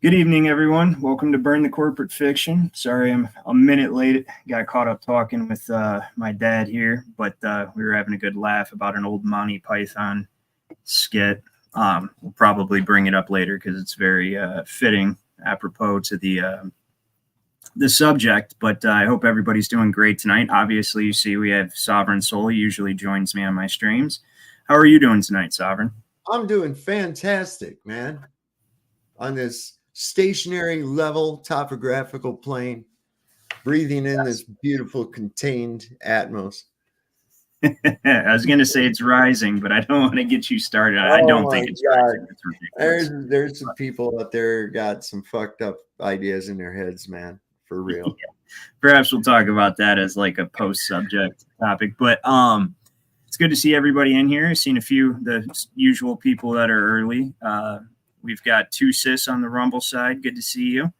Good evening, everyone. Welcome to Burn the Corporate Fiction. Sorry, I'm a minute late. Got caught up talking with my dad here, but we were having a good laugh about an old Monty Python skit. We'll probably bring it up later because it's very fitting, apropos to the subject. But I hope everybody's doing great tonight. Obviously, you see we have Sovereign Soul. He usually joins me on my streams. How are you doing tonight, Sovereign? I'm doing fantastic, man. On this stationary level topographical plane, breathing in this beautiful contained atmosphere. I was going to say it's rising, but I don't want to get you started. I don't think it's rising. It's ridiculous. There's some people out there got some fucked up ideas in their heads, man, for real. Yeah. Perhaps we'll talk about that as like a post-subject topic. But it's good to see everybody in here. I've seen a few the usual people that are early. We've got 2 Sis on the Rumble side. Good to see you.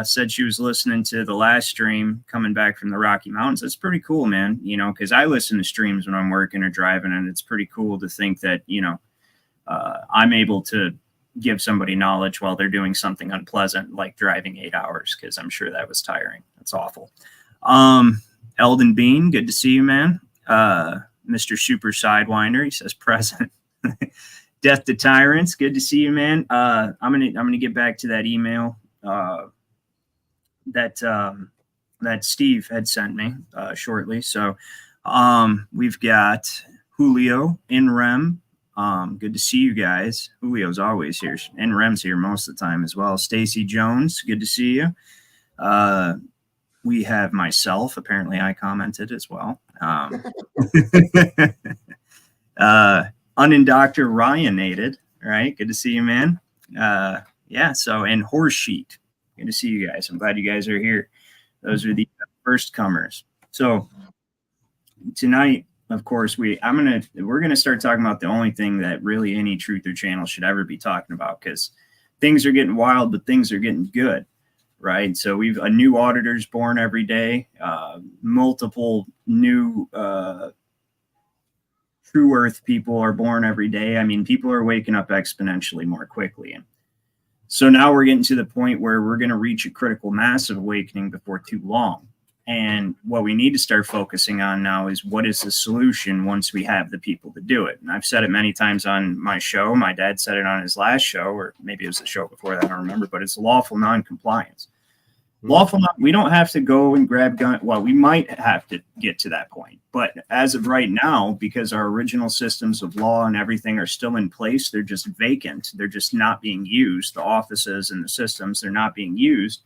Said she was listening to the last stream coming back from the Rocky Mountains. That's pretty cool, man. You know, because I listen to streams when I'm working or driving, and it's pretty cool to think that, you know, I'm able to give somebody knowledge while they're doing something unpleasant, like driving 8 hours, because I'm sure that was tiring. That's awful. Eldon Bean, good to see you, man. Mr. Super Sidewinder, he says present. Death to Tyrants, good to see you, man. I'm gonna get back to that email that Steve had sent me shortly. So we've got Julio in Rem. Good to see you guys. Julio's always here, and Rem's here most of the time as well. Stacy Jones, good to see you. We have myself. Apparently, I commented as well. Unindoctor Ryan-ated, right? Good to see you, man. Yeah, so, and Horse Sheet. Good to see you guys. I'm glad you guys are here. Those are the first comers. So tonight, of course, we're gonna start talking about the only thing that really any truther channel should ever be talking about, because things are getting wild, but things are getting good, right? So we've a new auditor's born every day, multiple new True Earth people are born every day. I mean, people are waking up exponentially more quickly. And so now we're getting to the point where we're going to reach a critical mass of awakening before too long. And what we need to start focusing on now is what is the solution once we have the people to do it. And I've said it many times on my show. My dad said it on his last show, or maybe it was the show before that, I don't remember, but it's lawful non-compliance. Lawful, we don't have to go and grab gun. Well, we might have to get to that point, but as of right now, because our original systems of law and everything are still in place, they're just vacant. They're just not being used. The offices and the systems, they're not being used,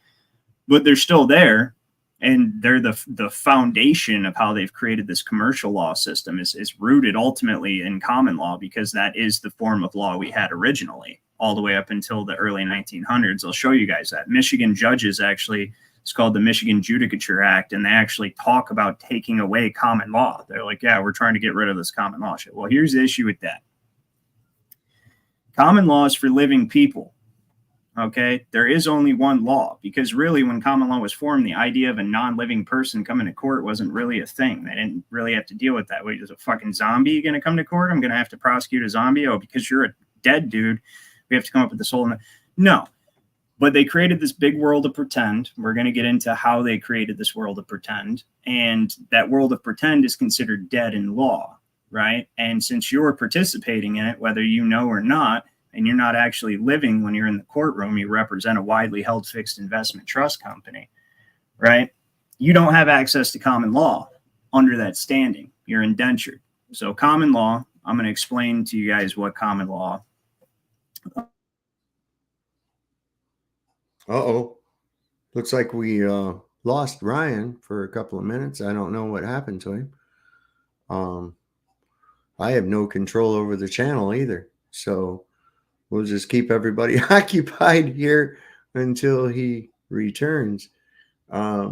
but they're still there, and they're the foundation of how they've created this commercial law system. Is rooted ultimately in common law, because that is the form of law we had originally, all the way up until the early 1900s. I'll show you guys that. Michigan judges actually, it's called the Michigan Judicature Act, and they actually talk about taking away common law. They're like, yeah, we're trying to get rid of this common law shit. Well, here's the issue with that. Common law is for living people, okay? There is only one law, because really when common law was formed, the idea of a non-living person coming to court wasn't really a thing. They didn't really have to deal with that. Wait, is a fucking zombie going to come to court? I'm going to have to prosecute a zombie? Oh, because you're a dead dude, we have to come up with this whole... No. But they created this big world of pretend. We're going to get into how they created this world of pretend. And that world of pretend is considered dead in law, right? And since you're participating in it, whether you know or not, and you're not actually living when you're in the courtroom, you represent a widely held fixed investment trust company, right? You don't have access to common law under that standing. You're indentured. So common law, I'm going to explain to you guys what common law. Uh-oh. Looks like we lost Ryan for a couple of minutes. I don't know what happened to him. I have no control over the channel either. So we'll just keep everybody occupied here until he returns. I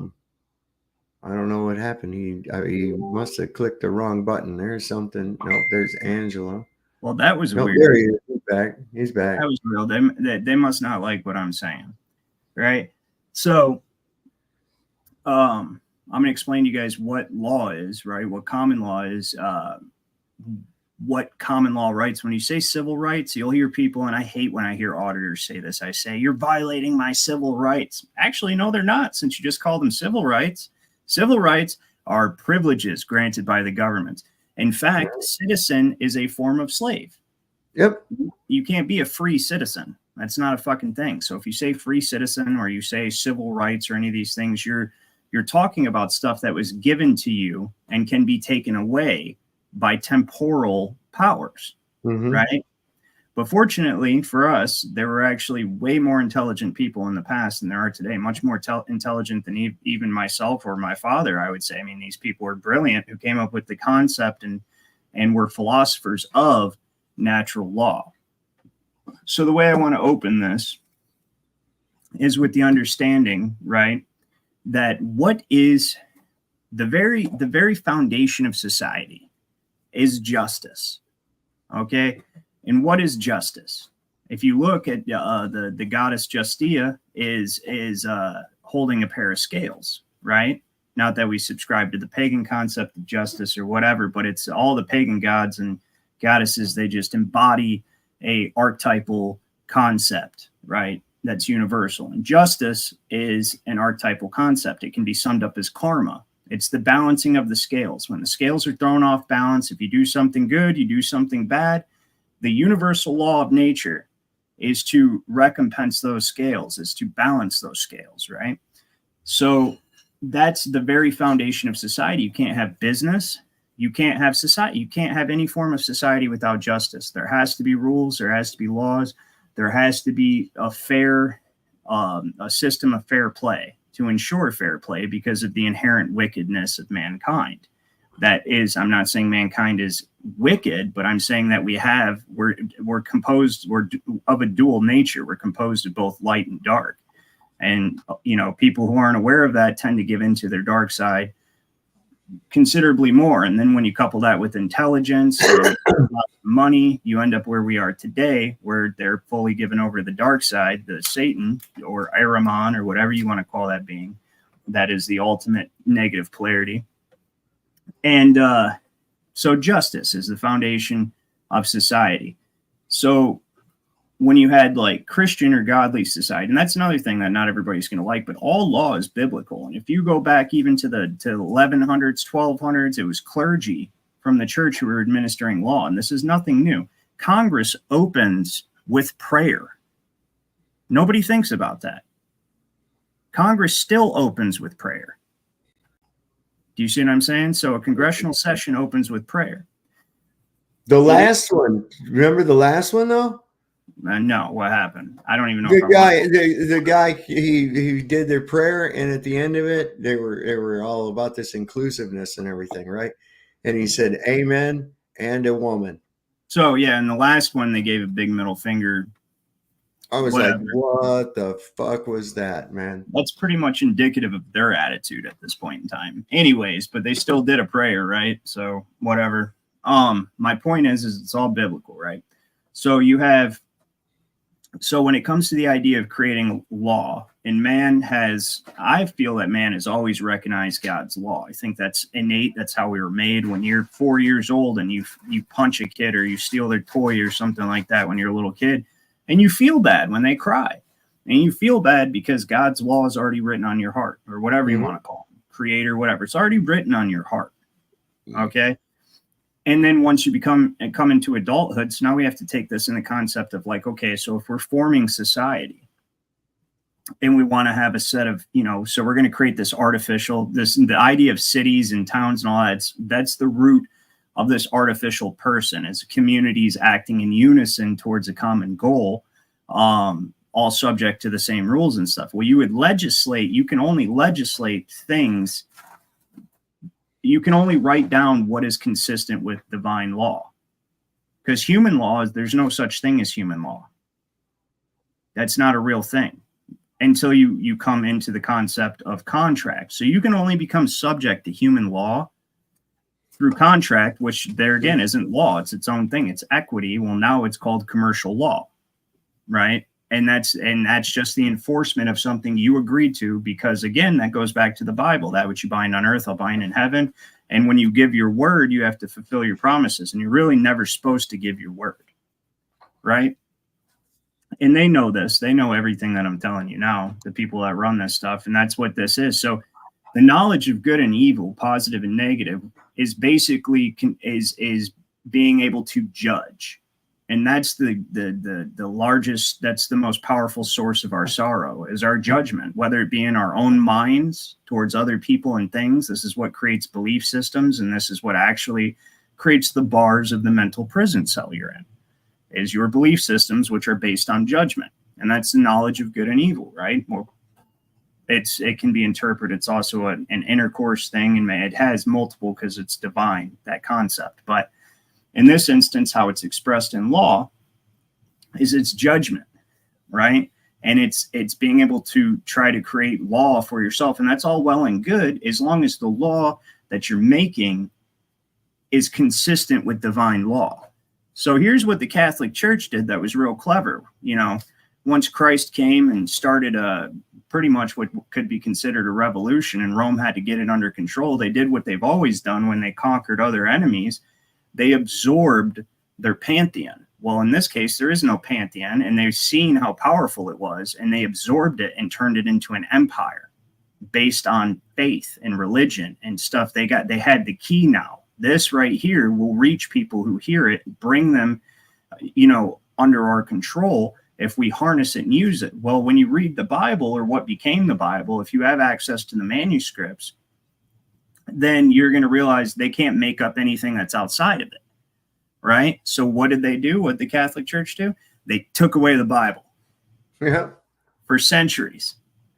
don't know what happened. He must have clicked the wrong button. There's something. Nope, there's Angela. Well, that was weird. There he is. He's back. He's back. That was real. They must not like what I'm saying, right? So I'm going to explain to you guys what law is, right? What common law is. what common law rights, when you say civil rights, you'll hear people, and I hate when I hear auditors say this, I say, you're violating my civil rights. Actually, no, they're not, since you just call them civil rights. Civil rights are privileges granted by the government. In fact, citizen is a form of slave. Yep. You can't be a free citizen. That's not a fucking thing. So if you say free citizen or you say civil rights or any of these things, you're talking about stuff that was given to you and can be taken away by temporal powers, right? But fortunately for us, there were actually way more intelligent people in the past than there are today, much more intelligent than even myself or my father, I would say. I mean, these people were brilliant who came up with the concept and were philosophers of natural law. So the way I want to open this is with the understanding, right, that what is the very foundation of society is justice. Okay, and what is justice? If you look at the goddess Justia is holding a pair of scales, right? Not that we subscribe to the pagan concept of justice or whatever, but it's all the pagan gods and goddesses. They just embody a archetypal concept, right? That's universal. And justice is an archetypal concept. It can be summed up as karma. It's the balancing of the scales. When the scales are thrown off balance, if you do something good, you do something bad, the universal law of nature is to recompense those scales, is to balance those scales, right? So that's the very foundation of society. You can't have business. You can't have society. You can't have any form of society without justice. There has to be rules. There has to be laws. There has to be a fair, a system of fair play to ensure fair play because of the inherent wickedness of mankind. That is, I'm not saying mankind is wicked, but I'm saying that we're composed, we're of a dual nature. We're composed of both light and dark. And, people who aren't aware of that tend to give into their dark side considerably more. And then when you couple that with intelligence and money, you end up where we are today, where they're fully given over to the dark side, the Satan or Ahriman or whatever you want to call that being. That is the ultimate negative polarity. And so justice is the foundation of society. So when you had like Christian or godly society, and that's another thing that not everybody's going to like, but all law is biblical. And if you go back even to the 1100s, 1200s, it was clergy from the church who were administering law. And this is nothing new. Congress opens with prayer. Nobody thinks about that. Congress still opens with prayer. Do you see what I'm saying? So a congressional session opens with prayer. The last one, remember the last one though? No, what happened? I don't even know. The guy, he did their prayer, and at the end of it, they were all about this inclusiveness and everything, right? And he said, "Amen," and a woman. So yeah, in the last one, they gave a big middle finger. I was like, "What the fuck was that, man?" That's pretty much indicative of their attitude at this point in time. Anyways, but they still did a prayer, right? So whatever. My point is it's all biblical, right? So you have. So when it comes to the idea of creating law, and I feel that man has always recognized God's law. I think that's innate. That's how we were made. When you're 4 years old and you punch a kid or you steal their toy or something like that when you're a little kid, and you feel bad when they cry, and you feel bad because God's law is already written on your heart, or whatever you want to call it, creator, whatever. It's already written on your heart. Okay. And then once you come into adulthood, so now we have to take this in the concept of like, okay, so if we're forming society and we want to have a set of, so we're going to create this the idea of cities and towns and all that's the root of this artificial person as communities acting in unison towards a common goal, all subject to the same rules and stuff. Well, you can only legislate things. You can only write down what is consistent with divine law, because human law there's no such thing as human law. That's not a real thing until you come into the concept of contract. So you can only become subject to human law through contract, which there again isn't law. It's its own thing. It's equity. Well, now it's called commercial law, right? And that's just the enforcement of something you agreed to, because again, that goes back to the Bible. That which you bind on earth, I'll bind in heaven. And when you give your word, you have to fulfill your promises. And you're really never supposed to give your word, right? And they know this. They know everything that I'm telling you now, the people that run this stuff. And that's what this is. So the knowledge of good and evil, positive and negative, is basically is being able to judge. And that's the largest, that's the most powerful source of our sorrow, is our judgment, whether it be in our own minds towards other people and things. This is what creates belief systems, and this is what actually creates the bars of the mental prison cell you're in, is your belief systems, which are based on judgment. And that's the knowledge of good and evil, right? Well, it can be interpreted. It's also an intercourse thing, and it has multiple because it's divine, that concept. But in this instance, how it's expressed in law is its judgment, right? And it's being able to try to create law for yourself. And that's all well and good as long as the law that you're making is consistent with divine law. So here's what the Catholic Church did that was real clever. You know, once Christ came and started pretty much what could be considered a revolution, and Rome had to get it under control, they did what they've always done when they conquered other enemies. They absorbed their pantheon. Well, in this case, there is no pantheon, and they've seen how powerful it was, and they absorbed it and turned it into an empire based on faith and religion and stuff. They had the key now. This right here will reach people who hear it, bring them, under our control if we harness it and use it. Well, when you read the Bible, or what became the Bible, if you have access to the manuscripts, then you're going to realize they can't make up anything that's outside of it, right? So what did they do? What did the Catholic Church do? They took away the Bible for centuries.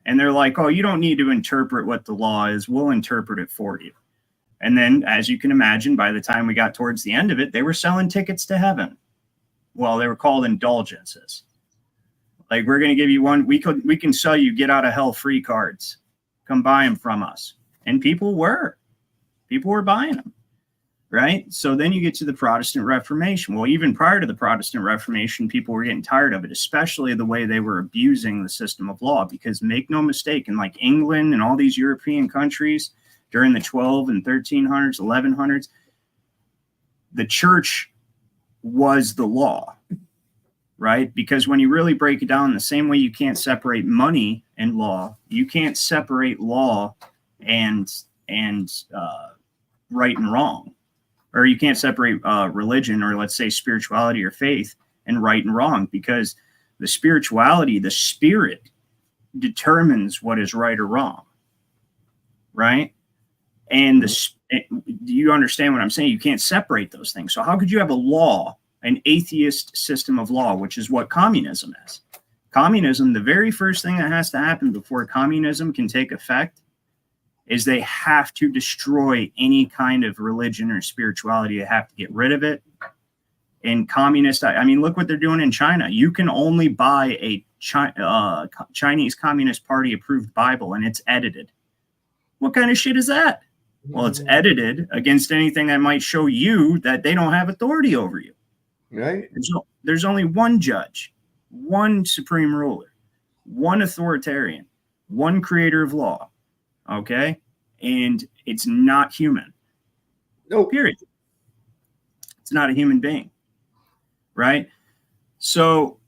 And they're like, oh, you don't need to interpret what the law is. We'll interpret it for you. And then, as you can imagine, by the time we got towards the end of it, they were selling tickets to heaven. Well, they were called indulgences. Like, we're going to give you one. We can sell you get out of hell free cards. Come buy them from us. And people were buying them, right? So then you get to the Protestant Reformation. Well, even prior to the Protestant Reformation, people were getting tired of it, especially the way they were abusing the system of law. Because make no mistake, in like England and all these European countries during the 12 and 1300s, 1100s, the church was the law, right? Because when you really break it down, the same way you can't separate money and law, you can't separate law and right and wrong, or you can't separate religion, or let's say spirituality or faith, and right and wrong, because the spirituality, the spirit, determines what is right or wrong, right? And do you understand what I'm saying? You can't separate those things. So how could you have a law, an atheist system of law, which is what communism is? Communism, the very first thing that has to happen before communism can take effect is they have to destroy any kind of religion or spirituality. They have to get rid of it. And communist, I mean, look what they're doing in China. You can only buy a Chinese Communist Party approved Bible, and it's edited. What kind of shit is that? Well, it's edited against anything that might show you that they don't have authority over you. Right. There's only one judge, one supreme ruler, one authoritarian, one creator of law. Okay. And it's not human. No. Period. It's not a human being. Right. So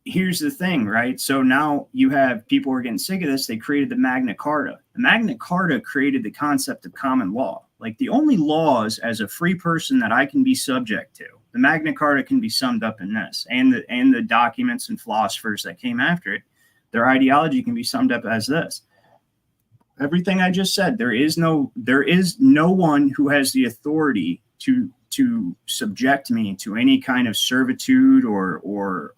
here's the thing, right? So now you have people who are getting sick of this. They created the Magna Carta. The Magna Carta created the concept of common law. Like, the only laws as a free person that I can be subject to, the Magna Carta can be summed up in this, and the documents and philosophers that came after it, their ideology can be summed up as this. Everything I just said, there is no one who has the authority to subject me to any kind of servitude or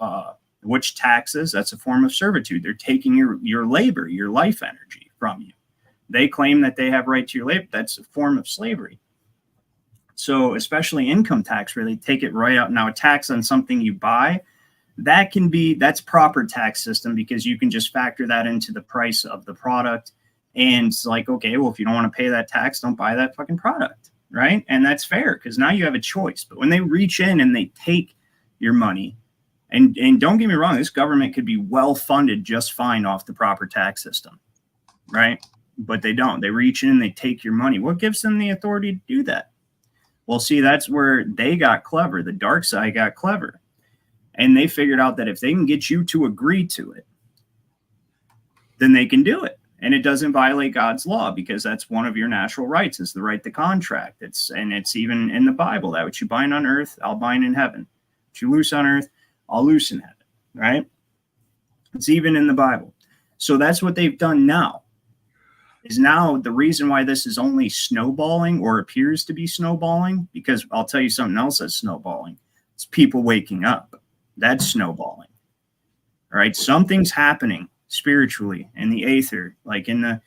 which taxes. That's a form of servitude. They're taking your labor, your life energy from you. They claim that they have right to your labor. That's a form of slavery. So especially income tax, where they take it right out. Now, a tax on something you buy, that's proper tax system, because you can just factor that into the price of the product. And it's like, okay, well, if you don't want to pay that tax, don't buy that fucking product, right? And that's fair, because now you have a choice. But when they reach in and they take your money, and don't get me wrong, this government could be well funded just fine off the proper tax system, right? but they don't. They reach in and they take your money. What gives them the authority to do that? Well, see, that's where they got clever. The dark side got clever. And they figured out that if they can get you to agree to it, then they can do it. And it doesn't violate God's law, because that's one of your natural rights, is the right to contract. It's even in the Bible that what you bind on earth, I'll bind in heaven. What you loose on earth, I'll loose in heaven, right? It's even in the Bible. So that's what they've done now. Is now the reason why this is only snowballing, or appears to be snowballing, because I'll tell you something else that's snowballing. It's people waking up. That's snowballing. All right. Something's happening spiritually in the aether, like in the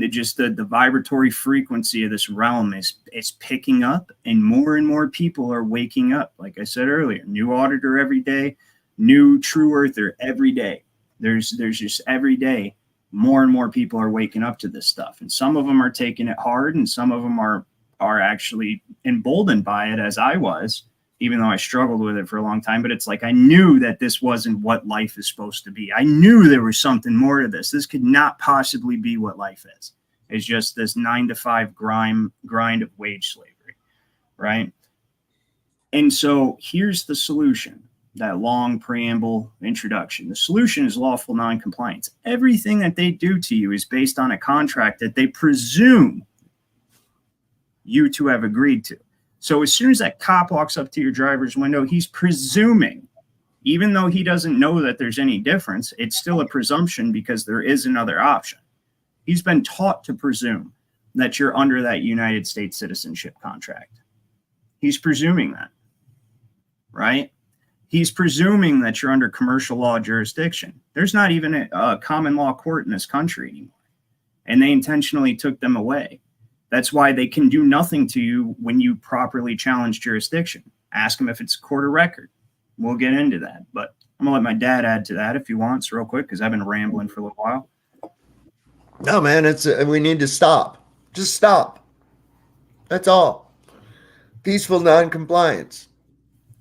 just the vibratory frequency of this realm is picking up, and more people are waking up. Like I said earlier, new auditor every day, new true earther every day. There's just every day more and more people are waking up to this stuff, and some of them are taking it hard, and some of them are actually emboldened by it, as I was, even though I struggled with it for a long time. But it's like, I knew that this wasn't what life is supposed to be. I knew there was something more to this. This could not possibly be what life is. It's just this 9-to-5 grind of wage slavery, right? And so here's the solution. That long preamble introduction. The solution is lawful non-compliance. Everything that they do to you is based on a contract that they presume you to have agreed to. So as soon as that cop walks up to your driver's window, he's presuming, even though he doesn't know that there's any difference, it's still a presumption, because there is another option. He's been taught to presume that you're under that United States citizenship contract. He's presuming that, right? He's presuming that you're under commercial law jurisdiction. There's not even a common law court in this country anymore. And they intentionally took them away. That's why they can do nothing to you when you properly challenge jurisdiction. Ask them if it's a court of record. We'll get into that. But I'm going to let my dad add to that if he wants, real quick, because I've been rambling for a little while. No, man, we need to stop. Just stop. That's all. Peaceful non-compliance,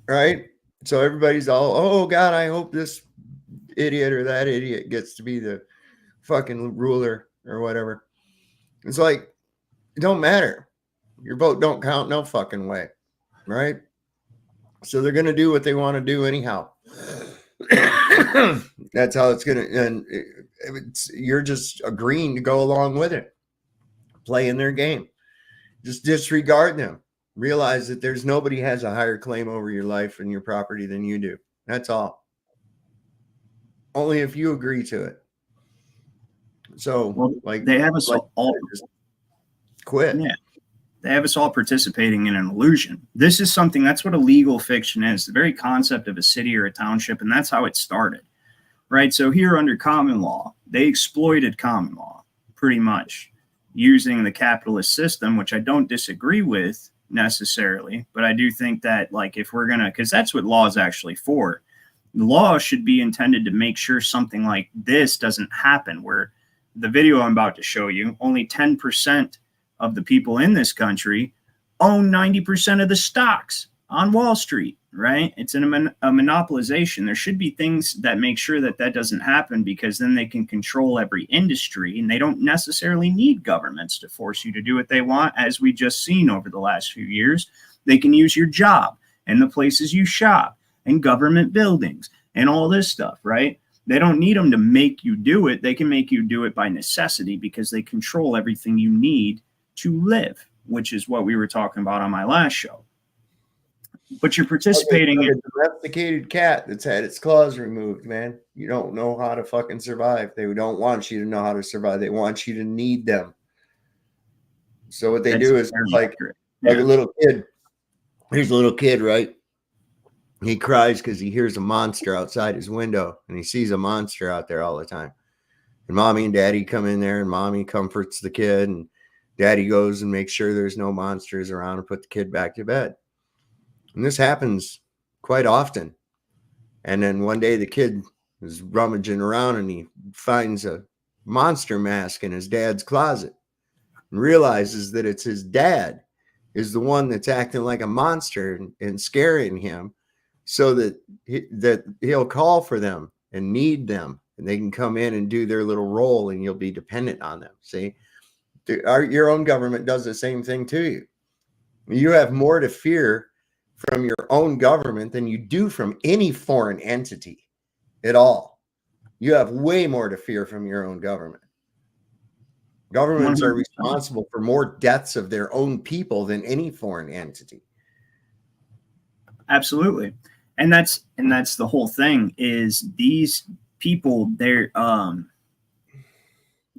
right? So everybody's all, oh God, I hope this idiot or that idiot gets to be the fucking ruler or whatever. It's like, it don't matter. Your vote don't count no fucking way, right? So they're going to do what they want to do anyhow. That's how it's going to, and you're just agreeing to go along with it, playing their game. Just disregard them. Realize that there's nobody has a higher claim over your life and your property than you do. That's all. Only if you agree to it. So, well, like, they have us all just quit. Yeah, they have us all participating in an illusion. This is something, that's what a legal fiction is, the very concept of a city or a township, and that's how it started, right? So here under common law, they exploited common law pretty much using the capitalist system, which I don't disagree with necessarily, but I do think that, like, if we're gonna, because that's what law is actually for. The law should be intended to make sure something like this doesn't happen, where the video I'm about to show you, only 10% of the people in this country own 90% of the stocks on Wall Street, right? It's a monopolization. There should be things that make sure that that doesn't happen, because then they can control every industry, and they don't necessarily need governments to force you to do what they want. As we just seen over the last few years, they can use your job and the places you shop and government buildings and all this stuff, right? They don't need them to make you do it. They can make you do it by necessity, because they control everything you need to live, which is what we were talking about on my last show. But you're participating in a domesticated cat that's had its claws removed, man. You don't know how to fucking survive. They don't want you to know how to survive. They want you to need them. So what they do is like a little kid. Here's a little kid, right? He cries because he hears a monster outside his window, and he sees a monster out there all the time. And mommy and daddy come in there, and mommy comforts the kid, and daddy goes and makes sure there's no monsters around and put the kid back to bed. And this happens quite often. And then one day the kid is rummaging around, and he finds a monster mask in his dad's closet and realizes that it's his dad is the one that's acting like a monster and scaring him, so that he'll call for them and need them, and they can come in and do their little role, and you'll be dependent on them. See? Your own government does the same thing to you. You have more to fear from your own government than you do from any foreign entity at all. You have way more to fear from your own government. Governments 100%. are responsible for more deaths of their own people than any foreign entity. Absolutely. And that's the whole thing, is these people, their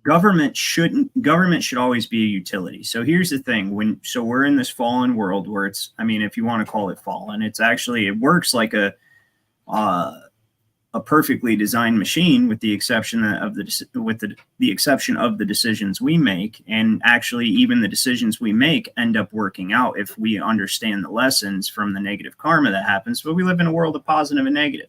government should always be a utility. So here's the thing, so we're in this fallen world where it's, I mean, if you want to call it fallen, it's actually, it works like a perfectly designed machine, with the exception of the exception of the decisions we make. And actually, even the decisions we make end up working out if we understand the lessons from the negative karma that happens. But we live in a world of positive and negative.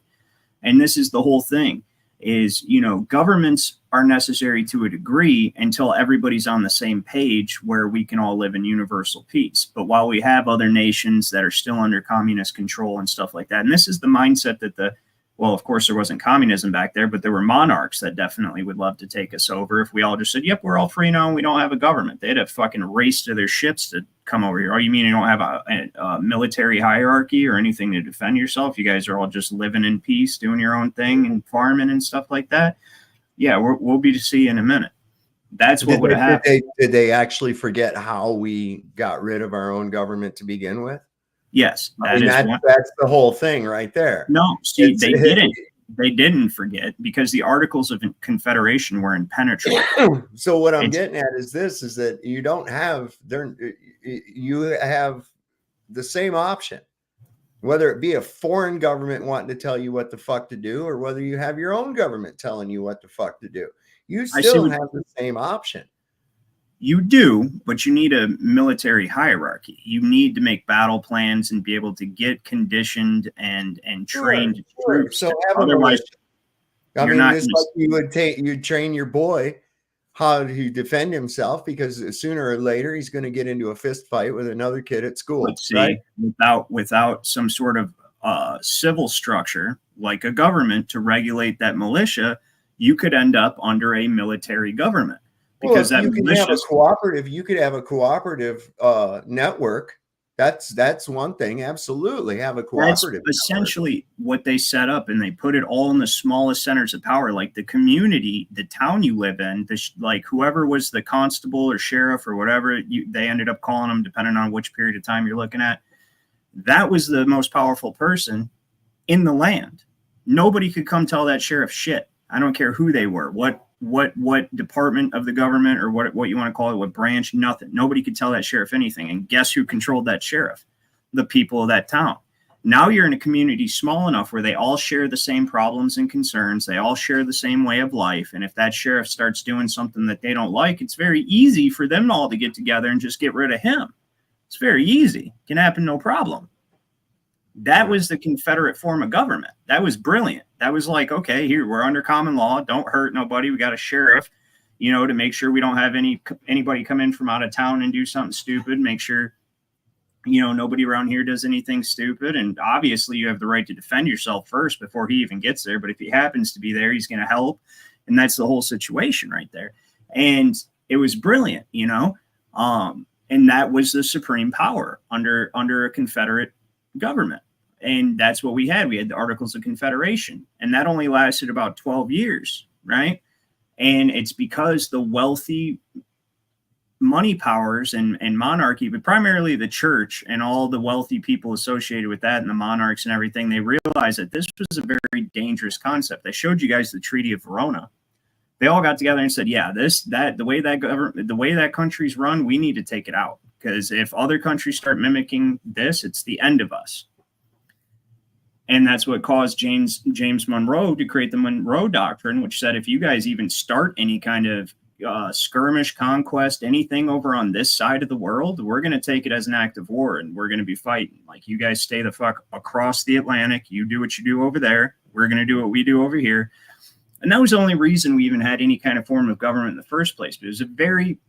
And this is the whole thing, is, governments are necessary to a degree until everybody's on the same page where we can all live in universal peace. But while we have other nations that are still under communist control and stuff like that, and this is the mindset that well, of course, there wasn't communism back there, but there were monarchs that definitely would love to take us over if we all just said, yep, we're all free now and we don't have a government. They'd have fucking raced to their ships to come over here. Oh, you mean you don't have a military hierarchy or anything to defend yourself? You guys are all just living in peace, doing your own thing and farming and stuff like that? Yeah, we'll be to see in a minute. That's what would have happened. Did they actually forget how we got rid of our own government to begin with? Yes, that's the whole thing right there. No, see, they didn't. They didn't forget, because the Articles of Confederation were impenetrable. So what I'm getting at is this: is that you have the same option, whether it be a foreign government wanting to tell you what the fuck to do, or whether you have your own government telling you what the fuck to do. You still have the same option. You do, but you need a military hierarchy. You need to make battle plans and be able to get conditioned and trained troops. So otherwise, I mean, it's like you'd train your boy how to defend himself, because sooner or later he's going to get into a fist fight with another kid at school. But see, right? without some sort of civil structure like a government to regulate that militia, you could end up under a military government. Because you could have a cooperative network. That's one thing. Absolutely, have a cooperative. That's essentially what they set up, and they put it all in the smallest centers of power, like the community, the town you live in. Like whoever was the constable or sheriff or whatever they ended up calling them, depending on which period of time you're looking at. That was the most powerful person in the land. Nobody could come tell that sheriff shit. I don't care who they were, what department of the government, or what you want to call it, what branch, nothing. Nobody could tell that sheriff anything. And guess who controlled that sheriff? The people of that town. Now you're in a community small enough where they all share the same problems and concerns. They all share the same way of life. And if that sheriff starts doing something that they don't like, it's very easy for them all to get together and just get rid of him. It's very easy. It can happen, no problem. That was the Confederate form of government. That was brilliant. That was like, okay, here, we're under common law. Don't hurt nobody. We got a sheriff, to make sure we don't have anybody come in from out of town and do something stupid. Make sure, nobody around here does anything stupid. And obviously you have the right to defend yourself first before he even gets there. But if he happens to be there, he's going to help. And that's the whole situation right there. And it was brilliant, and that was the supreme power under a Confederate government. And that's what we had. We had the Articles of Confederation, and that only lasted about 12 years, right? And it's because the wealthy money powers and monarchy, but primarily the church and all the wealthy people associated with that and the monarchs and everything, they realized that this was a very dangerous concept. I showed you guys the Treaty of Verona. They all got together and said, yeah, the way that country's run, we need to take it out. Because if other countries start mimicking this, it's the end of us. And that's what caused James Monroe to create the Monroe Doctrine, which said if you guys even start any kind of skirmish, conquest, anything over on this side of the world, we're going to take it as an act of war, and we're going to be fighting. Like, you guys stay the fuck across the Atlantic. You do what you do over there. We're going to do what we do over here. And that was the only reason we even had any kind of form of government in the first place. But it was a very...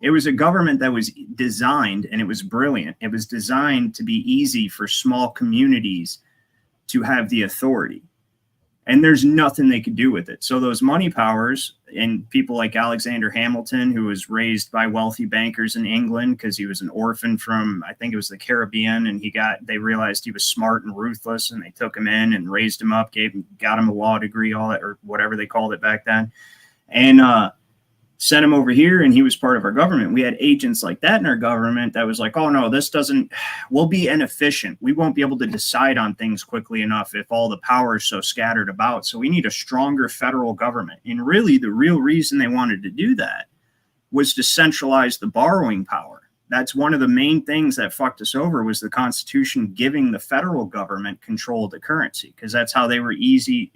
It was a government that was designed, and it was brilliant. It was designed to be easy for small communities to have the authority. and there's nothing they could do with it. So those money powers and people like Alexander Hamilton, who was raised by wealthy bankers in England because he was an orphan from, I think it was the Caribbean, and they realized he was smart and ruthless, and they took him in and raised him up, got him a law degree, all that, or whatever they called it back then, and sent him over here, and he was part of our government. We had agents like that in our government that was like, oh no, we'll be inefficient. We won't be able to decide on things quickly enough if all the power is so scattered about. So we need a stronger federal government. And really the real reason they wanted to do that was to centralize the borrowing power. That's one of the main things that fucked us over, was the Constitution giving the federal government control of the currency, because that's how they were easily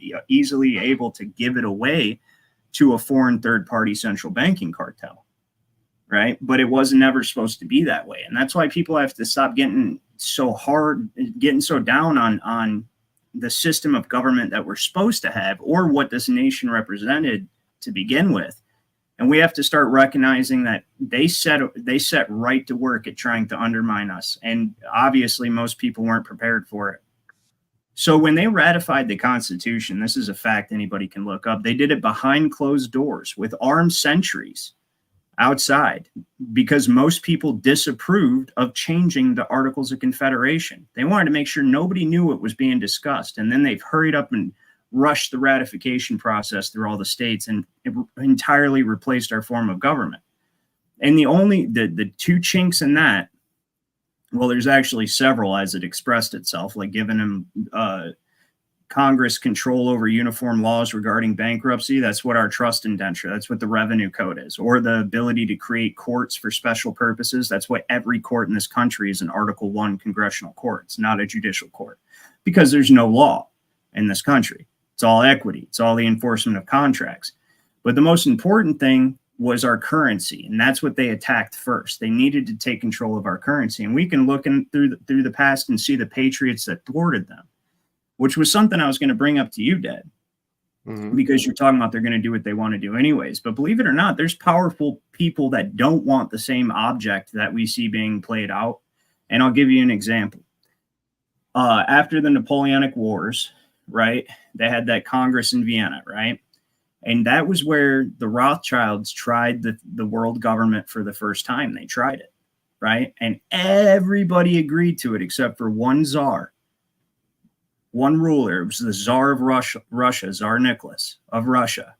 able to give it away to a foreign third-party central banking cartel, right? But it wasn't never supposed to be that way. And that's why people have to stop getting so down on the system of government that we're supposed to have, or what this nation represented to begin with. And we have to start recognizing that they set right to work at trying to undermine us. And obviously most people weren't prepared for it. So when they ratified the Constitution, this is a fact anybody can look up, they did it behind closed doors with armed sentries outside, because most people disapproved of changing the Articles of Confederation. They wanted to make sure nobody knew what was being discussed. And then they've hurried up and rushed the ratification process through all the states, and it entirely replaced our form of government. And the two chinks in that, well, there's actually several, as it expressed itself, like giving them Congress control over uniform laws regarding bankruptcy. That's what our trust indenture, that's what the revenue code is, or the ability to create courts for special purposes. That's what every court in this country is, an Article 1 congressional court. It's not a judicial court, because there's no law in this country. It's all equity. It's all the enforcement of contracts. But the most important thing was our currency, and that's what they attacked first. They needed to take control of our currency, and we can look through the past and see the patriots that thwarted them, which was something I was going to bring up to you, Dad, because you're talking about they're going to do what they want to do anyways. But believe it or not, there's powerful people that don't want the same object that we see being played out, and I'll give you an example. After the Napoleonic Wars, right, they had that Congress in Vienna, right? And that was where the Rothschilds tried the world government for the first time. They tried it, right? And everybody agreed to it except for one czar, one ruler. It was the Tsar of Russia, Tsar Nicholas of Russia.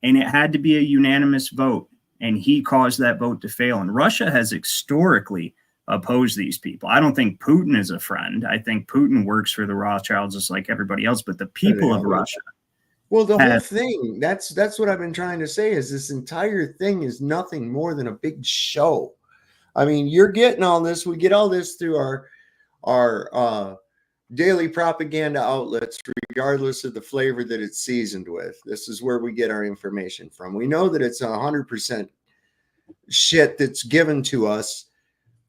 And it had to be a unanimous vote. And he caused that vote to fail. And Russia has historically opposed these people. I don't think Putin is a friend. I think Putin works for the Rothschilds just like everybody else. But the people of Russia. Well, the whole thing, that's what I've been trying to say, is this entire thing is nothing more than a big show. I mean, you're getting all this. We get all this through our daily propaganda outlets, regardless of the flavor that it's seasoned with. This is where we get our information from. We know that it's 100% shit that's given to us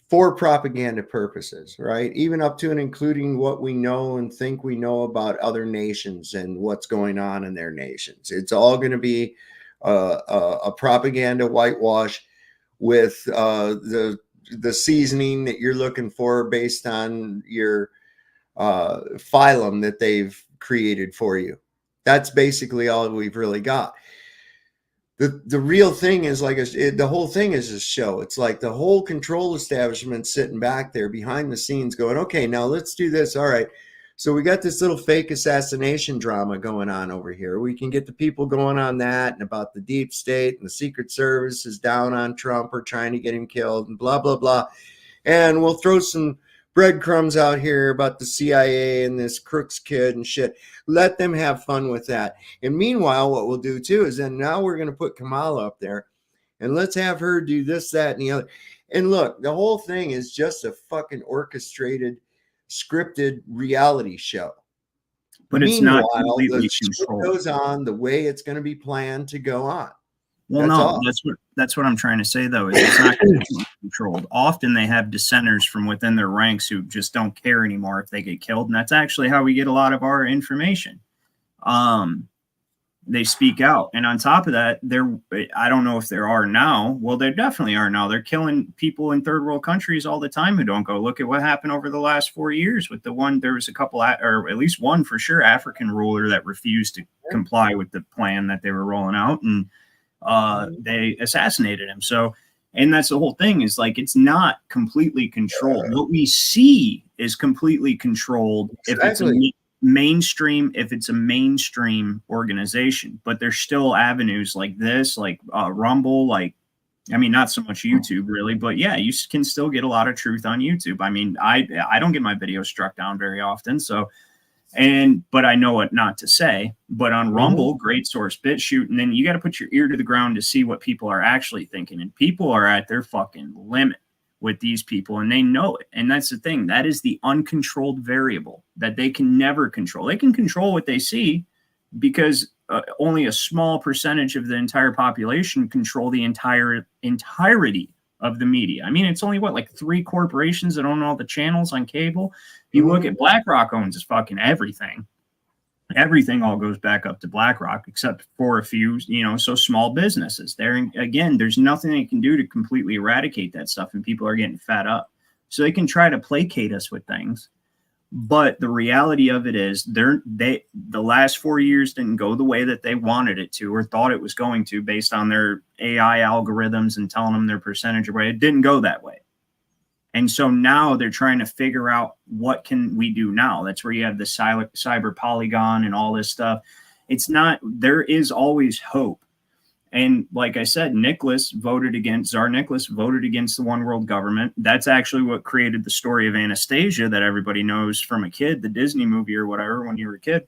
for propaganda purposes, right? Even up to and including what we know and think we know about other nations and what's going on in their nations. It's all going to be a propaganda whitewash with the seasoning that you're looking for based on your phylum that they've created for you. That's basically all we've really got. The real thing is the whole thing is a show. It's like the whole control establishment sitting back there behind the scenes going, okay, now let's do this. All right. So we got this little fake assassination drama going on over here. We can get the people going on that, and about the deep state and the Secret Service is down on Trump or trying to get him killed and blah, blah, blah. And we'll throw some breadcrumbs out here about the CIA and this Crooks kid and shit. Let them have fun with that. And meanwhile, what we'll do too is then now we're going to put Kamala up there and let's have her do this, that, and the other. And look, the whole thing is just a fucking orchestrated, scripted reality show. But it's not completely the controlled. Goes on the way it's going to be planned to go on. Well, that's what I'm trying to say, though, is it's not completely controlled. Often they have dissenters from within their ranks who just don't care anymore if they get killed. And that's actually how we get a lot of our information. they speak out. And on top of that, I don't know if there are now. Well, there definitely are now. They're killing people in third world countries all the time who don't go. Look at what happened over the last 4 years with there was a couple, or at least one for sure, African ruler that refused to comply with the plan that they were rolling out, and they assassinated him. So, and that's the whole thing, is like, it's not completely controlled. What we see is completely controlled if it's a mainstream organization, but there's still avenues like this, like Rumble, like, I mean, not so much YouTube really, but yeah, you can still get a lot of truth on YouTube. I mean, I don't get my videos struck down very often, so, but I know what not to say. But on Rumble, great source, BitChute, and then you got to put your ear to the ground to see what people are actually thinking, and people are at their fucking limit with these people, and they know it. And that's the thing, that is the uncontrolled variable that they can never control. They can control what they see, because only a small percentage of the entire population control the entirety of the media. I mean, it's only like 3 corporations that own all the channels on cable. You look at BlackRock owns fucking everything. Everything all goes back up to BlackRock, except for a few, so small businesses. Again, there's nothing they can do to completely eradicate that stuff, and people are getting fed up. So they can try to placate us with things, but the reality of it is, the last 4 years didn't go the way that they wanted it to, or thought it was going to, based on their AI algorithms and telling them their percentage of way. It didn't go that way. And so now they're trying to figure out, what can we do now? That's where you have the cyber polygon and all this stuff. There is always hope. And like I said, Tsar Nicholas voted against the one world government. That's actually what created the story of Anastasia that everybody knows from a kid, the Disney movie or whatever, when you were a kid.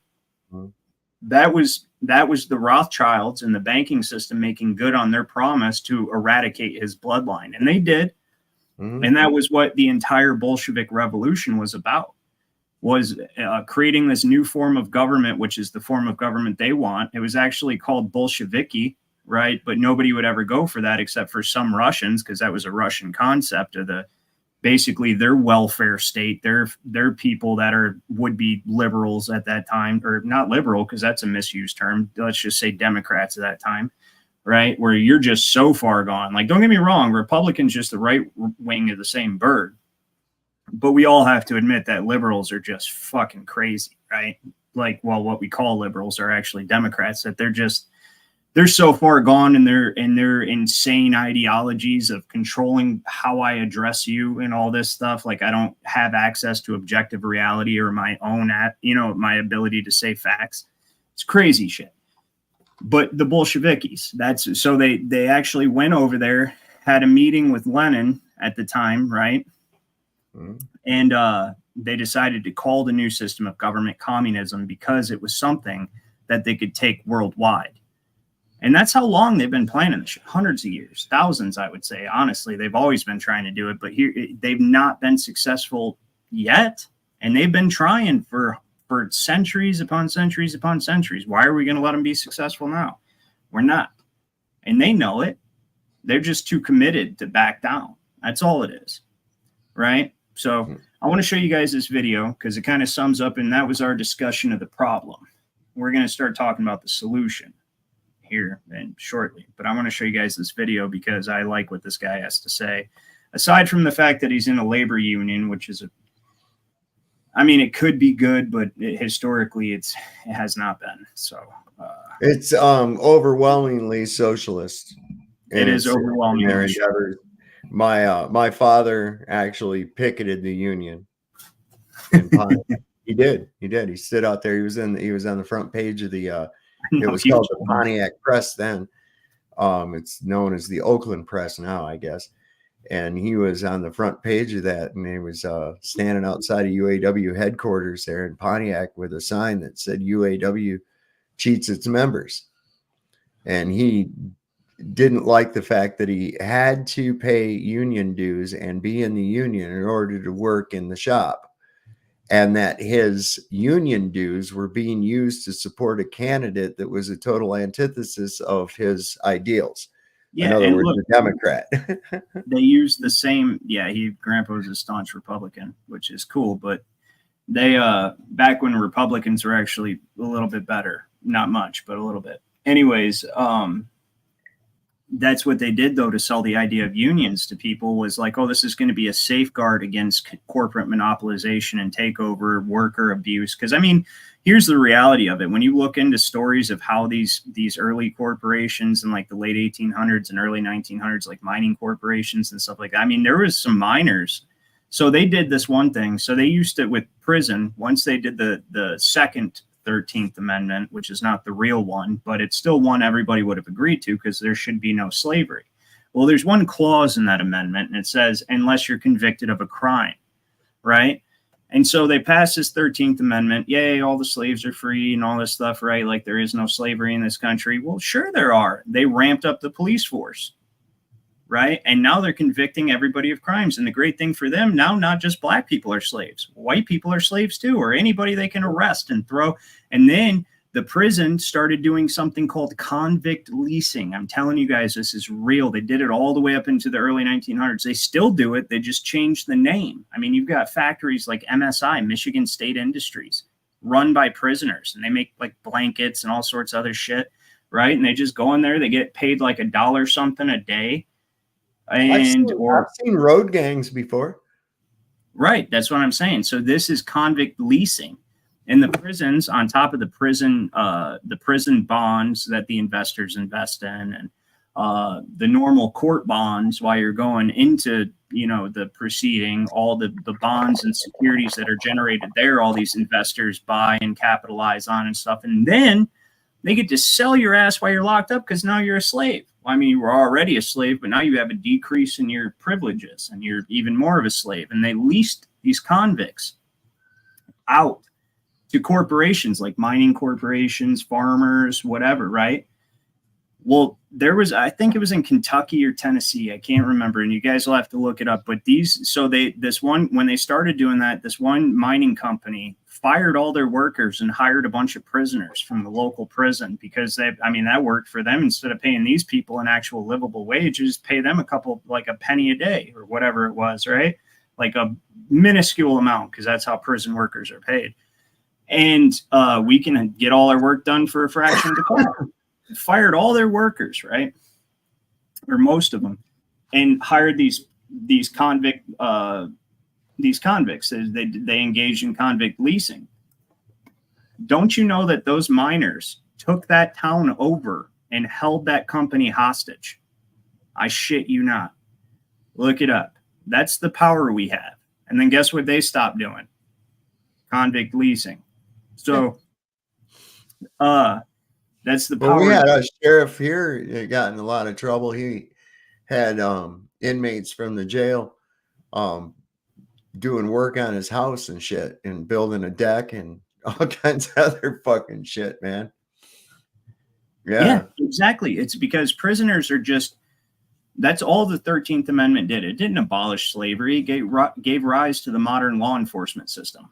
That was the Rothschilds and the banking system making good on their promise to eradicate his bloodline. And they did. And that was what the entire Bolshevik revolution was about, was creating this new form of government, which is the form of government they want. It was actually called Bolsheviki, right? But nobody would ever go for that except for some Russians, because that was a Russian concept of basically their welfare state. They're people that would be liberals at that time, or not liberal, because that's a misused term. Let's just say Democrats at that time. Right, where you're just so far gone. Like, don't get me wrong, Republicans just the right wing of the same bird. But we all have to admit that liberals are just fucking crazy, right? Like, well, what we call liberals are actually Democrats, that they're so far gone in their insane ideologies of controlling how I address you and all this stuff. Like, I don't have access to objective reality or my own my ability to say facts. It's crazy shit. But the Bolshevikis, they actually went over there, had a meeting with Lenin at the time, right? And they decided to call the new system of government communism, because it was something that they could take worldwide. And that's how long they've been planning this shit. Hundreds of years, thousands, I would say. Honestly, they've always been trying to do it, but here they've not been successful yet. And they've been trying for centuries upon centuries upon centuries. Why are we going to let them be successful now? We're not. And they know it. They're just too committed to back down. That's all it is. Right? So I want to show you guys this video, because it kind of sums up, and that was our discussion of the problem. We're going to start talking about the solution here and shortly. But I want to show you guys this video because I like what this guy has to say. Aside from the fact that he's in a labor union, which is it could be good, but historically it has not been. So it's overwhelmingly socialist. It is overwhelmingly. My father actually picketed the union. He did. He stood out there. He was on the front page of the it was called the Pontiac Press then. It's known as the Oakland Press now, I guess. And he was on the front page of that, and he was standing outside of UAW headquarters there in Pontiac with a sign that said UAW cheats its members. And he didn't like the fact that he had to pay union dues and be in the union in order to work in the shop, and that his union dues were being used to support a candidate that was a total antithesis of his ideals. Yeah, in other words, a Democrat. They use the same. Yeah, Grandpa was a staunch Republican, which is cool. But they back when Republicans were actually a little bit better, not much, but a little bit. anyways, that's what they did, though, to sell the idea of unions to people, was like, oh, this is going to be a safeguard against corporate monopolization and takeover, worker abuse. Because, I mean, here's the reality of it. When you look into stories of how these early corporations in like the late 1800s and early 1900s, like mining corporations and stuff like that, I mean, there was some miners. So they did this one thing. So they used to, with prison, once they did the second 13th Amendment, which is not the real one, but it's still one everybody would have agreed to, because there should be no slavery. Well, there's one clause in that amendment, and it says, unless you're convicted of a crime, right? And so they passed this 13th Amendment. Yay, all the slaves are free and all this stuff, right? Like there is no slavery in this country. Well, sure there are. They ramped up the police force, right? And now they're convicting everybody of crimes. And the great thing for them, now not just black people are slaves, white people are slaves too, or anybody they can arrest and throw. And then the prison started doing something called convict leasing. I'm telling you guys, this is real. They did it all the way up into the early 1900s. They still do it. They just changed the name. I mean, you've got factories like MSI, Michigan State Industries, run by prisoners, and they make like blankets and all sorts of other shit, right? And they just go in there, they get paid like $1 something a day. And I've seen road gangs before. Right. That's what I'm saying. So this is convict leasing. And the prisons, on top of the prison bonds that the investors invest in, and the normal court bonds while you're going into, the proceeding, all the bonds and securities that are generated there, all these investors buy and capitalize on and stuff. And then they get to sell your ass while you're locked up, because now you're a slave. Well, I mean, you were already a slave, but now you have a decrease in your privileges and you're even more of a slave. And they leased these convicts out to corporations like mining corporations, farmers, whatever, right? Well, there was, I think it was in Kentucky or Tennessee, I can't remember, and you guys will have to look it up. But when they started doing that, this one mining company fired all their workers and hired a bunch of prisoners from the local prison, because that worked for them. Instead of paying these people an actual livable wage, just pay them like a penny a day or whatever it was, right? Like a minuscule amount, because that's how prison workers are paid. And we can get all our work done for a fraction of the cost. Fired all their workers, right, or most of them, and hired these convicts. They engaged in convict leasing. Don't you know that those miners took that town over and held that company hostage? I shit you not. Look it up. That's the power we have. And then guess what they stopped doing? Convict leasing. So, that's the power. Well, we had a sheriff here that got in a lot of trouble. He had inmates from the jail doing work on his house and shit, and building a deck and all kinds of other fucking shit, man. Yeah, exactly. It's because prisoners are that's all the 13th Amendment did. It didn't abolish slavery. It gave rise to the modern law enforcement system.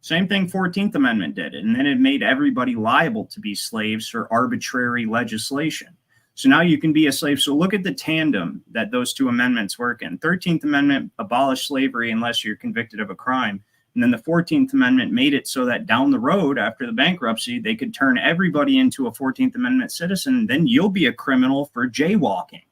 Same thing 14th Amendment did. And then it made everybody liable to be slaves for arbitrary legislation. So now you can be a slave. So look at the tandem that those two amendments work in. 13th Amendment abolished slavery unless you're convicted of a crime. And then the 14th Amendment made it so that down the road, after the bankruptcy, they could turn everybody into a 14th Amendment citizen. Then you'll be a criminal for jaywalking.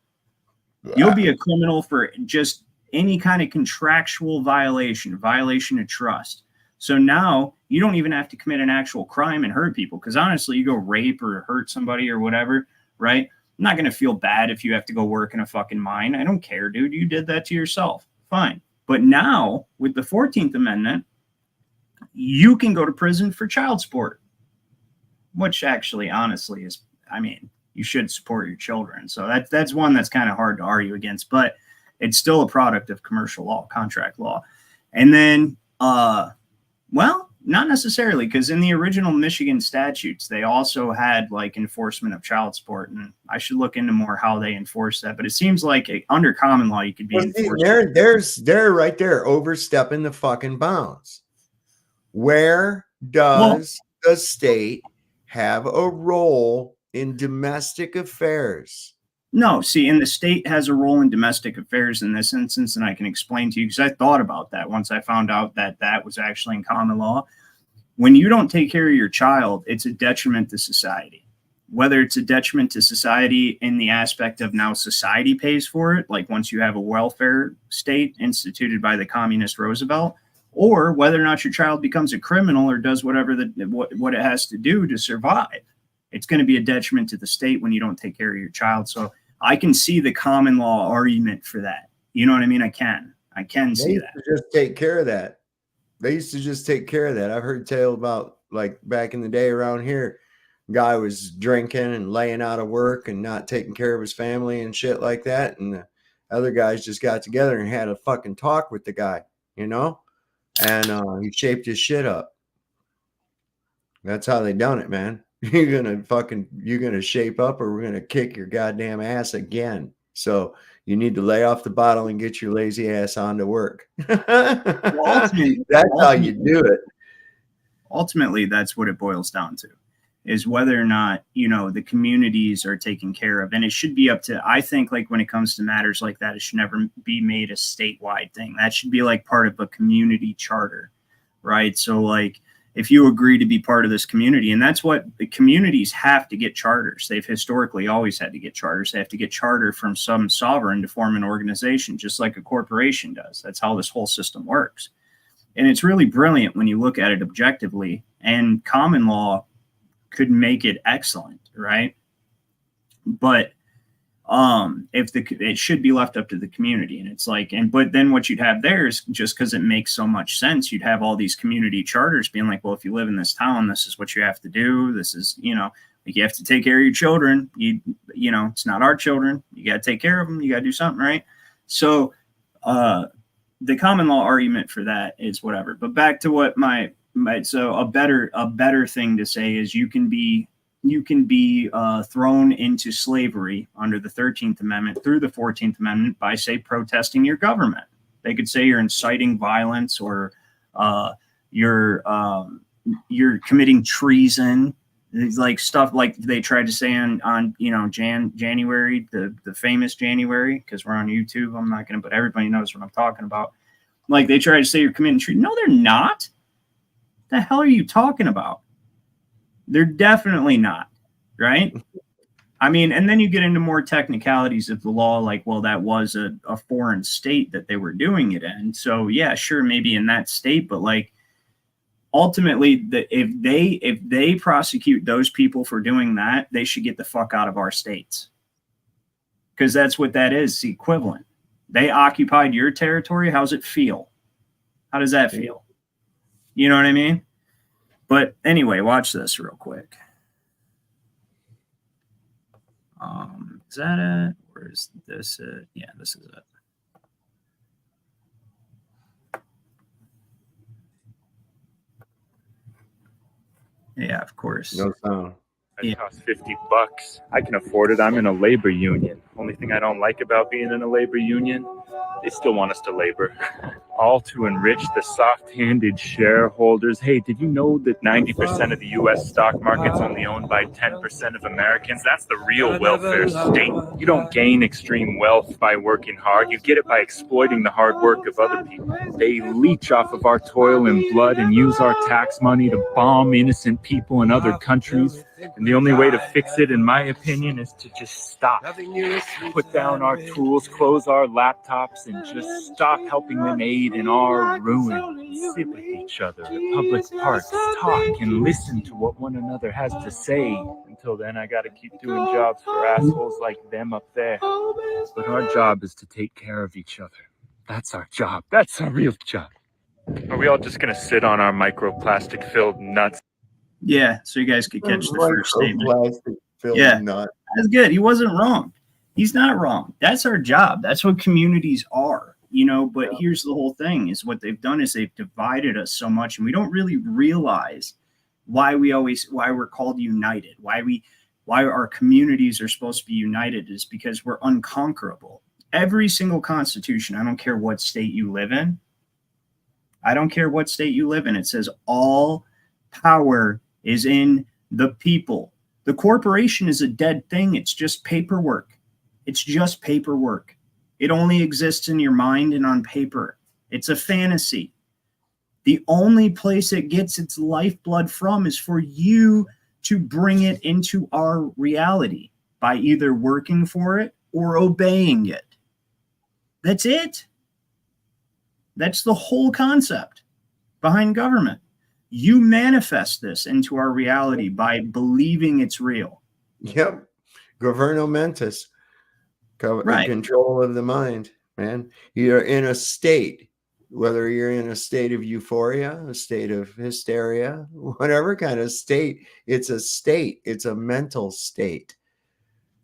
Wow. You'll be a criminal for just any kind of contractual violation of trust. So now you don't even have to commit an actual crime and hurt people. Because honestly, you go rape or hurt somebody or whatever, right? I'm not going to feel bad if you have to go work in a fucking mine. I don't care, dude. You did that to yourself. Fine. But now with the 14th Amendment, you can go to prison for child support, which actually, honestly, is, you should support your children. So that's one that's kind of hard to argue against, but it's still a product of commercial law, contract law. And then, well, not necessarily, because in the original Michigan statutes, they also had like enforcement of child support, and I should look into more how they enforce that. But it seems like under common law, you could be enforced. They're right there, overstepping the fucking bounds. Where does the state have a role in domestic affairs? No, see, and the state has a role in domestic affairs in this instance, and I can explain to you, because I thought about that once I found out that was actually in common law. When you don't take care of your child, it's a detriment to society. whether it's a detriment to society in the aspect of now society pays for it, like once you have a welfare state instituted by the communist Roosevelt, or whether or not your child becomes a criminal or does whatever what it has to do to survive. It's going to be a detriment to the state when you don't take care of your child. So I can see the common law argument for that. You know what I mean? I can see that. Just take care of that. They used to just take care of that. I've heard tales about, like, back in the day around here, guy was drinking and laying out of work and not taking care of his family and shit like that. And the other guys just got together and had a fucking talk with the guy, you know? And he shaped his shit up. That's how they done it, man. You're gonna shape up, or we're gonna kick your goddamn ass again. So you need to lay off the bottle and get your lazy ass on to work. That's how you do it. Ultimately, that's what it boils down to, is whether or not, you know, the communities are taken care of. And it should be up to, I think, like when it comes to matters like that, it should never be made a statewide thing. That should be like part of a community charter, right? So like, if you agree to be part of this community, and that's what the communities have to get charters. They've historically always had to get charters. They have to get charter from some sovereign to form an organization, just like a corporation does. That's how this whole system works. And it's really brilliant when you look at it objectively, and common law could make it excellent, right? But it should be left up to the community. And it's like, but then what you'd have there is, just because it makes so much sense, you'd have all these community charters being like, well, if you live in this town, this is what you have to do. This is, you know, like, you have to take care of your children. You know, it's not our children. You got to take care of them. You got to do something, right? So the common law argument for that is whatever. But back to what so a better thing to say is you can be thrown into slavery under the 13th Amendment through the 14th Amendment by, say, protesting your government. They could say you're inciting violence, or you're committing treason. It's like stuff like they tried to say on you know, January, the famous January, because we're on YouTube. I'm not going to, but everybody knows what I'm talking about. Like, they try to say you're committing treason. No, they're not. The hell are you talking about? They're definitely not, right? I mean, and then you get into more technicalities of the law, like, well, that was a foreign state that they were doing it in. So yeah, sure, maybe in that state, but like, ultimately, if they prosecute those people for doing that, they should get the fuck out of our states, because that's what that is, the equivalent. They occupied your territory. How's it feel? How does that feel? You know what I mean? But anyway, watch this real quick. Is that it? Or is this it? Yeah, this is it. Yeah, of course. No sound. It costs $50. I can afford it. I'm in a labor union. Only thing I don't like about being in a labor union, they still want us to labor. All to enrich the soft-handed shareholders. Hey, did you know that 90% of the U.S. stock market's only owned by 10% of Americans? That's the real welfare state. You don't gain extreme wealth by working hard. You get it by exploiting the hard work of other people. They leech off of our toil and blood and use our tax money to bomb innocent people in other countries. And the only way to fix it, in my opinion, is to just stop. Put down our tools, close our laptops, and just stop helping them aid in our ruin. Sit with each other at public parks, talk and listen to what one another has to say. Until then, I gotta keep doing jobs for assholes like them up there. But our job is to take care of each other. That's our job. That's our real job. Are we all just gonna sit on our microplastic-filled nuts? Yeah, so you guys could catch the first statement. Yeah, that's good. He wasn't wrong. He's not wrong. That's our job. That's what communities are, you know. But here's the whole thing: is what they've done is they've divided us so much, and we don't really realize why we're called united. Why our communities are supposed to be united is because we're unconquerable. Every single constitution, I don't care what state you live in. It says all power is in the people. The corporation is a dead thing. It's just paperwork. It only exists in your mind and on paper. It's a fantasy. The only place it gets its lifeblood from is for you to bring it into our reality by either working for it or obeying it. That's it. That's the whole concept behind government. You manifest this into our reality by believing it's real. Yep. Governo mentis. Right. Control of the mind, man. You're in a state, whether you're in a state of euphoria, a state of hysteria, whatever kind of state, it's a state. It's a mental state.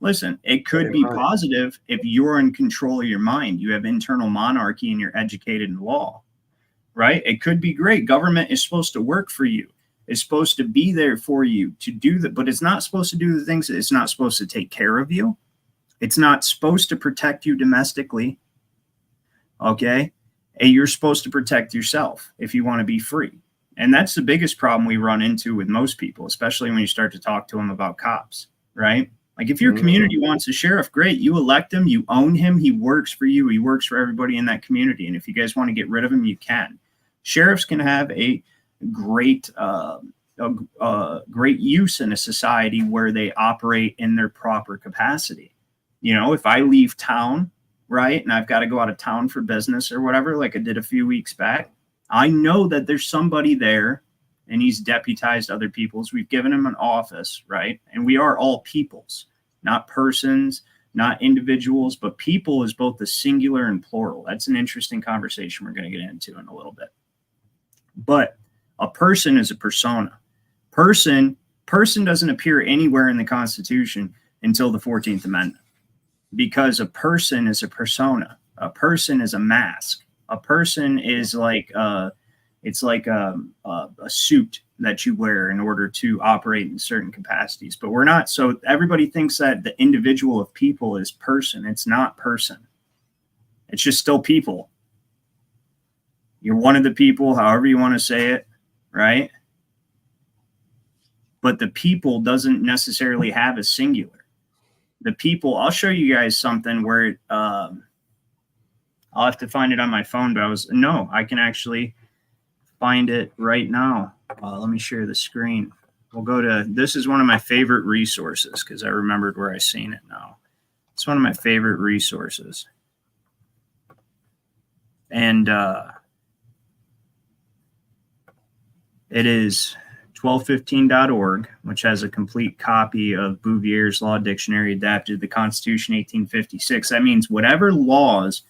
Listen, it could be positive if you're in control of your mind. You have internal monarchy and you're educated in law, right? It could be great. Government is supposed to work for you. It's supposed to be there for you to do that, but it's not supposed to do the things. It's not supposed to take care of you. It's not supposed to protect you domestically. Okay. And you're supposed to protect yourself if you want to be free. And that's the biggest problem we run into with most people, especially when you start to talk to them about cops, right? Like if your community wants a sheriff, great. You elect him, you own him. He works for you. He works for everybody in that community. And if you guys want to get rid of him, you can. Sheriffs can have a great, great use in a society where they operate in their proper capacity. You know, if I leave town, right, and I've got to go out of town for business or whatever, like I did a few weeks back, I know that there's somebody there and he's deputized other peoples. We've given him an office, right? And we are all peoples, not persons, not individuals, but people is both the singular and plural. That's an interesting conversation we're going to get into in a little bit. But a person is a persona. Person doesn't appear anywhere in the Constitution until the 14th Amendment, because a person is a persona. A person is a mask. A person is like it's like a suit that you wear in order to operate in certain capacities. But we're not. So everybody thinks that the individual of people is person. It's not person. It's just still people. You're one of the people, however you want to say it, right? But the people doesn't necessarily have a singular. The people, I'll show you guys something where I'll have to find it on my phone, but I can actually find it right now. Let me share the screen. We'll go to, this is one of my favorite resources because I remembered where I seen it now. It's one of my favorite resources. And it is 1215.org, which has a complete copy of Bouvier's Law Dictionary adapted to the Constitution 1856. That means whatever laws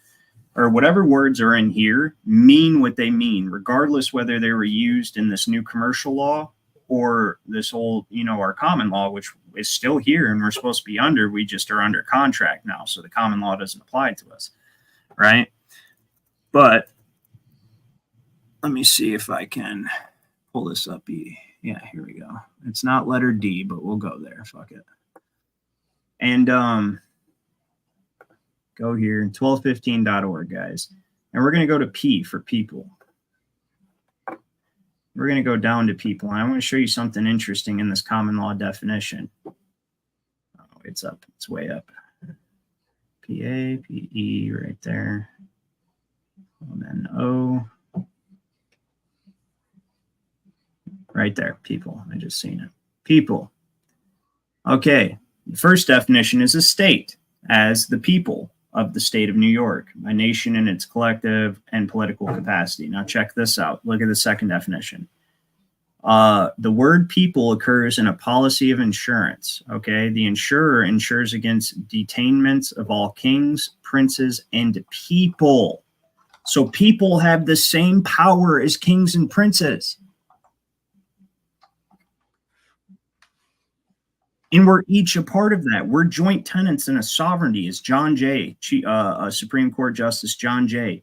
or whatever words are in here mean what they mean, regardless whether they were used in this new commercial law or this old, our common law, which is still here and we're supposed to be under. We just are under contract now, so the common law doesn't apply to us, right? But let me see if I can pull this up. Yeah, here we go. It's not letter D, but we'll go there. Fuck it. And go here, 1215.org, guys. And we're going to go to P for people. We're going to go down to people. And I want to show you something interesting in this common law definition. Oh, it's up. It's way up. P-A, P-E, right there. And then O. Right there, people. I just seen it. People. Okay. The first definition is a state as the people of the state of New York, a nation in its collective and political capacity. Now check this out. Look at the second definition. The word people occurs in a policy of insurance. Okay. The insurer insures against detainments of all kings, princes, and people. So people have the same power as kings and princes. And we're each a part of that. We're joint tenants in a sovereignty, as John Jay, Supreme Court Justice John Jay,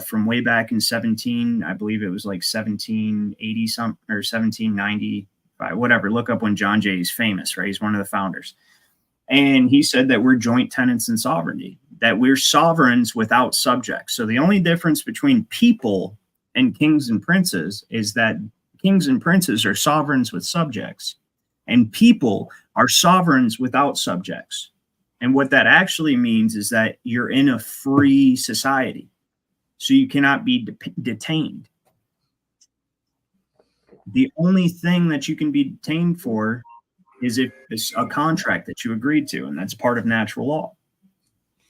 from way back in 1780 something or 1795, whatever. Look up when John Jay is famous, right? He's one of the founders. And he said that we're joint tenants in sovereignty, that we're sovereigns without subjects. So the only difference between people and kings and princes is that kings and princes are sovereigns with subjects, and people are sovereigns without subjects. And what that actually means is that you're in a free society, so you cannot be detained. The only thing that you can be detained for is if it's a contract that you agreed to, and that's part of natural law.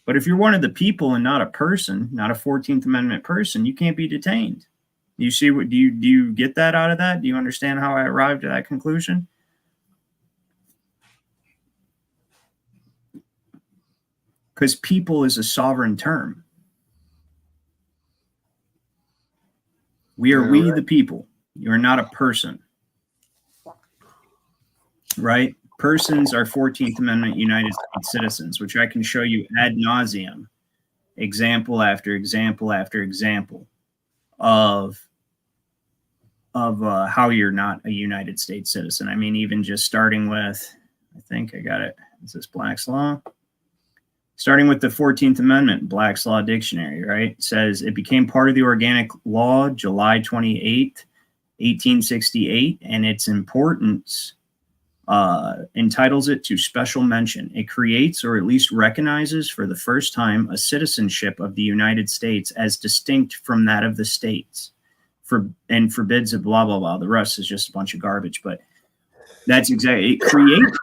But if you're one of the people and not a person, not a 14th Amendment person, you can't be detained. You see what do you get that out of that? Do you understand how I arrived at that conclusion? Because people is a sovereign term. We are we the people. You are not a person. Right? Persons are 14th Amendment United States citizens, which I can show you ad nauseum, example after example after example of how you're not a United States citizen. I mean, even just starting with, I think I got it. Is this Black's Law? Starting with the 14th Amendment, Black's Law Dictionary, right? It says it became part of the organic law July 28th, 1868, and its importance entitles it to special mention. It creates, or at least recognizes for the first time, a citizenship of the United States as distinct from that of the states, and forbids a blah, blah, blah. The rest is just a bunch of garbage, but that's exactly, it creates.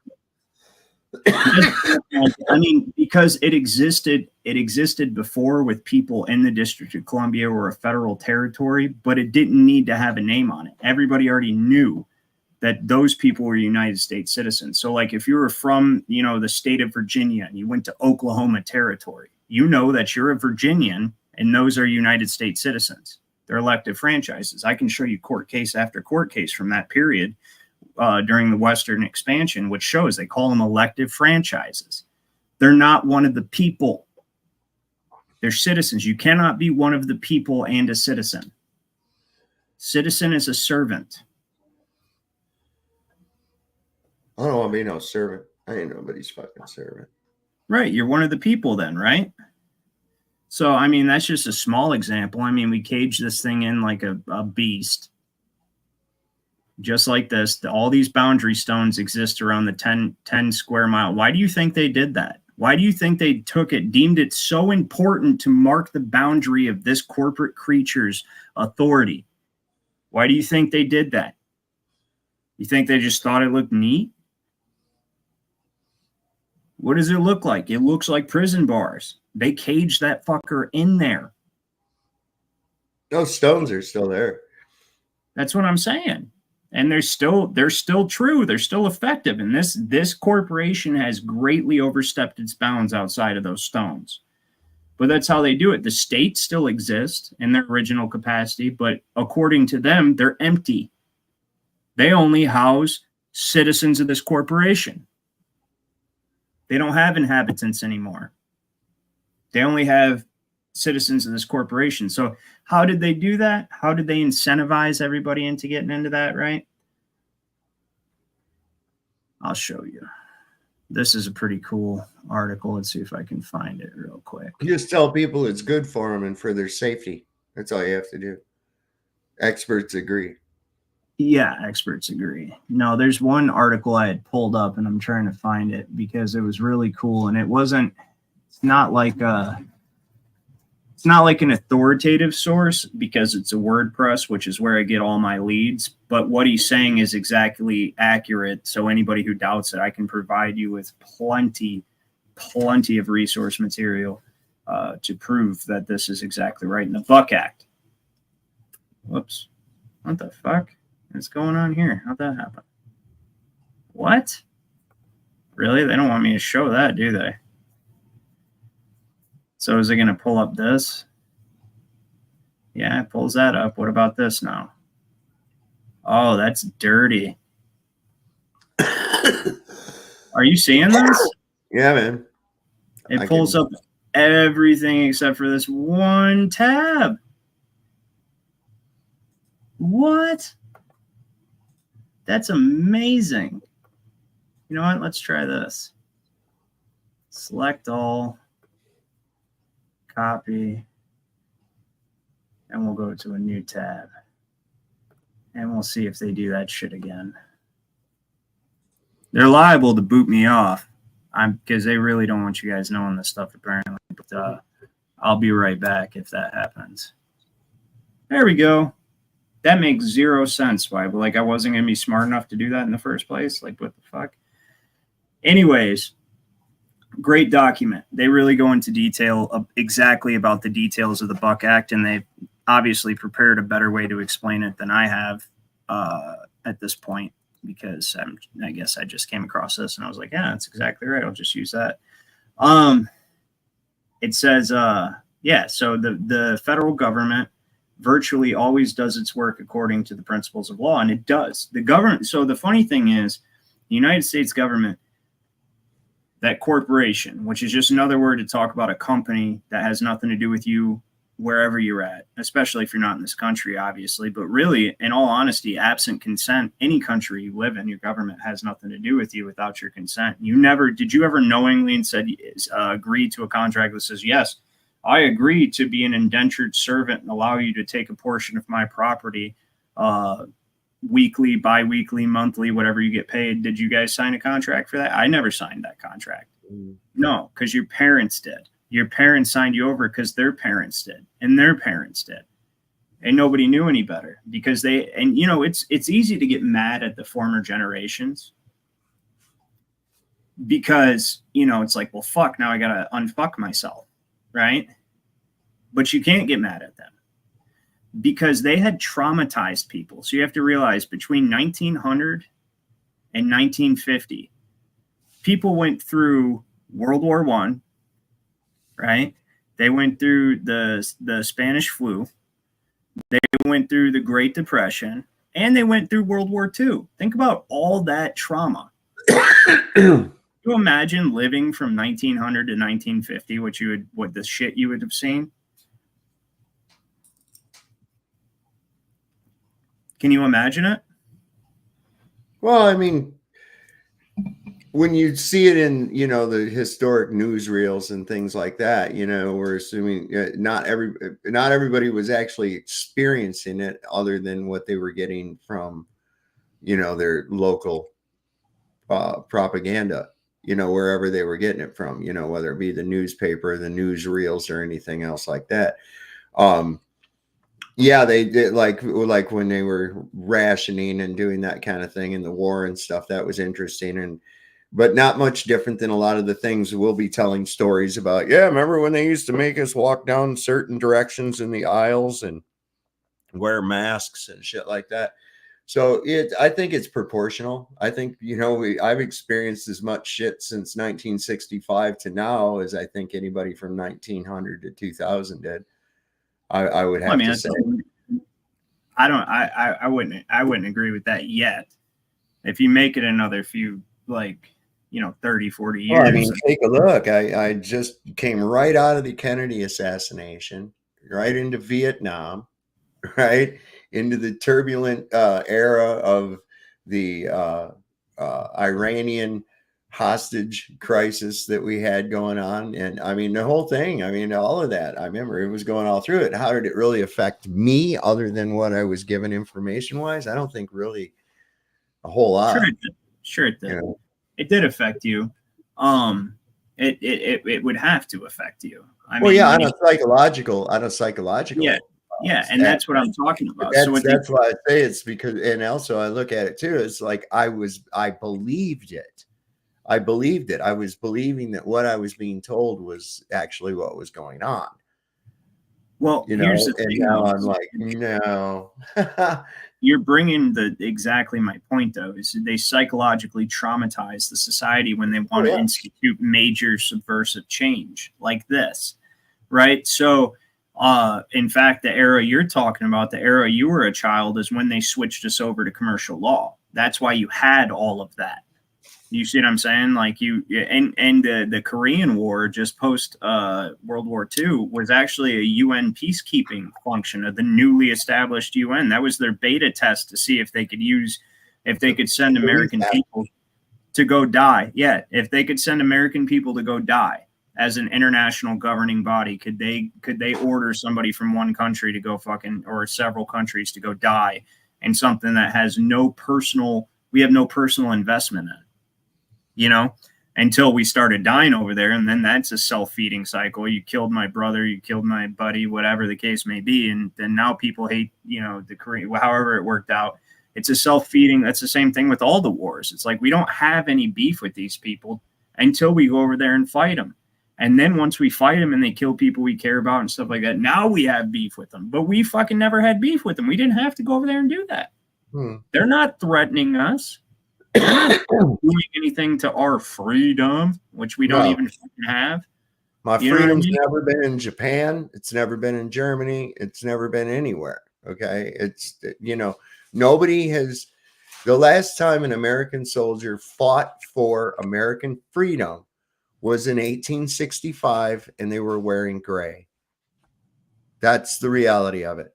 I mean, because it existed before with people in the District of Columbia or a federal territory, but it didn't need to have a name on it. Everybody already knew that those people were United States citizens. So like if you were from, the state of Virginia and you went to Oklahoma territory, you know that you're a Virginian and those are United States citizens. They're elective franchises. I can show you court case after court case from that period during the Western expansion, which shows they call them elective franchises. They're not one of the people. They're citizens. You cannot be one of the people and a citizen. Citizen is a servant. I don't want to be no servant. I ain't nobody's fucking servant. Right. You're one of the people then, right? So, I mean, that's just a small example. I mean, we cage this thing in like a beast. Just like this. All these boundary stones exist around the 10 square mile. Why do you think they did that? Why do you think they deemed it so important to mark the boundary of this corporate creature's authority? Why do you think they did that? You think they just thought it looked neat? What does it look like? It looks like prison bars. They caged that fucker in there. Those stones are still there. That's what I'm saying. And they're still true. They're still effective. And this corporation has greatly overstepped its bounds outside of those stones. But that's how they do it. The states still exist in their original capacity, but according to them, they're empty. They only house citizens of this corporation. They don't have inhabitants anymore. They only have citizens of this corporation. So how did they do that? How did they incentivize everybody into getting into that, right? I'll show you. This is a pretty cool article. Let's see if I can find it real quick. You just tell people it's good for them and for their safety. That's all you have to do. Experts agree. Yeah, experts agree. No, there's one article I had pulled up and I'm trying to find it because it was really cool. And it's not like an authoritative source because it's a WordPress, which is where I get all my leads. But what he's saying is exactly accurate. So anybody who doubts it, I can provide you with plenty of resource material to prove that this is exactly right in the Buck Act. Whoops. What the fuck? What's going on here? How'd that happen? What? Really? They don't want me to show that, do they? So is it going to pull up this? Yeah, it pulls that up. What about this now? Oh, that's dirty. Are you seeing this? Yeah, man. It pulls up everything except for this one tab. What? That's amazing. You know what? Let's try this. Select all. Copy. And we'll go to a new tab. And we'll see if they do that shit again. They're liable to boot me off. Because they really don't want you guys knowing this stuff, apparently. But I'll be right back if that happens. There we go. That makes zero sense. Why? Like, I wasn't going to be smart enough to do that in the first place. Like, what the fuck? Anyways, great document. They really go into detail exactly about the details of the Buck Act, and they obviously prepared a better way to explain it than I have at this point, because I guess I just came across this and I was like, yeah, that's exactly right. I'll just use that. It says, yeah, so the federal government virtually always does its work according to the principles of law, and it does. The government. So the funny thing is, the United States government, that corporation, which is just another word to talk about a company that has nothing to do with you wherever you're at, especially if you're not in this country, obviously. But really, in all honesty, absent consent, any country you live in, your government has nothing to do with you without your consent. Did you ever knowingly and said, agree to a contract that says, yes, I agree to be an indentured servant and allow you to take a portion of my property weekly, bi-weekly, monthly, whatever you get paid? Did you guys sign a contract for that? I never signed that contract. No, because your parents did. Your parents signed you over because their parents did, and their parents did. And nobody knew any better, because it's easy to get mad at the former generations, because, it's like, well, fuck, now I got to unfuck myself, right? But you can't get mad at them, because they had traumatized people. So you have to realize, between 1900 and 1950, people went through World War I, right? They went through the Spanish flu. They went through the Great Depression, and they went through World War II. Think about all that trauma. Can you imagine living from 1900 to 1950, what the shit you would have seen? Can you imagine it? Well, I mean, when you see it in, the historic newsreels and things like that, we're assuming not everybody was actually experiencing it, other than what they were getting from, their local propaganda, wherever they were getting it from, whether it be the newspaper, the newsreels, or anything else like that. Yeah, they did, like when they were rationing and doing that kind of thing in the war and stuff. That was interesting, but not much different than a lot of the things we'll be telling stories about. Yeah, remember when they used to make us walk down certain directions in the aisles and wear masks and shit like that. So I think it's proportional. I think, I've experienced as much shit since 1965 to now as I think anybody from 1900 to 2000 did. I would have to say. I wouldn't agree with that yet. If you make it another few, 30, 40 years. Well, I mean, take a look. I just came right out of the Kennedy assassination, right into Vietnam, right into the turbulent era of the Iranian hostage crisis that we had going on. And I mean, the whole thing, all of that, I remember it was going all through it. How did it really affect me, other than what I was given information wise? I don't think really a whole lot. Sure it did. It did affect you. It would have to affect you. On a psychological. Yeah, and that's what I'm talking about. That's why I say it's because, and also I look at it too. It's like I believed it. I believed it. I was believing that what I was being told was actually what was going on. Well, here's the thing. Now I'm like, no. You're bringing exactly my point, though, is they psychologically traumatize the society when they want to institute major subversive change like this, right? So, in fact, the era you're talking about, the era you were a child, is when they switched us over to commercial law. That's why you had all of that. You see what I'm saying? Like the Korean War, just post World War II, was actually a UN peacekeeping function of the newly established UN. That was their beta test to see if they could send American people to go die. Yeah, if they could send American people to go die as an international governing body, could they order somebody from one country to go or several countries to go die in something that has we have no personal investment in? until we started dying over there. And then that's a self-feeding cycle. You killed my brother, you killed my buddy, whatever the case may be. And then now people hate, the Korean, however it worked out. It's a self-feeding. That's the same thing with all the wars. It's like we don't have any beef with these people until we go over there and fight them. And then once we fight them and they kill people we care about and stuff like that, now we have beef with them. But we fucking never had beef with them. We didn't have to go over there and do that. They're not threatening us. They're not doing anything to our freedom, which we don't even fucking have. My freedom's never been in Japan. It's never been in Germany. It's never been anywhere. Okay. It's, nobody has. The last time an American soldier fought for American freedom was in 1865, and they were wearing gray. That's the reality of it.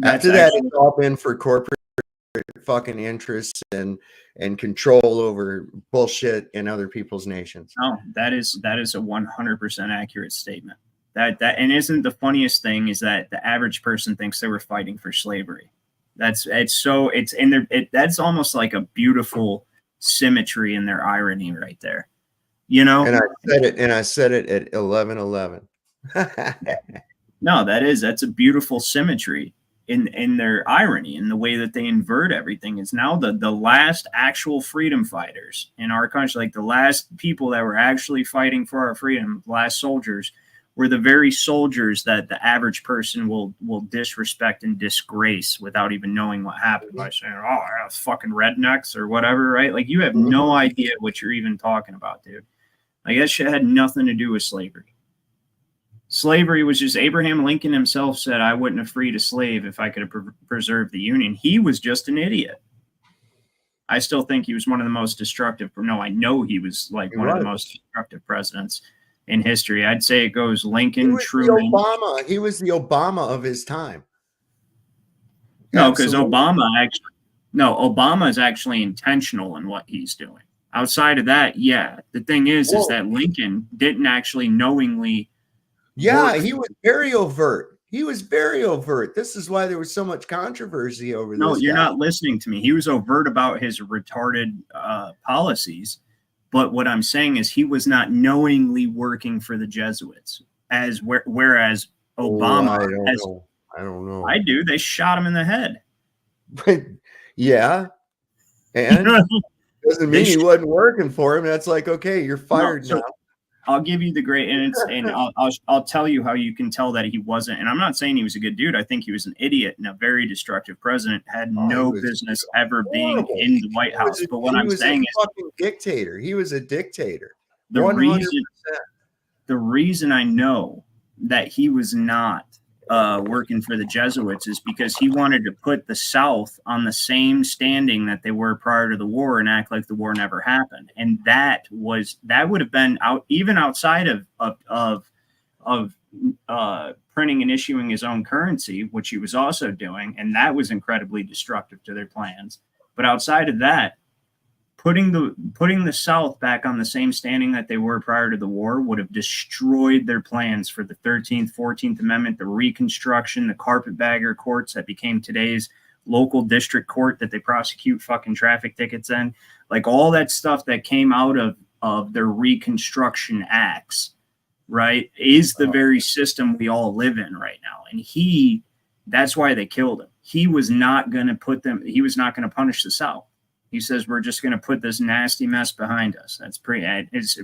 After that, it's all been for corporate fucking interests and control over bullshit in other people's nations. No, that is a 100% accurate statement. That and isn't the funniest thing is that the average person thinks they were fighting for slavery. That's almost like a beautiful symmetry in their irony right there. And I said it at 11:11. No, that's a beautiful symmetry in their irony, in the way that they invert everything. Is now the last actual freedom fighters in our country, like the last people that were actually fighting for our freedom, last soldiers, were the very soldiers that the average person will disrespect and disgrace without even knowing what happened by saying, "Oh, fucking rednecks" or whatever, right? Like you have no idea what you're even talking about, dude. Like that shit had nothing to do with slavery. Slavery was just Abraham Lincoln himself said, "I wouldn't have freed a slave if I could have preserved the Union." He was just an idiot. I still think he was one of the most destructive. No, I know he was like one of the most destructive presidents in history. I'd say it goes Lincoln, Truman. He was the Obama of his time. No, because Obama is actually intentional in what he's doing. Outside of that, yeah. The thing is that Lincoln didn't actually knowingly. Yeah, he was very overt. This is why there was so much controversy over this. No, you're not listening to me. He was overt about his retarded policies. But what I'm saying is he was not knowingly working for the Jesuits, whereas Obama. I don't know. I do. They shot him in the head. Yeah. And doesn't mean he wasn't working for him. That's like, okay, you're fired now. I'll give you the great, and I'll tell you how you can tell that he wasn't. And I'm not saying he was a good dude. I think he was an idiot and a very destructive president. Had no business ever being in the White House. But what I'm saying is, fucking dictator. He was a dictator. The reason I know that he was not working for the Jesuits is because he wanted to put the South on the same standing that they were prior to the war and act like the war never happened. And that would have been even outside of printing and issuing his own currency, which he was also doing. And that was incredibly destructive to their plans. But outside of that, putting the South back on the same standing that they were prior to the war would have destroyed their plans for the 13th, 14th Amendment, the Reconstruction, the carpetbagger courts that became today's local district court that they prosecute fucking traffic tickets in. Like all that stuff that came out of their Reconstruction acts, right, is the very system we all live in right now. And that's why they killed him. He was not going to punish the South. He says, we're just going to put this nasty mess behind us. It's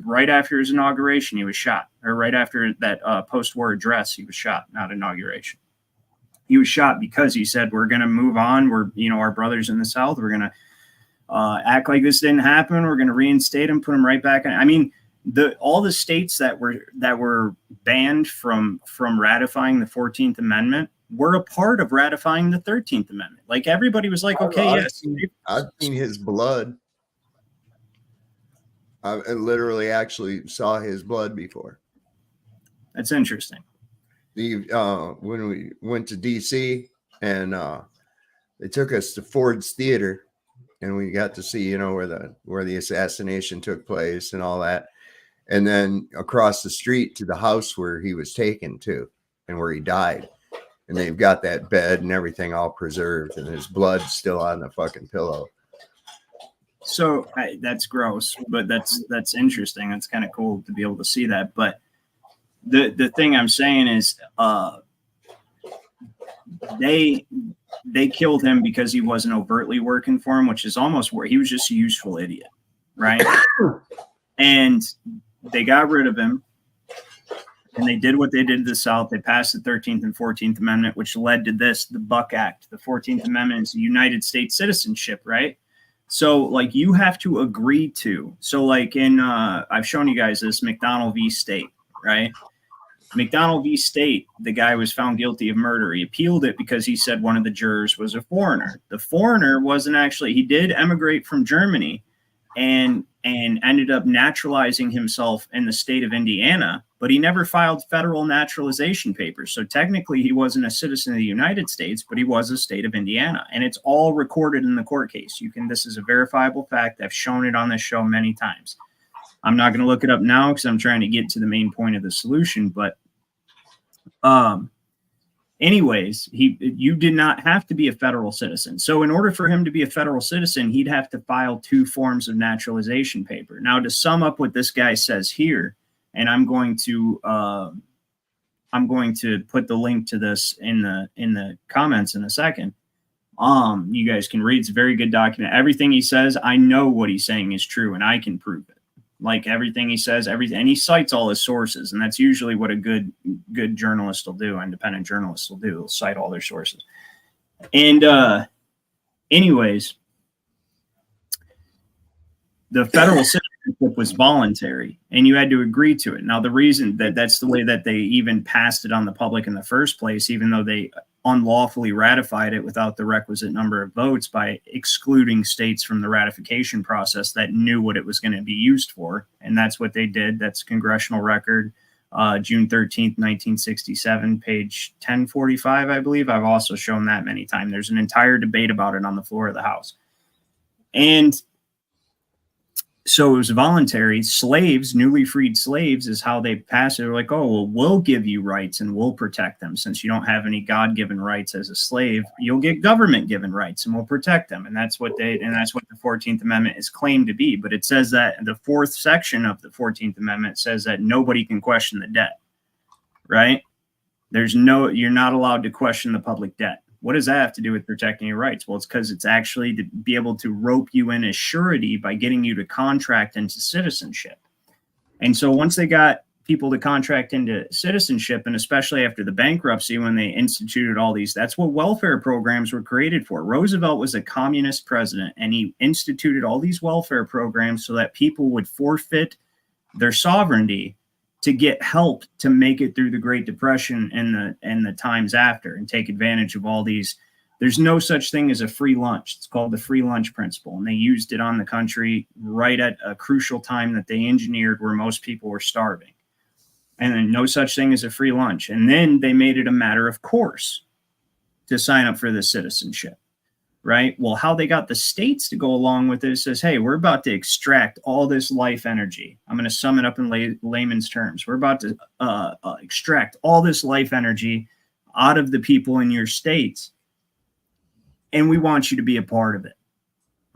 right after his inauguration, he was shot. Or right after that post-war address, he was shot, not inauguration. He was shot because he said, we're going to move on. We're, our brothers in the South, we're going to act like this didn't happen. We're going to reinstate him, put him right back in. I mean, all the states that were banned from ratifying the 14th Amendment were a part of ratifying the 13th Amendment. Like everybody was like, okay, yes. I've seen his blood. I literally actually saw his blood before. That's interesting. When we went to DC and they took us to Ford's Theater and we got to see, where the assassination took place and all that. And then across the street to the house where he was taken to and where he died. And they've got that bed and everything all preserved, and his blood's still on the fucking pillow. So that's gross, but that's interesting. That's kind of cool to be able to see that. But the thing I'm saying is, they killed him because he wasn't overtly working for him, which is almost where he was just a useful idiot, right? And they got rid of him, and they did what they did to the South. They passed the 13th and 14th Amendment, which led to this, the Buck Act. The 14th Amendment is United States citizenship, right? So, like, you have to agree to. So, like, in I've shown you guys this McDonald v. State, right? McDonald v. State, the guy was found guilty of murder. He appealed it because he said one of the jurors was a foreigner. The foreigner wasn't actually, he did emigrate from Germany and ended up naturalizing himself in the state of Indiana, but he never filed federal naturalization papers. So technically he wasn't a citizen of the United States, but he was a state of Indiana. And it's all recorded in the court case. This is a verifiable fact. I've shown it on this show many times. I'm not going to look it up now because I'm trying to get to the main point of the solution, but anyways, you did not have to be a federal citizen. So in order for him to be a federal citizen, he'd have to file 2 forms of naturalization paper. Now, to sum up what this guy says here, and I'm going to put the link to this in the comments in a second. You guys can read. It's a very good document. Everything he says, I know what he's saying is true, and I can prove it. Like everything he says, everything, and he cites all his sources, and that's usually what a good journalist will do. Independent journalists will do. They'll cite all their sources. And anyways, the federal citizenship was voluntary, and you had to agree to it. Now, the reason that's the way that they even passed it on the public in the first place, even though they unlawfully ratified it without the requisite number of votes by excluding states from the ratification process that knew what it was going to be used for. And that's what they did. That's congressional record, June 13th, 1967, page 1045, I believe. I've also shown that many times. There's an entire debate about it on the floor of the House. And so it was voluntary. Slaves, newly freed slaves, is how they pass it. They're like, oh, well, we'll give you rights and we'll protect them. Since you don't have any God-given rights as a slave, you'll get government-given rights and we'll protect them. And that's what the 14th Amendment is claimed to be. But it says that the 4th section of the 14th Amendment says that nobody can question the debt, right? You're not allowed to question the public debt. What does that have to do with protecting your rights? Well, it's because it's actually to be able to rope you in as surety by getting you to contract into citizenship. And so once they got people to contract into citizenship, and especially after the bankruptcy, when they instituted all these, that's what welfare programs were created for. Roosevelt was a communist president, and he instituted all these welfare programs so that people would forfeit their sovereignty to get help to make it through the Great Depression and the times after, and take advantage of all these. There's no such thing as a free lunch. It's called the free lunch principle. And they used it on the country right at a crucial time that they engineered where most people were starving. And then no such thing as a free lunch. And then they made it a matter of course to sign up for the citizenship, right? Well, how they got the states to go along with it says, hey, we're about to extract all this life energy. I'm going to sum it up in layman's terms. We're about to extract all this life energy out of the people in your states, and we want you to be a part of it.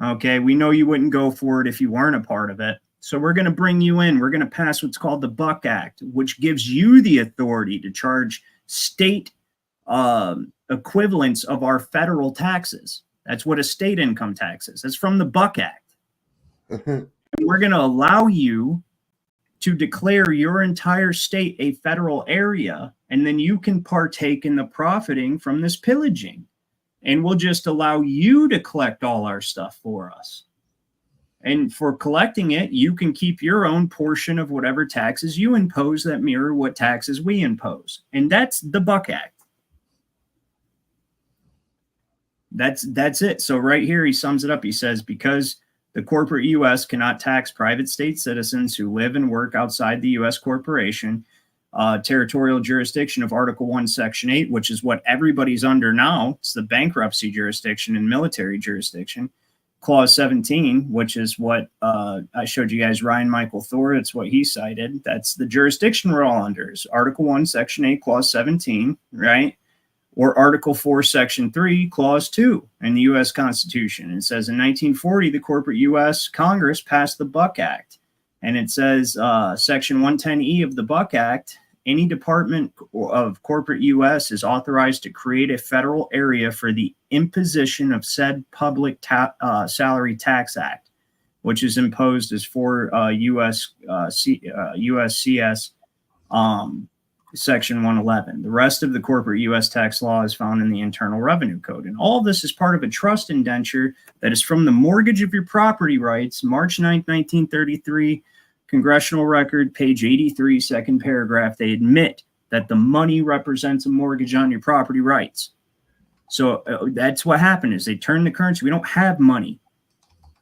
Okay, we know you wouldn't go for it if you weren't a part of it. So we're going to bring you in. We're going to pass what's called the Buck Act, which gives you the authority to charge state equivalents of our federal taxes. That's what a state income tax is. That's from the Buck Act. And we're going to allow you to declare your entire state a federal area, and then you can partake in the profiting from this pillaging. And we'll just allow you to collect all our stuff for us. And for collecting it, you can keep your own portion of whatever taxes you impose that mirror what taxes we impose. And that's the Buck Act. That's it. So right here, he sums it up. He says, because the corporate U.S. cannot tax private state citizens who live and work outside the U.S. corporation, territorial jurisdiction of Article 1, Section 8, which is what everybody's under now. It's the bankruptcy jurisdiction and military jurisdiction. Clause 17, which is what I showed you guys, Ryan Michael Thor, it's what he cited. That's the jurisdiction we're all under. Is Article 1, Section 8, Clause 17, right? Or Article 4, Section 3, Clause 2 in the U.S. Constitution. It says in 1940, the corporate U.S. Congress passed the Buck Act. And it says Section 110E of the Buck Act, any department of corporate U.S. is authorized to create a federal area for the imposition of said public salary tax act, which is imposed as for USCS Section 111. The rest of the corporate U.S. tax law is found in the Internal Revenue Code. And all of this is part of a trust indenture that is from the mortgage of your property rights, March 9th, 1933, Congressional Record, page 83, second paragraph. They admit that the money represents a mortgage on your property rights. So that's what happened is they turned the currency. We don't have money.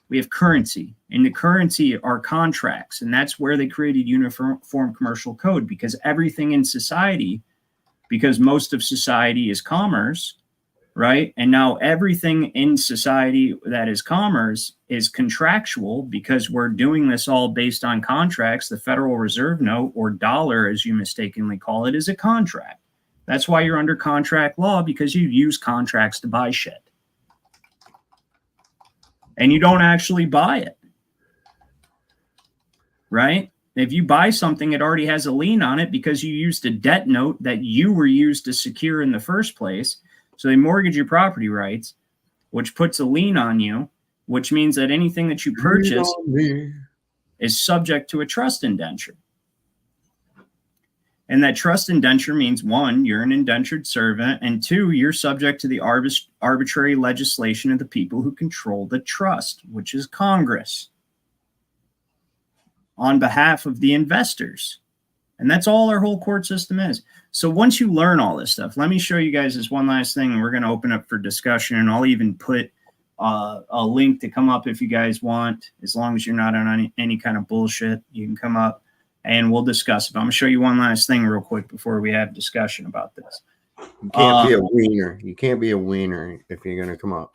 We have currency, and the currency are contracts, and that's where they created uniform commercial code, because everything in society, because most of society is commerce, right? And now everything in society that is commerce is contractual, because we're doing this all based on contracts. The Federal Reserve note, or dollar as you mistakenly call it, is a contract. That's why you're under contract law, because you use contracts to buy shit. And you don't actually buy it, right? If you buy something, it already has a lien on it because you used a debt note that you were used to secure in the first place. So they mortgage your property rights, which puts a lien on you, which means that anything that you purchase is subject to a trust indenture. And that trust indenture means, one, you're an indentured servant, and two, you're subject to the arbitrary legislation of the people who control the trust, which is Congress, on behalf of the investors. And that's all our whole court system is. So once you learn all this stuff, let me show you guys this one last thing, and we're going to open up for discussion, and I'll even put a link to come up if you guys want. As long as you're not on any kind of bullshit, you can come up and we'll discuss it. I'm going to show you one last thing real quick before we have discussion about this. You can't be a wiener. You can't be a wiener if you're going to come up.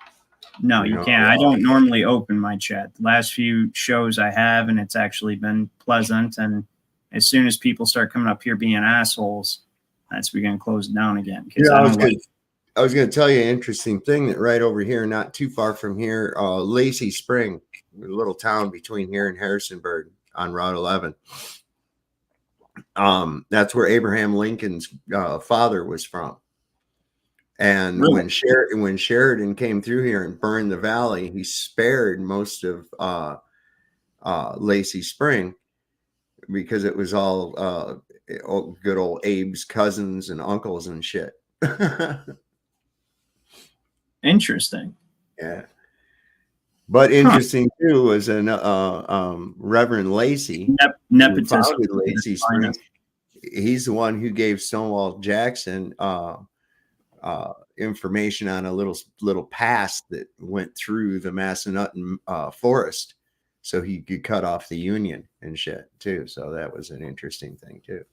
No, you can't. I don't normally open my chat. The last few shows I have, and it's actually been pleasant. And as soon as people start coming up here being assholes, that's we're going to close it down again. Yeah, I was going to tell you an interesting thing that right over here, not too far from here, Lacey Spring, a little town between here and Harrisonburg on Route 11. That's where Abraham Lincoln's father was from. And really? when Sheridan came through here and burned the valley, he spared most of Lacey Spring because it was all good old Abe's cousins and uncles and shit. Interesting. Yeah. But interesting too was Reverend Lacey, nepotism. Lacey Spring. He's the one who gave Stonewall Jackson information on a little pass that went through the Massanutten forest, so he could cut off the Union and shit too. So that was an interesting thing too.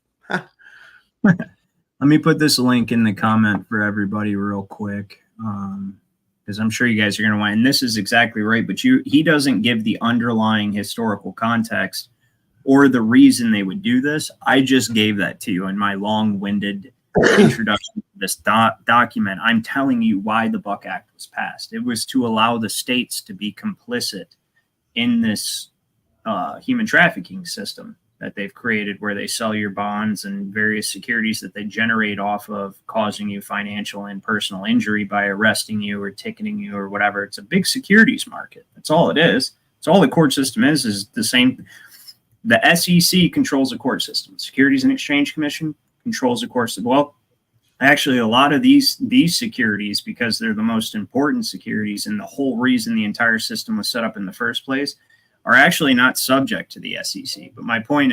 Let me put this link in the comment for everybody real quick. Because I'm sure you guys are going to want, and this is exactly right, but he doesn't give the underlying historical context or the reason they would do this. I just gave that to you in my long-winded introduction to this document. I'm telling you why the Buck Act was passed. It was to allow the states to be complicit in this human trafficking system that they've created, where they sell your bonds and various securities that they generate off of causing you financial and personal injury by arresting you or ticketing you or whatever. It's a big securities market. That's all it is. It's all the court system is the same. The SEC controls the court system. Securities and Exchange Commission controls the court system. Well, actually, a lot of these securities, because they're the most important securities and the whole reason the entire system was set up in the first place, are actually not subject to the SEC. But my point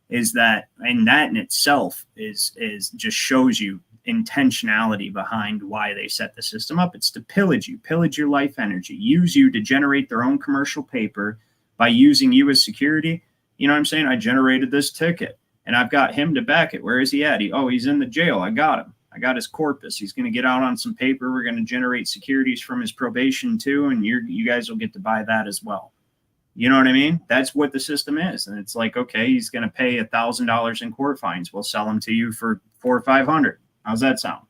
is that, and that in itself is just shows you intentionality behind why they set the system up. It's to pillage your life energy, use you to generate their own commercial paper by using you as security. You know what I'm saying? I generated this ticket and I've got him to back it. Where is he at? He's in the jail. I got him. I got his corpus. He's going to get out on some paper. We're going to generate securities from his probation too. And you guys will get to buy that as well. You know what I mean? That's what the system is. And it's like, okay, he's going to pay $1,000 in court fines. We'll sell them to you for $400 or $500. How's that sound?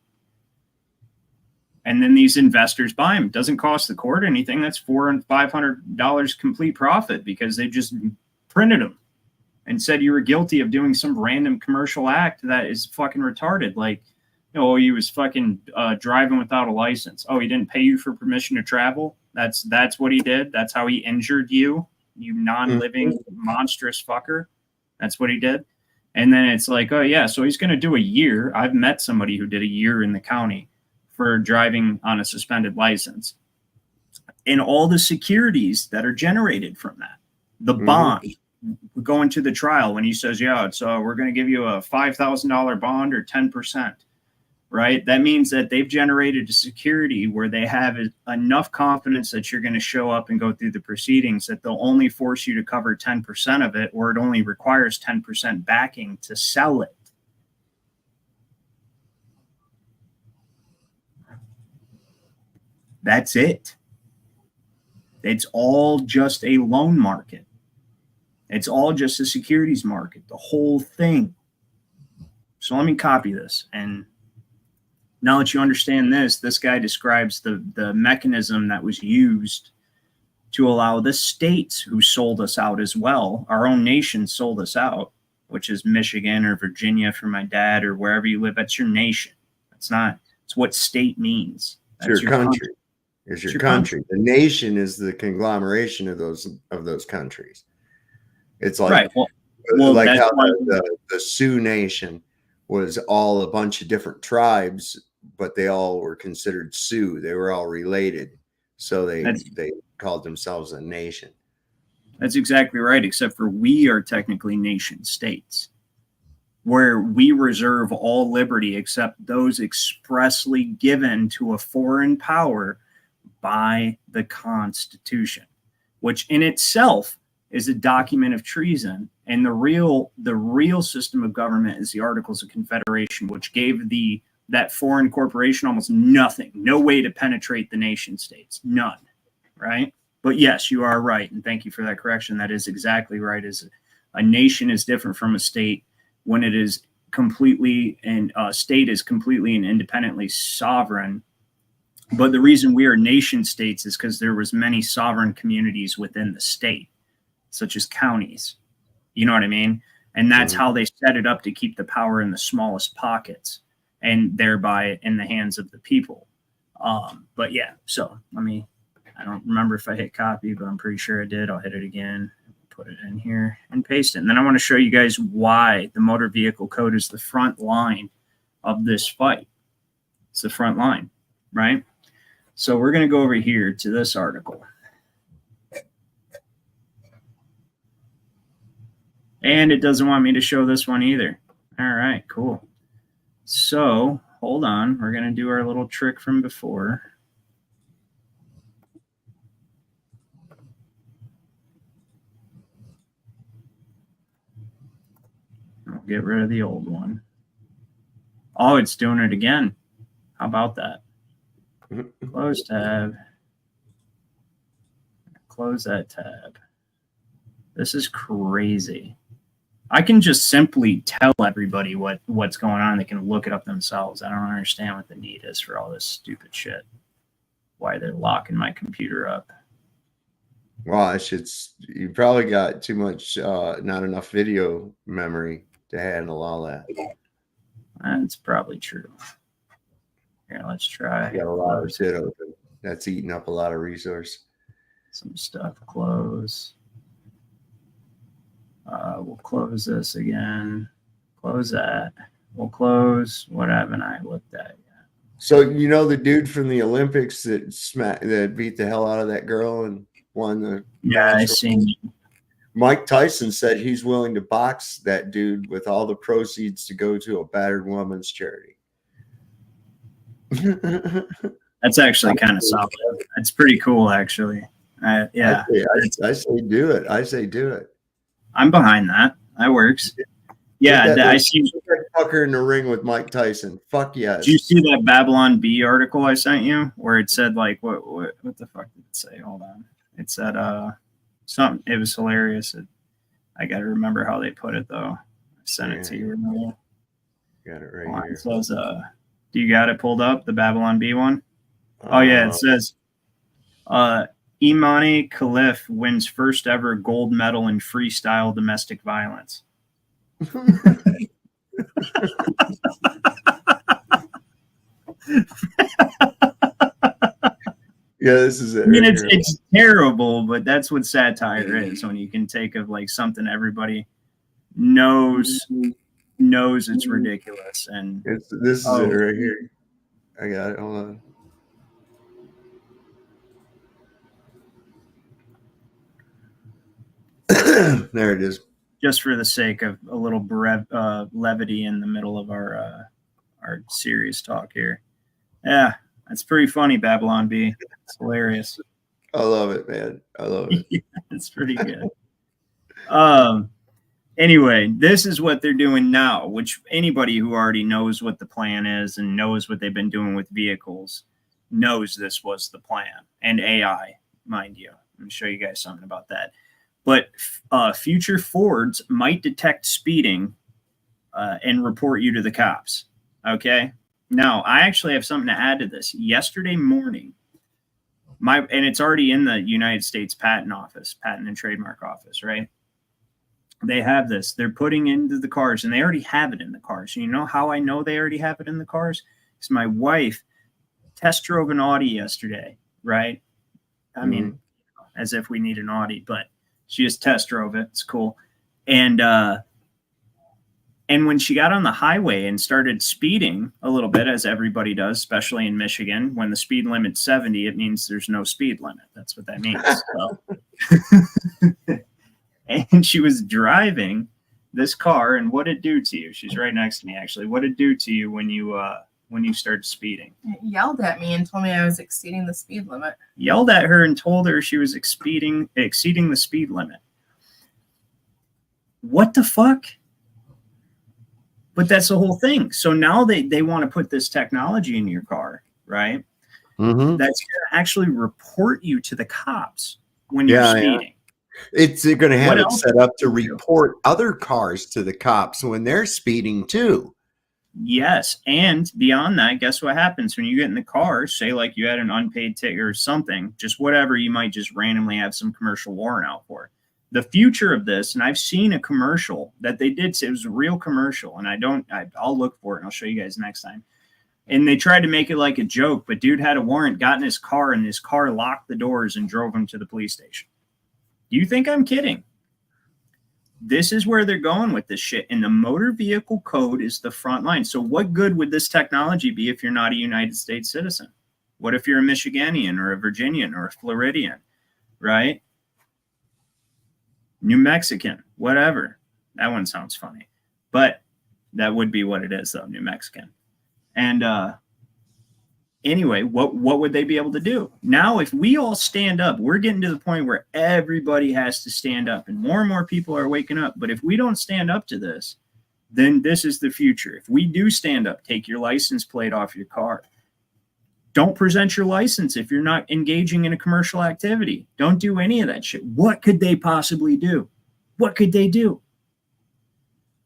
And then these investors buy them. It doesn't cost the court anything. That's $400 and $500 complete profit because they just printed them and said you were guilty of doing some random commercial act that is fucking retarded. Like, oh, he was fucking driving without a license. Oh, he didn't pay you for permission to travel. That's what he did. That's how he injured you, you non-living monstrous fucker. That's what he did. And then it's like, oh yeah, so he's going to do a year. I've met somebody who did a year in the county for driving on a suspended license. And all the securities that are generated from that, the bond, going to the trial when he says, yeah, so we're going to give you a $5,000 bond or 10%. Right? That means that they've generated a security where they have enough confidence that you're going to show up and go through the proceedings that they'll only force you to cover 10% of it, or it only requires 10% backing to sell it. That's it. It's all just a loan market. It's all just a securities market, the whole thing. So let me copy this. And now that you understand this guy describes the mechanism that was used to allow the states who sold us out as well. Our own nation sold us out, which is Michigan or Virginia for my dad or wherever you live. That's your nation. It's not. It's what state means. That's your country. It's your country. The nation is the conglomeration of those countries. It's like, right. Well, like how the Sioux Nation was all a bunch of different tribes, but they all were considered Sioux. They were all related. So they called themselves a nation. That's exactly right, except for we are technically nation states, where we reserve all liberty except those expressly given to a foreign power by the Constitution, which in itself is a document of treason. And the real system of government is the Articles of Confederation, which gave that foreign corporation almost nothing, no way to penetrate the nation states, none, right? But yes, you are right, and thank you for that correction. That is exactly right. Is a nation is different from a state when it is completely, and a state is completely and independently sovereign. But the reason we are nation states is because there was many sovereign communities within the state, such as counties. You know what I mean? And that's how they set it up to keep the power in the smallest pockets and thereby in the hands of the people. But yeah, so I don't remember if I hit copy, but I'm pretty sure I did. I'll hit it again, put it in here and paste it. And then I want to show you guys why the motor vehicle code is the front line of this fight. It's the front line, right? So we're going to go over here to this article. And it doesn't want me to show this one either. All right, cool. So hold on. We're going to do our little trick from before. I'll get rid of the old one. Oh, it's doing it again. How about that? Close tab. Close that tab. This is crazy. I can just simply tell everybody what's going on. They can look it up themselves. I don't understand what the need is for all this stupid shit. Why they're locking my computer up. Gosh, you probably got too much, not enough video memory to handle all that. That's probably true. Here, let's try. You got a lot of shit open. That's eating up a lot of resource. Some stuff. Close. We'll close this again. Close that. We'll close. What haven't I looked at yet? So you know the dude from the Olympics that beat the hell out of that girl and won the yeah, I seen. Mike Tyson said he's willing to box that dude with all the proceeds to go to a battered woman's charity. That's actually kind of solid. It's pretty cool, actually. Yeah, I say do it. I say do it. I'm behind that. That works. Yeah, I see that fucker in the ring with Mike Tyson. Fuck yes. Did you see that Babylon Bee article I sent you where it said like what the fuck did it say? Hold on. It said something. It was hilarious. I got to remember how they put it though. I sent it to you. Remember? Got it right here. It says, do you got it pulled up? The Babylon Bee one. Oh yeah, it says Imani Khalif wins first ever gold medal in freestyle domestic violence. Yeah, this is it. I mean, Right it's here. it's terrible, but that's what satire is. When you can take of like something everybody knows it's ridiculous, and This is it right here. I got it. Hold on. There it is. just for the sake of a little levity in the middle of our serious talk here. Yeah, that's pretty funny, Babylon B. It's hilarious. I love it, man. I love it. Yeah, it's pretty good. Anyway, this is what they're doing now, which anybody who already knows what the plan is and knows what they've been doing with vehicles knows this was the plan. And AI, mind you. Let me show you guys something about that. But future Fords might detect speeding and report you to the cops. Okay? Now, I actually have something to add to this. Yesterday morning, and it's already in the United States Patent and Trademark Office, right? They have this. They're putting into the cars, and they already have it in the cars. And you know how I know they already have it in the cars? Because my wife test drove an Audi yesterday, right? I mean, as if we need an Audi, but she just test drove it. It's cool. And when she got on the highway and started speeding a little bit, as everybody does, especially in Michigan, when the speed limit's 70, it means there's no speed limit. That's what that means. So. And she was driving this car, and what did it do to you? She's right next to me, actually. What did it do to you when you started speeding? It yelled at me and told me I was exceeding the speed limit. Yelled at her and told her she was exceeding the speed limit. What the fuck? But that's the whole thing. So now they want to put this technology in your car, right? Mm-hmm. That's going to actually report you to the cops when you're speeding. Yeah. It's going to have it set up to report other cars to the cops when they're speeding too. Yes. And beyond that, guess what happens when you get in the car, say like you had an unpaid ticket or something, just whatever you might just randomly have some commercial warrant out for. The future of this, and I've seen a commercial that they did say it was a real commercial, and I'll look for it and I'll show you guys next time. And they tried to make it like a joke, but dude had a warrant, got in his car, and his car locked the doors and drove him to the police station. You think I'm kidding? This is where they're going with this shit. And the motor vehicle code is the front line. So what good would this technology be if you're not a United States citizen? What if you're a Michiganian or a Virginian or a Floridian, right? New Mexican, whatever. That one sounds funny. But that would be what it is, though, New Mexican. And anyway, what would they be able to do? Now, if we all stand up, we're getting to the point where everybody has to stand up, and more people are waking up. But if we don't stand up to this, then this is the future. If we do stand up, take your license plate off your car. Don't present your license if you're not engaging in a commercial activity. Don't do any of that shit. What could they possibly do? What could they do?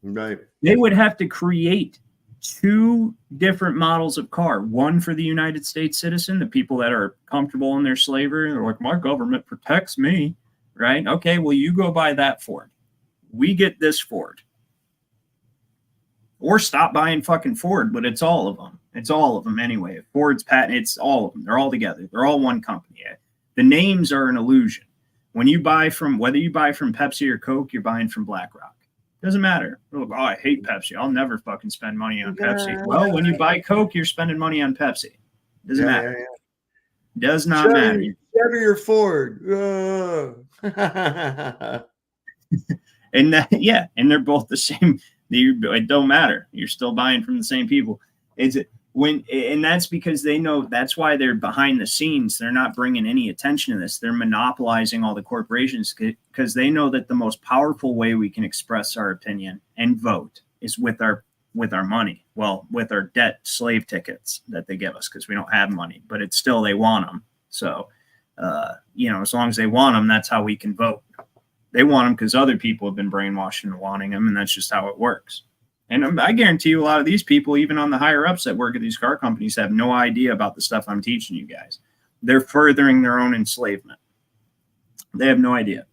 Right. They would have to create two different models of car. One for the United States citizen, the people that are comfortable in their slavery. They're like, my government protects me, right? Okay, well, you go buy that Ford. We get this Ford. Or stop buying fucking Ford, but it's all of them. It's all of them anyway. Ford's patent, it's all of them. They're all together. They're all one company. The names are an illusion. When you buy whether you buy from Pepsi or Coke, you're buying from BlackRock. Doesn't matter. Like, I hate Pepsi. I'll never fucking spend money on Pepsi. Well, when you buy Coke, you're spending money on Pepsi. Doesn't matter. Yeah. Does not matter. Chevy or Ford. And and they're both the same. It don't matter. You're still buying from the same people. And that's because they know that's why they're behind the scenes. They're not bringing any attention to this. They're monopolizing all the corporations because they know that the most powerful way we can express our opinion and vote is with our money. Well, with our debt slave tickets that they give us because we don't have money, but it's still they want them. So, as long as they want them, that's how we can vote. They want them because other people have been brainwashed into wanting them, and that's just how it works. And I guarantee you a lot of these people, even on the higher ups that work at these car companies, have no idea about the stuff I'm teaching you guys. They're furthering their own enslavement. They have no idea.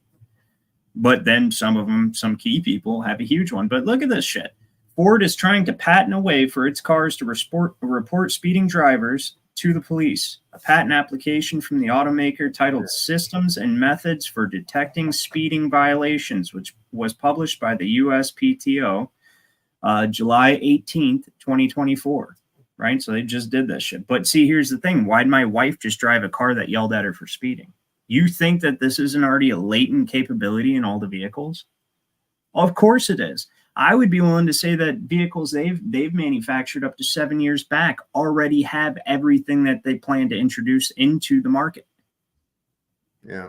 But then some of them, some key people, have a huge one. But look at this shit. Ford is trying to patent a way for its cars to report speeding drivers to the police. A patent application from the automaker titled Systems and Methods for Detecting Speeding Violations, which was published by the USPTO July 18th, 2024. Right? So they just did this shit. But see, here's the thing. Why'd my wife just drive a car that yelled at her for speeding? You think that this isn't already a latent capability in all the vehicles? Of course it is. I would be willing to say that vehicles they've manufactured up to 7 years back already have everything that they plan to introduce into the market. Yeah.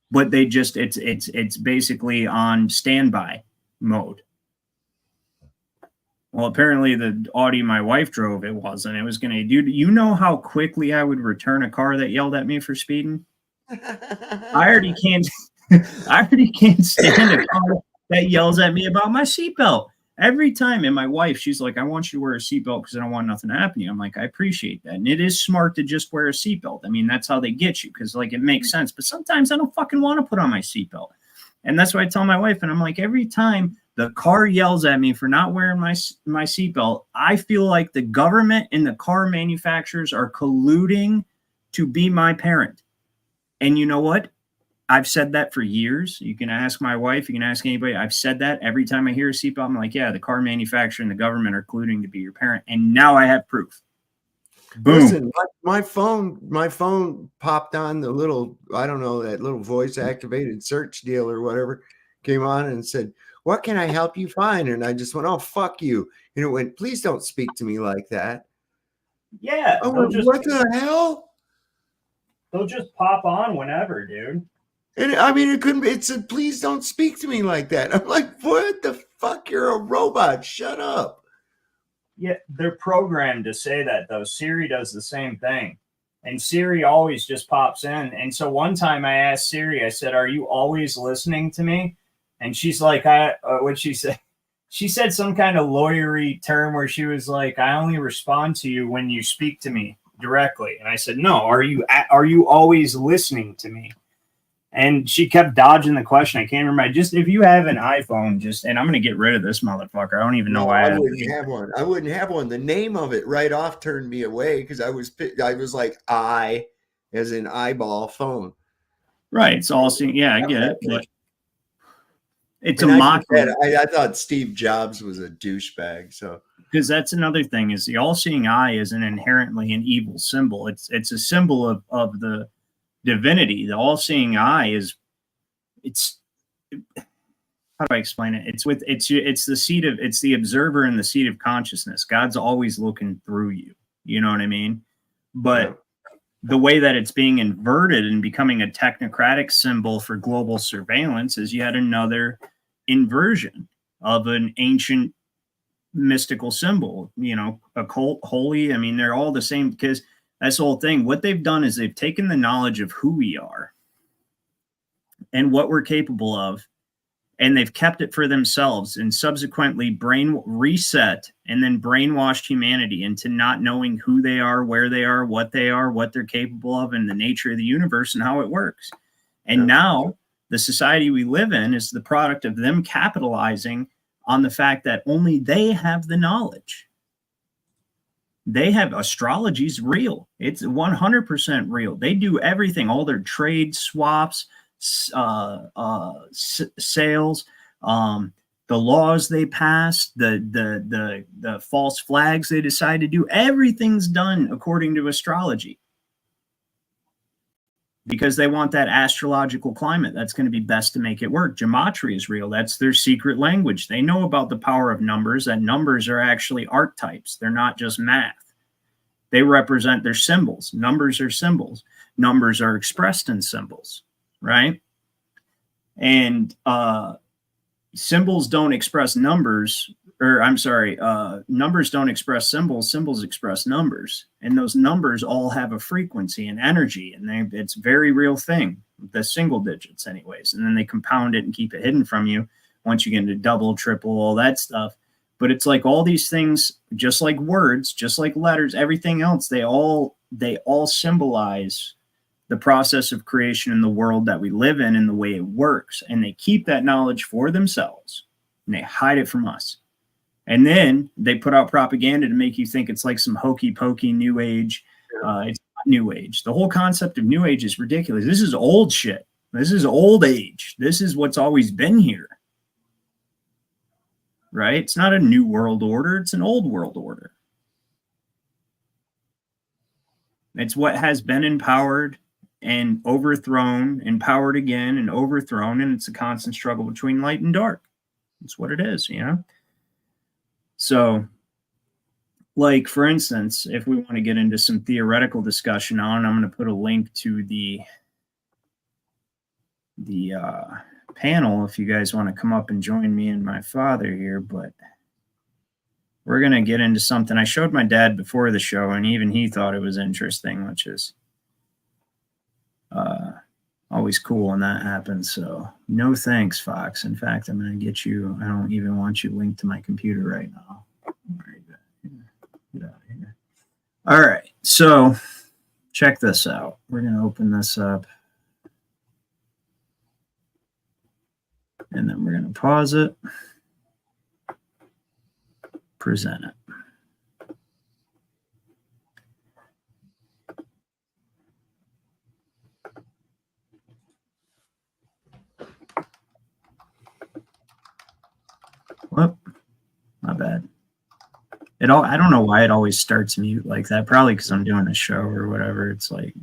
But they just it's basically on standby mode. Well, apparently the Audi my wife drove, it wasn't. It was going to, dude, you know how quickly I would return a car that yelled at me for speeding? I already can't stand a car that yells at me about my seatbelt every time. And my wife, she's like, I want you to wear a seatbelt because I don't want nothing to happen to you. I'm like, I appreciate that. And it is smart to just wear a seatbelt. I mean, that's how they get you, because like it makes sense. But sometimes I don't fucking want to put on my seatbelt. And that's what I tell my wife. And I'm like, every time the car yells at me for not wearing my seatbelt, I feel like the government and the car manufacturers are colluding to be my parent. And you know what? I've said that for years. You can ask my wife. You can ask anybody. I've said that every time I hear a seatbelt. I'm like, yeah, the car manufacturer and the government are colluding to be your parent. And now I have proof. Boom. Listen, my phone popped on the little, I don't know, that little voice activated search deal or whatever came on and said, what can I help you find? And I just went, oh, fuck you. And it went, please don't speak to me like that. Yeah. Oh, what the hell? They'll just pop on whenever, dude. And I mean, it said, please don't speak to me like that. I'm like, what the fuck? You're a robot. Shut up. Yeah, they're programmed to say that, though. Siri does the same thing. And Siri always just pops in. And so one time I asked Siri, I said, are you always listening to me? And she's like, what'd she say? She said some kind of lawyery term where she was like, I only respond to you when you speak to me directly. And I said, no, are you always listening to me? And she kept dodging the question. I can't remember. If you have an iPhone, and I'm going to get rid of this motherfucker. I don't even know why I wouldn't have one. I wouldn't have one. The name of it right off turned me away because I was like as in eyeball phone. Right. It's all seeing. Yeah, I get it. But it's a mockery. I thought Steve Jobs was a douchebag. So because that's another thing is the all-seeing eye isn't inherently an evil symbol. It's a symbol of the divinity. The all-seeing eye is how do I explain it? It's the observer in the seat of consciousness. God's always looking through you. You know what I mean? But the way that it's being inverted and becoming a technocratic symbol for global surveillance is yet another inversion of an ancient mystical symbol, occult, holy. I mean, they're all the same because that's the whole thing. What they've done is they've taken the knowledge of who we are and what we're capable of, and they've kept it for themselves and subsequently reset and then brainwashed humanity into not knowing who they are, where they are, what they're capable of, and the nature of the universe and how it works. And now the society we live in is the product of them capitalizing on the fact that only they have the knowledge. They have astrology's real. It's 100% real. They do everything, all their trade swaps, sales, the laws they pass, the false flags they decide to do. Everything's done according to astrology because they want that astrological climate that's going to be best to make it work. Gematria is real. That's their secret language. They know about the power of numbers, that numbers are actually archetypes. They're not just math. They represent their symbols. Numbers are symbols. Numbers are expressed in symbols, right? And symbols don't express numbers, numbers don't express symbols. Symbols express numbers. And those numbers all have a frequency and energy. And it's a very real thing, the single digits anyways. And then they compound it and keep it hidden from you once you get into double, triple, all that stuff. But it's like all these things, just like words, just like letters, everything else, they all symbolize the process of creation in the world that we live in and the way it works. And they keep that knowledge for themselves and they hide it from us. And then they put out propaganda to make you think it's like some hokey pokey new age. It's not new age. The whole concept of new age is ridiculous. This is old shit. This is old age. This is what's always been here. Right? It's not a new world order. It's an old world order. It's what has been empowered and overthrown, empowered again and overthrown. And it's a constant struggle between light and dark. That's what it is, you know? So, like, for instance, if we want to get into some theoretical discussion on, I'm going to put a link to the panel if you guys want to come up and join me and my father here, but we're going to get into something I showed my dad before the show, and even he thought it was interesting, which is always cool when that happens. So no thanks, Fox. In fact, I'm going to get you, I don't even want you linked to my computer right now. All right, get out of here. All right, so check this out. We're going to open this up. And then we're going to pause it, present it. Whoop, my bad. I don't know why it always starts mute like that. Probably because I'm doing a show or whatever. It's like,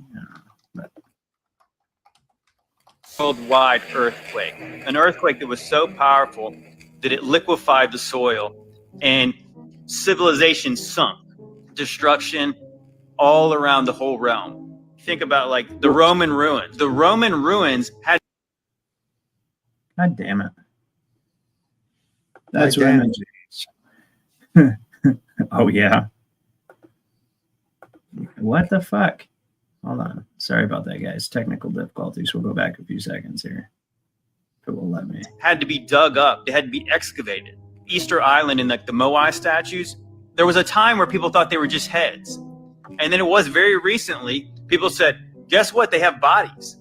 but. Worldwide earthquake, an earthquake that was so powerful that it liquefied the soil and civilization sunk, destruction all around the whole realm. Think about like the Roman ruins. The Roman ruins had. God damn it. That's what Oh, yeah. What the fuck? Hold on. Sorry about that, guys. Technical difficulties. We'll go back a few seconds here. If it will let me. Had to be dug up. They had to be excavated. Easter Island and like the Moai statues, there was a time where people thought they were just heads. And then it was very recently, people said, guess what? They have bodies.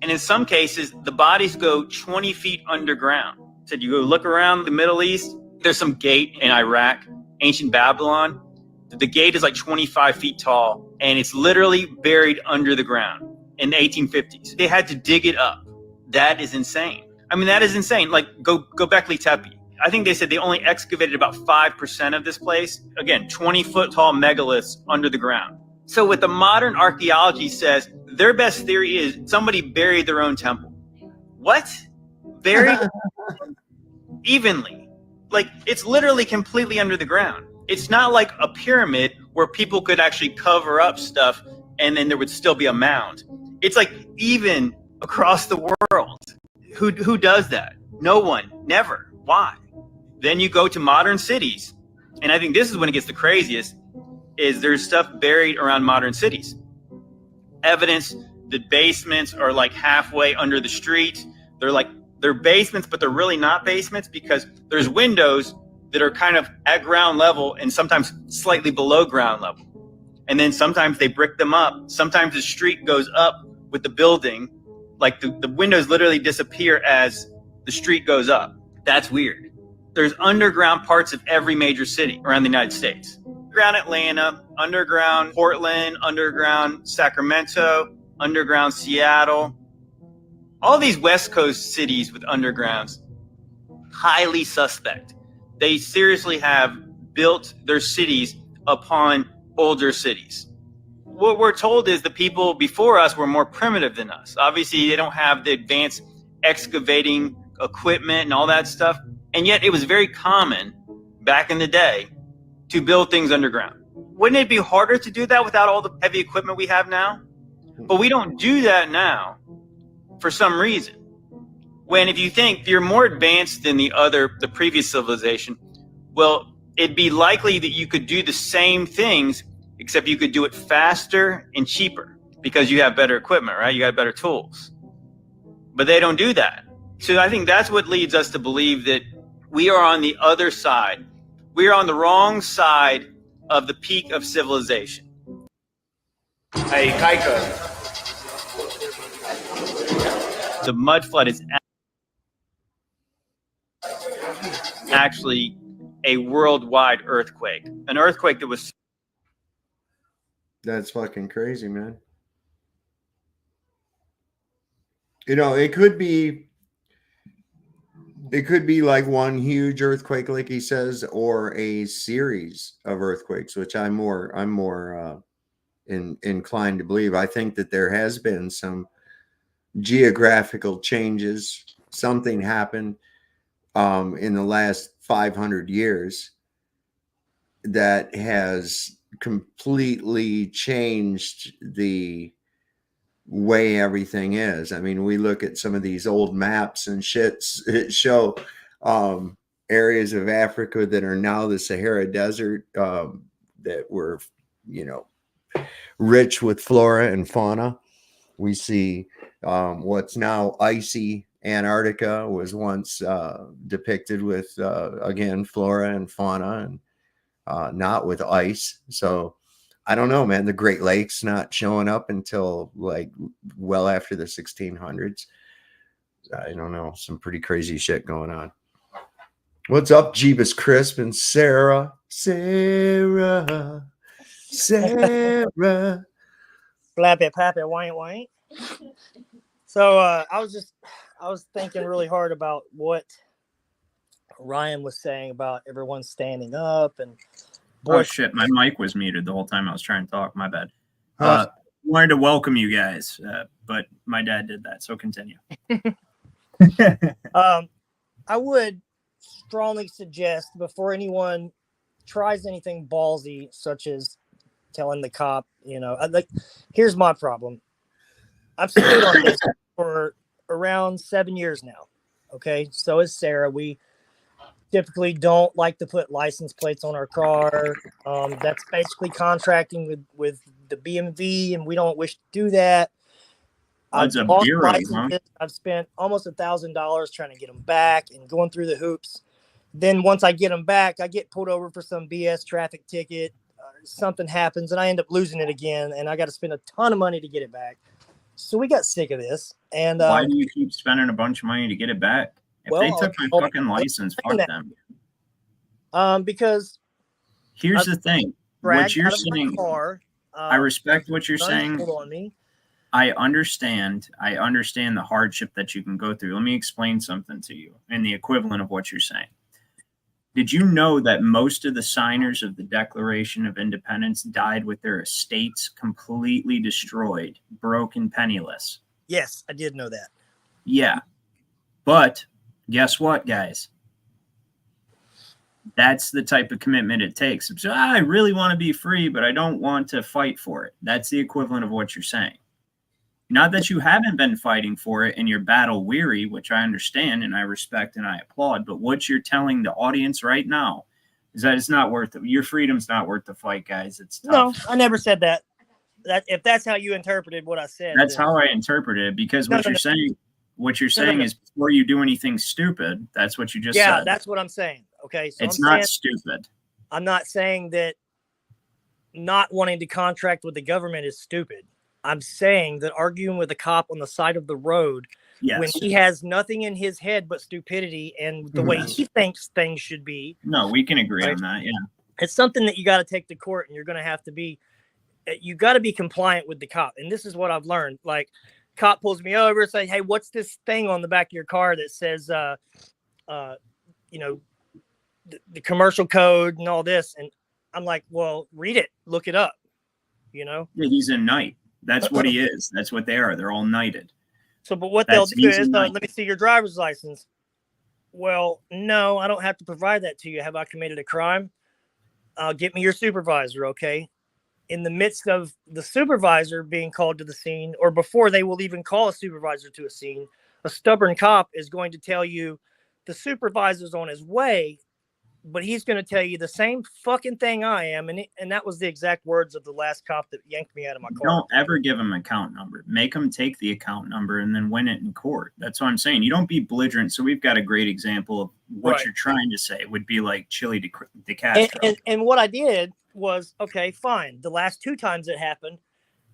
And in some cases, the bodies go 20 feet underground. Said you go look around the Middle East, there's some gate in Iraq, ancient Babylon. The gate is like 25 feet tall, and it's literally buried under the ground in the 1850s. They had to dig it up. That is insane. I mean, that is insane. Like, go Göbekli Tepe. I think they said they only excavated about 5% of this place. Again, 20-foot tall megaliths under the ground. So what the modern archaeology says, their best theory is somebody buried their own temple. What? Buried? Evenly. Like, it's literally completely under the ground. It's not like a pyramid where people could actually cover up stuff and then there would still be a mound. It's like even across the world. Who does that? No one. Never. Why? Then you go to modern cities. And I think this is when it gets the craziest, is there's stuff buried around modern cities. Evidence that basements are like halfway under the street. They're basements, but they're really not basements because there's windows that are kind of at ground level and sometimes slightly below ground level. And then sometimes they brick them up. Sometimes the street goes up with the building. Like the windows literally disappear as the street goes up. That's weird. There's underground parts of every major city around the United States. Underground Atlanta, underground Portland, underground Sacramento, underground Seattle. All these West Coast cities with undergrounds, highly suspect. They seriously have built their cities upon older cities. What we're told is the people before us were more primitive than us. Obviously, they don't have the advanced excavating equipment and all that stuff. And yet it was very common back in the day to build things underground. Wouldn't it be harder to do that without all the heavy equipment we have now? But we don't do that now for some reason. When if you think you're more advanced than the previous civilization, well, it'd be likely that you could do the same things, except you could do it faster and cheaper because you have better equipment, right? You got better tools. But they don't do that. So I think that's what leads us to believe that we are on the other side We're on the wrong side of the peak of civilization. Hey, Kaika. The mud flood is actually a worldwide earthquake, an earthquake that was. That's fucking crazy, man. You know, it could be like one huge earthquake, like he says, or a series of earthquakes, which I'm more inclined to believe. I think that there has been some geographical changes. Something happened in the last 500 years that has completely changed the way everything is. I mean, we look at some of these old maps and shits that show areas of Africa that are now the Sahara Desert that were, you know, rich with flora and fauna. We see what's now icy Antarctica was once depicted with, again, flora and fauna, and not with ice. So I don't know, man. The Great Lakes not showing up until like well after the 1600s. I don't know. Some pretty crazy shit going on. What's up, Jeebus Crisp and Sarah? Sarah. Flappy pappy wank wank. So I was thinking really hard about what Ryan was saying about everyone standing up and Oh shit, my mic was muted the whole time I was trying to talk. My bad. Wanted to welcome you guys, but my dad did that, so continue. I would strongly suggest before anyone tries anything ballsy, such as telling the cop, you know, like, here's my problem. I've stood on this for around 7 years now. Okay, so is Sarah. We typically don't like to put license plates on our car. That's basically contracting with the BMV, and we don't wish to do that. I've lost licenses. I've spent almost $1,000 trying to get them back and going through the hoops. Then once I get them back, I get pulled over for some BS traffic ticket. Something happens, and I end up losing it again, and I got to spend a ton of money to get it back. So we got sick of this. And why do you keep spending a bunch of money to get it back? If they took my fucking license, fuck them. Because here's the thing. What you're saying, I respect what you're saying. On me. I understand the hardship that you can go through. Let me explain something to you in the equivalent of what you're saying. Did you know that most of the signers of the Declaration of Independence died with their estates completely destroyed, broke and penniless? Yes, I did know that. Yeah. But guess what, guys? That's the type of commitment it takes. So I really want to be free, but I don't want to fight for it. That's the equivalent of what you're saying. Not that you haven't been fighting for it and you're battle weary, which I understand and I respect and I applaud, but what you're telling the audience right now is that it's not worth it. Your freedom's not worth the fight, guys. It's tough. No, I never said that. If that's how you interpreted what I said. That's how I interpreted it, because what you're saying is before you do anything stupid, that's what you just said. Yeah, that's what I'm saying. Okay. So it's not stupid. I'm not saying that not wanting to contract with the government is stupid. I'm saying that arguing with a cop on the side of the road when he has nothing in his head but stupidity and the way he thinks things should be. No, we can agree on that. Yeah. It's something that you got to take to court, and you're going to have to be, you got to be compliant with the cop. And this is what I've learned. Like, cop pulls me over and says, "Hey, what's this thing on the back of your car that says, you know, the commercial code and all this?" And I'm like, "Well, read it, look it up, you know?" Yeah, he's a knight. That's what he is. That's what they are. They're all knighted. So, but what they'll do is, let me see your driver's license. Well, no, I don't have to provide that to you. Have I committed a crime? Get me your supervisor, okay? In the midst of the supervisor being called to the scene, or before they will even call a supervisor to a scene, a stubborn cop is going to tell you the supervisor's on his way. but he's going to tell you the same fucking thing I am. And that was the exact words of the last cop that yanked me out of my car. Don't ever give them an account number. Make them take the account number and then win it in court. That's what I'm saying. You don't be belligerent. So we've got a great example of what Right. you're trying to say would be like Chili de Castro. And what I did was, okay, fine. The last 2 times it happened,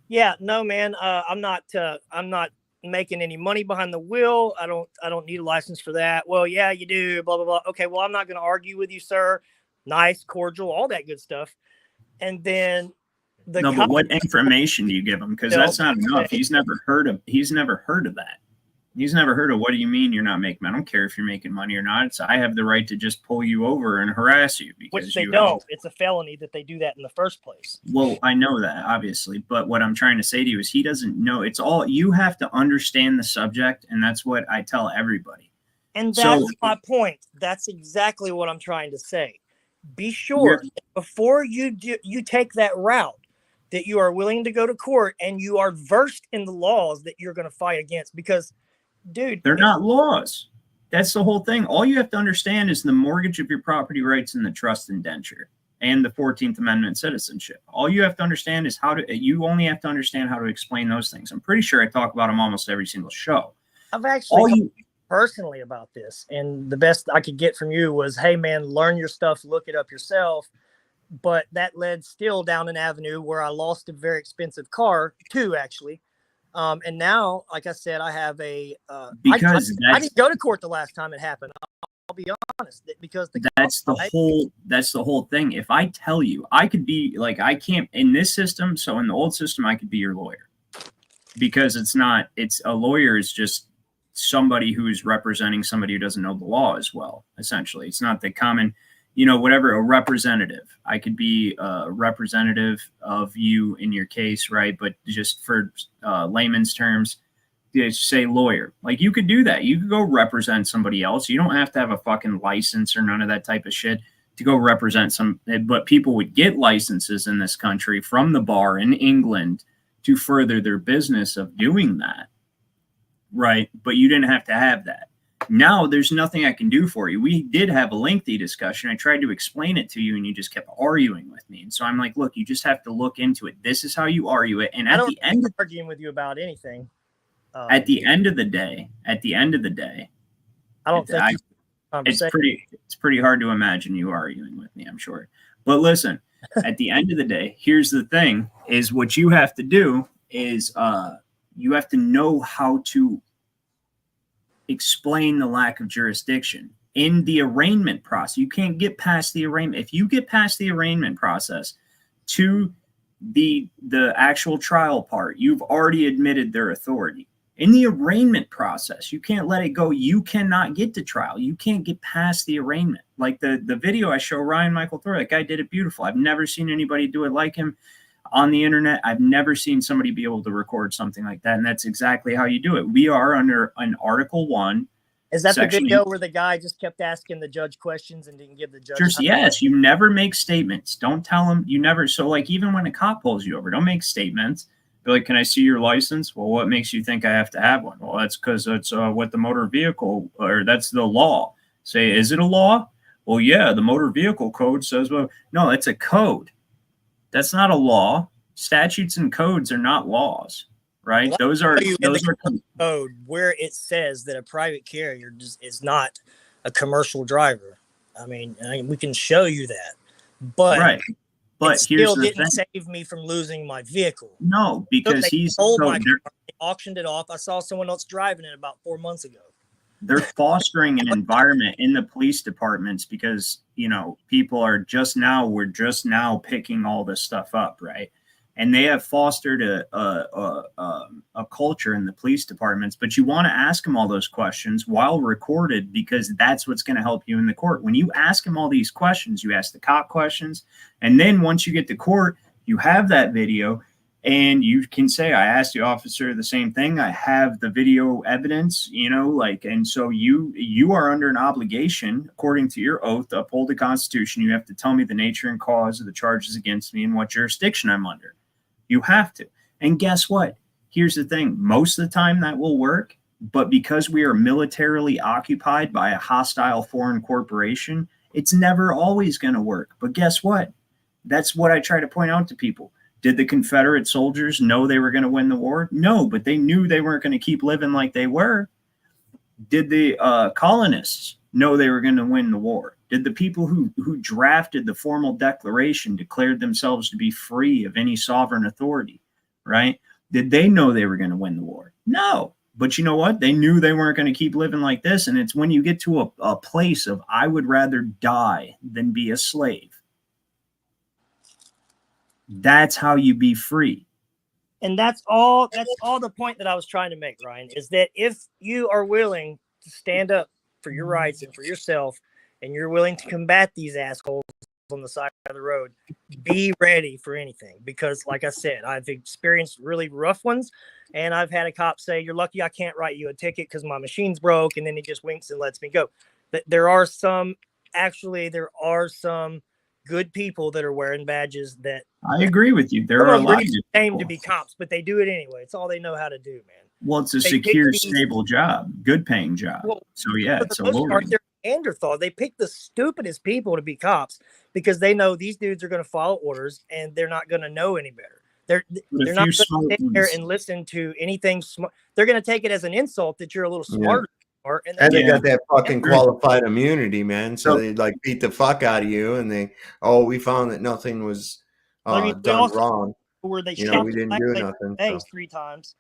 yeah, no, man, I'm not making any money behind the wheel. I don't need a license for that. Well, yeah, you do. Blah blah blah. Okay, well, I'm not going to argue with you, sir. Nice, cordial, all that good stuff. And then No, but what information do you give him? Because that's not enough. Okay. He's never heard of that. He's never heard of, what do you mean you're not making money? I don't care if you're making money or not. It's, I have the right to just pull you over and harass you because which they you don't. It's a felony that they do that in the first place. Well, I know that, obviously, but what I'm trying to say to you is he doesn't know. It's all, you have to understand the subject, and that's what I tell everybody. And So- that's my point. That's exactly what I'm trying to say. Be sure that before you take that route, that you are willing to go to court and you are versed in the laws that you're going to fight against. Because, dude, They're not laws. That's the whole thing. All you have to understand is the mortgage of your property rights and the trust indenture and the 14th Amendment citizenship. All you have to understand is you only have to understand how to explain those things. I'm pretty sure I talk about them almost every single show. I've actually talked personally about this, and the best I could get from you was, hey, man, learn your stuff, look it up yourself. But that led still down an avenue where I lost a very expensive car, 2 actually. And now, like I said, I have a Because I didn't go to court the last time it happened. I'll be honest, because that's the whole thing. If I tell you, I could be like, I can't in this system. So in the old system, I could be your lawyer, because it's a lawyer is just somebody who's representing somebody who doesn't know the law as well. Essentially, it's not the common, whatever, a representative. I could be a representative of you in your case, right? But just for layman's terms, say lawyer. Like, you could do that. You could go represent somebody else. You don't have to have a fucking license or none of that type of shit to go represent but people would get licenses in this country from the bar in England to further their business of doing that, right? But you didn't have to have that. Now there's nothing I can do for you. We did have a lengthy discussion. I tried to explain it to you and you just kept arguing with me. And so I'm like, look, you just have to look into it. This is how you argue it. And at the end of arguing with you about anything. At the end of the day, I don't think it's pretty hard to imagine you arguing with me, I'm sure. But listen, at the end of the day, here's the thing, is what you have to do is you have to know how to explain the lack of jurisdiction in the arraignment process. You can't get past the arraignment. If you get past the arraignment process to the actual trial part, you've already admitted their authority. In the arraignment process, you can't let it go. You cannot get to trial. You can't get past the arraignment. Like the video I show, Ryan Michael Thor, that guy did it beautiful. I've never seen anybody do it like him on the internet. I've never seen somebody be able to record something like that. And that's exactly how you do it. We are under an Article 1. Is that the video where the guy just kept asking the judge questions and didn't give the judge? Yes, you never make statements. Don't tell him. You never. So like, even when a cop pulls you over, don't make statements. Be like, can I see your license? Well, what makes you think I have to have one? Well, that's because it's what the motor vehicle, or that's the law. Say, is it a law? Well, yeah, the motor vehicle code says, well, no, it's a code. That's not a law. Statutes and codes are not laws, right? Well, those are code where it says that a private carrier is not a commercial driver. I mean, we can show you that, but right. But it still didn't save me from losing my vehicle. No, because they auctioned it off. I saw someone else driving it about 4 months ago. They're fostering an environment in the police departments because, we're just now picking all this stuff up, right? And they have fostered a culture in the police departments, but you want to ask them all those questions while recorded, because that's what's going to help you in the court. When you ask them all these questions, you ask the cop questions, and then once you get to court, you have that video, and you can say, I asked the officer the same thing. I have the video evidence, and so you are under an obligation, according to your oath, to uphold the Constitution. You have to tell me the nature and cause of the charges against me and what jurisdiction I'm under. You have to. And guess what? Here's the thing. Most of the time that will work, but because we are militarily occupied by a hostile foreign corporation It's never always going to work. But guess what? That's what I try to point out to people. Did the Confederate soldiers know they were going to win the war? No, but they knew they weren't going to keep living like they were. Did the colonists know they were going to win the war? Did the people who drafted the formal declaration, declared themselves to be free of any sovereign authority, right? Did they know they were going to win the war? No. But you know what? They knew they weren't going to keep living like this. And it's when you get to a place of, I would rather die than be a slave. That's how you be free. And that's all the point that I was trying to make, Ryan, is that if you are willing to stand up for your rights and for yourself, and you're willing to combat these assholes on the side of the road, be ready for anything. Because like I said, I've experienced really rough ones, and I've had a cop say, "You're lucky I can't write you a ticket because my machine's broke," and then he just winks and lets me go. There are some good people that are wearing badges that I agree with you. There are a lot of aim to be cops, but they do it anyway. It's all they know how to do, man. Well, it's a secure, stable job, good paying job. Well, so yeah, it's a most part, lowering. they're Neanderthal. They pick the stupidest people to be cops because they know these dudes are going to follow orders and they're not going to know any better. They're not going to sit there and listen to anything smart. They're going to take it as an insult that you're a little smarter. Yeah. And they got that fucking qualified immunity, man. So they like beat the fuck out of you, and we found that nothing was done wrong. Where they we didn't do nothing. 3 times.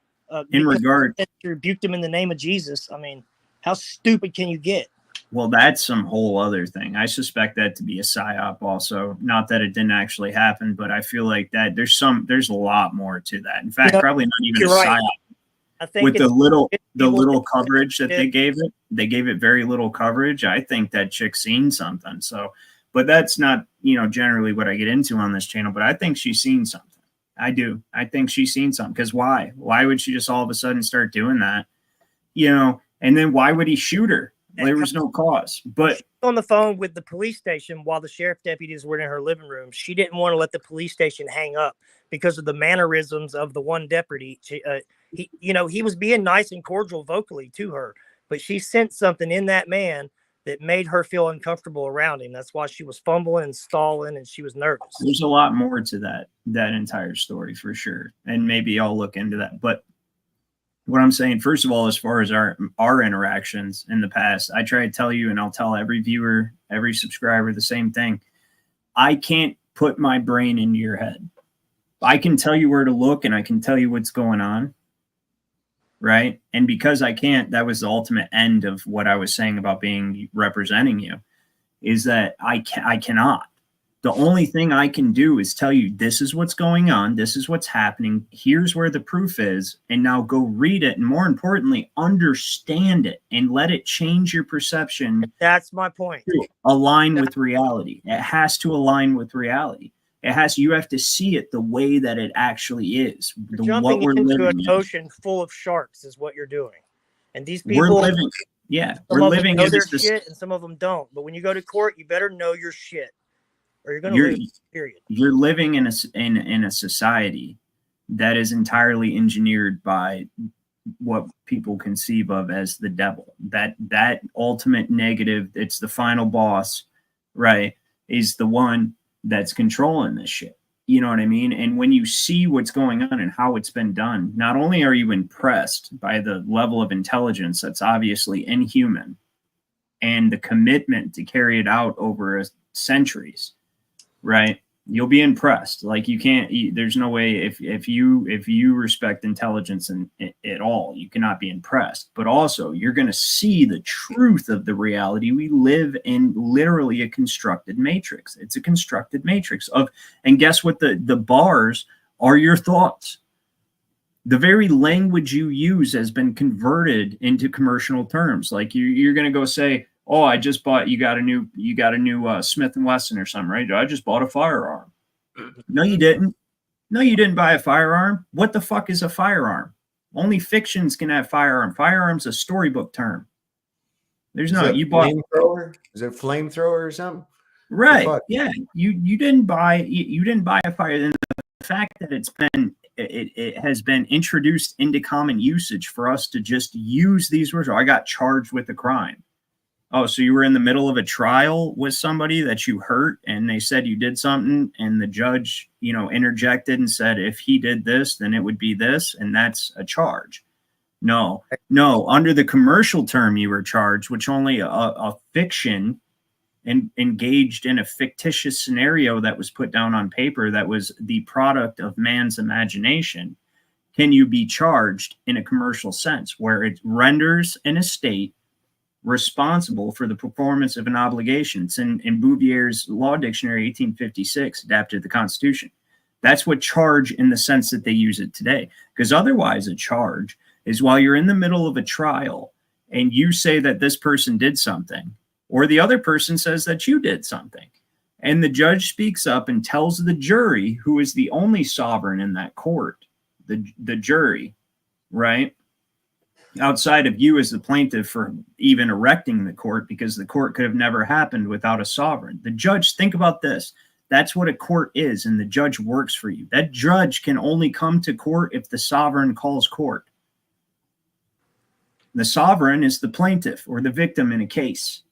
In regard, you rebuked them in the name of Jesus. I mean, how stupid can you get? Well, that's some whole other thing. I suspect that to be a psyop also. Not that it didn't actually happen, but I feel like that there's a lot more to that. In fact, probably not even a psyop. I think with the little coverage that they gave it very little coverage. I think that chick's seen something. So, but that's not, generally what I get into on this channel, but I think she's seen something. I do. I think she's seen something. Because why? Why would she just all of a sudden start doing that? And then why would he shoot her? There was no cause. But on the phone with the police station while the sheriff deputies were in her living room, she didn't want to let the police station hang up because of the mannerisms of the one deputy. He was being nice and cordial vocally to her, but she sensed something in that man that made her feel uncomfortable around him. That's why she was fumbling and stalling, and she was nervous. There's a lot more to that entire story for sure, and maybe I'll look into that. But what I'm saying, first of all, as far as our interactions in the past, I try to tell you, and I'll tell every viewer, every subscriber the same thing. I can't put my brain into your head. I can tell you where to look, and I can tell you what's going on. Right. And because I can't, that was the ultimate end of what I was saying about representing you, is that I cannot. The only thing I can do is tell you, this is what's going on. This is what's happening. Here's where the proof is. And now go read it. And more importantly, understand it and let it change your perception. That's my point. Align with reality. It has to align with reality. You have to see it the way that it actually is. Jumping into an ocean full of sharks is what you're doing. And these people, we're living in their shit, and some of them don't. But when you go to court, you better know your shit, or you're going to lose. Period. You're living in a society that is entirely engineered by what people conceive of as the devil. That ultimate negative, it's the final boss, right? Is the one that's controlling this shit. You know what I mean? And when you see what's going on and how it's been done, not only are you impressed by the level of intelligence that's obviously inhuman and the commitment to carry it out over centuries, right? You'll be impressed. Like you can't, there's no way if you respect intelligence at all, you cannot be impressed. But also you're going to see the truth of the reality. We live in literally a constructed matrix. It's a constructed matrix and guess what? The bars are your thoughts. The very language you use has been converted into commercial terms. Like you're going to go say, oh, I just bought, you got a new Smith & Wesson or something, right? I just bought a firearm. No, you didn't. No, you didn't buy a firearm. What the fuck is a firearm? Only fictions can have firearm. Firearm's a storybook term. There's no, you bought flamethrower. Is it flamethrower or something? Right. Yeah. You didn't buy a fire. And the fact that it has been introduced into common usage for us to just use these words. Oh, I got charged with a crime. Oh, so you were in the middle of a trial with somebody that you hurt and they said you did something and the judge, interjected and said, if he did this, then it would be this. And that's a charge. No, under the commercial term you were charged, which only a fiction and engaged in a fictitious scenario that was put down on paper that was the product of man's imagination. Can you be charged in a commercial sense where it renders an estate responsible for the performance of an obligation? It's in Bouvier's Law Dictionary, 1856, adapted to the Constitution. That's what charge in the sense that they use it today. Because otherwise, a charge is while you're in the middle of a trial and you say that this person did something, or the other person says that you did something, and the judge speaks up and tells the jury, who is the only sovereign in that court, the jury, right? Outside of you as the plaintiff for even erecting the court, because the court could have never happened without a sovereign. The judge, think about this. That's what a court is, and the judge works for you. That judge can only come to court if the sovereign calls court. The sovereign is the plaintiff or the victim in a case.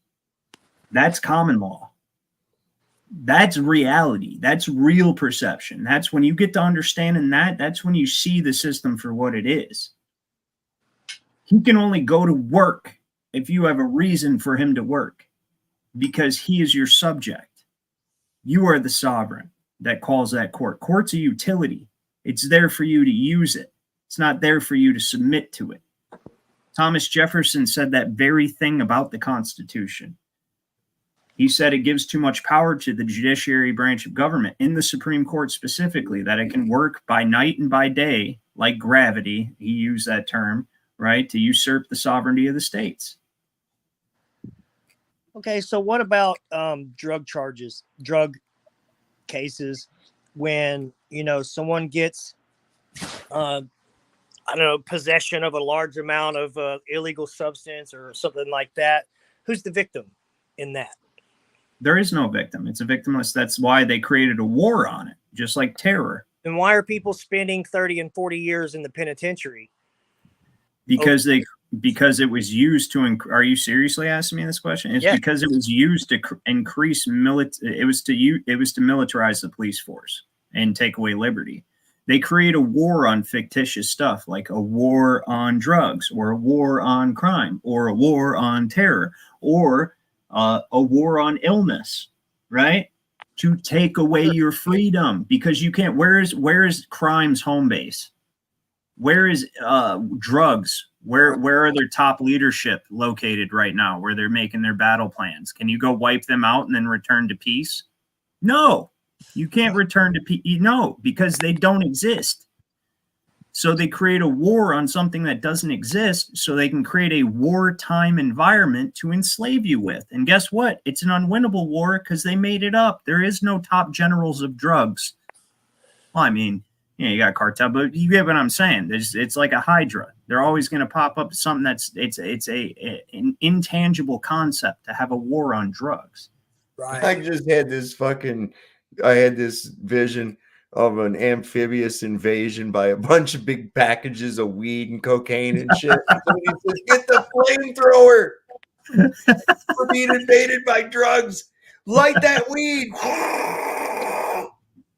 That's common law. That's reality. That's real perception. That's when you get to understanding that. That's when you see the system for what it is. He can only go to work if you have a reason for him to work, because he is your subject. You are the sovereign that calls that court. Court's a utility. It's there for you to use it. It's not there for you to submit to it. Thomas Jefferson said that very thing about the Constitution. He said it gives too much power to the judiciary branch of government, in the Supreme Court specifically, that it can work by night and by day, like gravity. He used that term, right, to usurp the sovereignty of the states. Okay, so what about drug charges, drug cases, when someone gets possession of a large amount of illegal substance or something like that? Who's the victim in that? There is no victim. It's a victimless. That's why they created a war on it, just like terror. And why are people spending 30 and 40 years in the penitentiary? Because it was used to. Are you seriously asking me this question? It's because it was used to increase It was to militarize the police force and take away liberty. They create a war on fictitious stuff, like a war on drugs, or a war on crime, or a war on terror, or a war on illness, right? To take away your freedom, because you can't. Where is crime's home base? Where is drugs? Where are their top leadership located right now, where they're making their battle plans? Can you go wipe them out and then return to peace? No, you can't return to peace. No, because they don't exist. So they create a war on something that doesn't exist so they can create a wartime environment to enslave you with. And guess what? It's an unwinnable war because they made it up. There is no top generals of drugs. Well, I mean, you got cartel, but you get what I'm saying. It's like a hydra. They're always going to pop up something that's an intangible concept to have a war on drugs. Right. I had this vision of an amphibious invasion by a bunch of big packages of weed and cocaine and shit. Somebody says, "Get the flamethrower! We're being invaded by drugs. Light that weed!"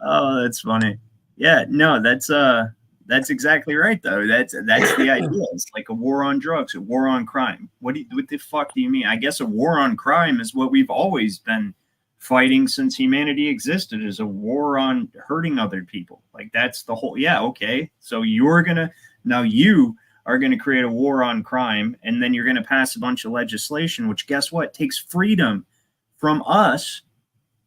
Oh, that's funny. Yeah, no, that's exactly right though. That's the idea. It's like a war on drugs, a war on crime. What the fuck do you mean? I guess a war on crime is what we've always been fighting since humanity existed, is a war on hurting other people. Like that's the whole. Yeah, okay. So you are gonna create a war on crime, and then you're gonna pass a bunch of legislation, which guess what? Takes freedom from us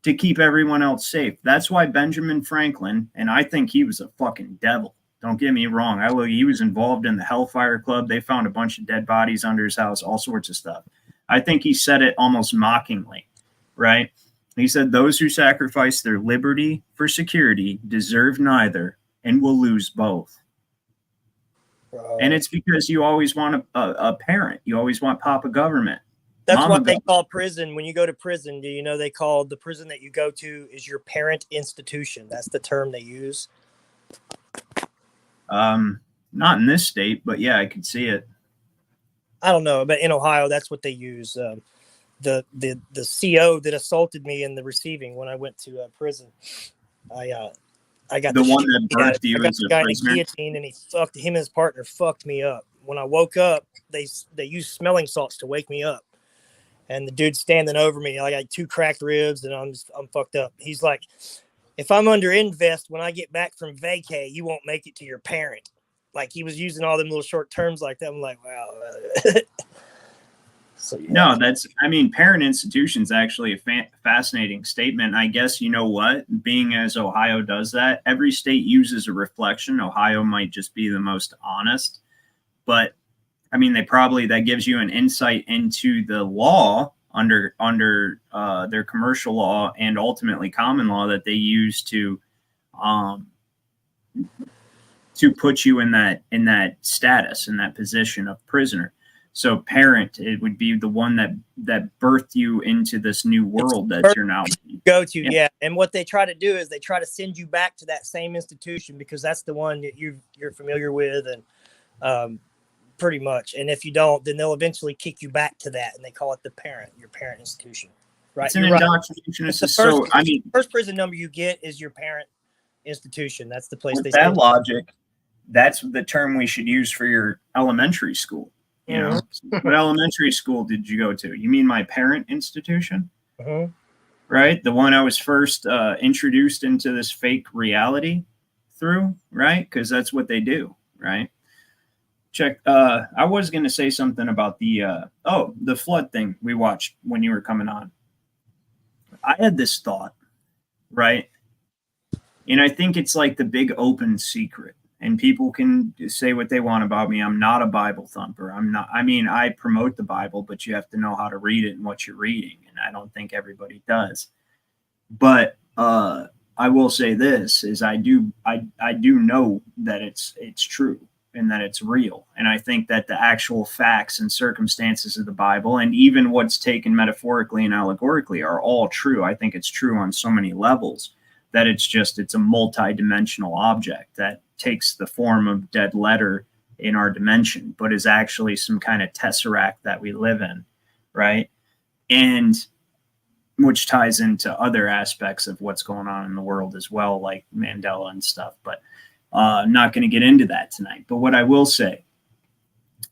to keep everyone else safe. That's why Benjamin Franklin, and I think he was a fucking devil. Don't get me wrong. He was involved in the Hellfire Club. They found a bunch of dead bodies under his house, all sorts of stuff. I think he said it almost mockingly, right? He said, "Those who sacrifice their liberty for security deserve neither and will lose both." And it's because you always want a parent. You always want Papa Government. That's what they call prison. When you go to prison, do you know they call the prison that you go to is your parent institution? That's the term they use. Not in this state, but yeah, I could see it. I don't know, but in Ohio, that's what they use. the CO that assaulted me in the receiving when I went to prison. I got The one that birthed you I got as the a guy in the prisoner? guillotine, and him and his partner fucked me up. When I woke up, they used smelling salts to wake me up, and the dude's standing over me. I got 2 cracked ribs, and I'm fucked up. He's like, if I'm under invest when I get back from vacay, you won't make it to your parent. Like, he was using all them little short terms like that. I'm like, wow. So, yeah. No, parent institution's actually a fascinating statement. I guess, you know what, being as Ohio does that, every state uses a reflection. Ohio might just be the most honest, but I mean, that gives you an insight into the law under their commercial law and ultimately common law that they use to put you in that status, in that position of prisoner. So parent, it would be the one that birthed you into this new world that you're now go to. Yeah. And what they try to do is they try to send you back to that same institution because that's the one that you're familiar with, and pretty much. And if you don't, then they'll eventually kick you back to that, and they call it your parent institution. Right. It's an indoctrination. The first prison number you get is your parent institution. That's the place with that logic, that's the term we should use for your elementary school. You know, what elementary school did you go to? You mean my parent institution? Right? The one I was first introduced into this fake reality through, right? Because that's what they do, right? Check. I was going to say something about the flood thing we watched when you were coming on. I had this thought, right? And I think it's like the big open secret. And people can say what they want about me. I'm not a Bible thumper. I promote the Bible, but you have to know how to read it and what you're reading. And I don't think everybody does. But I will say this is I do know that it's true and that it's real. And I think that the actual facts and circumstances of the Bible and even what's taken metaphorically and allegorically are all true. I think it's true on so many levels that it's a multi-dimensional object that takes the form of dead letter in our dimension, but is actually some kind of tesseract that we live in, right? And which ties into other aspects of what's going on in the world as well, like Mandela and stuff. But I'm not going to get into that tonight. But what I will say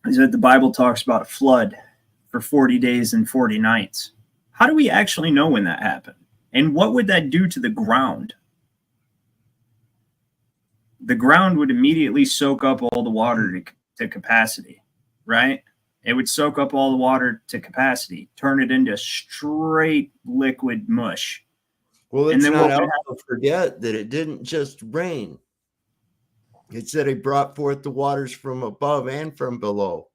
is that the Bible talks about a flood for 40 days and 40 nights. How do we actually know when that happened? And what would that do to the ground? The ground would immediately soak up all the water to capacity, right? It would soak up all the water to capacity, turn it into straight liquid mush. Well, it's not out to forget that it didn't just rain. It said it brought forth the waters from above and from below.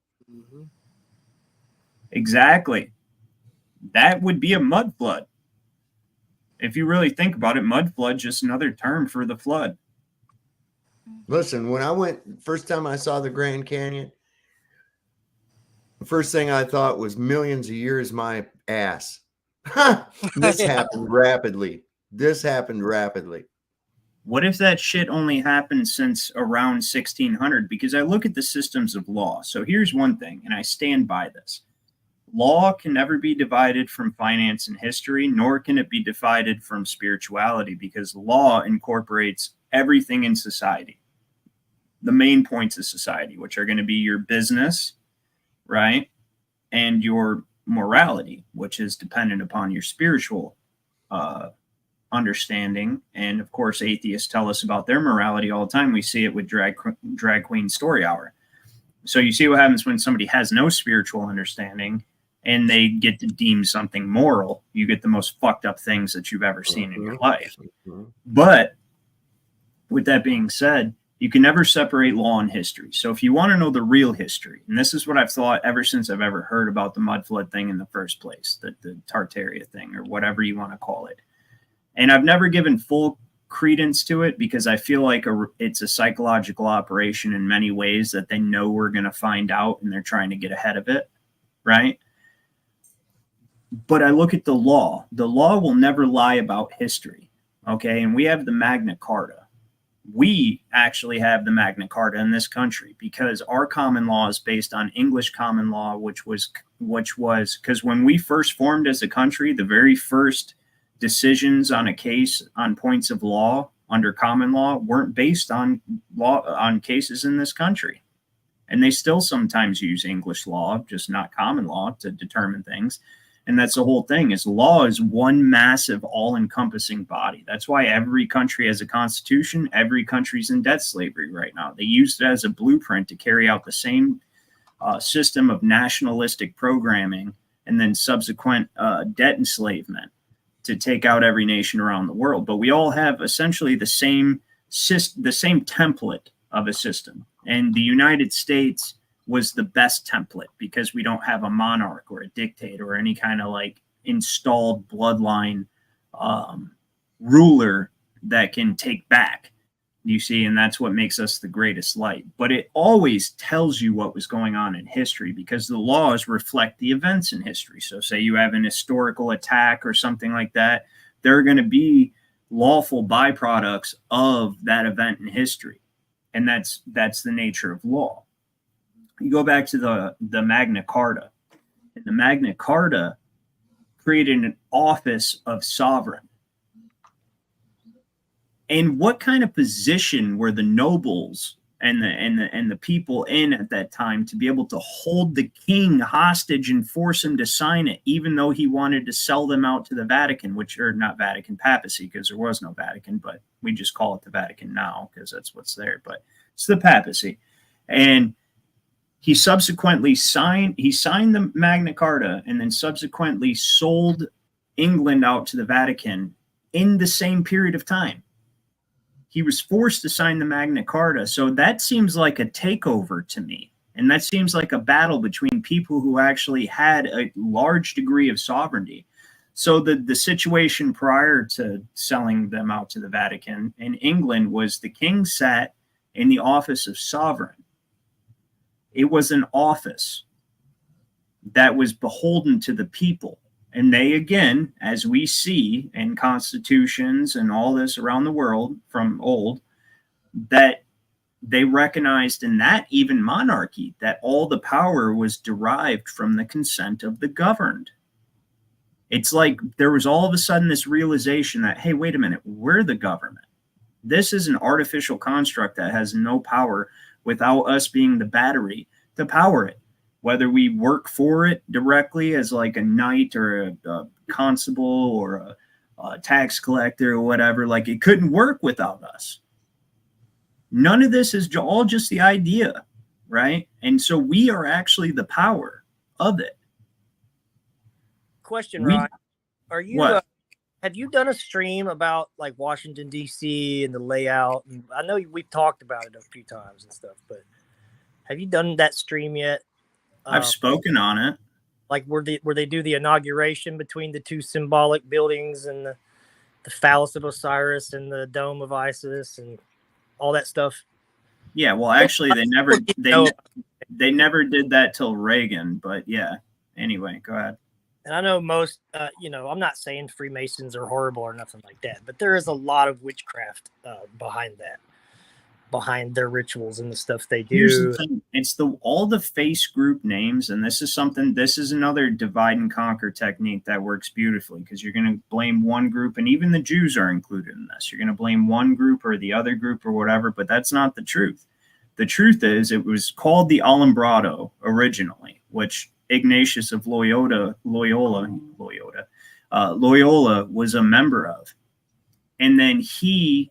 Exactly. That would be a mud flood. If you really think about it, mud flood, just another term for the flood. Listen, when I went, first time I saw the Grand Canyon, the first thing I thought was millions of years my ass. This happened rapidly. What if that shit only happened since around 1600? Because I look at the systems of law. So here's one thing, and I stand by this. Law can never be divided from finance and history, nor can it be divided from spirituality, because law incorporates everything in society. The main points of society, which are going to be your business, right? And your morality, which is dependent upon your spiritual understanding. And of course, atheists tell us about their morality all the time. We see it with drag queen story hour. So you see what happens when somebody has no spiritual understanding and they get to deem something moral. You get the most fucked up things that you've ever seen in your life. But with that being said, you can never separate law and history. So if you want to know the real history, and this is what I've thought ever since I've ever heard about the mud flood thing in the first place, the Tartaria thing, or whatever you want to call it. And I've never given full credence to it because I feel like it's a psychological operation in many ways that they know we're going to find out and they're trying to get ahead of it, right? But I look at the law. The law will never lie about history, okay? And we have the Magna Carta. We actually have the Magna Carta in this country because our common law is based on English common law, which was which was because when we first formed as a country, the very first decisions on a case on points of law under common law weren't based on law on cases in this country. And they still sometimes use English law, just not common law, to determine things. And that's the whole thing, is law is one massive all-encompassing body. That's why every country has a constitution. Every country's in debt slavery right now. They used it as a blueprint to carry out the same system of nationalistic programming and then subsequent debt enslavement to take out every nation around the world. But we all have essentially the same template of a system. And the United States was the best template because we don't have a monarch or a dictator or any kind of like installed bloodline ruler that can take back, you see, and that's what makes us the greatest light. But it always tells you what was going on in history because the laws reflect the events in history. So say you have an historical attack or something like that, there are going to be lawful byproducts of that event in history. And that's the nature of law. You go back to the Magna Carta. And the Magna Carta created an office of sovereign. And what kind of position were the nobles and the people in at that time to be able to hold the king hostage and force him to sign it, even though he wanted to sell them out to the Vatican, not Vatican, papacy, because there was no Vatican, but we just call it the Vatican now because that's what's there. But it's the papacy. And he subsequently signed the Magna Carta and then subsequently sold England out to the Vatican in the same period of time. He was forced to sign the Magna Carta. So that seems like a takeover to me. And that seems like a battle between people who actually had a large degree of sovereignty. So the situation prior to selling them out to the Vatican in England was the king sat in the office of sovereign. It was an office that was beholden to the people. And they, again, as we see in constitutions and all this around the world from old, that they recognized in that even monarchy that all the power was derived from the consent of the governed. It's like there was all of a sudden this realization that, hey, wait a minute, we're the government. This is an artificial construct that has no power without us being the battery to power it. Whether we work for it directly as like a knight or a constable or a tax collector or whatever, like it couldn't work without us. None of this is all just the idea, right? And so we are actually the power of it. Question, Ryan. Are you what? Have you done a stream about like Washington D.C. and the layout? And I know we've talked about it a few times and stuff, but have you done that stream yet? I've spoken on it. Like where they do the inauguration between the two symbolic buildings and the phallus of Osiris and the dome of Isis and all that stuff. Yeah, well, actually, they never did that till Reagan. But yeah. Anyway, go ahead. And I know most, I'm not saying Freemasons are horrible or nothing like that, but there is a lot of witchcraft behind that, behind their rituals and the stuff they do. Here's the thing. It's all the face group names, and this is another divide and conquer technique that works beautifully because you're going to blame one group, and even the Jews are included in this. You're going to blame one group or the other group or whatever, but that's not the truth. The truth is it was called the Alumbrado originally, which Ignatius of Loyola was a member of. And then he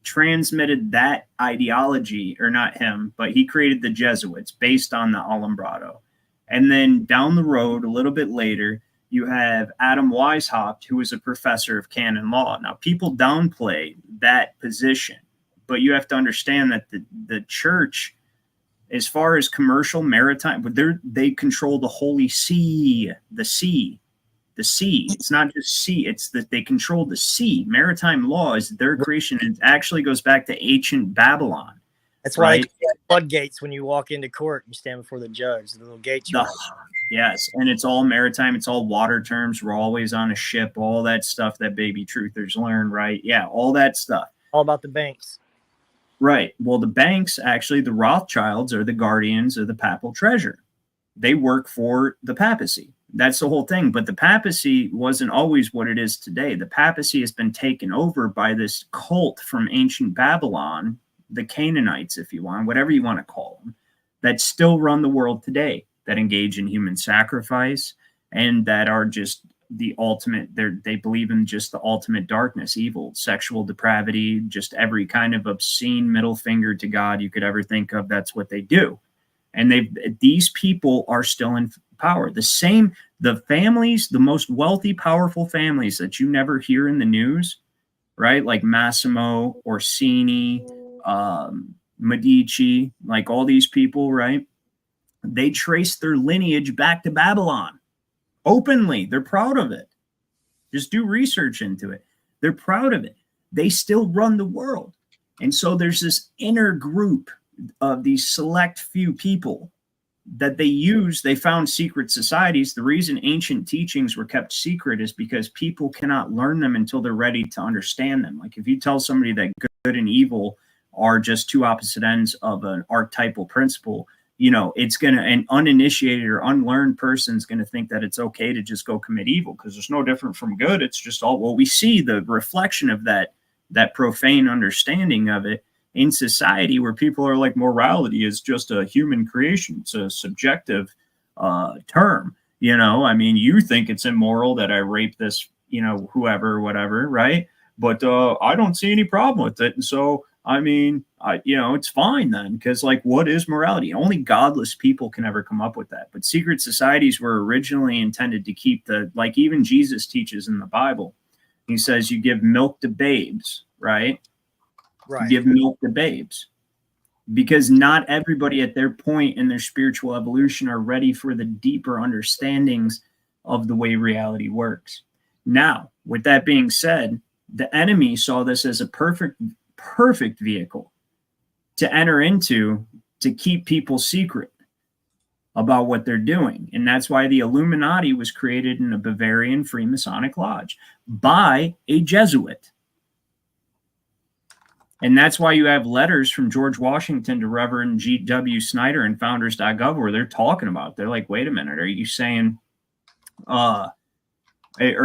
transmitted that ideology, or not him, but he created the Jesuits based on the Alumbrado. And then down the road, a little bit later, you have Adam Weishaupt, who was a professor of canon law. Now, people downplay that position, but you have to understand that the church, as far as commercial, maritime, but they control the Holy See, the sea. It's not just sea. It's that they control the sea. Maritime law is their creation. And it actually goes back to ancient Babylon. That's why they have floodgates when you walk into court. You stand before the judge. The little gates. Yes, and it's all maritime. It's all water terms. We're always on a ship. All that stuff that baby truthers learn, right? Yeah, all that stuff. All about the banks. Right. Well, the banks, actually, the Rothschilds are the guardians of the papal treasure. they work for the papacy. That's the whole thing. But the papacy wasn't always what it is today. The papacy has been taken over by this cult from ancient Babylon, the Canaanites, if you want, whatever you want to call them, that still run the world today, that engage in human sacrifice, and that are just the ultimate, they believe in just the ultimate darkness, evil, sexual depravity, just every kind of obscene middle finger to God you could ever think of. That's what they do. And these people are still in power. The families, the most wealthy, powerful families that you never hear in the news, right? Like Massimo, Orsini, Medici, like all these people, right? They trace their lineage back to Babylon openly. They're proud of it. Just do research into it. They're proud of it. They still run the world. And so there's this inner group of these select few people that they found secret societies. The reason ancient teachings were kept secret is because people cannot learn them until they're ready to understand them. Like if you tell somebody that good and evil are just two opposite ends of an archetypal principle, it's going to, an uninitiated or unlearned person is going to think that it's okay to just go commit evil because there's no different from good. It's just all, well, we see the reflection of that profane understanding of it in society where people are like, morality is just a human creation. It's a subjective term. I mean, you think it's immoral that I rape this, whoever or whatever, right? But I don't see any problem with it. And so, I mean, it's fine then, because like, what is morality? Only godless people can ever come up with that. But secret societies were originally intended to keep like even Jesus teaches in the Bible. He says you give milk to babes, right? Right. Give milk to babes, because not everybody at their point in their spiritual evolution are ready for the deeper understandings of the way reality works. Now, with that being said, the enemy saw this as a perfect vehicle to enter into, to keep people secret about what they're doing. And that's why the Illuminati was created in a Bavarian Freemasonic lodge by a Jesuit. And that's why you have letters from George Washington to Reverend G.W. Snyder and founders.gov where they're talking about, they're like, wait a minute, are you saying, or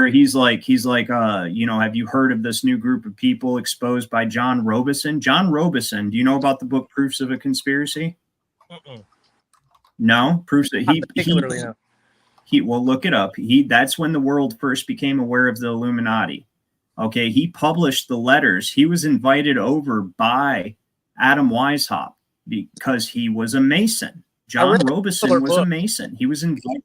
he's like, have you heard of this new group of people exposed by John Robeson? John Robeson, do you know about the book Proofs of a Conspiracy? Mm-mm. No? Proofs that no. Look it up. That's when the world first became aware of the Illuminati. Okay, he published the letters. He was invited over by Adam Weishaupt because he was a Mason. John Robeson was a Mason. He was invited.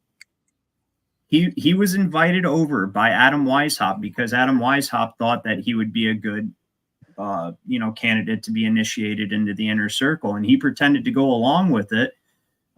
He was invited over by Adam Weishaupt because Adam Weishaupt thought that he would be a good, candidate to be initiated into the inner circle, and he pretended to go along with it.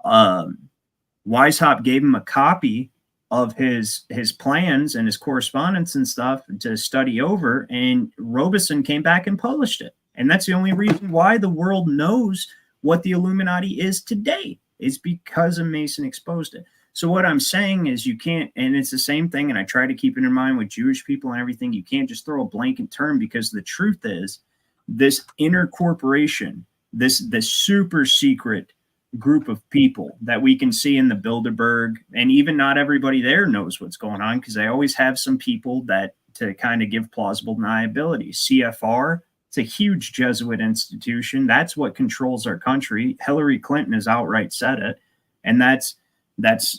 Weishaupt gave him a copy of his plans and his correspondence and stuff to study over, and Robeson came back and published it. And that's the only reason why the world knows what the Illuminati is today, is because a Mason exposed it. So what I'm saying is you can't, and it's the same thing, and I try to keep it in mind with Jewish people and everything, you can't just throw a blanket term, because the truth is this inner corporation, this super secret group of people that we can see in the Bilderberg, and even not everybody there knows what's going on, because they always have some people that to kind of give plausible deniability. CFR, it's a huge Jesuit institution. That's what controls our country. Hillary Clinton has outright said it, and that's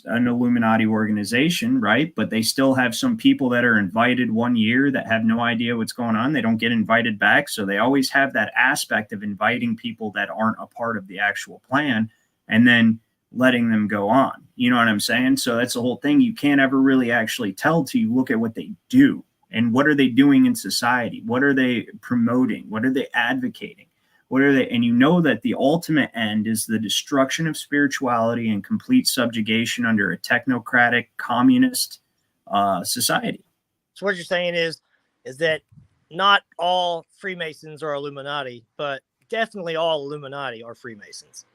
an Illuminati organization, right? But they still have some people that are invited one year that have no idea what's going on. They don't get invited back. So they always have that aspect of inviting people that aren't a part of the actual plan and then letting them go on. You know what I'm saying? So that's the whole thing. You can't ever really actually tell till you look at what they do and what are they doing in society? What are they promoting? What are they advocating? What are they? And you know that the ultimate end is the destruction of spirituality and complete subjugation under a technocratic communist society. So what you're saying is that not all Freemasons are Illuminati, but definitely all Illuminati are Freemasons.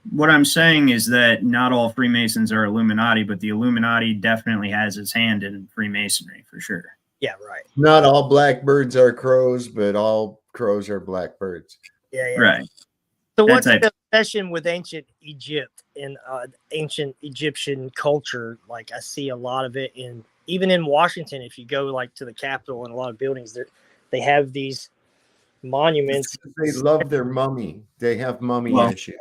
What I'm saying is that not all Freemasons are Illuminati, but the Illuminati definitely has its hand in Freemasonry for sure. Yeah, right. Not all blackbirds are crows, but all crows are blackbirds. Yeah. Right. So what's That's the obsession with ancient Egypt and ancient Egyptian culture? Like I see a lot of it even in Washington. If you go like to the Capitol and a lot of buildings, they have these monuments. They love their mummy. They have mummy Well, issues.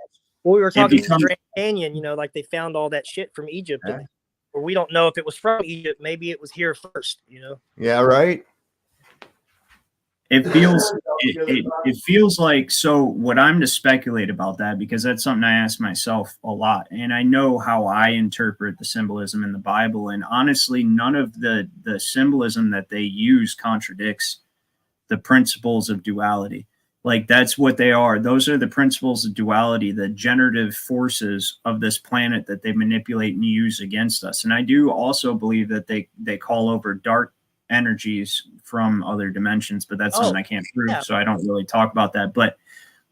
Well, we were talking becomes- Grand Canyon, like they found all that shit from Egypt, Yeah. or we don't know if it was from Egypt. Maybe it was here first, Yeah, right. It feels like, so what I'm to speculate about that, because that's something I ask myself a lot, and I know how I interpret the symbolism in the Bible, and honestly, none of the symbolism that they use contradicts the principles of duality. Like, that's what they are. Those are the principles of duality, the generative forces of this planet that they manipulate and use against us. And I do also believe that they call over dark energies from other dimensions, but that's something I can't prove, yeah. so I don't really talk about that. But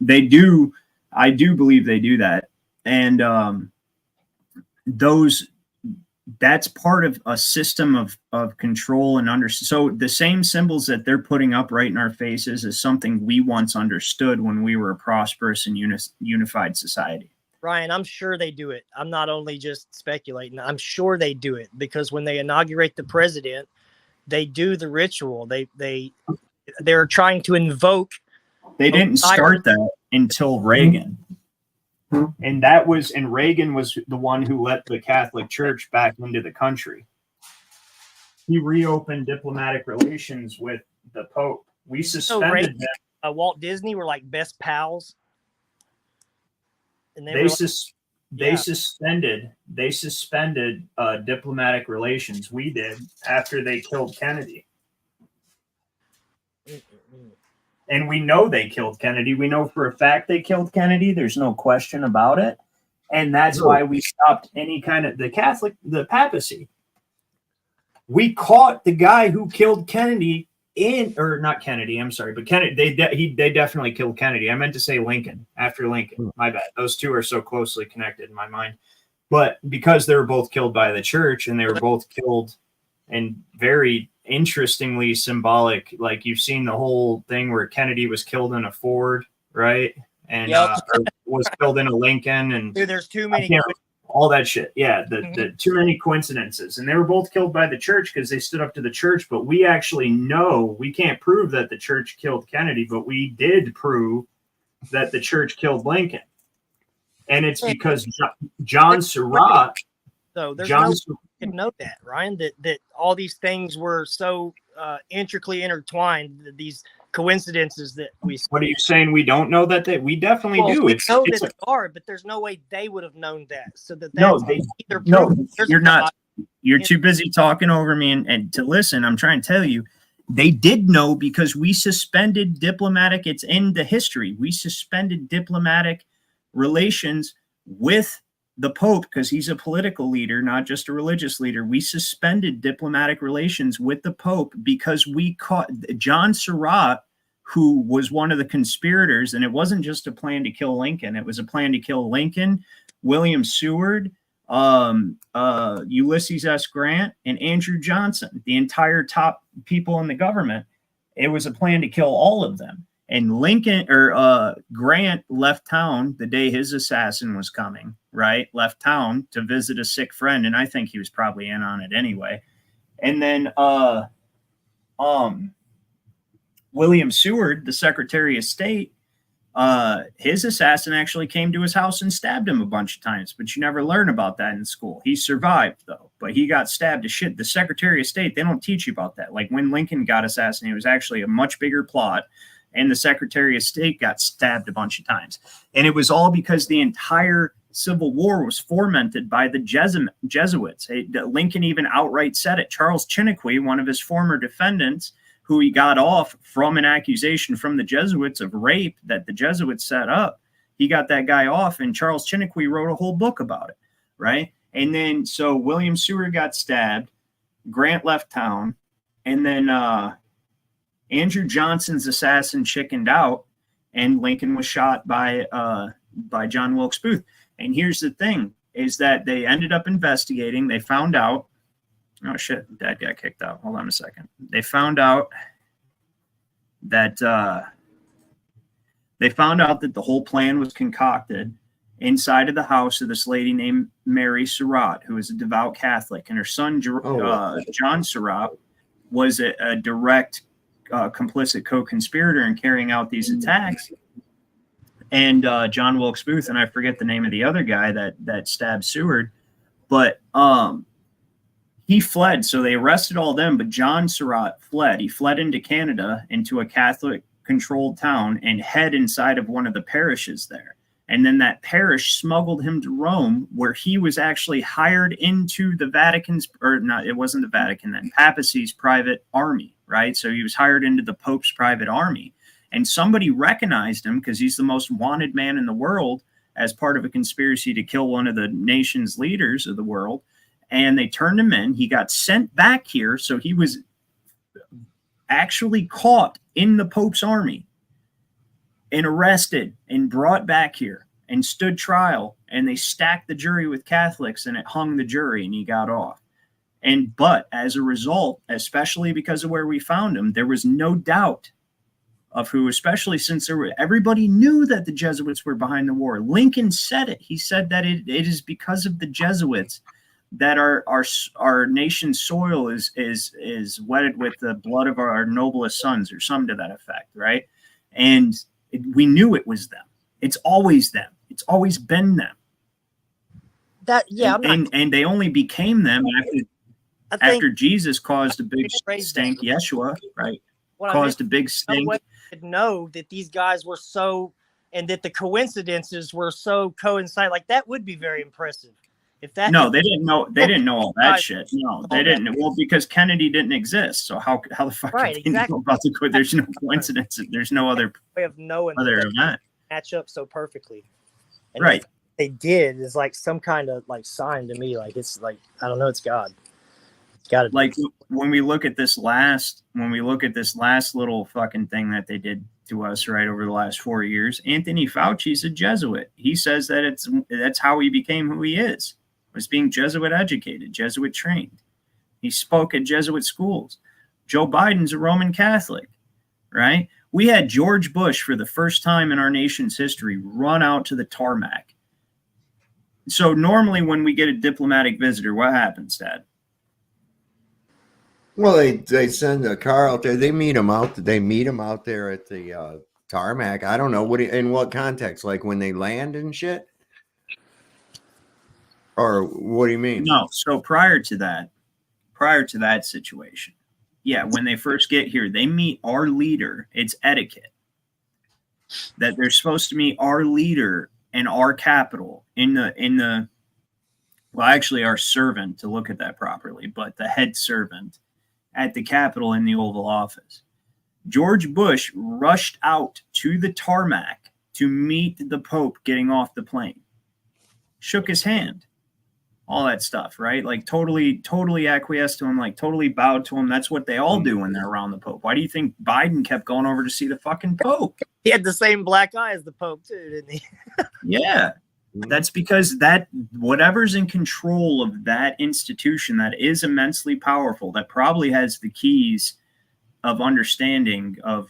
they do, I do believe they do that. And that's part of a system of control and so the same symbols that they're putting up right in our faces is something we once understood when we were a prosperous and unified society. Ryan, I'm sure they do it. I'm not only just speculating. I'm sure they do it, because when they inaugurate the president, they do the ritual. They're trying to invoke. They didn't start that until Reagan. And Reagan was the one who let the Catholic Church back into the country. He reopened diplomatic relations with the Pope. We suspended them. Walt Disney were like best pals. And They suspended diplomatic relations. We did, after they killed Kennedy. And we know they killed Kennedy. We know for a fact they killed Kennedy. There's no question about it. And that's why we stopped any kind of the papacy. We caught the guy who killed Kennedy not Kennedy, I'm sorry, but Kennedy, they definitely killed Kennedy. I meant to say Lincoln, after Lincoln. My bad. Those two are so closely connected in my mind. But because they were both killed by the church, and they were both killed and very interestingly symbolic, like you've seen the whole thing where Kennedy was killed in a Ford, right? And was killed in a Lincoln, and dude, there's too many all that shit. Yeah, the too many coincidences. And they were both killed by the church because they stood up to the church. But we actually know, we can't prove that the church killed Kennedy, but we did prove that the church killed Lincoln. And it's because John Surratt. So there's no way you can know that, Ryan, that all these things were so intricately intertwined, these coincidences that we. What are you saying? We don't know that? We definitely do. We know that they are, but there's no way they would have known that. So you're not. You're too busy talking over me and to listen. I'm trying to tell you, they did know, because we suspended diplomatic. It's in the history. We suspended diplomatic relations with the Pope, because he's a political leader, not just a religious leader. We suspended diplomatic relations with the Pope because we caught John Surratt, who was one of the conspirators. And it wasn't just a plan to kill Lincoln. It was a plan to kill Lincoln, William Seward, Ulysses S. Grant, and Andrew Johnson, the entire top people in the government. It was a plan to kill all of them. And Grant left town the day his assassin was coming, right? Left town to visit a sick friend. And I think he was probably in on it anyway. And then William Seward, the Secretary of State, his assassin actually came to his house and stabbed him a bunch of times. But you never learn about that in school. He survived, though. But he got stabbed to shit. The Secretary of State, they don't teach you about that. Like when Lincoln got assassinated, it was actually a much bigger plot. And the Secretary of State got stabbed a bunch of times. And it was all because the entire Civil War was fomented by the Jesuits. Lincoln even outright said it. Charles Chiniquy, one of his former defendants, who he got off from an accusation from the Jesuits of rape that the Jesuits set up, he got that guy off, and Charles Chiniquy wrote a whole book about it, right? And then, so William Seward got stabbed, Grant left town, and then Andrew Johnson's assassin chickened out, and Lincoln was shot by John Wilkes Booth. And here's the thing, is that they ended up investigating. They found out, oh shit, Dad got kicked out. Hold on a second. They found out that They found out that the whole plan was concocted inside of the house of this lady named Mary Surratt, who is a devout Catholic, and her son John Surratt was a direct complicit co-conspirator in carrying out these attacks. And John Wilkes Booth, and I forget the name of the other guy that stabbed Seward, but he fled. So they arrested all of them, but John Surratt fled. He fled into Canada, into a Catholic-controlled town, and hid inside of one of the parishes there. And then that parish smuggled him to Rome, where he was actually hired into the Vatican's, or not, it wasn't the Vatican then, papacy's private army, right? So he was hired into the Pope's private army. And somebody recognized him because he's the most wanted man in the world as part of a conspiracy to kill one of the nation's leaders of the world. And they turned him in. He got sent back here. So he was actually caught in the Pope's army and arrested and brought back here and stood trial. And they stacked the jury with Catholics, and it hung the jury, and he got off. But as a result, especially because of where we found him, there was no doubt of who, especially since everybody knew that the Jesuits were behind the war. Lincoln said it. He said that it is because of the Jesuits that our nation's soil is wetted with the blood of our noblest sons, or something to that effect, right? And we knew it was them. It's always them. It's always been them. And they only became them after Jesus caused a big stink. Yeshua, right? Caused a big stink. Know that these guys were so, and that the coincidences were so coincide, like that would be very impressive. If that they didn't know all that shit. No, they didn't. Well, because Kennedy didn't exist, so how the fuck did they know about the? There's no coincidence. There's no other way of knowing other event match up so perfectly. And right. They did is like some kind of like sign to me. Like it's like, I don't know, it's God. It's got to be. Like when we look at this last little fucking thing that they did to us right over the last 4 years, Anthony Fauci's a Jesuit. He says that that's how he became who he is, was being Jesuit educated, Jesuit trained. He spoke at Jesuit schools. Joe Biden's a Roman Catholic, right? We had George Bush for the first time in our nation's history run out to the tarmac. So normally when we get a diplomatic visitor, what happens, Dad? Well, they send a car out there. They meet him out. They meet him out there at the tarmac. I don't know in what context, like when they land and shit, or what do you mean? No. So prior to that situation, yeah, when they first get here, they meet our leader. It's etiquette that they're supposed to meet our leader in our capital well, actually our servant, to look at that properly, but the head servant at the Capitol in the Oval Office. George Bush rushed out to the tarmac to meet the Pope getting off the plane. Shook his hand. All that stuff, right? Like totally acquiesced to him, like totally bowed to him. That's what they all do when they're around the Pope. Why do you think Biden kept going over to see the fucking Pope? He had the same black eye as the Pope too, didn't he? Yeah. That's because that whatever's in control of that institution that is immensely powerful, that probably has the keys of understanding of,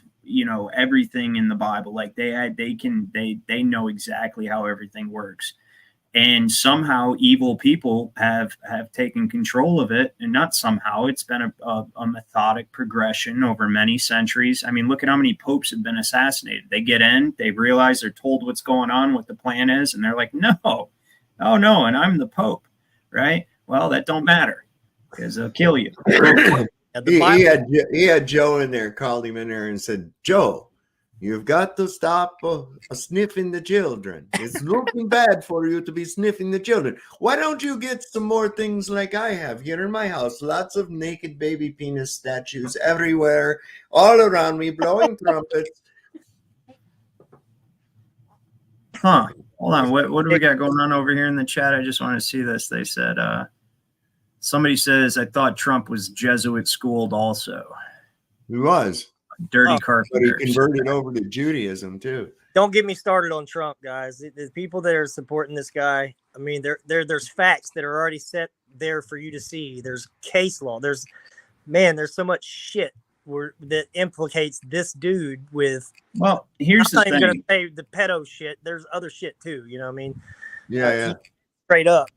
everything in the Bible. Like they know exactly how everything works. And somehow evil people have taken control of it. And not somehow, it's been a methodic progression over many centuries. I mean, look at how many popes have been assassinated. They get in, they realize they're told what's going on, what the plan is, and they're like, no, and I'm the Pope, right? Well, that don't matter because they'll kill you. He had Joe in there, called him in there and said, Joe, you've got to stop sniffing the children. It's looking bad for you to be sniffing the children. Why don't you get some more things like I have here in my house? Lots of naked baby penis statues everywhere, all around me, blowing trumpets. Huh. Hold on. What do we got going on over here in the chat? I just want to see this. They said, somebody says, I thought Trump was Jesuit schooled also. He was. Dirty carpenter. But he converted over to Judaism too. Don't get me started on Trump, guys. The people that are supporting this guy, I mean, there's facts that are already set there for you to see. There's case law. There's so much shit that implicates this dude with. Well, here's I'm the not even gonna thing. say the pedo shit. There's other shit too. You know what I mean? Yeah, Straight up,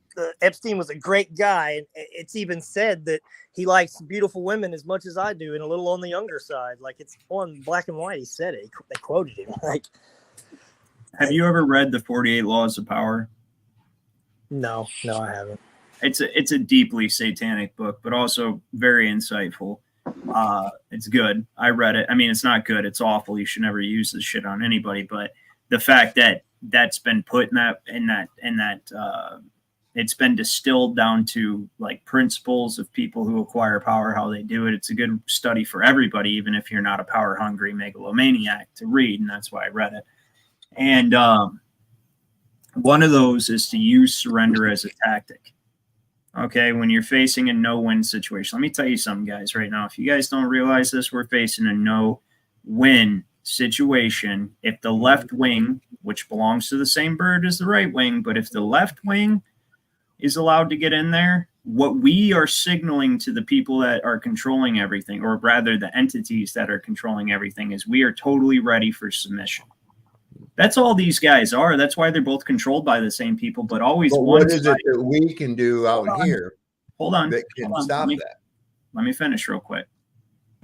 Epstein was a great guy, and it's even said that he likes beautiful women as much as I do, and a little on the younger side. Like, it's on black and white. He said it. They quoted him. Like, Have you ever read the 48 Laws of Power? no, I haven't. It's a deeply satanic book, but also very insightful. It's good. I read it. I mean, it's not good. It's awful. You should never use this shit on anybody. But the fact that that's been put in that it's been distilled down to like principles of people who acquire power, how they do it. It's a good study for everybody, even if you're not a power hungry megalomaniac, to read. And that's why I read it. And one of those is to use surrender as a tactic. Okay, when you're facing a no-win situation. Let me tell you something, guys, right now. If you guys don't realize this, we're facing a no-win situation. If the left wing, which belongs to the same bird as the right wing, but if the left wing is allowed to get in there, what we are signaling to the people that are controlling everything, or rather the entities that are controlling everything, is we are totally ready for submission. That's all these guys are. That's why they're both controlled by the same people, but always but one what is side. it that we can do out here Hold on. that can Hold on. stop that? Let me finish real quick.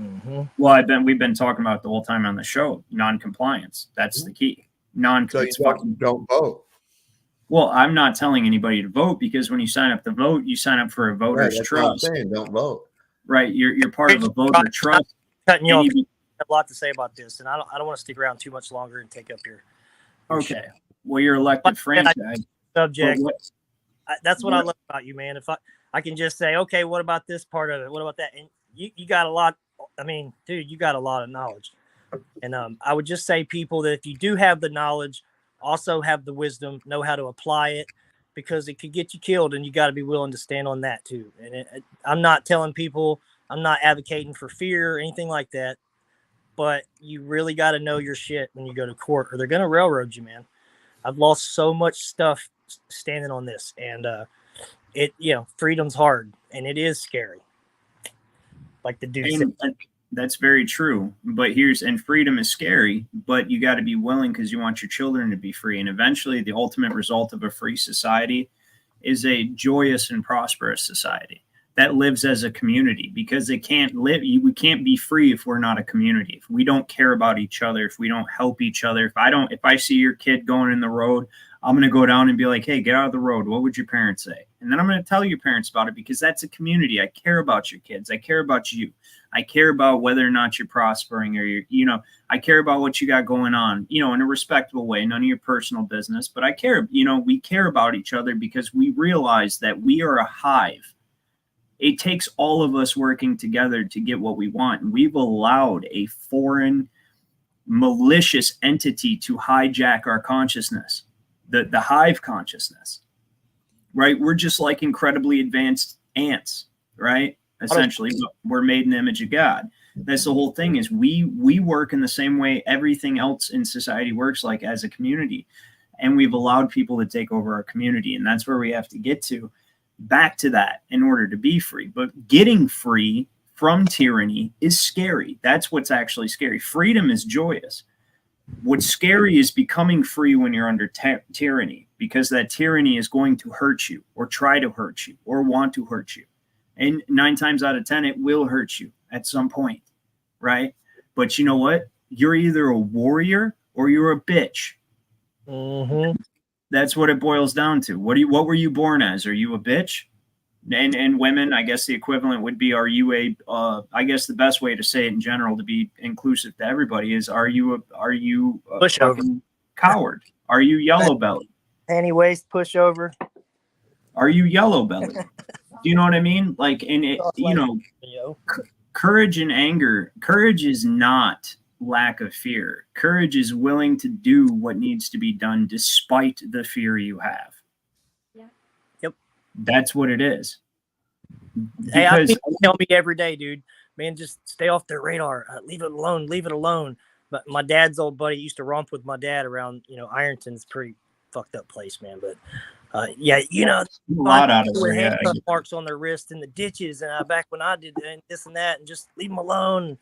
Mm-hmm. Well, we've been talking about the whole time on the show, non-compliance. That's the key. So you don't vote. Well, I'm not telling anybody to vote, because when you sign up to vote, you sign up for a voter's That's what I'm trust. saying. Don't vote. Right. You're part of a voter trust. Cutting you off. And I have a lot to say about this, and I don't want to stick around too much longer and take up your okay. shit. Well, you're elected franchise. Subject. But That's what I love about you, man. If I can just say, okay, what about this part of it? What about that? And you got a lot. I mean, dude, you got a lot of knowledge. And I would just say, people, that if you do have the knowledge, also have the wisdom, know how to apply it, because it could get you killed, and you got to be willing to stand on that too. And I'm not telling people, I'm not advocating for fear or anything like that, but you really got to know your shit when you go to court, or they're going to railroad you, man. I've lost so much stuff standing on this, and freedom's hard, and it is scary. Like the dude said. That's very true. But freedom is scary, but you got to be willing, because you want your children to be free. And eventually the ultimate result of a free society is a joyous and prosperous society that lives as a community, because we can't be free if we're not a community. If we don't care about each other, if we don't help each other, if I see your kid going in the road, I'm going to go down and be like, hey, get out of the road. What would your parents say? And then I'm going to tell your parents about it, because that's a community. I care about your kids. I care about you. I care about whether or not you're prospering, or I care about what you got going on, in a respectable way, none of your personal business. But I care, we care about each other, because we realize that we are a hive. It takes all of us working together to get what we want. And we've allowed a foreign, malicious entity to hijack our consciousness, the hive consciousness, right? We're just like incredibly advanced ants, right? Essentially, we're made in the image of God. That's the whole thing, is we work in the same way everything else in society works, like as a community. And we've allowed people to take over our community. And that's where we have to get back to that in order to be free. But getting free from tyranny is scary. That's what's actually scary. Freedom is joyous. What's scary is becoming free when you're under tyranny, because that tyranny is going to hurt you, or try to hurt you, or want to hurt you. And 9 times out of 10, it will hurt you at some point, right? But you know what? You're either a warrior or you're a bitch. Mm-hmm. That's what it boils down to. What were you born as? Are you a bitch? And women, I guess the equivalent would be, are you I guess the best way to say it in general, to be inclusive to everybody, is, are you a fucking coward? Are you yellow belly? Panty waist pushover. Are you yellow belly? Do you know what I mean? Like, and it, courage and anger. Courage is not lack of fear. Courage is willing to do what needs to be done despite the fear you have. Yeah. Yep. That's what it is. Hey, I think you tell me every day, dude, man, just stay off their radar. Leave it alone. Leave it alone. But my dad's old buddy used to romp with my dad around, Ironton's pretty fucked up place, man. But a lot out of it. Handcuff marks on their wrist in the ditches, and back when I did this and that, and just leave them alone.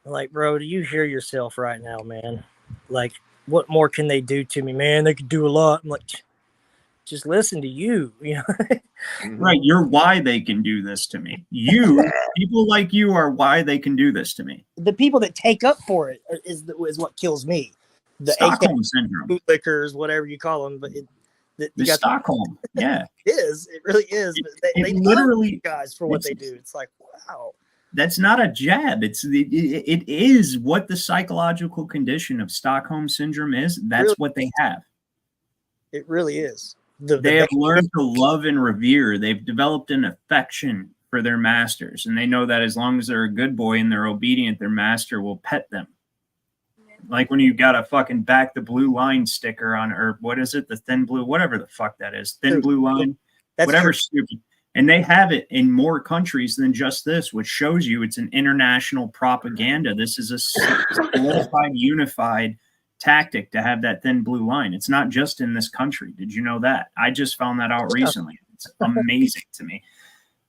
Like, bro, do you hear yourself right now, man? Like, what more can they do to me, man? They could do a lot. I'm like, just listen to you, you know? Right. You're why they can do this to me. People like you are why they can do this to me. The people that take up for it is what kills me. The Stockholm syndrome. bootlickers, whatever you call them, but The Stockholm. Yeah. It really is. But they literally, guys for what they do. It's like, wow. That's not a jab. It is what the psychological condition of Stockholm syndrome is. That's really, what they have. It really is. They have learned to love and revere. They've developed an affection for their masters, and they know that as long as they're a good boy and they're obedient, their master will pet them. Like when you got a fucking back the blue line sticker on, or what is it? The thin blue, whatever the fuck that is. Thin blue line, whatever stupid. And they have it in more countries than just this, which shows you it's an international propaganda. This is a solidified, unified tactic to have that thin blue line. It's not just in this country. Did you know that? I just found that out recently. It's amazing to me.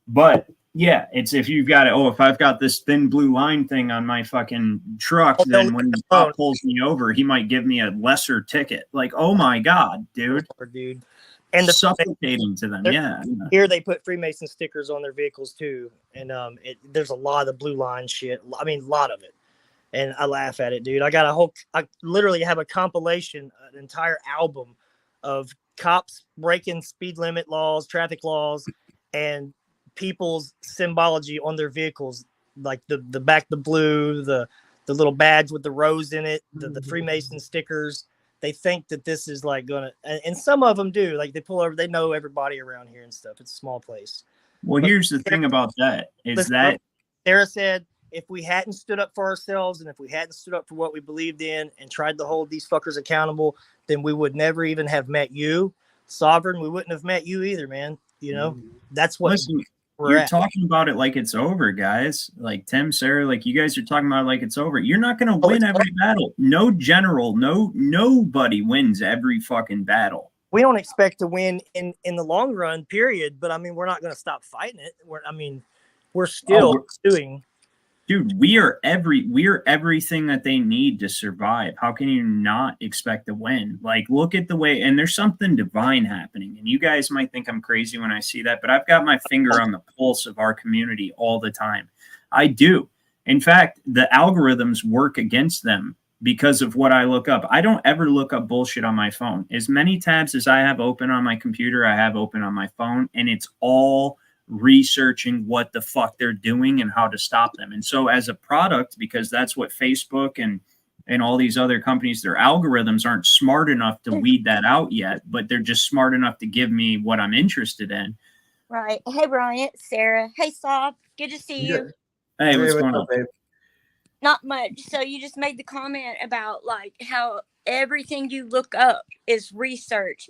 But yeah, it's if you've got it. Oh, if I've got this thin blue line thing on my fucking truck, then when the cop pulls me over, he might give me a lesser ticket. Like, oh my God, dude. And the suffocating to them. Yeah. Here they put Freemason stickers on their vehicles too. And there's a lot of blue line shit. I mean, a lot of it. And I laugh at it, dude. I literally have a compilation, an entire album of cops breaking speed limit laws, traffic laws, and people's symbology on their vehicles, like the back, the blue, the little badge with the rose in it, the Freemason stickers. They think that this is like gonna, and some of them do. Like they pull over, they know everybody around here and stuff. It's a small place. Well, here's the thing about that is that Sarah said, if we hadn't stood up for ourselves and if we hadn't stood up for what we believed in and tried to hold these fuckers accountable, then we would never even have met you, Sovereign. We wouldn't have met you either, man. You know, that's what you're talking about it like it's over, guys. Like Tim, Sarah, like you guys are talking about it like it's over. You're not going to win every battle. No general, nobody wins every fucking battle. We don't expect to win in the long run, period. But I mean, we're not going to stop fighting it. We're still doing. Dude, we are everything that they need to survive. How can you not expect to win? Like, look at the way, and there's something divine happening. And you guys might think I'm crazy when I see that, but I've got my finger on the pulse of our community all the time. I do. In fact, the algorithms work against them because of what I look up. I don't ever look up bullshit on my phone. As many tabs as I have open on my computer, I have open on my phone, and it's all researching what the fuck they're doing and how to stop them. And so as a product, because that's what Facebook and all these other companies, their algorithms aren't smart enough to weed that out yet, but they're just smart enough to give me what I'm interested in. Right. Hey, Bryant, Sarah. Hey, Sob. Good to see you. Hey, what's going on, babe? Not much. So you just made the comment about like how everything you look up is research.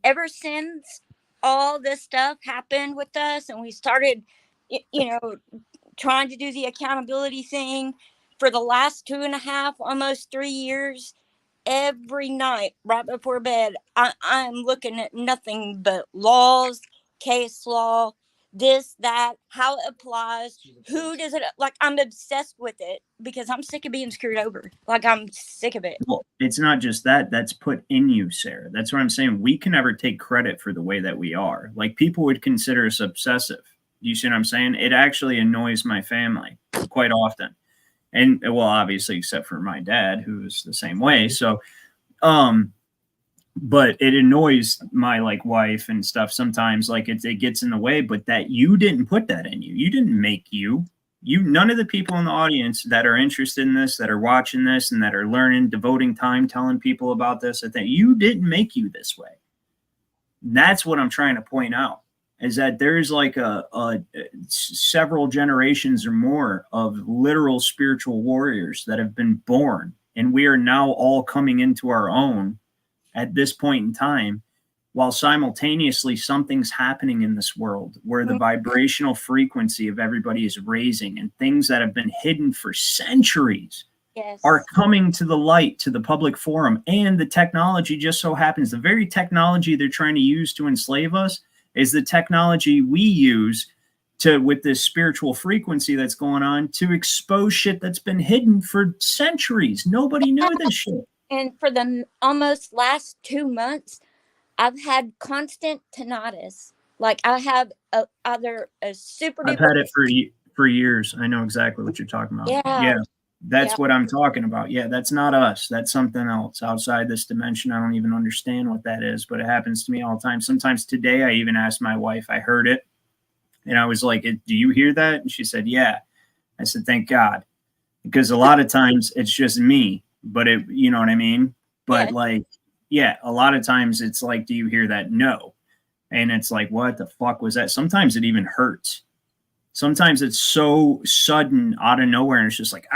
Ever since all this stuff happened with us and we started, trying to do the accountability thing for the last 2.5, almost 3 years, every night right before bed, I'm looking at nothing but laws, case law, this, that, how it applies, who does it, like I'm obsessed with it because I'm sick of being screwed over. Like I'm sick of it. Well, it's not just that, that's put in you, Sarah. That's what I'm saying. We can never take credit for the way that we are. Like people would consider us obsessive. You see what I'm saying? It actually annoys my family quite often. And well, obviously, except for my dad, who's the same way. So, but it annoys my like wife and stuff sometimes, like it gets in the way, but that you didn't put that in you. You didn't make you, none of the people in the audience that are interested in this, that are watching this and that are learning, devoting time, telling people about this, I think you didn't make you this way. That's what I'm trying to point out, is that there's like a several generations or more of literal spiritual warriors that have been born, and we are now all coming into our own at this point in time, while simultaneously something's happening in this world where the vibrational frequency of everybody is raising, and things that have been hidden for centuries are coming to the light, to the public forum. And the technology just so happens, the very technology they're trying to use to enslave us is the technology we use with this spiritual frequency that's going on, to expose shit that's been hidden for centuries. Nobody knew this shit. And for the almost last 2 months, I've had constant tinnitus. Like I have either a super I've duper. had it for years. I know exactly what you're talking about. Yeah. That's what I'm talking about. Yeah, that's not us. That's something else outside this dimension. I don't even understand what that is, but it happens to me all the time. Sometimes today, I even asked my wife, I heard it, and I was like, do you hear that? And she said, yeah. I said, thank God. Because a lot of times it's just me, but you know what I mean? But a lot of times it's like, do you hear that? No. And it's like, what the fuck was that? Sometimes it even hurts. Sometimes it's so sudden out of nowhere, and it's just like,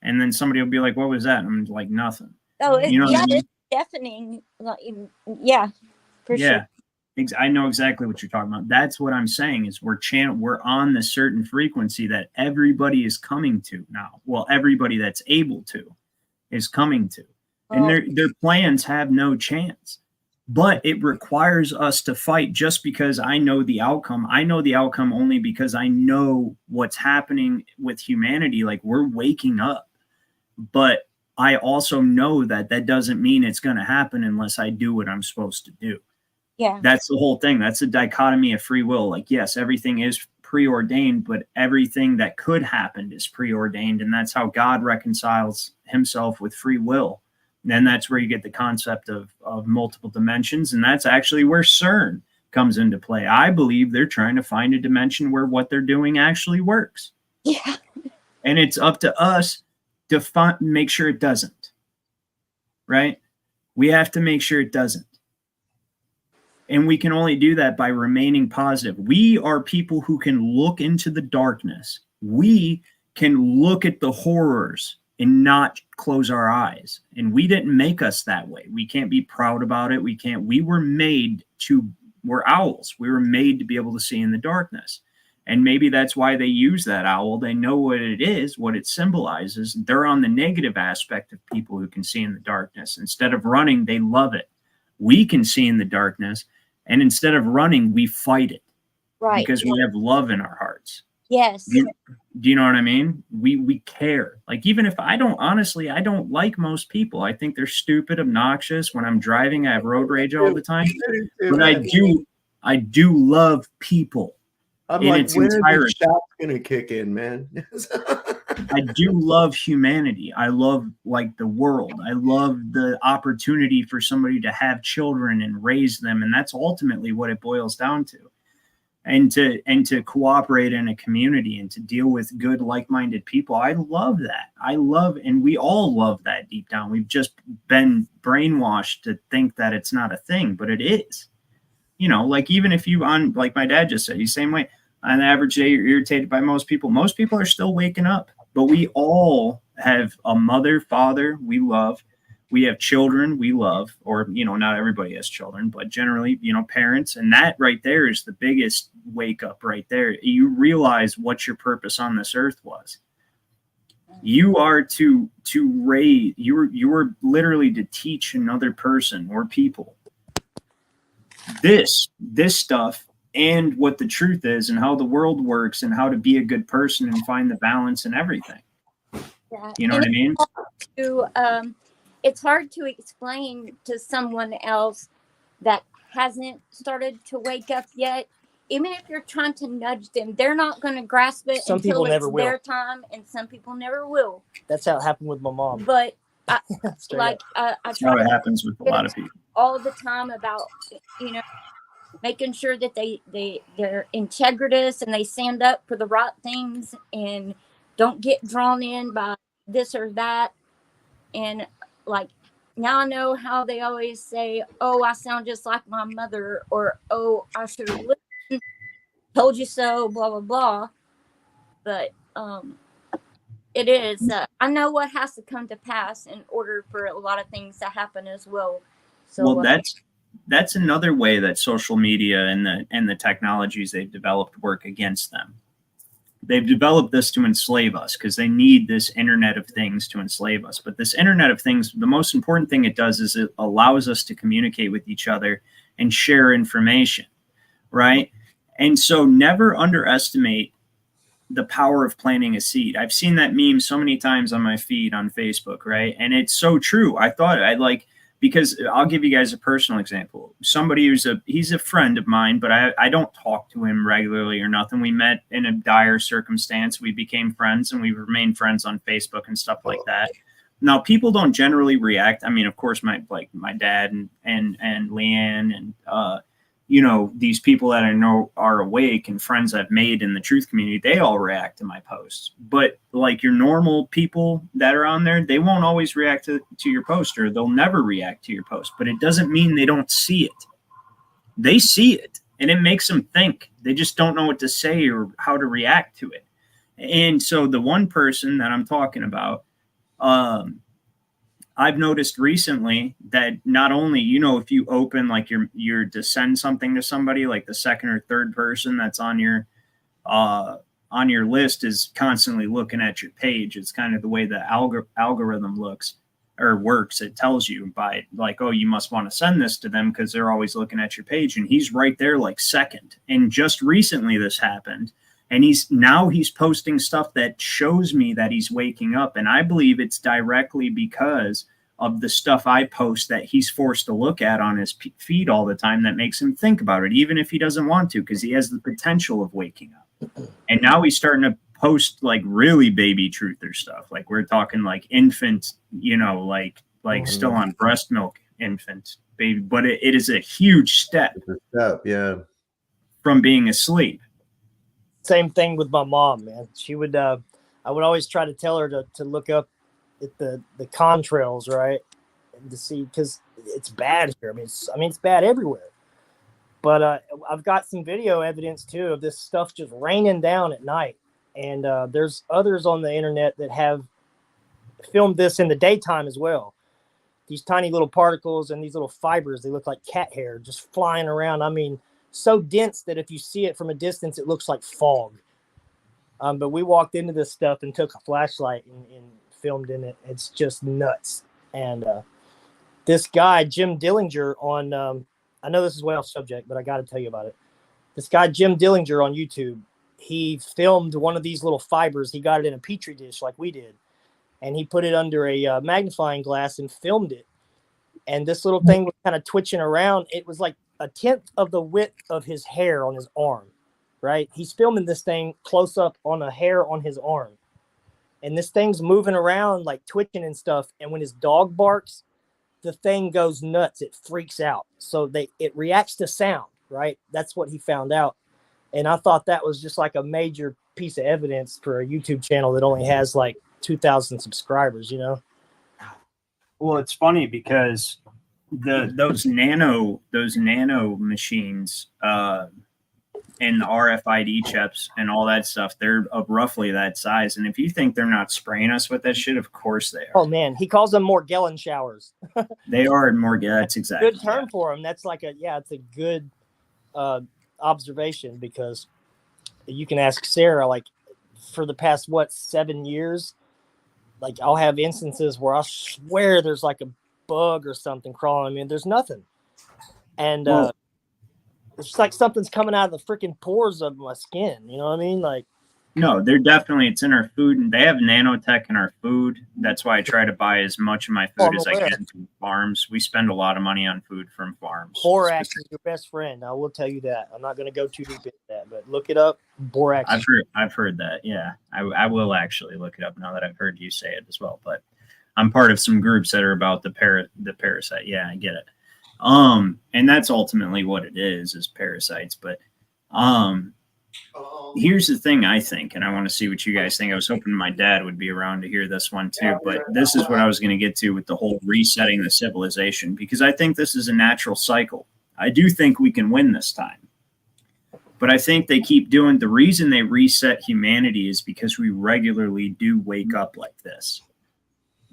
and then somebody will be like, what was that? And I'm like, nothing. Oh, you know what I mean? It's deafening. Like, yeah, for sure. I know exactly what you're talking about. That's what I'm saying is we're on the certain frequency that everybody is coming to now. Well, everybody that's able to is coming to. And their plans have no chance. But it requires us to fight just because I know the outcome. I know the outcome only because I know what's happening with humanity. Like, we're waking up. But I also know that doesn't mean it's going to happen unless I do what I'm supposed to do. Yeah. That's the whole thing. That's a dichotomy of free will. Like, yes, everything is preordained, but everything that could happen is preordained. And that's how God reconciles himself with free will. And then that's where you get the concept of multiple dimensions. And that's actually where CERN comes into play. I believe they're trying to find a dimension where what they're doing actually works. Yeah. And it's up to us to make sure it doesn't. Right? We have to make sure it doesn't. And we can only do that by remaining positive. We are people who can look into the darkness. We can look at the horrors and not close our eyes. And we didn't make us that way. We can't be proud about it. We're owls. We were made to be able to see in the darkness. And maybe that's why they use that owl. They know what it is, what it symbolizes. They're on the negative aspect of people who can see in the darkness. Instead of running, they love it. We can see in the darkness. And instead of running, we fight it. Right. Because we have love in our hearts. Yes. Do you know what I mean? We care. Like, even if I don't like most people. I think they're stupid, obnoxious. When I'm driving, I have road rage all the time. But I do love people. I'm in like, its when is entirety. the shop's gonna kick in, man? I do love humanity. I love, like, the world. I love the opportunity for somebody to have children and raise them. And that's ultimately what it boils down to. And to cooperate in a community and to deal with good, like-minded people. I love that. And we all love that deep down. We've just been brainwashed to think that it's not a thing, but it is. You know, like, even if like my dad just said, he's the same way. On the average day, you're irritated by most people. Most people are still waking up, but we all have a mother, father we love. We have children we love, or, not everybody has children, but generally, parents. And that right there is the biggest wake up right there. You realize what your purpose on this earth was. You are to raise, you were literally to teach another person or people this stuff and what the truth is and how the world works and how to be a good person and find the balance in everything. Yeah. You know what I mean? It's hard to explain to someone else that hasn't started to wake up yet. Even if you're trying to nudge them, they're not going to grasp it Some until people it's never will. their time, and some people never will. That's how it happened with my mom. But I Straight up. I That's how try it happens with a lot of people. all the time about, making sure that they're integritous and they stand up for the right things and don't get drawn in by this or that. And, like, now I know how they always say, oh, I sound just like my mother, or, oh, I should have listened, told you so, blah, blah, blah. But it is, I know what has to come to pass in order for a lot of things to happen as well. So, Well, that's another way that social media and the technologies they've developed work against them. They've developed this to enslave us because they need this Internet of Things to enslave us. But this Internet of Things, the most important thing it does is it allows us to communicate with each other and share information, right? And so never underestimate the power of planting a seed. I've seen that meme so many times on my feed on Facebook, right? And it's so true. I thought I'd like, because I'll give you guys a personal example. Somebody he's a friend of mine, but I don't talk to him regularly or nothing. We met in a dire circumstance. We became friends and we remained friends on Facebook and stuff like that. Now, people don't generally react. I mean, of course, my dad and Leanne and you know, these people that I know are awake and friends I've made in the truth community, they all react to my posts. But like your normal people that are on there, they won't always react to your post, or they'll never react to your post. But it doesn't mean they don't see it. They see it and it makes them think. They just don't know what to say or how to react to it. And so the one person that I'm talking about, I've noticed recently that not only, you know, if you open like you're to send something to somebody, like the second or third person that's on your list is constantly looking at your page. It's kind of the way the algorithm looks or works. It tells you by like, oh, you must want to send this to them because they're always looking at your page. And he's right there like second. And just recently this happened. And he's posting stuff that shows me that he's waking up. And I believe it's directly because of the stuff I post that he's forced to look at on his feed all the time that makes him think about it, even if he doesn't want to, because he has the potential of waking up. And now he's starting to post like really baby truther stuff. Like we're talking like infant, you know, like still on breast milk infant baby. But it is a huge step. Yeah. From being asleep. Same thing with my mom, man. She would, I would always try to tell her to look up at the contrails, right, and to see, because it's bad here. I mean, it's bad everywhere. But I've got some video evidence too of this stuff just raining down at night, and there's others on the internet that have filmed this in the daytime as well. These tiny little particles and these little fibers, they look like cat hair just flying around. I mean, so dense that if you see it from a distance, it looks like fog. But we walked into this stuff and took a flashlight and filmed in it. It's just nuts. And this guy, Jim Dillinger on, I know this is way off subject, but I got to tell you about it. This guy, Jim Dillinger on YouTube, he filmed one of these little fibers. He got it in a Petri dish like we did. And he put it under a magnifying glass and filmed it. And this little thing was kind of twitching around. It was like a tenth of the width of his hair on his arm, right? He's filming this thing close up on a hair on his arm. And this thing's moving around like twitching and stuff. And when his dog barks, the thing goes nuts. It freaks out. So it reacts to sound, right? That's what he found out. And I thought that was just like a major piece of evidence for a YouTube channel that only has like 2,000 subscribers, you know? Well, it's funny because those nano machines and the RFID chips and all that stuff, they're of roughly that size. And if you think they're not spraying us with that shit, of course they are. Oh man, he calls them Morgellon showers. They are Morgellon. That's exactly good term for them. That's like it's a good observation, because you can ask Sarah, like for the past 7 years, like I'll have instances where I swear there's like a bug or something crawling. I mean, there's nothing. And it's like something's coming out of the freaking pores of my skin. You know what I mean? Like, no, it's in our food, and they have nanotech in our food. That's why I try to buy as much of my food as I can from farms. We spend a lot of money on food from farms. Borax is your best friend. I will tell you that. I'm not going to go too deep into that, but look it up. Borax. I've heard that. Yeah, I will actually look it up now that I've heard you say it as well. But I'm part of some groups that are about the parasite. Yeah, I get it. And that's ultimately what it is parasites. But here's the thing, I think, and I want to see what you guys think. I was hoping my dad would be around to hear this one too, but this is what I was going to get to with the whole resetting the civilization, because I think this is a natural cycle. I do think we can win this time, but I think they keep doing, the reason they reset humanity is because we regularly do wake up like this.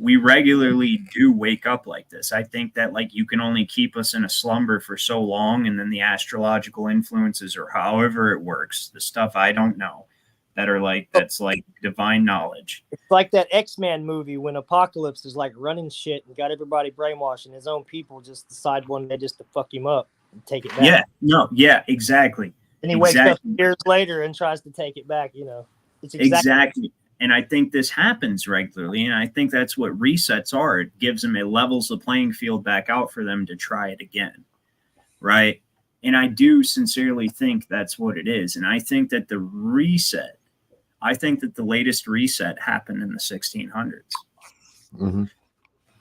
We regularly do wake up like this. I think that like you can only keep us in a slumber for so long, and then the astrological influences, or however it works, the stuff I don't know, that are like, that's like divine knowledge. It's like that X-Men movie when Apocalypse is like running shit and got everybody brainwashed, and his own people just decide one day just to fuck him up and take it back. Yeah, exactly. And he wakes up Exactly. years later and tries to take it back. It's Exactly. And I think this happens regularly. And I think that's what resets are. It gives them, it levels the playing field back out for them to try it again. Right. And I do sincerely think that's what it is. And I think that the latest reset happened in the 1600s. Mm-hmm.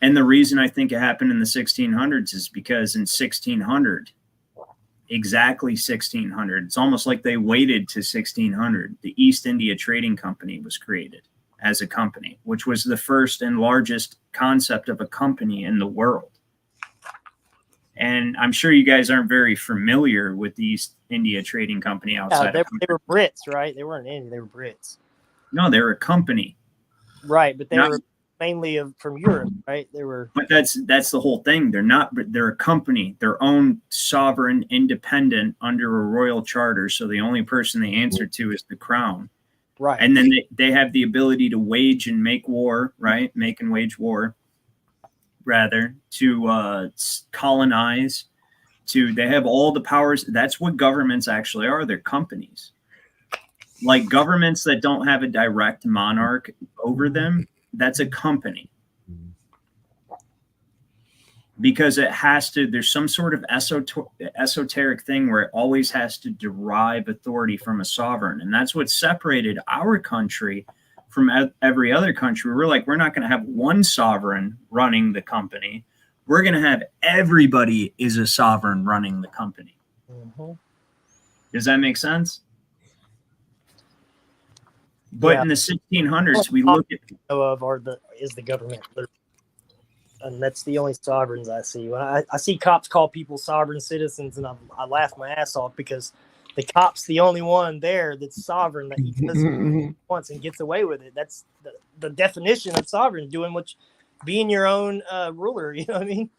And the reason I think it happened in the 1600s is because in 1600, exactly 1600, it's almost like they waited to 1600. The East India Trading Company was created as a company, which was the first and largest concept of a company in the world. And I'm sure you guys aren't very familiar with the East India Trading Company outside of they were Brits, right? They weren't Indian, they were Brits. No, they were a company. Right, but they were mainly from Europe, right? They were. But that's the whole thing. They're a company, their own sovereign, independent under a royal charter. So the only person they answer to is the crown. Right. And then they have the ability to wage and make war, right? Make and wage war, rather, to colonize, they have all the powers. That's what governments actually are. They're companies. Like governments that don't have a direct monarch over them, that's a company. Because there's some sort of esoteric thing where it always has to derive authority from a sovereign. And that's what separated our country from every other country. We're not going to have one sovereign running the company. We're going to have everybody is a sovereign running the company. Mm-hmm. Does that make sense? But in the 1600s, we look at is the government, and that's the only sovereigns I see. When I see cops call people sovereign citizens, and I laugh my ass off because the cop's the only one there that's sovereign, that he does what he wants and gets away with it. That's the definition of sovereign, being your own ruler. You know what I mean?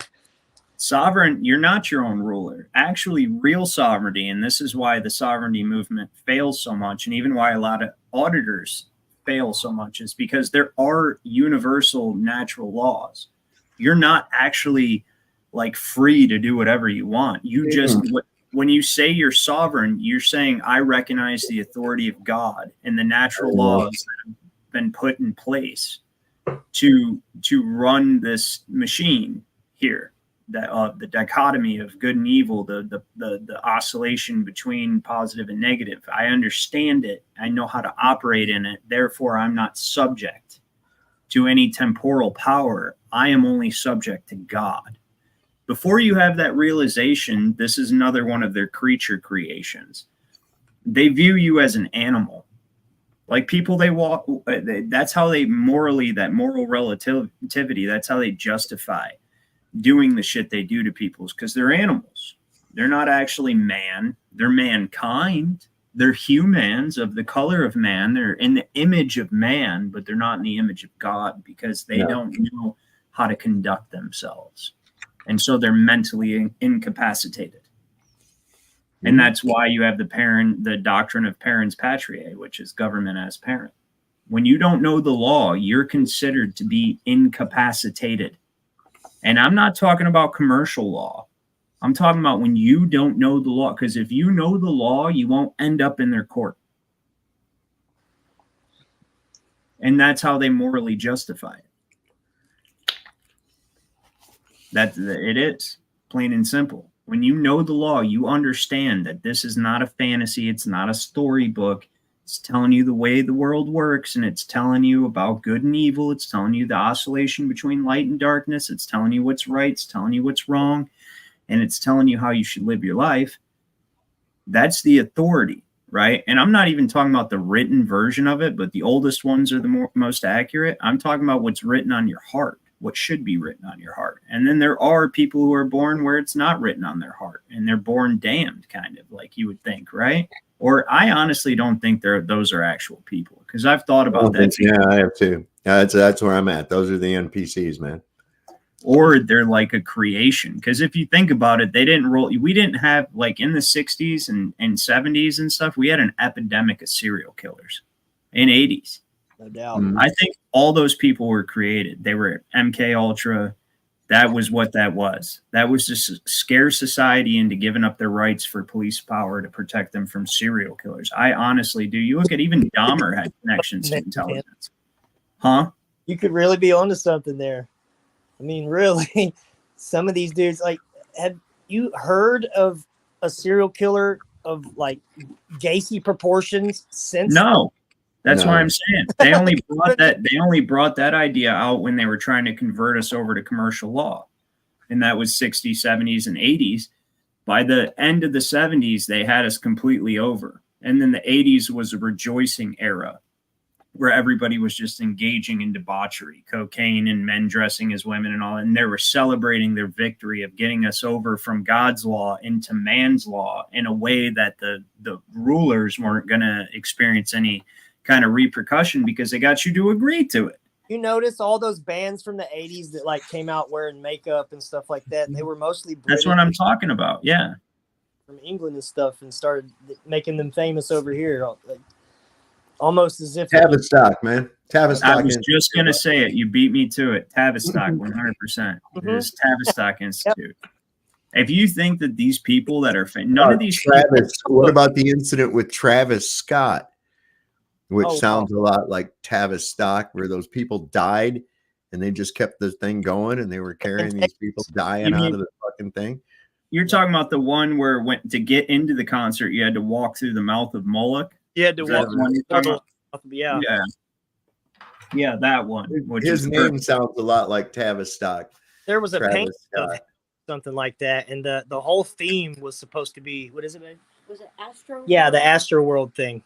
Sovereign, you're not your own ruler. Actually, real sovereignty, and this is why the sovereignty movement fails so much, and even why a lot of auditors fail so much, is because there are universal natural laws. You're not actually free to do whatever you want. You just, when you say you're sovereign, you're saying, I recognize the authority of God and the natural laws that have been put in place to run this machine here. The dichotomy of good and evil, the oscillation between positive and negative. I understand it. I know how to operate in it. Therefore, I'm not subject to any temporal power. I am only subject to God. Before you have that realization, this is another one of their creature creations. They view you as an animal. Like people, that's how they that moral relativity, that's how they justify doing the shit they do to people, because they're animals. They're not actually man. They're mankind. They're humans of the color of man. They're in the image of man, but they're not in the image of God, because they don't know how to conduct themselves. And so they're mentally incapacitated. And that's why you have the doctrine of parens patriae, which is government as parent. When you don't know the law, you're considered to be incapacitated. And I'm not talking about commercial law. I'm talking about when you don't know the law, because if you know the law, you won't end up in their court. And that's how they morally justify it. It is plain and simple. When you know the law, you understand that this is not a fantasy. It's not a storybook. It's telling you the way the world works, and it's telling you about good and evil. It's telling you the oscillation between light and darkness. It's telling you what's right. It's telling you what's wrong. And it's telling you how you should live your life. That's the authority, right? And I'm not even talking about the written version of it, but the oldest ones are the most accurate. I'm talking about what's written on your heart, what should be written on your heart. And then there are people who are born where it's not written on their heart, and they're born damned, kind of like you would think, right? Or I honestly don't think those are actual people, because I've thought about that. Yeah, I have too. That's where I'm at. Those are the NPCs, man. Or they're like a creation. Because if you think about it, we didn't have, like in the 60s and 70s and stuff, we had an epidemic of serial killers in 80s. No doubt. I think all those people were created. They were MK Ultra, That was what that was. That was to scare society into giving up their rights for police power to protect them from serial killers. I honestly do. You look at even Dahmer had connections to intelligence. Huh? You could really be onto something there. I mean, really, some of these dudes, like, have you heard of a serial killer of like Gacy proportions since? No. That's No. why I'm saying they only brought that idea out when they were trying to convert us over to commercial law. And that was 60s, 70s, and 80s. By the end of the 70s, they had us completely over. And then the 80s was a rejoicing era where everybody was just engaging in debauchery, cocaine and men dressing as women and all. And they were celebrating their victory of getting us over from God's law into man's law in a way that the rulers weren't going to experience any kind of repercussion because they got you to agree to it. You notice all those bands from the 80s that like came out wearing makeup and stuff like that. They were mostly British. That's what I'm talking about. Yeah. From England and stuff, and started making them famous over here. Like, almost as if Tavistock, man. Tavistock. I was just going to say it. You beat me to it. Tavistock, 100%. It is Tavistock Institute. If you think that these people that are none of these Travis, what about the incident with Travis Scott? Which sounds a lot like Tavistock, where those people died and they just kept the thing going and they were carrying these people dying out of the fucking thing. You're talking about the one where to get into the concert, you had to walk through the mouth of Moloch? You had to walk. Yeah. Yeah, that one. His name sounds a lot like Tavistock. There was a paint of something like that, and the whole theme was supposed to be, what is it, man? Was it Astro? Yeah, the Astro World thing.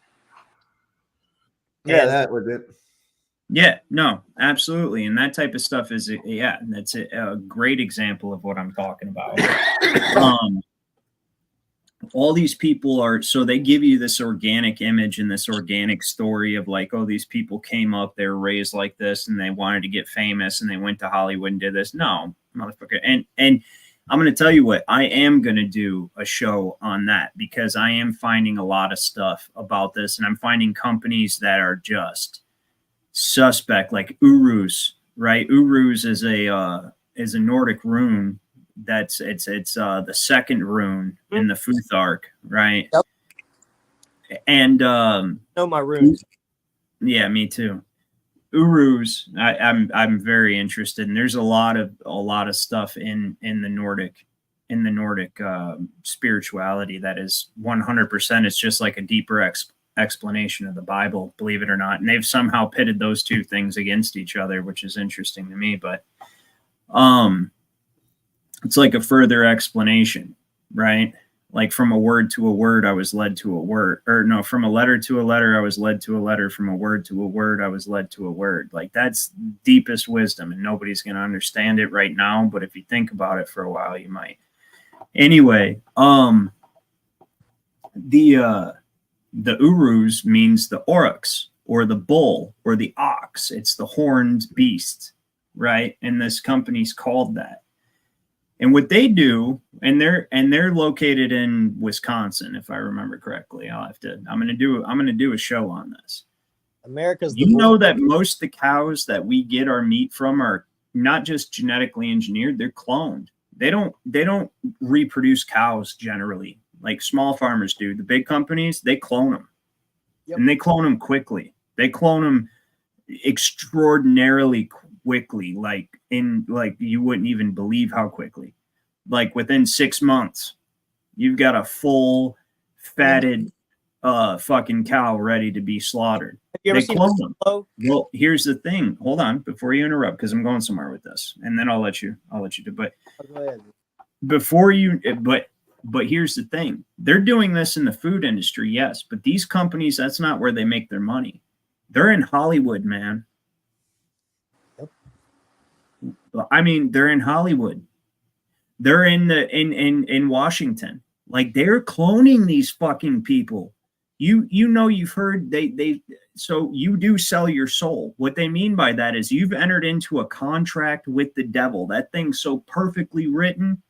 Yeah, that was it. Yeah, no, absolutely. And that type of stuff is, that's a great example of what I'm talking about. All these people are, so they give you this organic image and this organic story of like, oh, these people came up, they were raised like this and they wanted to get famous and they went to Hollywood and did this. No, motherfucker. And I'm going to tell you what, I am going to do a show on that because I am finding a lot of stuff about this, and I'm finding companies that are just suspect, like Uruz, right? Uruz is a Nordic rune. It's the second rune in the Futhark, right? Yep. And know my runes. Yeah, me too. Uruz, I'm very interested, and there's a lot of stuff in the Nordic spirituality that is 100%. It's just like a deeper explanation of the Bible, believe it or not, and they've somehow pitted those two things against each other, which is interesting to me. But it's like a further explanation, right? Like from a word to a word, I was led to a word, or no, from a letter to a letter, I was led to a letter. From a word to a word, I was led to a word. Like that's deepest wisdom, and nobody's going to understand it right now. But if you think about it for a while, you might. Anyway, the Uruz means the oryx or the bull or the ox. It's the horned beast, right? And this company's called that. And what they do, and they're located in Wisconsin, if I remember correctly. I'm gonna do a show on this. America's. You know that most of the cows that we get our meat from are not just genetically engineered; they're cloned. They don't reproduce cows generally like small farmers do. The big companies, they clone them, and they clone them quickly. They clone them extraordinarily quickly, like you wouldn't even believe how quickly. Like within 6 months, you've got a full fatted fucking cow ready to be slaughtered. Have you ever They seen clone them. Buffalo? Well, here's the thing. Hold on before you interrupt, because I'm going somewhere with this, and then I'll let you do. But Go ahead. before you, but here's the thing. They're doing this in the food industry, yes, but these companies, that's not where they make their money. They're in Hollywood, man. I mean, they're in Hollywood. They're in Washington. Like they're cloning these fucking people. You've heard so you do sell your soul. What they mean by that is you've entered into a contract with the devil. That thing's so perfectly written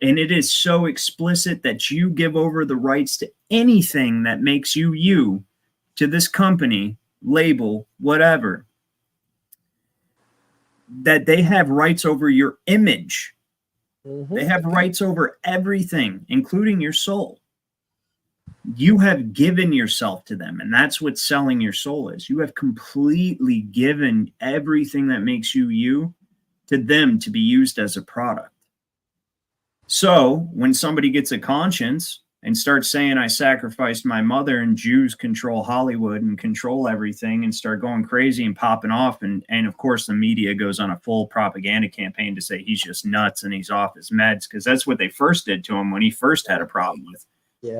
and it is so explicit that you give over the rights to anything that makes you to this company, label, whatever. that they have rights over your image. Mhm. They have rights over everything, including your soul. You have given yourself to them, and that's what selling your soul is. You have completely given everything that makes you you to them to be used as a product. So when somebody gets a conscience and starts saying, I sacrificed my mother and Jews control Hollywood and control everything, and start going crazy and popping off, and of course the media goes on a full propaganda campaign to say he's just nuts and he's off his meds, because that's what they first did to him when he first had a problem with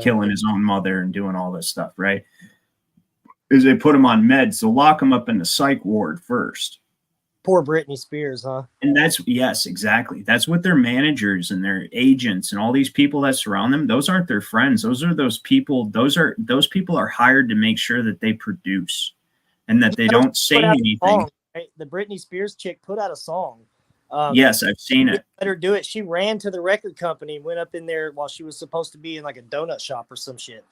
killing his own mother and doing all this stuff, right? Is they put him on meds. They'll lock him up in the psych ward first. Poor Britney Spears, huh? And that's, yes, exactly. That's what their managers and their agents and all these people that surround them, those aren't their friends. Those are those people. Those people are hired to make sure that they produce and that they don't say anything. Song, right? The Britney Spears chick put out a song. Yes, I've seen it. Let her do it. She ran to the record company, went up in there while she was supposed to be in like a donut shop or some shit,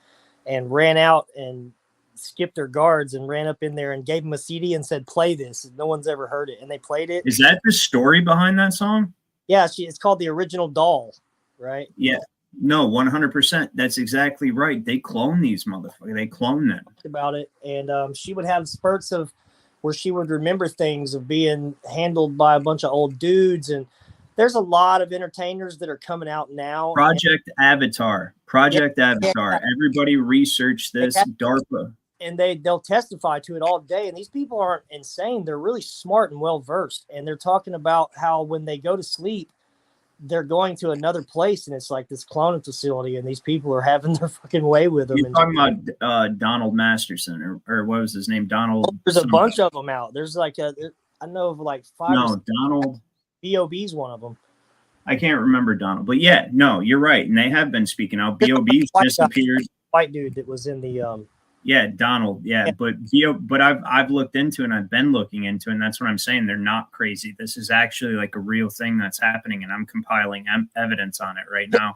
and ran out and skipped her guards and ran up in there and gave them a CD and said, play this. No one's ever heard it. And they played it. Is that the story behind that song? Yeah, it's called The Original Doll, right? Yeah. No, 100%. That's exactly right. They clone these motherfuckers. They clone them. About it. And she would have spurts of where she would remember things of being handled by a bunch of old dudes. And there's a lot of entertainers that are coming out now. Project Avatar. Everybody research this. DARPA. And they'll testify to it all day. And these people aren't insane. They're really smart and well-versed. And they're talking about how when they go to sleep, they're going to another place, and it's like this cloning facility, and these people are having their fucking way with them. You're talking about Donald Masterson, or what was his name? Donald. There's a bunch of them out. There's like I know of like 5. No, Donald. B.O.B.'s one of them. I can't remember Donald, but yeah, no, you're right, and they have been speaking out. B.O.B.'s disappeared. White dude that was in the Yeah, Donald. Yeah. But I've looked into and I've been looking into, and that's what I'm saying. They're not crazy. This is actually like a real thing that's happening, and I'm compiling evidence on it right now.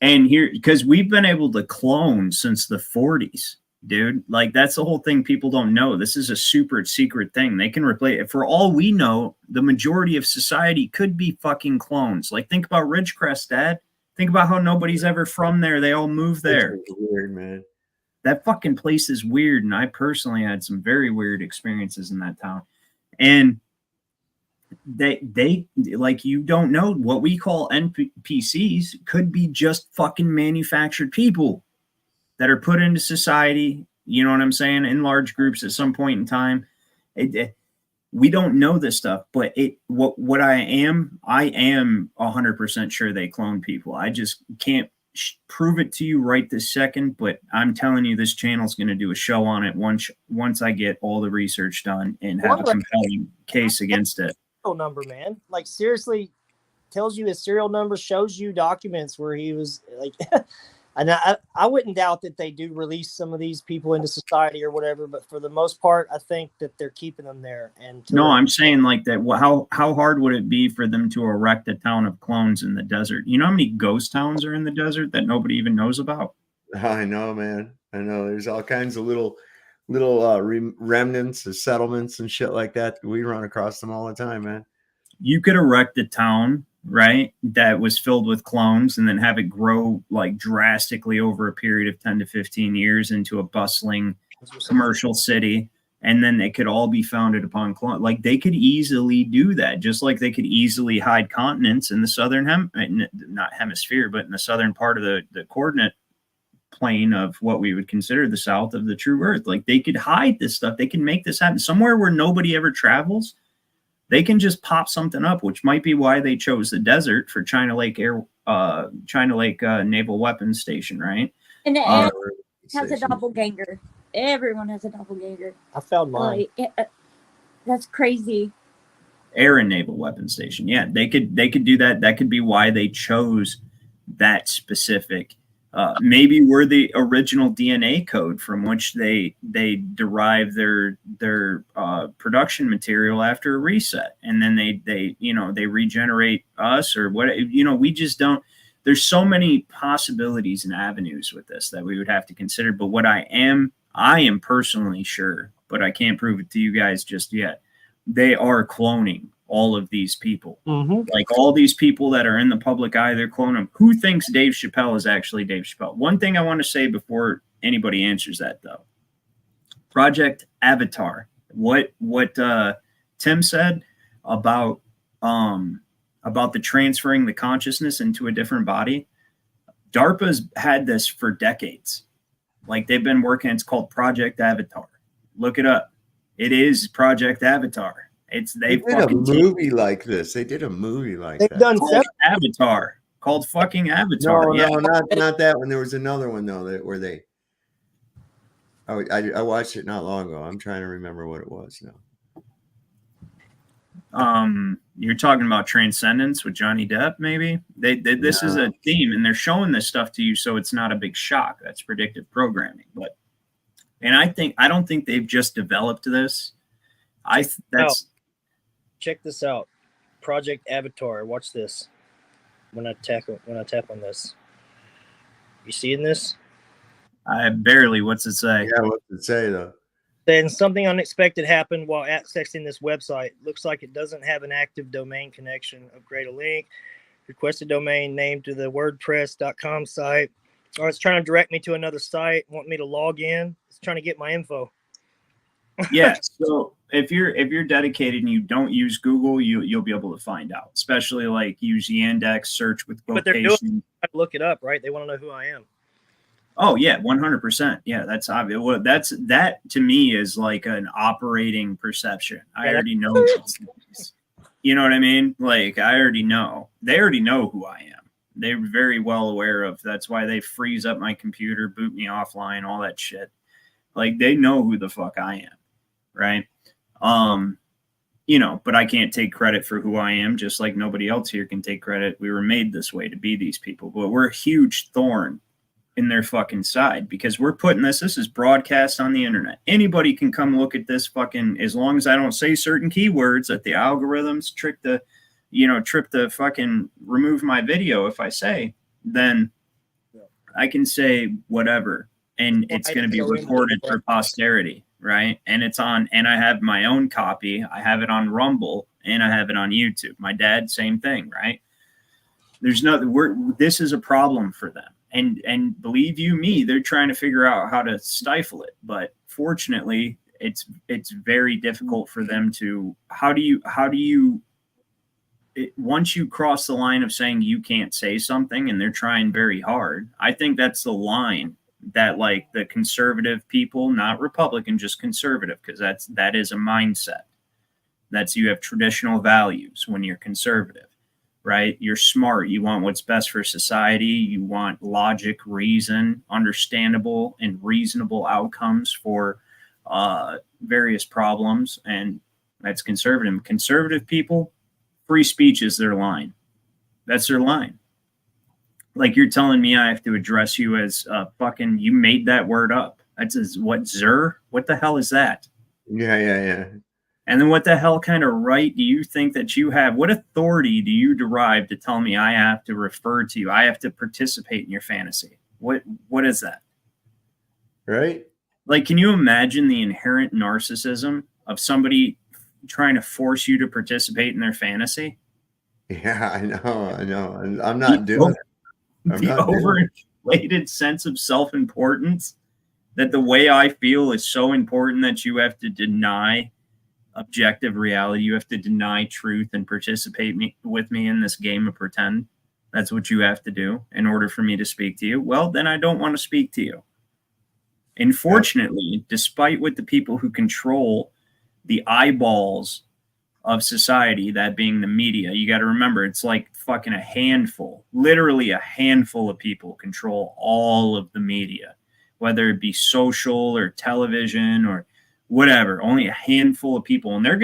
And here, because we've been able to clone since the 40s, dude. Like that's the whole thing. People don't know. This is a super secret thing. They can replace it. For all we know, the majority of society could be fucking clones. Like think about Ridgecrest, Dad. Think about how nobody's ever from there. They all moved there. It's weird, man. That fucking place is weird. And I personally had some very weird experiences in that town. And they like, you don't know, what we call NPCs could be just fucking manufactured people that are put into society. You know what I'm saying? In large groups at some point in time. We don't know this stuff, but what I am 100% sure they clone people. I just can't prove it to you right this second, but I'm telling you, this channel's going to do a show on it once I get all the research done and have a compelling case against it. Number, man, like seriously, tells you his serial number, shows you documents where he was like. And I wouldn't doubt that they do release some of these people into society or whatever, but for the most part, I think that they're keeping them there. And no, I'm saying like that. How hard would it be for them to erect a town of clones in the desert? You know how many ghost towns are in the desert that nobody even knows about? I know, man. I know. There's all kinds of little remnants of settlements and shit like that. We run across them all the time, man. You could erect a town, right, that was filled with clones, and then have it grow like drastically over a period of 10 to 15 years into a bustling commercial city, and then they could all be founded upon clone. Like they could easily do that, just like they could easily hide continents in the southern not hemisphere, but in the southern part of the coordinate plane of what we would consider the south of the true earth. Like they could hide this stuff. They can make this happen somewhere where nobody ever travels. They can just pop something up, which might be why they chose the desert for China Lake Naval Weapons Station, right? And it has a doppelganger. Everyone has a doppelganger. I found mine. That's crazy. Air and Naval Weapons Station. Yeah, they could do that. That could be why they chose that specific. Maybe we're the original DNA code from which they derive their production material after a reset, and then they regenerate us or what. We just don't. There's so many possibilities and avenues with this that we would have to consider. But what I am personally sure, but I can't prove it to you guys just yet. they are cloning all of these people. Mm-hmm. Like all these people that are in the public eye, they're cloning them. Who thinks Dave Chappelle is actually Dave Chappelle? One thing I want to say before anybody answers that, though. Project Avatar. What Tim said about the transferring the consciousness into a different body. DARPA's had this for decades. Like they've been working. It's called Project Avatar. Look it up. It is Project Avatar. They did a movie like this. They did a movie like They've that. done called Avatar. Called fucking Avatar. No, yeah. not that one. There was another one though where they. I watched it not long ago. I'm trying to remember what it was now. You're talking about Transcendence with Johnny Depp, maybe? This is a theme, and they're showing this stuff to you so it's not a big shock. That's predictive programming. I don't think they've just developed this. Check this out. Project Avatar. Watch this. When I tap on this. You seeing this? I barely. What's it say? Yeah, what's it say though? Then something unexpected happened while accessing this website. Looks like it doesn't have an active domain connection. Upgrade a link. Request a domain name to the WordPress.com site. Or it's trying to direct me to another site. Want me to log in. It's trying to get my info. Yeah. So if you're dedicated and you don't use Google, you'll be able to find out. Especially like use Yandex, search with But they're quotation. doing look it up, right? They want to know who I am. Oh yeah, 100%. Yeah, that's obvious. Well, that to me is like an operating perception. I already know those things. You know what I mean? Like I already know. They already know who I am. They're very well aware of. That's why they freeze up my computer, boot me offline, all that shit. Like they know who the fuck I am, right? But I can't take credit for who I am, just like nobody else here can take credit. We were made this way to be these people, but we're a huge thorn in their fucking side because we're putting this is broadcast on the internet. Anybody can come look at this fucking, as long as I don't say certain keywords that the algorithms trip the fucking remove my video. If I say, then I can say whatever and it's going to be recorded for posterity. Right. And it's on, and I have my own copy. I have it on Rumble and I have it on YouTube. My dad, same thing. Right. There's nothing, this is a problem for them. And believe you me, they're trying to figure out how to stifle it. But fortunately, it's very difficult for them to. Once you cross the line of saying you can't say something, and they're trying very hard, I think that's the line that like the conservative people, not Republican, just conservative, because that is a mindset. That's you have traditional values when you're conservative. Right? You're smart. You want what's best for society. You want logic, reason, understandable and reasonable outcomes for various problems. And that's conservative. Conservative people, free speech is their line. That's their line. Like you're telling me I have to address you as fucking, you made that word up. That's what, Zer? What the hell is that? Yeah. And then what the hell kind of right do you think that you have? What authority do you derive to tell me I have to refer to you? I have to participate in your fantasy. What is that? Right? Like, can you imagine the inherent narcissism of somebody trying to force you to participate in their fantasy? Yeah, I know. And I'm not doing it. The overinflated sense of self-importance that the way I feel is so important that you have to deny objective reality. You have to deny truth and participate with me in this game of pretend. That's what you have to do in order for me to speak to you. Well, then I don't want to speak to you. Unfortunately, despite what the people who control the eyeballs of society, that being the media, you got to remember, it's like fucking a handful, literally a handful of people control all of the media, whether it be social or television or whatever. Only a handful of people, and they're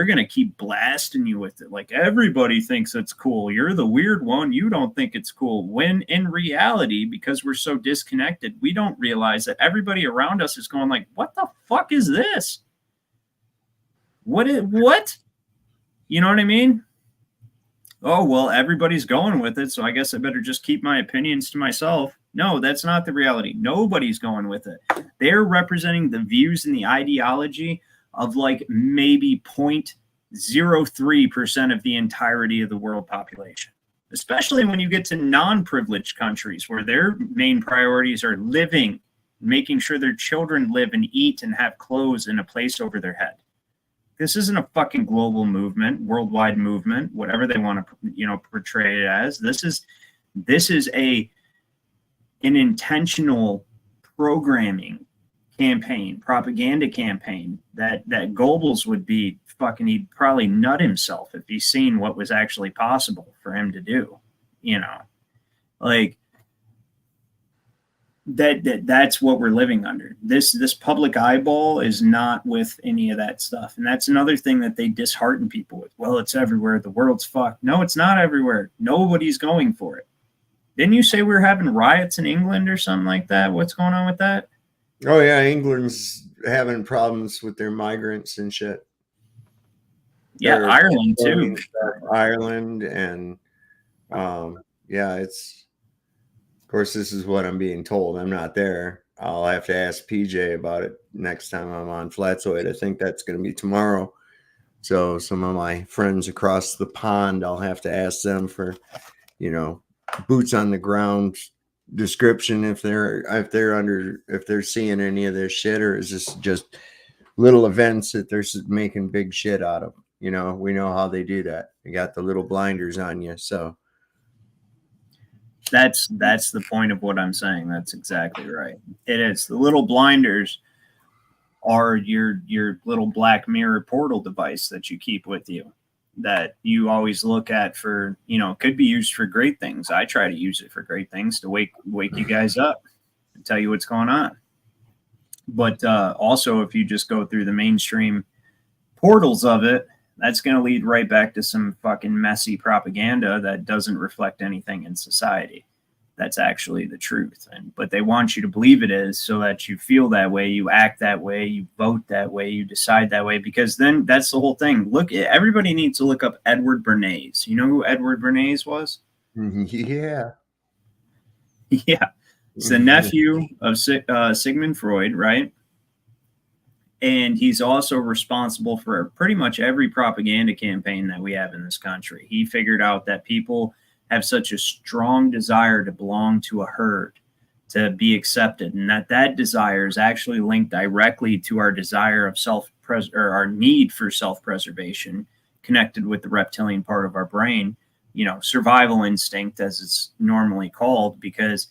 gonna keep blasting you with it. Like everybody thinks it's cool. You're the weird one. You don't think it's cool. When in reality, because we're so disconnected, we don't realize that everybody around us is going like, "What the fuck is this? What? You know what I mean?" Oh, well, everybody's going with it, so I guess I better just keep my opinions to myself. No, that's not the reality. Nobody's going with it. They're representing the views and the ideology of like maybe 0.03% of the entirety of the world population, especially when you get to non-privileged countries where their main priorities are living, making sure their children live and eat and have clothes and a place over their head. This isn't a fucking global movement, worldwide movement, whatever they want to, portray it as. This is an intentional programming campaign, propaganda campaign that Goebbels would be fucking, he'd probably nut himself if he's seen what was actually possible for him to do, like that's what we're living under. This public eyeball is not with any of that stuff. And that's another thing that they dishearten people with. Well, it's everywhere. The world's fucked. No, it's not everywhere. Nobody's going for it. Didn't you say we were having riots in England or something like that? What's going on with that? Oh yeah, England's having problems with their migrants and shit. Yeah, Ireland too. Ireland and it's, of course, this is what I'm being told. I'm not there. I'll have to ask PJ about it next time I'm on Flatsoid. I think that's going to be tomorrow. So some of my friends across the pond, I'll have to ask them for, boots on the ground description if they're seeing any of this shit, or is this just little events that they're making big shit out of. We know how they do that. You got the little blinders on you. So that's the point of what I'm saying. That's exactly right. It is. The little blinders are your little black mirror portal device that you keep with you, that you always look at for, could be used for great things. I try to use it for great things to wake you guys up and tell you what's going on. But also, if you just go through the mainstream portals of it, that's going to lead right back to some fucking messy propaganda that doesn't reflect anything in society. That's actually the truth. But they want you to believe it is, so that you feel that way, you act that way, you vote that way, you decide that way, because then that's the whole thing. Everybody needs to look up Edward Bernays. You know who Edward Bernays was? Yeah. Yeah. It's the nephew of Sigmund Freud, right? And he's also responsible for pretty much every propaganda campaign that we have in this country. He figured out that people have such a strong desire to belong to a herd, to be accepted, and that desire is actually linked directly to our desire of our need for self-preservation, connected with the reptilian part of our brain, survival instinct, as it's normally called, because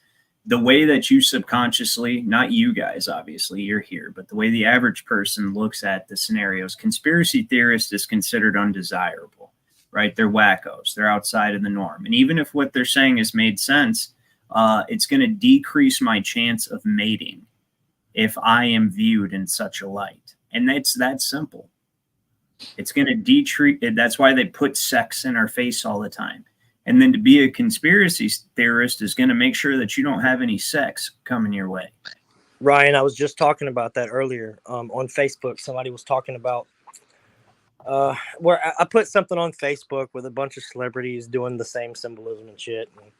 the way that you subconsciously, not you guys, obviously, you're here, but the way the average person looks at the scenarios, conspiracy theorist is considered undesirable, right? They're wackos. They're outside of the norm. And even if what they're saying has made sense, it's going to decrease my chance of mating if I am viewed in such a light. And it's that simple. It's going to that's why they put sex in our face all the time. And then to be a conspiracy theorist is going to make sure that you don't have any sex coming your way. Ryan, I was just talking about that earlier on Facebook. Somebody was talking about where I put something on Facebook with a bunch of celebrities doing the same symbolism and shit. And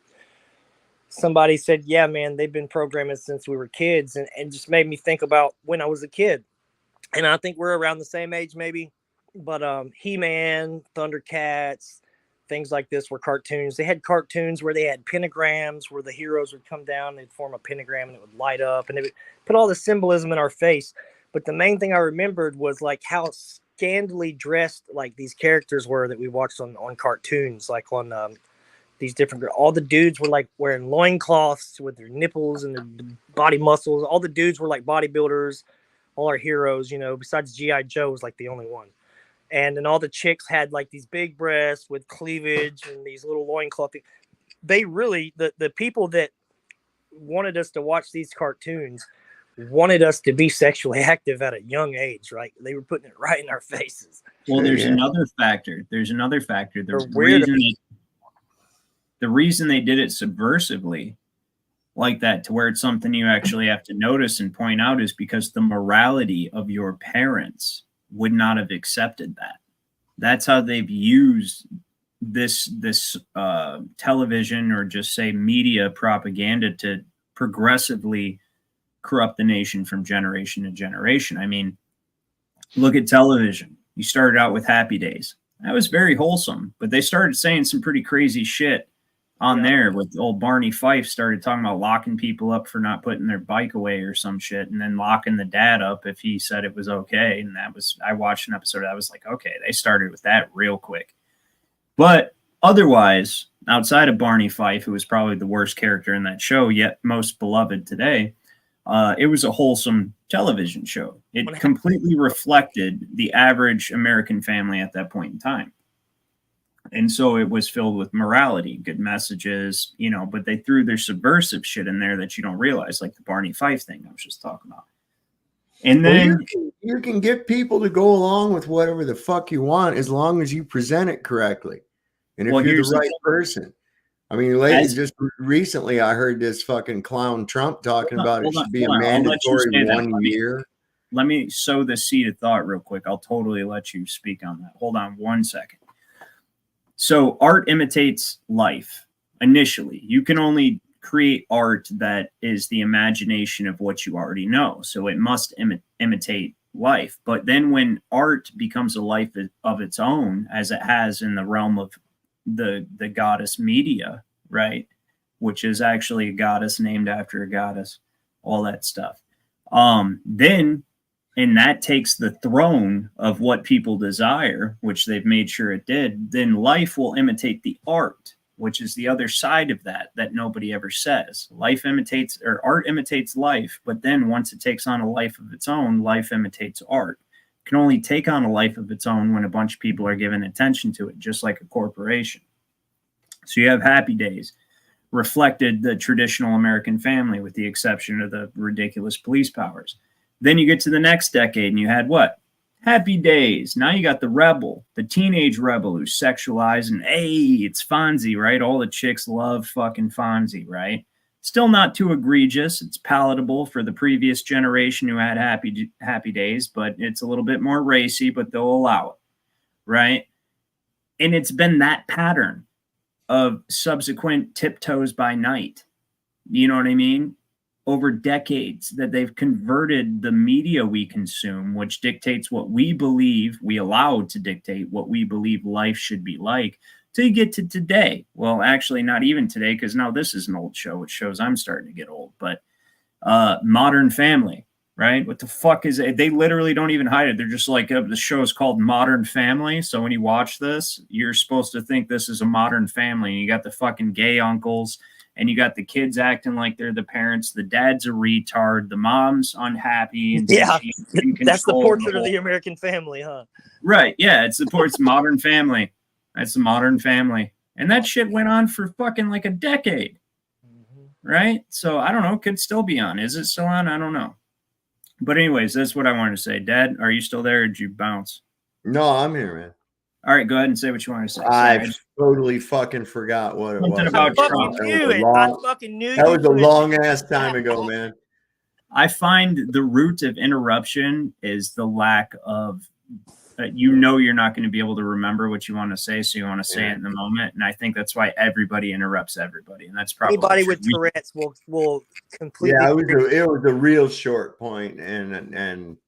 somebody said, yeah, man, they've been programming since we were kids, and just made me think about when I was a kid. And I think we're around the same age maybe. But He-Man, Thundercats, things like this were cartoons. They had cartoons where they had pentagrams, where the heroes would come down, they'd form a pentagram, and it would light up, and it would put all the symbolism in our face. But the main thing I remembered was like how scandally dressed like these characters were that we watched on cartoons, like on these different. All the dudes were like wearing loincloths with their nipples and their body muscles. All the dudes were like bodybuilders. All our heroes, besides G.I. Joe was like the only one. And then all the chicks had like these big breasts with cleavage and these little loincloth. They really, the people that wanted us to watch these cartoons wanted us to be sexually active at a young age, right? They were putting it right in our faces. Well, there's another factor. The reason they did it subversively like that, to where it's something you actually have to notice and point out, is because the morality of your parents would not have accepted that. That's how they've used this television, or just say media propaganda, to progressively corrupt the nation from generation to generation. I mean, look at television. You started out with Happy Days. That was very wholesome, but they started saying some pretty crazy shit on there with old Barney Fife started talking about locking people up for not putting their bike away or some shit, and then locking the dad up if he said it was okay. And that was, I watched an episode, I was like, okay, they started with that real quick. But otherwise, outside of Barney Fife, who was probably the worst character in that show, yet most beloved today, it was a wholesome television show. It completely reflected the average American family at that point in time. And so it was filled with morality, good messages, you know, but they threw their subversive shit in there that you don't realize, like the Barney Fife thing I was just talking about. And then you can get people to go along with whatever the fuck you want as long as you present it correctly. And if you're the right person. I mean, just recently I heard this fucking clown Trump talking about it should be a mandatory 1 year. Let me sow the seed of thought real quick. I'll totally let you speak on that. Hold on 1 second. So art imitates life initially. You can only create art that is the imagination of what you already know. So it must imitate life. But then when art becomes a life of its own, as it has in the realm of the goddess media, right? Which is actually a goddess named after a goddess, all that stuff. And that takes the throne of what people desire, which they've made sure it did, then life will imitate the art, which is the other side of that nobody ever says. Life imitates, or art imitates life, but then once it takes on a life of its own, life imitates art. It can only take on a life of its own when a bunch of people are giving attention to it, just like a corporation. So you have Happy Days, reflected the traditional American family with the exception of the ridiculous police powers. Then you get to the next decade and you had what? Happy Days. Now you got the rebel, the teenage rebel who's sexualized and, hey, it's Fonzie, right? All the chicks love fucking Fonzie, right? Still not too egregious. It's palatable for the previous generation who had Happy Days, but it's a little bit more racy, but they'll allow it, right? And it's been that pattern of subsequent tiptoes by night. You know what I mean? Over decades that they've converted the media we consume, which dictates what we believe, we allow to dictate what we believe life should be like, till you get to today. Well, actually not even today, because now this is an old show, which shows I'm starting to get old, but Modern Family, right? What the fuck is it? They literally don't even hide it. They're just like, the show is called Modern Family. So when you watch this, you're supposed to think this is a modern family. And you got the fucking gay uncles, and you got the kids acting like they're the parents. The dad's a retard. The mom's unhappy. And yeah, that's the portrait of the American family, huh? Right. Yeah, it's Modern Family. That's the Modern Family. And that shit went on for fucking like a decade. Right? So I don't know. Could still be on. Is it still on? I don't know. But anyways, that's what I wanted to say. Dad, are you still there or did you bounce? No, I'm here, man. All right, go ahead and say what you want to say. I totally fucking forgot what it was. About I fucking knew it. I fucking knew that was a long ass time ago, man. I find the root of interruption is the lack of, you're not going to be able to remember what you want to say, so you want to say it in the moment. And I think that's why everybody interrupts everybody. And that's probably anybody with Tourette's will completely. Yeah, it was a real short point, and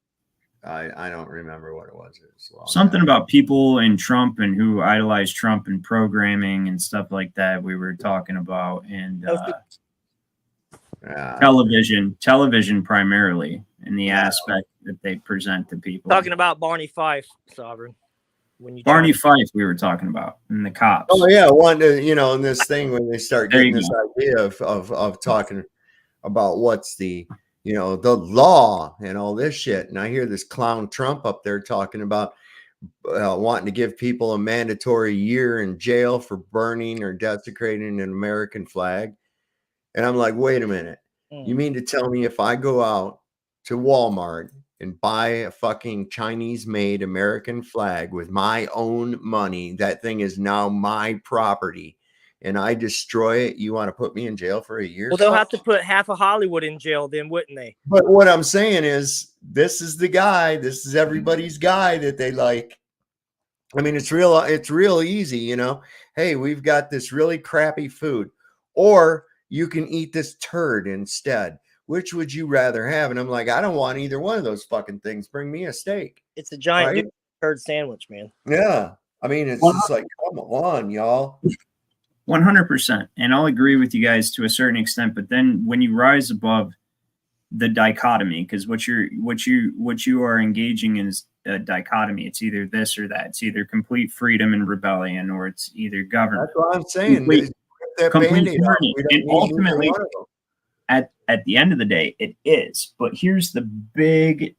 I don't remember what it was. It was something about people in Trump and who idolize Trump and programming and stuff like that we were talking about, and television primarily in the aspect that they present to people. Talking about Barney Fife, Sovereign. Barney Fife we were talking about, and the cops. Oh yeah, in this thing when they start getting this idea of talking about what's the the law and all this shit. And I hear this clown Trump up there talking about wanting to give people a mandatory year in jail for burning or desecrating an American flag. And I'm like, wait a minute. You mean to tell me if I go out to Walmart and buy a fucking Chinese made American flag with my own money, that thing is now my property, and I destroy it, you want to put me in jail for a year? Well, they'll have to put half of Hollywood in jail then, wouldn't they? But what I'm saying is, this is the guy, this is everybody's guy that they like. I mean, it's real easy, Hey, we've got this really crappy food, or you can eat this turd instead. Which would you rather have? And I'm like, I don't want either one of those fucking things. Bring me a steak. It's a giant. Right? Turd sandwich, man. Yeah. I mean, it's just like, come on, y'all. 100%. And I'll agree with you guys to a certain extent, but then when you rise above the dichotomy, because what you are engaging in is a dichotomy. It's either this or that. It's either complete freedom and rebellion, or it's either government. That's what I'm saying. Complete tyranny. And ultimately, one of them. at the end of the day, it is. But here's the big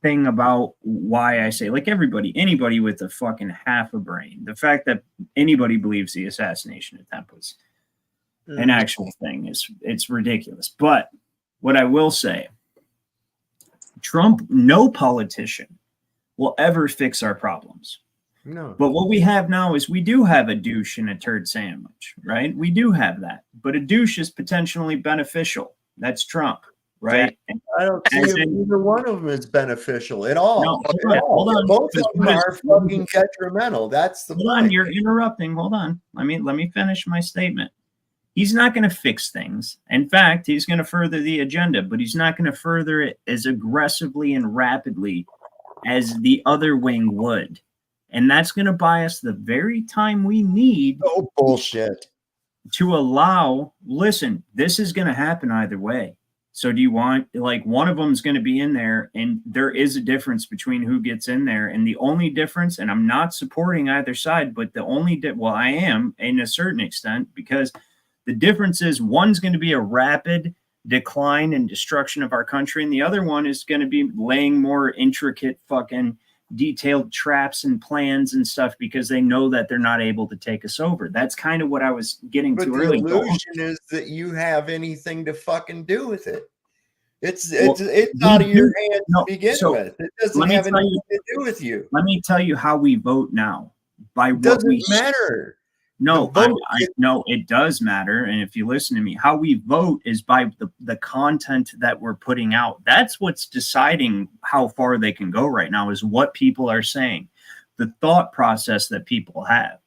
thing about why I say, like, anybody with a fucking half a brain, the fact that anybody believes the assassination attempt was an actual thing it's ridiculous. But what I will say, no politician will ever fix our problems. No. But what we have now is we do have a douche and a turd sandwich, right? We do have that. But a douche is potentially beneficial. That's Trump, right? I don't see either one of them is beneficial at all. No, hold on. Both of them are fucking detrimental. That's the Hold point. on, you're interrupting. Hold on. Let me finish my statement. He's not going to fix things. In fact, he's going to further the agenda, but he's not going to further it as aggressively and rapidly as the other wing would. And that's going to buy us the very time we need. Oh, bullshit. To allow, listen, this is going to happen either way. So do you want, like, one of them is going to be in there, and there is a difference between who gets in there. And the only difference, and I'm not supporting either side, but the only, I am in a certain extent, because the difference is one's going to be a rapid decline and destruction of our country, and the other one is going to be laying more intricate fucking detailed traps and plans and stuff because they know that they're not able to take us over. That's kind of what I was getting to earlier. The illusion is that you have anything to fucking do with it. It's out of your hands to begin with. It doesn't have anything to do with you. Let me tell you how we vote now. It doesn't matter. No, no, it does matter. And if you listen to me, how we vote is by the content that we're putting out. That's what's deciding how far they can go right now, is what people are saying, the thought process that people have.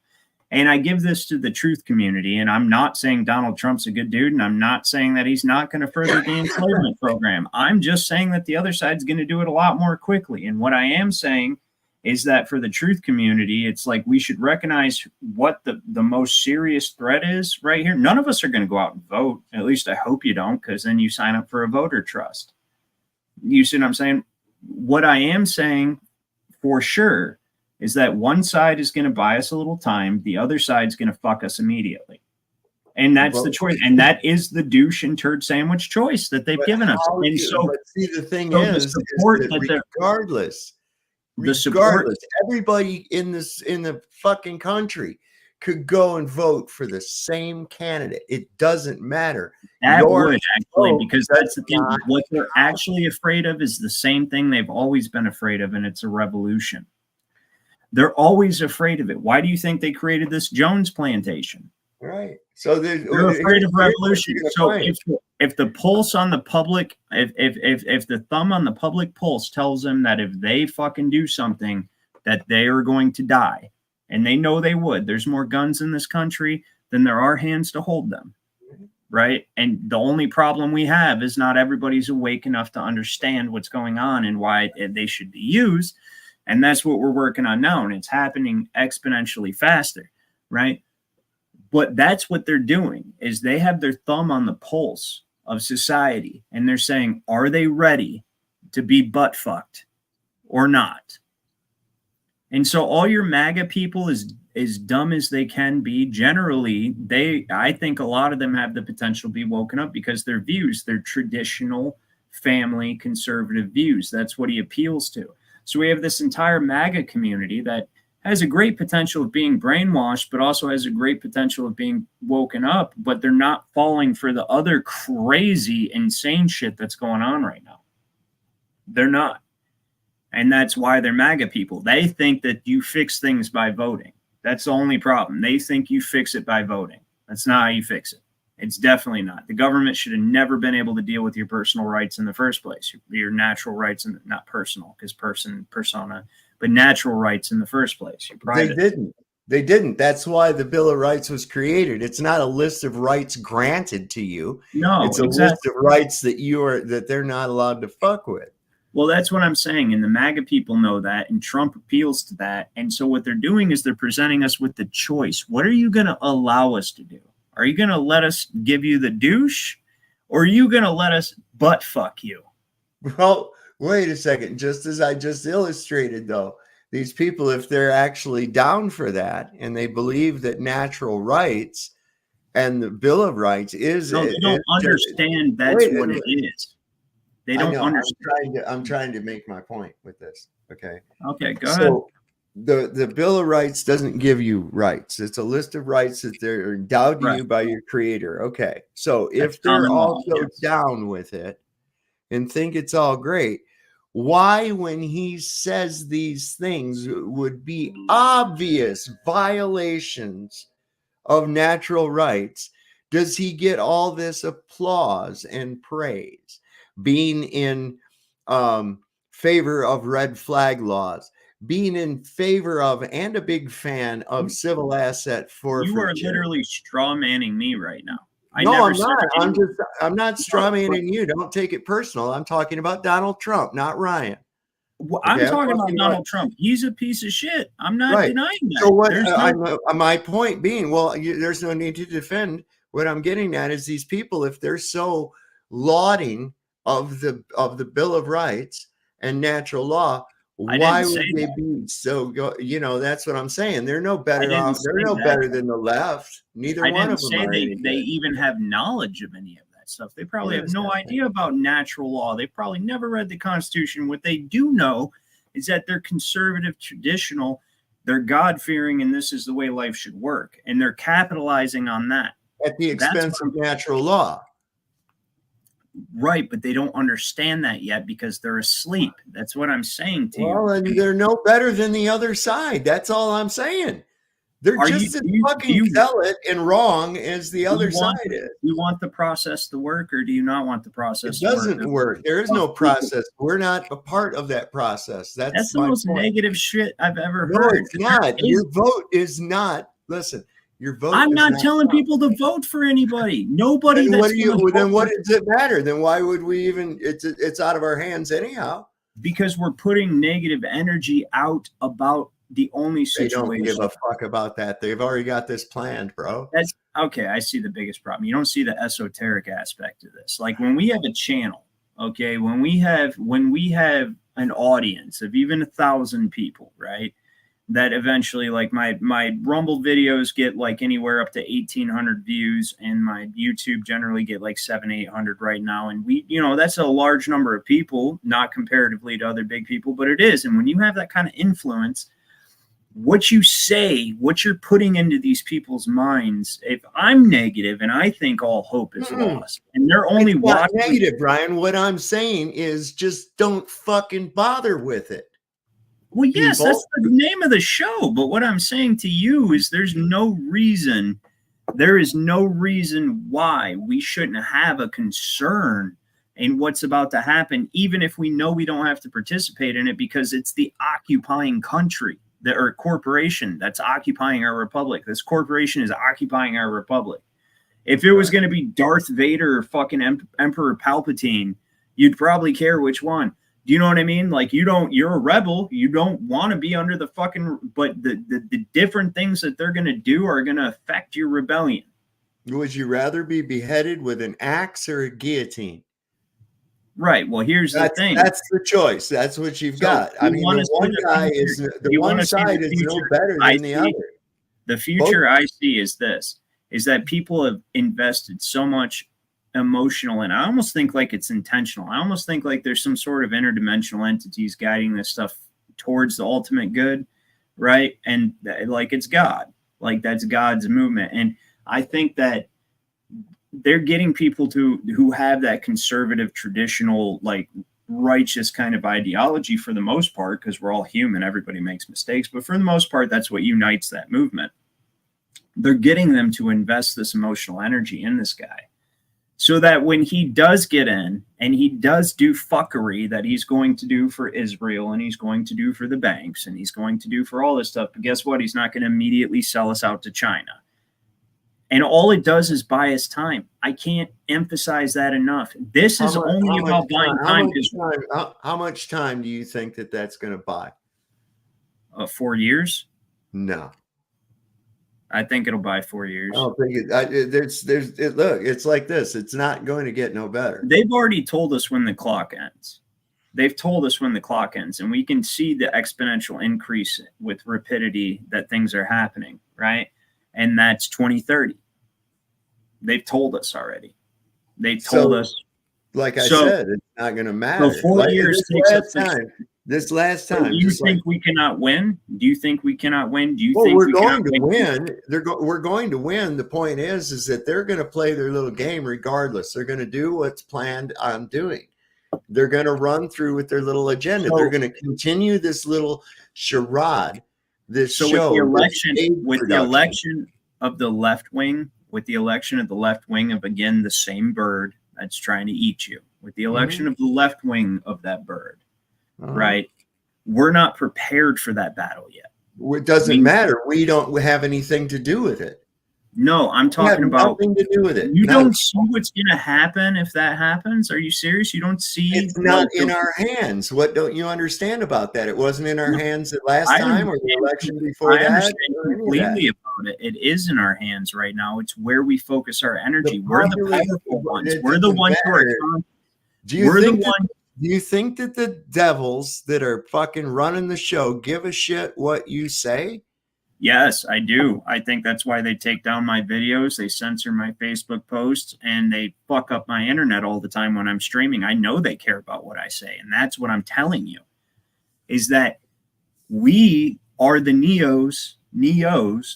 And I give this to the truth community, and I'm not saying Donald Trump's a good dude, and I'm not saying that he's not going to further the enslavement program. I'm just saying that the other side's going to do it a lot more quickly. And what I am saying is that for the truth community, it's like we should recognize what the most serious threat is right here. None of us are going to go out and vote. At least I hope you don't, because then you sign up for a voter trust. You see what I'm saying? What I am saying for sure is that one side is going to buy us a little time. The other side's going to fuck us immediately. And that's the choice. And that is the douche and turd sandwich choice that they've given us. And so, see, the thing is that regardless, everybody in the fucking country could go and vote for the same candidate. It doesn't matter. That would actually, because that's the thing. What they're actually afraid of is the same thing they've always been afraid of, and it's a revolution. They're always afraid of it. Why do you think they created this Jones plantation? Right. So they're afraid of revolution. So if the pulse on the public, if the thumb on the public pulse tells them that if they fucking do something, that they are going to die, and they know they would, there's more guns in this country than there are hands to hold them. Right. And the only problem we have is not everybody's awake enough to understand what's going on and why they should be used. And that's what we're working on now. And it's happening exponentially faster. Right. But that's what they're doing, is they have their thumb on the pulse of society, and they're saying, are they ready to be butt fucked or not? And so all your MAGA people, as dumb as they can be, generally, I think a lot of them have the potential to be woken up because their views, their traditional family conservative views, that's what he appeals to. So we have this entire MAGA community that has a great potential of being brainwashed, but also has a great potential of being woken up, but they're not falling for the other crazy, insane shit that's going on right now. They're not. And that's why they're MAGA people. They think that you fix things by voting. That's the only problem. They think you fix it by voting. That's not how you fix it. It's definitely not. The government should have never been able to deal with your personal rights in the first place. Your natural rights, and not personal, because persona, but natural rights in the first place. They didn't. That's why the Bill of Rights was created. It's not a list of rights granted to you. No, it's a list of rights that they're not allowed to fuck with. Well, that's what I'm saying. And the MAGA people know that, and Trump appeals to that. And so what they're doing is they're presenting us with the choice. What are you going to allow us to do? Are you going to let us give you the douche, or are you going to let us butt fuck you? Well, wait a second. Just as I just illustrated, though, these people, if they're actually down for that and they believe that natural rights and the Bill of Rights is, No, they don't understand that's what it is. They don't understand. I'm trying to make my point with this. Okay. Okay, go ahead. The Bill of Rights doesn't give you rights. It's a list of rights that they're endowed to you by your creator. Okay. So if they're also down with it and think it's all great, why, when he says these things, would be obvious violations of natural rights, does he get all this applause and praise? Being in favor of red flag laws, being in favor of and a big fan of civil asset forfeiture. You are literally straw manning me right now. No, I'm not. I'm not straw manning you. Don't take it personal. I'm talking about Donald Trump, not Ryan. Well, I'm talking about Donald Trump. He's a piece of shit. I'm not denying that. So what? My point being, well, there's no need to defend. What I'm getting at is these people, if they're so lauding of the Bill of Rights and natural law, why would they be so? That's what I'm saying. They're no better off. They're no better than the left. Neither one of them. I didn't say they even have knowledge of any of that stuff. They probably have no idea about natural law. They probably never read the Constitution. What they do know is that they're conservative, traditional, they're God-fearing, and this is the way life should work. And they're capitalizing on that. At the expense of natural law. Right, but they don't understand that yet because they're asleep. That's what I'm saying to you. Well, and they're no better than the other side. That's all I'm saying. They're just as fucking zealot and wrong as the other side is. Do you want the process to work, or do you not want the process to work? It doesn't work. There is no process. We're not a part of that process. That's the most negative shit I've ever heard. No, it's not. Your vote is not. Listen. Your vote. I'm not telling people to vote for anybody. Nobody. Then what does it matter? Then why would we even? It's out of our hands anyhow. Because we're putting negative energy out about the only situation. They don't give a fuck about that. They've already got this planned, bro. That's okay. I see the biggest problem. You don't see the esoteric aspect of this. Like when we have a channel, okay, when we have an audience of even 1,000 people, right? That eventually, like my Rumble videos get like anywhere up to 1,800 views, and my YouTube generally get like 700-800 right now. And that's a large number of people, not comparatively to other big people, but it is. And when you have that kind of influence, what you say, what you're putting into these people's minds, if I'm negative and I think all hope is lost, and they're only watching negative, Brian, what I'm saying is just don't fucking bother with it. Well, yes, that's the name of the show. But what I'm saying to you is there is no reason why we shouldn't have a concern in what's about to happen, even if we know we don't have to participate in it, because it's the occupying country or corporation that's occupying our republic. This corporation is occupying our republic. If it was going to be Darth Vader or fucking Emperor Palpatine, you'd probably care which one. Do you know what I mean? Like you're a rebel. You don't want to be under the fucking, but the different things that they're going to do are going to affect your rebellion. Would you rather be beheaded with an axe or a guillotine? Right. Well, here's the thing. That's the choice. That's what you've got. I mean, the one side is no better than the other. The future I see is this, is that people have invested so much emotional, and I almost think like it's intentional. I almost think like there's some sort of interdimensional entities guiding this stuff towards the ultimate good, right? And like it's God, like that's God's movement. And I think that they're getting people who have that conservative, traditional, like righteous kind of ideology for the most part, because we're all human, everybody makes mistakes, but for the most part, that's what unites that movement. They're getting them to invest this emotional energy in this guy, so that when he does get in and he does do fuckery that he's going to do for Israel and he's going to do for the banks and he's going to do for all this stuff, but guess what? He's not going to immediately sell us out to China. And all it does is buy us time. I can't emphasize that enough. This is only about buying time. How much time do you think that that's going to buy? 4 years? No. I think it'll buy 4 years. I don't think it. Look, it's like this. It's not going to get no better. They've already told us when the clock ends. They've told us when the clock ends, and we can see the exponential increase with rapidity that things are happening, right? And that's 2030. They've told us already. They told us. Like I said, it's not going to matter. So 4 years This last time. Do you think we cannot win? Do you think we cannot win? Do you well, think we're going to win? We're going to win. The point is that they're going to play their little game regardless. They're going to do what's planned on doing. They're going to run through with their little agenda. They're going to continue this little charade. This show with the election of the left wing, of again the same bird that's trying to eat you, with the election of the left wing of that bird. Right, we're not prepared for that battle yet. It doesn't matter. We don't have anything to do with it. No, I'm talking about nothing to do with it. You don't see what's going to happen if that happens. Are you serious? You don't see? It's not in our hands. What don't you understand about that? It wasn't in our hands the last time or the election before that. I understand completely about it. It is in our hands right now. It's where we focus our energy. We're the powerful ones. We're the ones who are. Do you think that the devils that are fucking running the show give a shit what you say? Yes, I do. I think that's why they take down my videos, they censor my Facebook posts, and they fuck up my internet all the time when I'm streaming. I know they care about what I say, and that's what I'm telling you, is that we are the Neos.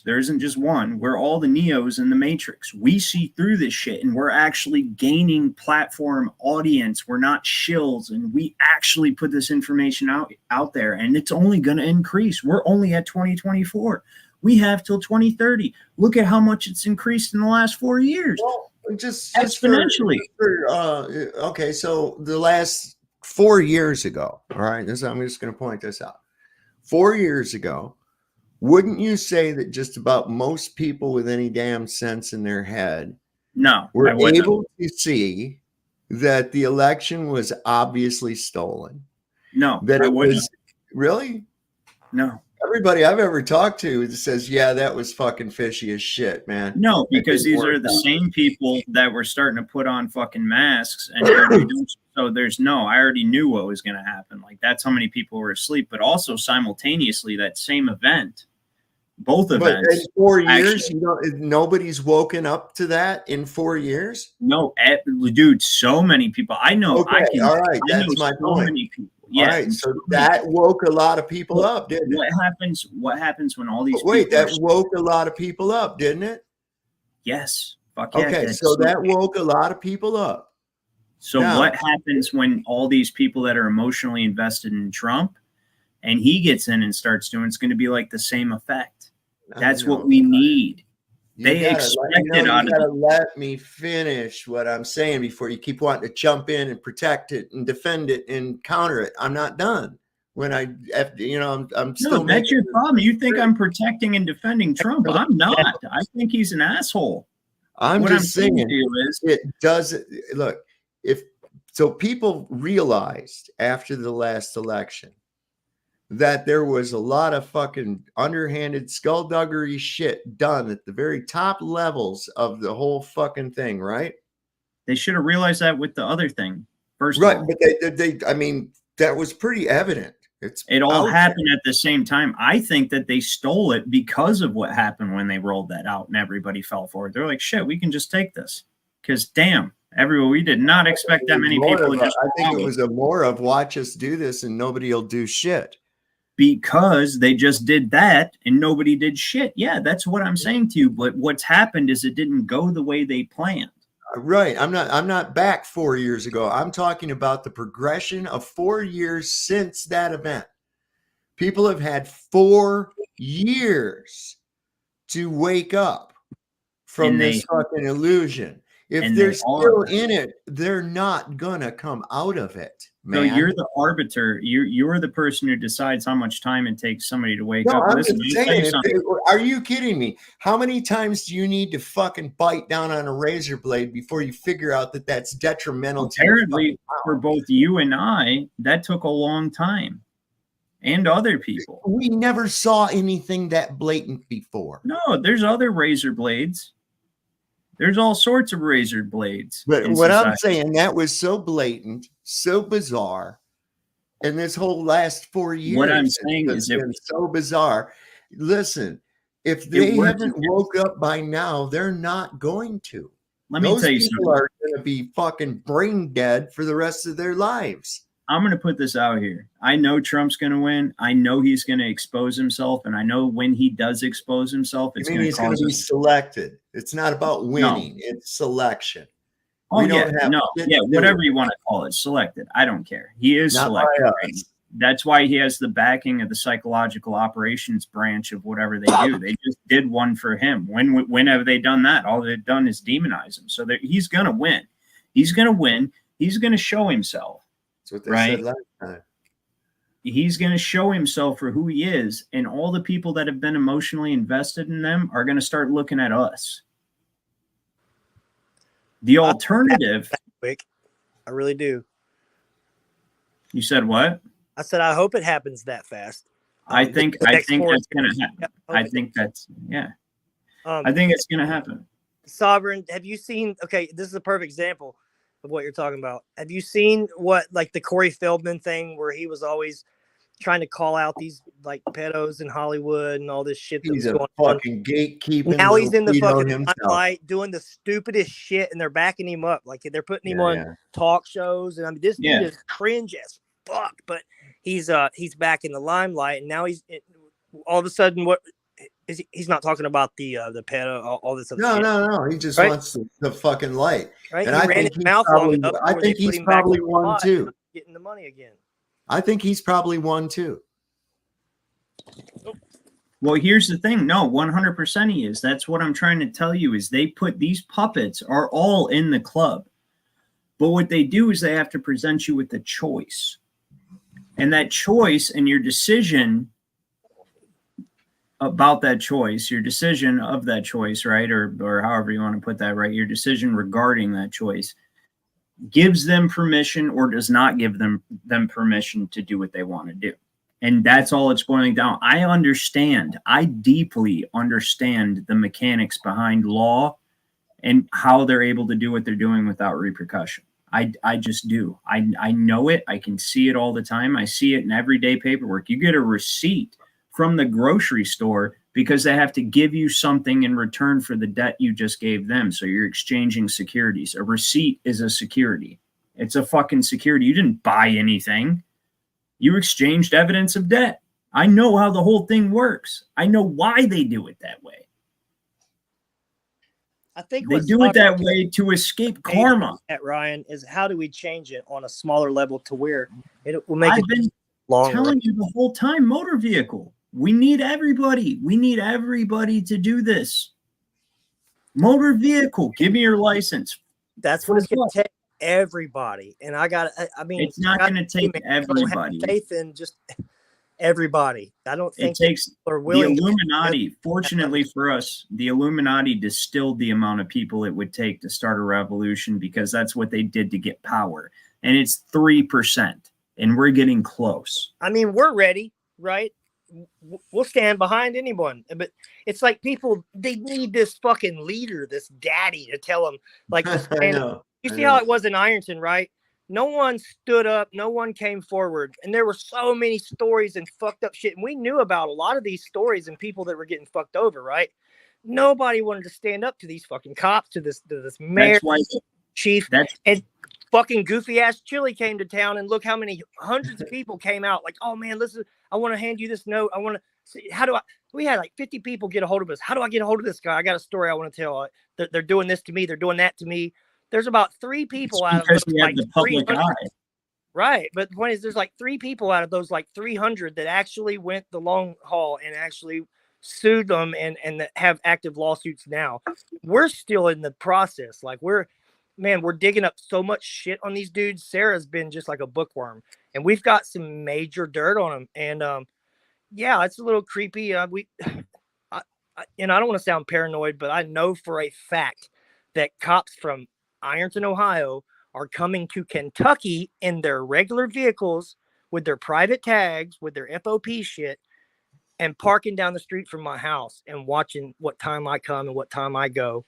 There isn't just one. We're all the Neos in the Matrix. We see through this shit, and we're actually gaining platform audience. We're not shills, and we actually put this information out there, and it's only going to increase. We're only at 2024. We have till 2030. Look at how much it's increased in the last 4 years. Well, just exponentially. Okay, so the last 4 years ago, all right, I'm just going to point this out. 4 years ago, wouldn't you say that just about most people with any damn sense in their head were able to see that the election was obviously stolen? No, that it was really? No. Everybody I've ever talked to says, yeah, that was fucking fishy as shit, man. No, because these are the same people that were starting to put on fucking masks. And so I already knew what was going to happen. Like, that's how many people were asleep. But also simultaneously, that same event, both events. But in 4 years, nobody's woken up to that in 4 years? No, dude, so many people. I know. Okay, all right, that's my point. Many people. Yeah, all right, so that woke a lot of people up, didn't it? What happens when all these that woke a lot of people up, didn't it? Yes. Fuck yeah. Okay, so that woke a lot of people up. So what happens when all these people that are emotionally invested in Trump and he gets in and starts doing, it's going to be like the same effect. That's what we need. They expect it out of you. Let me finish what I'm saying before you keep wanting to jump in and protect it and defend it and counter it. I'm not done. I'm still. No, that's your problem. You think I'm protecting and defending Trump? I'm not. I think he's an asshole. I'm saying to you is it doesn't look people realized after the last election that there was a lot of fucking underhanded skullduggery shit done at the very top levels of the whole fucking thing, right? They should have realized that with the other thing first. Right, but that was pretty evident. It all happened at the same time. I think that they stole it because of what happened when they rolled that out and everybody fell for it. They're like, shit, we can just take this. Because damn, we did not expect that many people. I think it was more of watch us do this and nobody will do shit. Because they just did that and nobody did shit. Yeah, that's what I'm saying to you. But what's happened is it didn't go the way they planned. Right. I'm not back 4 years ago. I'm talking about the progression of 4 years since that event. People have had 4 years to wake up from this fucking illusion. If And they're they still are. in it, they're not gonna come out of it, So man. you're the arbiter. You're the person who decides how much time it takes somebody to wake No, up. I'm Listen, just let me tell you saying. something. Are you kidding me? How many times do you need to fucking bite down on a razor blade before you figure out that that's detrimental to your Apparently, for both you and I, that took a long time, and other people. We never saw anything that blatant before. No, there's other razor blades. There's all sorts of razor blades. But in what I'm society. saying, that was so blatant, so bizarre. And this whole last 4 years, What I'm saying it's is it- been so bizarre. Listen, if It they works haven't against- woke up by now, they're not going to. Let me Those tell you people something. are going to be fucking brain dead for the rest of their lives. I'm going to put this out here. I know Trump's going to win. I know he's going to expose himself, and I know when he does expose himself, it's I mean, going he's to going cause to be us. selected. It's not about winning; it's selection. Oh We yeah, don't have no, shit yeah, to do whatever with you want to call it, selected. I don't care. He is Not by selected. us. Right? That's why he has the backing of the psychological operations branch of whatever they do. They just did one for him. When have they done that? All they've done is demonize him. So he's going to win. He's going to win. He's going to show himself. That's what they Right? said last time. He's going to show himself for who he is, and all the people that have been emotionally invested in them are going to start looking at us. The alternative. Quick, I really do. You said what? I said I hope it happens that fast. I think that's going to happen. Yeah, I think that's yeah. Um, I think it's going to happen. Sovereign, have you seen? Okay, this is a perfect example of what you're talking about. Have you seen what like the Corey Feldman thing where he was always trying to call out these like pedos in Hollywood and all this shit that He's was a going on? fucking gatekeeping. Now he's in the little fucking pedo himself. limelight doing the stupidest shit, and they're backing him up. Like they're putting him on talk shows, and I mean this dude is cringe as fuck. But he's back in the limelight, and now all of a sudden what is he's not talking about the pedo, all this other shit. No. He just wants the fucking light. Right? And he I ran think his mouth long enough. I think he's probably one too. Getting the money again. I think he's probably one too. Well, here's the thing. No, 100% he is. That's what I'm trying to tell you is they put these puppets are all in the club. But what they do is they have to present you with a choice. And that choice and your decision about that choice, your decision of that choice, right? Or however you want to put that, right? Your decision regarding that choice gives them permission or does not give them permission to do what they want to do. And that's all it's boiling down. I deeply understand the mechanics behind law and how they're able to do what they're doing without repercussion. I just do. I know it. I can see it all the time. I see it in everyday paperwork. You get a receipt from the grocery store because they have to give you something in return for the debt you just gave them. So you're exchanging securities. A receipt is a security. It's a fucking security. You didn't buy anything. You exchanged evidence of debt. I know how the whole thing works. I know why they do it that way. I think they do it that way to escape karma. At Ryan is how do we change it on a smaller level to where it will make I've it been telling you the whole time, motor vehicle. We need everybody. We need everybody to do this. Motor vehicle. Give me your license. That's what it's going to take. Everybody, and it's not going to take everybody. Faith in just everybody. I don't think it takes the Illuminati. Fortunately for us, the Illuminati distilled the amount of people it would take to start a revolution because that's what they did to get power, and it's 3%, and we're getting close. I mean, we're ready, right? We'll stand behind anyone, but it's like people they need this fucking leader, this daddy, to tell them like. I know. You see how it was in Ironton, right? No one stood up. No one came forward. And there were so many stories and fucked up shit. And we knew about a lot of these stories and people that were getting fucked over, right? Nobody wanted to stand up to these fucking cops, to this mayor, chief. And fucking goofy ass Chili came to town. And look how many hundreds of people came out. Like, oh man, listen, I want to hand you this note. I want to see, we had like 50 people get a hold of us. How do I get a hold of this guy? I got a story I want to tell. They're doing this to me. They're doing that to me. There's about 3 people out of those, like the public eye. Right. But the point is there's like 3 people out of those like 300 that actually went the long haul and actually sued them and have active lawsuits now. We're still in the process. Like we're digging up so much shit on these dudes. Sarah's been just like a bookworm, and we've got some major dirt on them. And yeah, it's a little creepy. And I don't want to sound paranoid, but I know for a fact that cops from Ironton, Ohio, are coming to Kentucky in their regular vehicles with their private tags, with their FOP shit, and parking down the street from my house and watching what time I come and what time I go.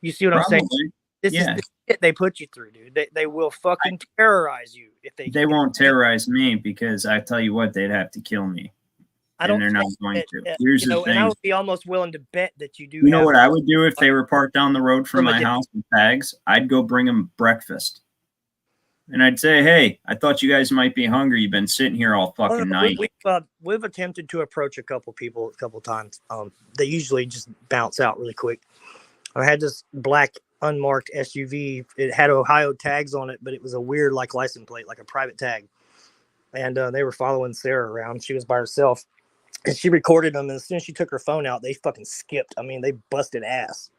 You see what I'm saying? This is the shit they put you through, dude. They will fucking terrorize you if they won't terrorize me, because I tell you what, they'd have to kill me. They're not going to. Here's the thing. And I would be almost willing to bet that you do. You know what I would do if they were parked down the road from my house with tags? I'd go bring them breakfast. And I'd say, hey, I thought you guys might be hungry. You've been sitting here all fucking night. We've attempted to approach a couple people a couple times. They usually just bounce out really quick. I had this black unmarked SUV. It had Ohio tags on it, but it was a weird like license plate, like a private tag. And they were following Sarah around. She was by herself. And she recorded them, and as soon as she took her phone out, they fucking skipped. I mean, they busted ass.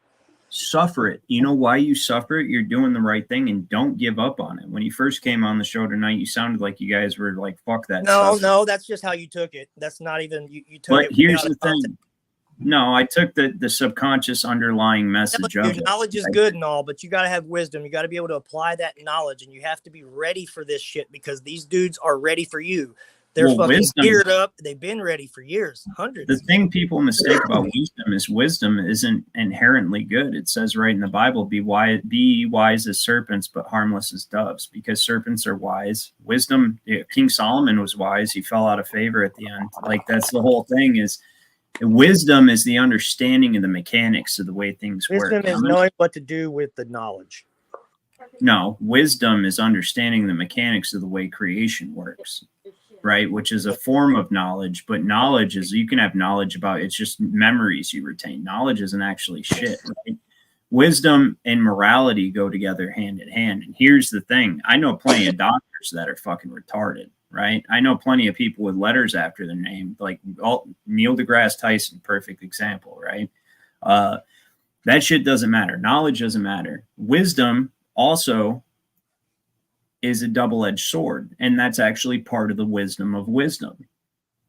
Suffer it. You know why you suffer it? You're doing the right thing, and don't give up on it. When you first came on the show tonight, you sounded like you guys were like, fuck that. No, that's just how you took it. That's not even, you took it. But here's the thing. No, I took the subconscious underlying message of it. Knowledge is good and all, but you got to have wisdom. You got to be able to apply that knowledge, and you have to be ready for this shit, because these dudes are ready for you. They're fucking geared up. They've been ready for years, hundreds. The thing people mistake about wisdom isn't inherently good. It says right in the Bible, be wise as serpents, but harmless as doves, because serpents are wise. Wisdom, King Solomon was wise. He fell out of favor at the end. Like, that's the whole thing. Is wisdom is the understanding of the mechanics of the way things work. Wisdom is knowing what to do with the knowledge. No, wisdom is understanding the mechanics of the way creation works. Right, which is a form of knowledge, but knowledge is, you can have knowledge about, it's just memories you retain. Knowledge isn't actually shit, right? Wisdom and morality go together hand in hand. And here's the thing. I know plenty of doctors that are fucking retarded, right? I know plenty of people with letters after their name, like Neil deGrasse Tyson, perfect example, right? That shit doesn't matter. Knowledge doesn't matter. Wisdom also is a double-edged sword, and that's actually part of the wisdom of wisdom.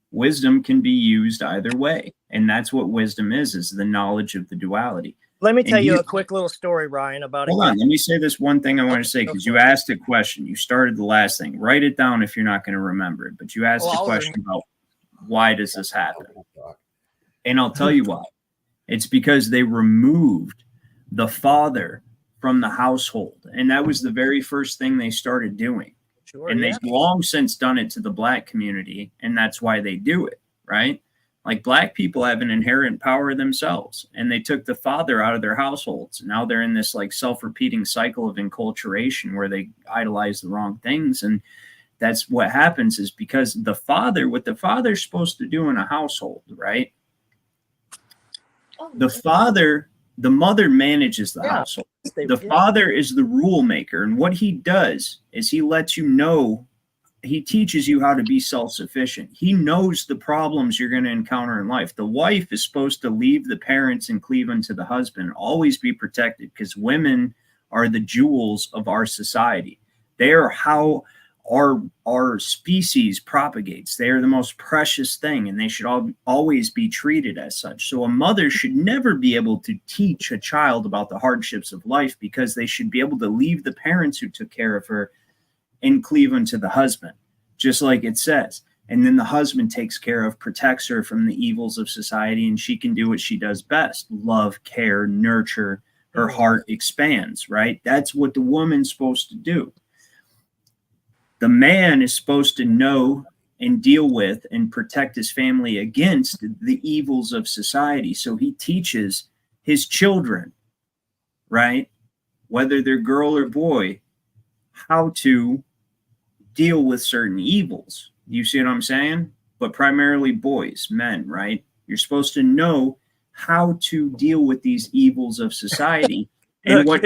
Wisdom can be used either way, and that's what wisdom is the knowledge of the duality. Let me tell you a quick little story, Ryan, about it. Hold on, let me say this one thing I want to say, because you asked a question. You started the last thing. Write it down if you're not going to remember it, but you asked a question about why does this happen? And I'll tell you why. It's because they removed the father from the household, and that was the very first thing they started doing. Sure, and they've long since done it to the black community, and that's why they do it, right? Like, black people have an inherent power themselves, and they took the father out of their households. Now they're in this like self-repeating cycle of enculturation where they idolize the wrong things, and that's what happens, is because the father, what the father's supposed to do in a household, right? The mother manages the household. The father is the rule maker. And what he does is he lets you know, he teaches you how to be self-sufficient. He knows the problems you're going to encounter in life. The wife is supposed to leave the parents and cleave unto the husband, always be protected, because women are the jewels of our society. They are how our species propagates. They are the most precious thing, and they should always be treated as such. So a mother should never be able to teach a child about the hardships of life, because they should be able to leave the parents who took care of her and cleave unto the husband, just like it says. And then the husband takes care of, protects her from the evils of society, and she can do what she does best: love, care, nurture. Her heart expands, right? That's what the woman's supposed to do. The man is supposed to know and deal with and protect his family against the evils of society. So he teaches his children, right, whether they're girl or boy, how to deal with certain evils. You see what I'm saying? But primarily boys, men, right? You're supposed to know how to deal with these evils of society. And what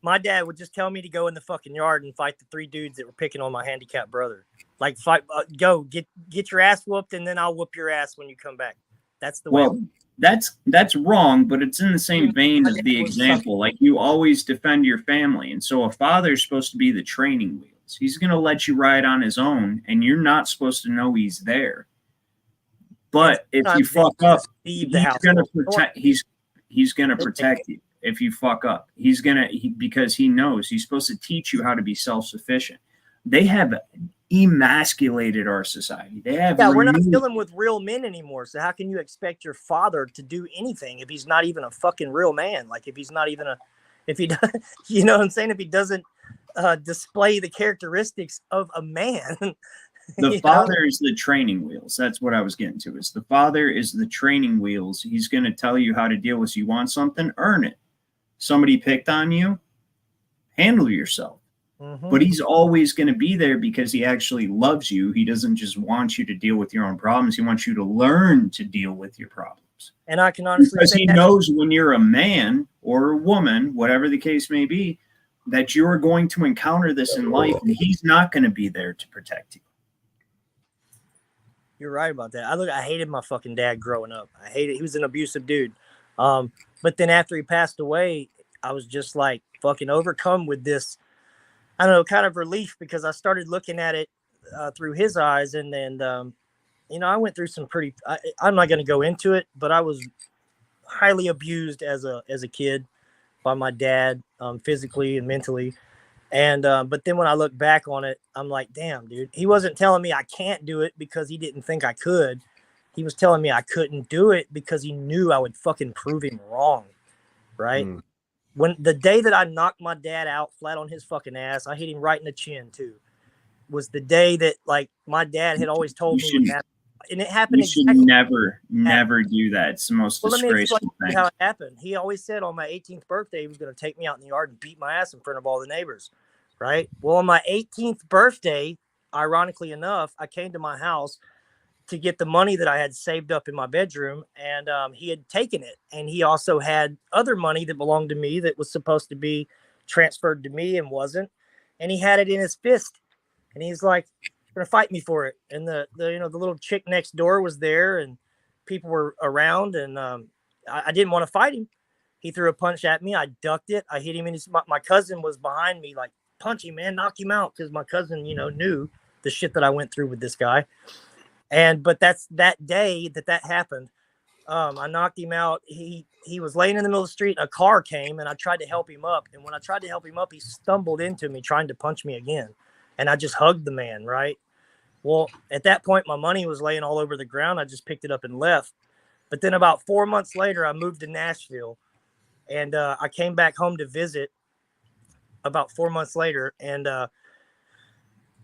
my dad would just tell me to go in the fucking yard and fight the three dudes that were picking on my handicapped brother. Like, fight, go get your ass whooped, and then I'll whoop your ass when you come back. That's the way. Well, that's wrong, but it's in the same vein of the example. Like, you always defend your family, and so a father's supposed to be the training wheels. He's going to let you ride on his own, and you're not supposed to know he's there. But if you fuck up, he's going to protect. He's going to protect you. If you fuck up, because he knows he's supposed to teach you how to be self-sufficient. They have emasculated our society. They have. Yeah, we're not dealing with real men anymore. So how can you expect your father to do anything if he's not even a fucking real man? Like, if he's not even if he does, you know what I'm saying? If he doesn't display the characteristics of a man. The father is the training wheels. That's what I was getting to. Is the father is the training wheels. He's going to tell you how to deal with. You want something, earn it. Somebody picked on you, handle yourself. Mm-hmm. But he's always going to be there because he actually loves you. He doesn't just want you to deal with your own problems. He wants you to learn to deal with your problems. And I can honestly because he knows when you're a man or a woman, whatever the case may be, that you're going to encounter this in life, and he's not going to be there to protect you. You're right about that. I hated my fucking dad growing up. I hated. He was an abusive dude. But then after he passed away, I was just like fucking overcome with this, I don't know, kind of relief, because I started looking at it through his eyes. And then, I went through some pretty, I'm not going to go into it, but I was highly abused as a kid by my dad, physically and mentally. And, but then when I look back on it, I'm like, damn, dude, he wasn't telling me I can't do it because he didn't think I could. He was telling me I couldn't do it because he knew I would fucking prove him wrong. Right. When the day that I knocked my dad out flat on his fucking ass, I hit him right in the chin too, was the day that, like, my dad had always told me, and it happened. You should never do that. It's the most disgraceful thing. How it happened. He always said on my 18th birthday, he was going to take me out in the yard and beat my ass in front of all the neighbors. Right. Well, on my 18th birthday, ironically enough, I came to my house to get the money that I had saved up in my bedroom, and he had taken it. And he also had other money that belonged to me that was supposed to be transferred to me and wasn't. And he had it in his fist. And he's like, "You're gonna fight me for it." And the little chick next door was there, and people were around, and I didn't want to fight him. He threw a punch at me. I ducked it. I hit him in his. My cousin was behind me, like, "Punch him, man, knock him out," because my cousin, knew the shit that I went through with this guy. But that's that day that happened. I knocked him out. He was laying in the middle of the street. A car came, and I tried to help him up. And when I tried to help him up, he stumbled into me trying to punch me again. And I just hugged the man, right? Well, at that point, my money was laying all over the ground. I just picked it up and left. But then about 4 months later, I moved to Nashville. And I came back home to visit about 4 months later. And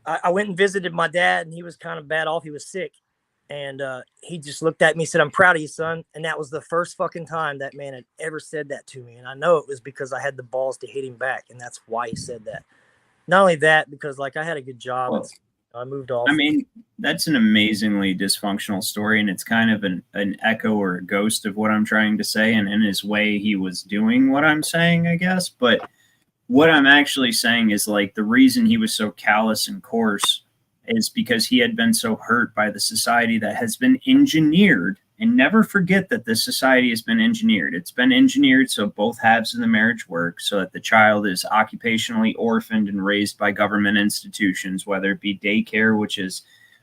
I went and visited my dad, and he was kind of bad off. He was sick. And he just looked at me and said, "I'm proud of you, son." And that was the first fucking time that man had ever said that to me. And I know it was because I had the balls to hit him back. And that's why he said that. Not only that, because, like, I had a good job. Well, I moved off. I mean, that's an amazingly dysfunctional story. And it's kind of an echo or a ghost of what I'm trying to say. And in his way, he was doing what I'm saying, I guess. But what I'm actually saying is, like, the reason he was so callous and coarse is because he had been so hurt by the society that has been engineered. And never forget that this society has been engineered. It's been engineered so both halves of the marriage work, so that the child is occupationally orphaned and raised by government institutions, whether it be daycare, which is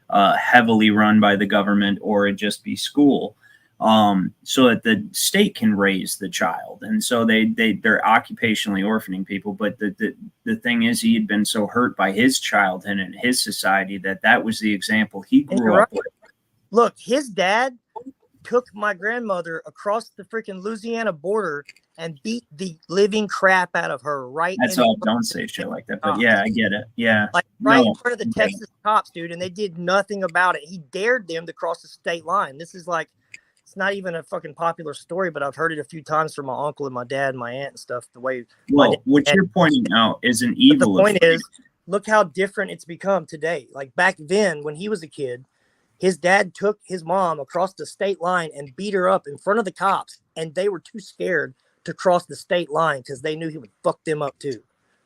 heavily run by the government, or it just be school. So that the state can raise the child. And so they're occupationally orphaning people. But the thing is, he had been so hurt by his childhood and his society that was the example he grew up with. Look, his dad took my grandmother across the freaking Louisiana border and beat the living crap out of her. Right. That's all. Don't say shit like that. But yeah, I get it. Yeah. Like right in front of the Texas cops, dude. And they did nothing about it. He dared them to cross the state line. This is like, it's not even a fucking popular story, but I've heard it a few times from my uncle and my dad and my aunt and stuff. The way, well, what you're pointing out is an evil. The point is, look how different it's become today. Like back then, when he was a kid, his dad took his mom across the state line and beat her up in front of the cops, and they were too scared to cross the state line because they knew he would fuck them up too.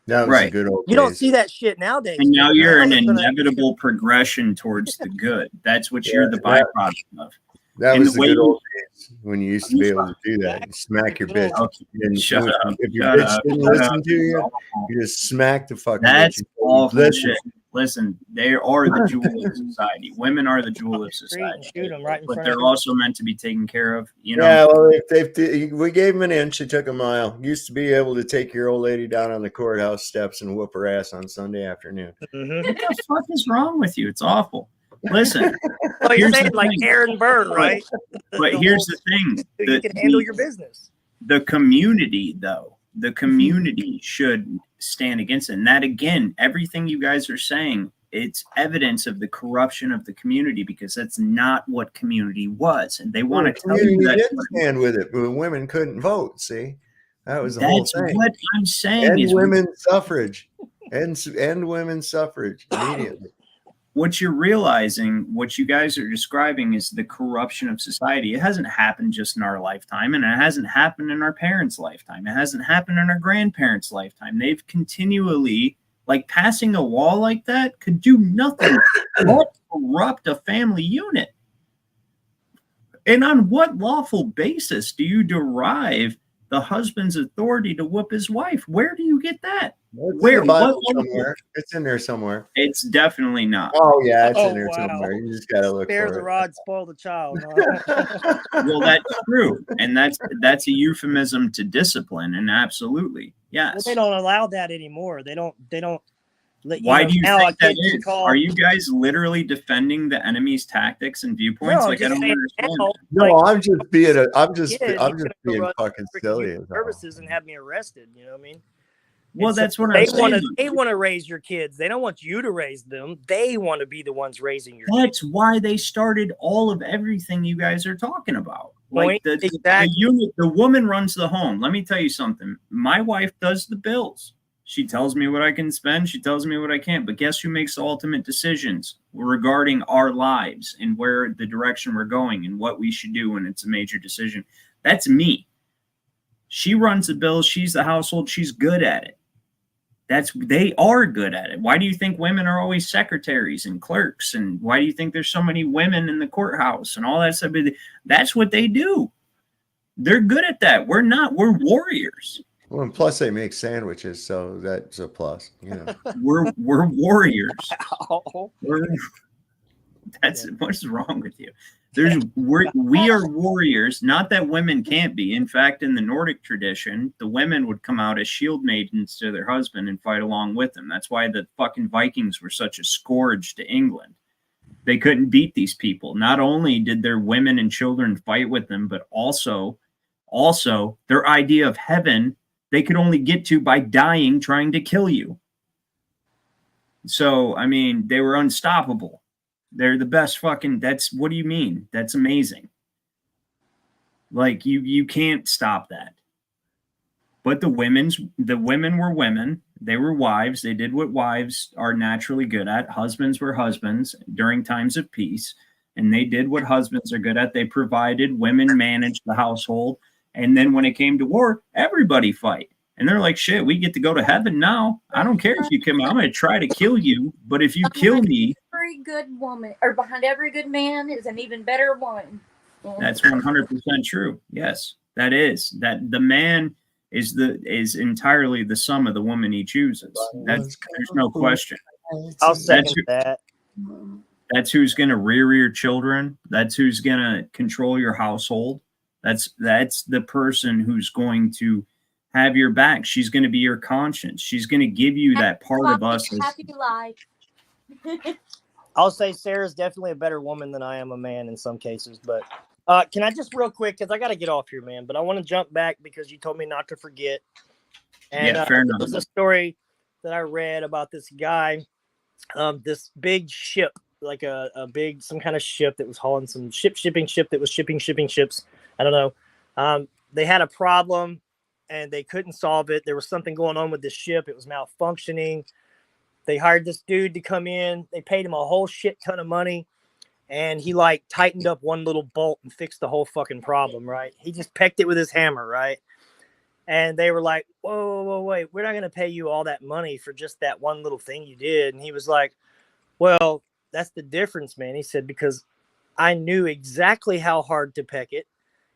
That was a good old You don't see that shit nowadays. And now you're an inevitable progression towards the good. That's what you're the byproduct of. That And was the the way good you- old days when you used to be able to do that. You smack your bitch. Okay, And shut up. if your Shut bitch up, didn't shut listen up. to you, Awful. you just smack the fucking That's bitch. awful Listen. shit. Listen, they are the jewel of society. Women are the jewel of Street and society. shoot 'em right in But front they're of you. also meant to be taken care of. You know, Yeah, well, if we gave him an inch, he took a mile. Used to be able to take your old lady down on the courthouse steps and whoop her ass on Sunday afternoon. Mhm. what the fuck is wrong with you? It's awful. Listen, Well, you're Here's the saying like thing. Aaron Burr, right? but here's the thing: you can handle your business. the community, though, the community should stand against it. And that, again, everything you guys are saying, it's evidence of the corruption of the community, because that's not what community was. And they want to tell you community that. didn't stand with it, but women couldn't vote. See, that was the whole That's thing. what I'm saying. And is women's suffrage, and women's suffrage immediately. what you're realizing, what you guys are describing, is the corruption of society. It hasn't happened just in our lifetime, and it hasn't happened in our parents' lifetime. It hasn't happened in our grandparents' lifetime. They've continually, like, passing a law like that could do nothing but corrupt a family unit. And on what lawful basis do you derive the husband's authority to whoop his wife? Where do you get that? Where? Somewhere. It's in there somewhere. It's definitely not. Oh yeah, it's Oh, in there wow. somewhere. You just gotta look Spare for the it. rod, spoil the child. Huh? Well, that's true, and that's a euphemism to discipline, and absolutely, yes. Well, they don't allow that anymore. They don't. Let, Why do you now think a that kid can is? call- Are you guys literally defending the enemy's tactics and viewpoints? No, Like, I just don't saying understand. now, No, like, I'm just being I'm just kid, I'm he's just gonna being run fucking for silly. youth is all. services and have me arrested. You know what I mean? Well, And so that's what they I'm saying. They want to raise your kids. They don't want you to raise them. They want to be the ones raising your kids. That's why they started all of everything you guys are talking about. Like Point. the Exactly. unit, the woman runs the home. Let me tell you something. My wife does the bills. She tells me what I can spend. She tells me what I can't. But guess who makes the ultimate decisions regarding our lives and where the direction we're going and what we should do when it's a major decision? That's me. She runs the bills. She's the household. She's good at it. They are good at it. Why do you think women are always secretaries and clerks? And why do you think there's so many women in the courthouse and all that stuff? That's what they do. They're good at that. We're not. We're warriors. Well, and plus they make sandwiches, so that's a plus. You know. We're warriors. Oh, What's wrong with you? We are warriors. Not that women can't be. In fact, in the Nordic tradition, the women would come out as shield maidens to their husband and fight along with them. That's why the fucking Vikings were such a scourge to England. They couldn't beat these people. Not only did their women and children fight with them, but also their idea of heaven they could only get to by dying trying to kill you. So, I mean, they were unstoppable. They're the best fucking, what do you mean? That's amazing. Like, you can't stop that. But the women were women. They were wives. They did what wives are naturally good at. Husbands were husbands during times of peace. And they did what husbands are good at. They provided, women managed the household. And then when it came to war, everybody fight. And they're like, shit, we get to go to heaven now. I don't care if you come. I'm going to try to kill you. But if you kill me. Every good woman, or behind every good man, is an even better woman. That's 100% true. Yes, that is. That the man is entirely the sum of the woman he chooses. There's no question. I'll second that. That's who's going to rear your children. That's who's going to control your household. That's the person who's going to have your back. She's going to be your conscience. She's going to give you that part of us. Happy life. I'll say Sarah's definitely a better woman than I am a man in some cases. But can I just real quick, because I got to get off here, man. But I want to jump back because you told me not to forget. And yeah, fair enough. There's a story that I read about this guy, this big ship, like a big, some kind of ship that was hauling some shipping ship that was shipping ships. I don't know. They had a problem and they couldn't solve it. There was something going on with the ship. It was malfunctioning. They hired this dude to come in. They paid him a whole shit ton of money. And he like tightened up one little bolt and fixed the whole fucking problem, right? He just pecked it with his hammer, right? And they were like, whoa, wait. We're not going to pay you all that money for just that one little thing you did. And he was like, well, that's the difference, man. He said, because I knew exactly how hard to peck it,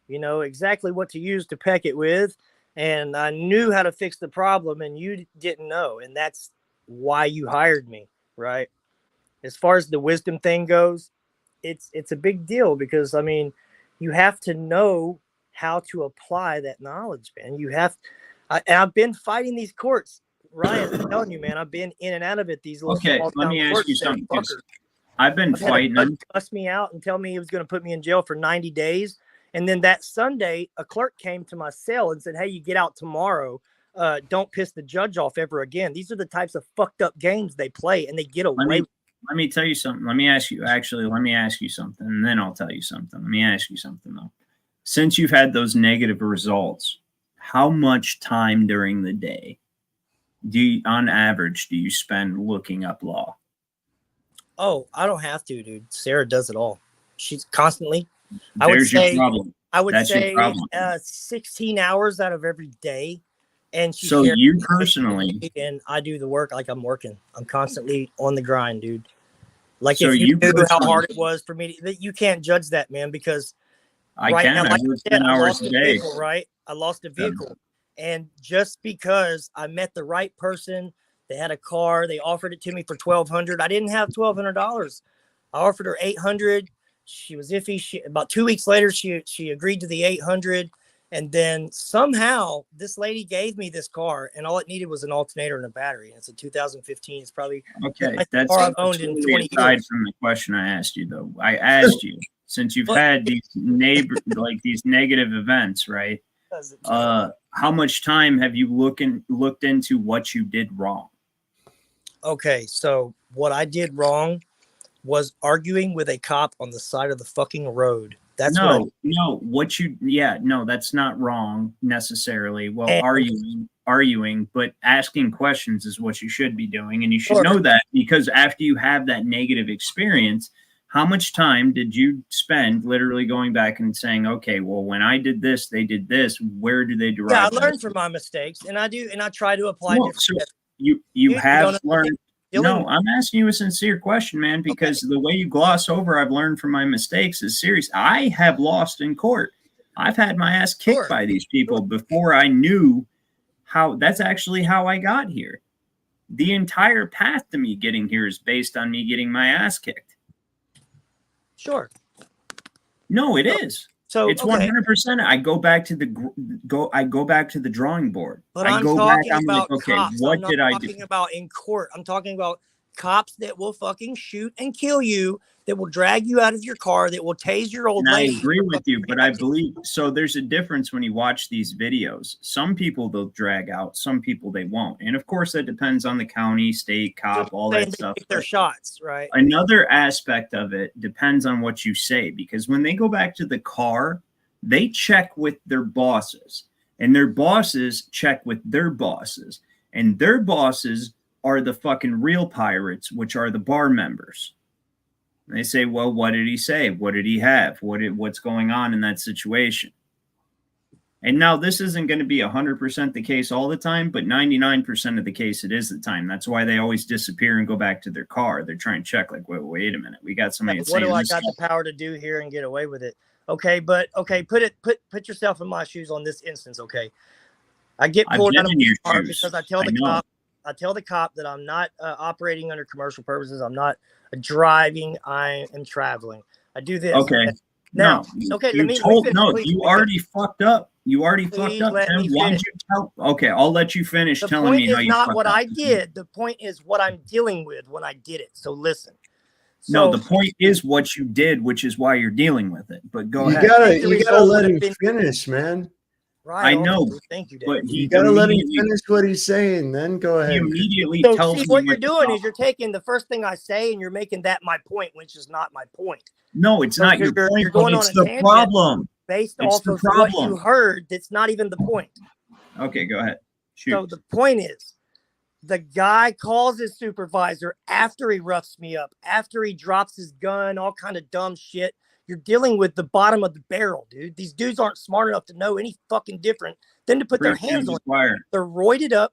exactly what to use to peck it with. And I knew how to fix the problem, and you didn't know. And that's why you hired me, right? As far as the wisdom thing goes, it's a big deal because, I mean, you have to know how to apply that knowledge, man. I've been fighting these courts, Ryan. I'm telling you, man, I've been in and out of it. These little Okay, small let town me ask courts, you they're something. 'Cause fuckers. I've been I've had a fighting judge them. cuss me out and tell me he was going to put me in jail for 90 days. And then that Sunday, a clerk came to my cell and said, "Hey, you get out tomorrow. Don't piss the judge off ever again." These are the types of fucked up games they play, and they get away with. Let me tell you something. Let me ask you something, and then I'll tell you something. Let me ask you something, though. Since you've had those negative results, how much time during the day on average, do you spend looking up law? Oh, I don't have to, dude. Sarah does it all. She's constantly. I There's your problem. I would That's your say problem. 16 hours out of every day. And she So shares you it with personally, me, and I do the work like I'm working. I'm constantly on the grind, dude. Like, So if you you knew how personally- hard it was for me, you can't judge that, man, because I right can. now, I like I work said, 10 I hours lost a a day. vehicle, right? I lost a vehicle. And just because I met the right person, they had a car, they offered it to me for $1,200. I didn't have $1,200. I offered her $800. She was iffy. About 2 weeks later, she agreed to the $800. And then somehow this lady gave me this car, and all it needed was an alternator and a battery. And it's a 2015. It's probably Okay, the that's car I've owned in totally 20 aside years. from the question I asked you, though. I asked you, since you've had these these negative events, right? How much time have you looked into what you did wrong? Okay, so what I did wrong was arguing with a cop on the side of the fucking road. That's no, that's not wrong necessarily. Well, arguing, but asking questions is what you should be doing, and you should know that, because after you have that negative experience, how much time did you spend literally going back and saying, okay, well, when I did this, they did this. Where do they derive? Yeah, I learned from my mistakes, and I try to apply different. So you have learned. No, I'm asking you a sincere question, man, because the way you gloss over I've learned from my mistakes is serious. I have lost in court. I've had my ass kicked by these people before I knew how. That's actually how I got here. The entire path to me getting here is based on me getting my ass kicked. Sure. No, it is. So it's 100%. I go back to the drawing board. But I I'm go talking back. I'm about like, okay, cops. what I'm not did I do? talking about in court. I'm talking about cops that will fucking shoot and kill you, that will drag you out of your car, that will tase your old And lady. I agree with you, but I believe so. There's a difference when you watch these videos. Some people they'll drag out, some people they won't, and of course that depends on the county, state, cop, all that stuff. Take their shots, right? Another aspect of it depends on what you say, because when they go back to the car, they check with their bosses, and their bosses check with their bosses, and their bosses are the fucking real pirates, which are the bar members. And they say, well, what did he say? What did he have? What's going on in that situation? And now this isn't going to be 100% the case all the time, but 99% of the case it is the time. That's why they always disappear and go back to their car. They're trying to check, like, wait a minute. We got somebody What do I got the power to do here and get away with it? Okay, but put yourself in my shoes on this instance. Okay, I get pulled out of my car because I tell the cop that I'm not operating under commercial purposes. I'm not driving. I am traveling. I do this. Okay. Now, okay. Let me finish, please. You already fucked up. You already fucked up. Let me Why finish. did you tell? Okay, I'll let you finish telling me how you fucked up. The point is not what I did. The point is what I'm dealing with when I did it. So listen. No, the point is what you did, which is why you're dealing with it. But go ahead. You gotta let him finish, man. Right. I know. Thank you, Dave. But You gotta let him finish what he's saying, then go ahead. He immediately So tells see, me what you're doing is you're taking the first thing I say and you're making that my point, which is not my point. No, it's not your point. You're going it's on a the problem. Based off of what you heard. That's not even the point. Okay, go ahead. Shoot. So the point is, the guy calls his supervisor after he roughs me up, after he drops his gun, all kind of dumb shit. You're dealing with the bottom of the barrel, dude. These dudes aren't smart enough to know any fucking different than to put their hands on it. They're roided up,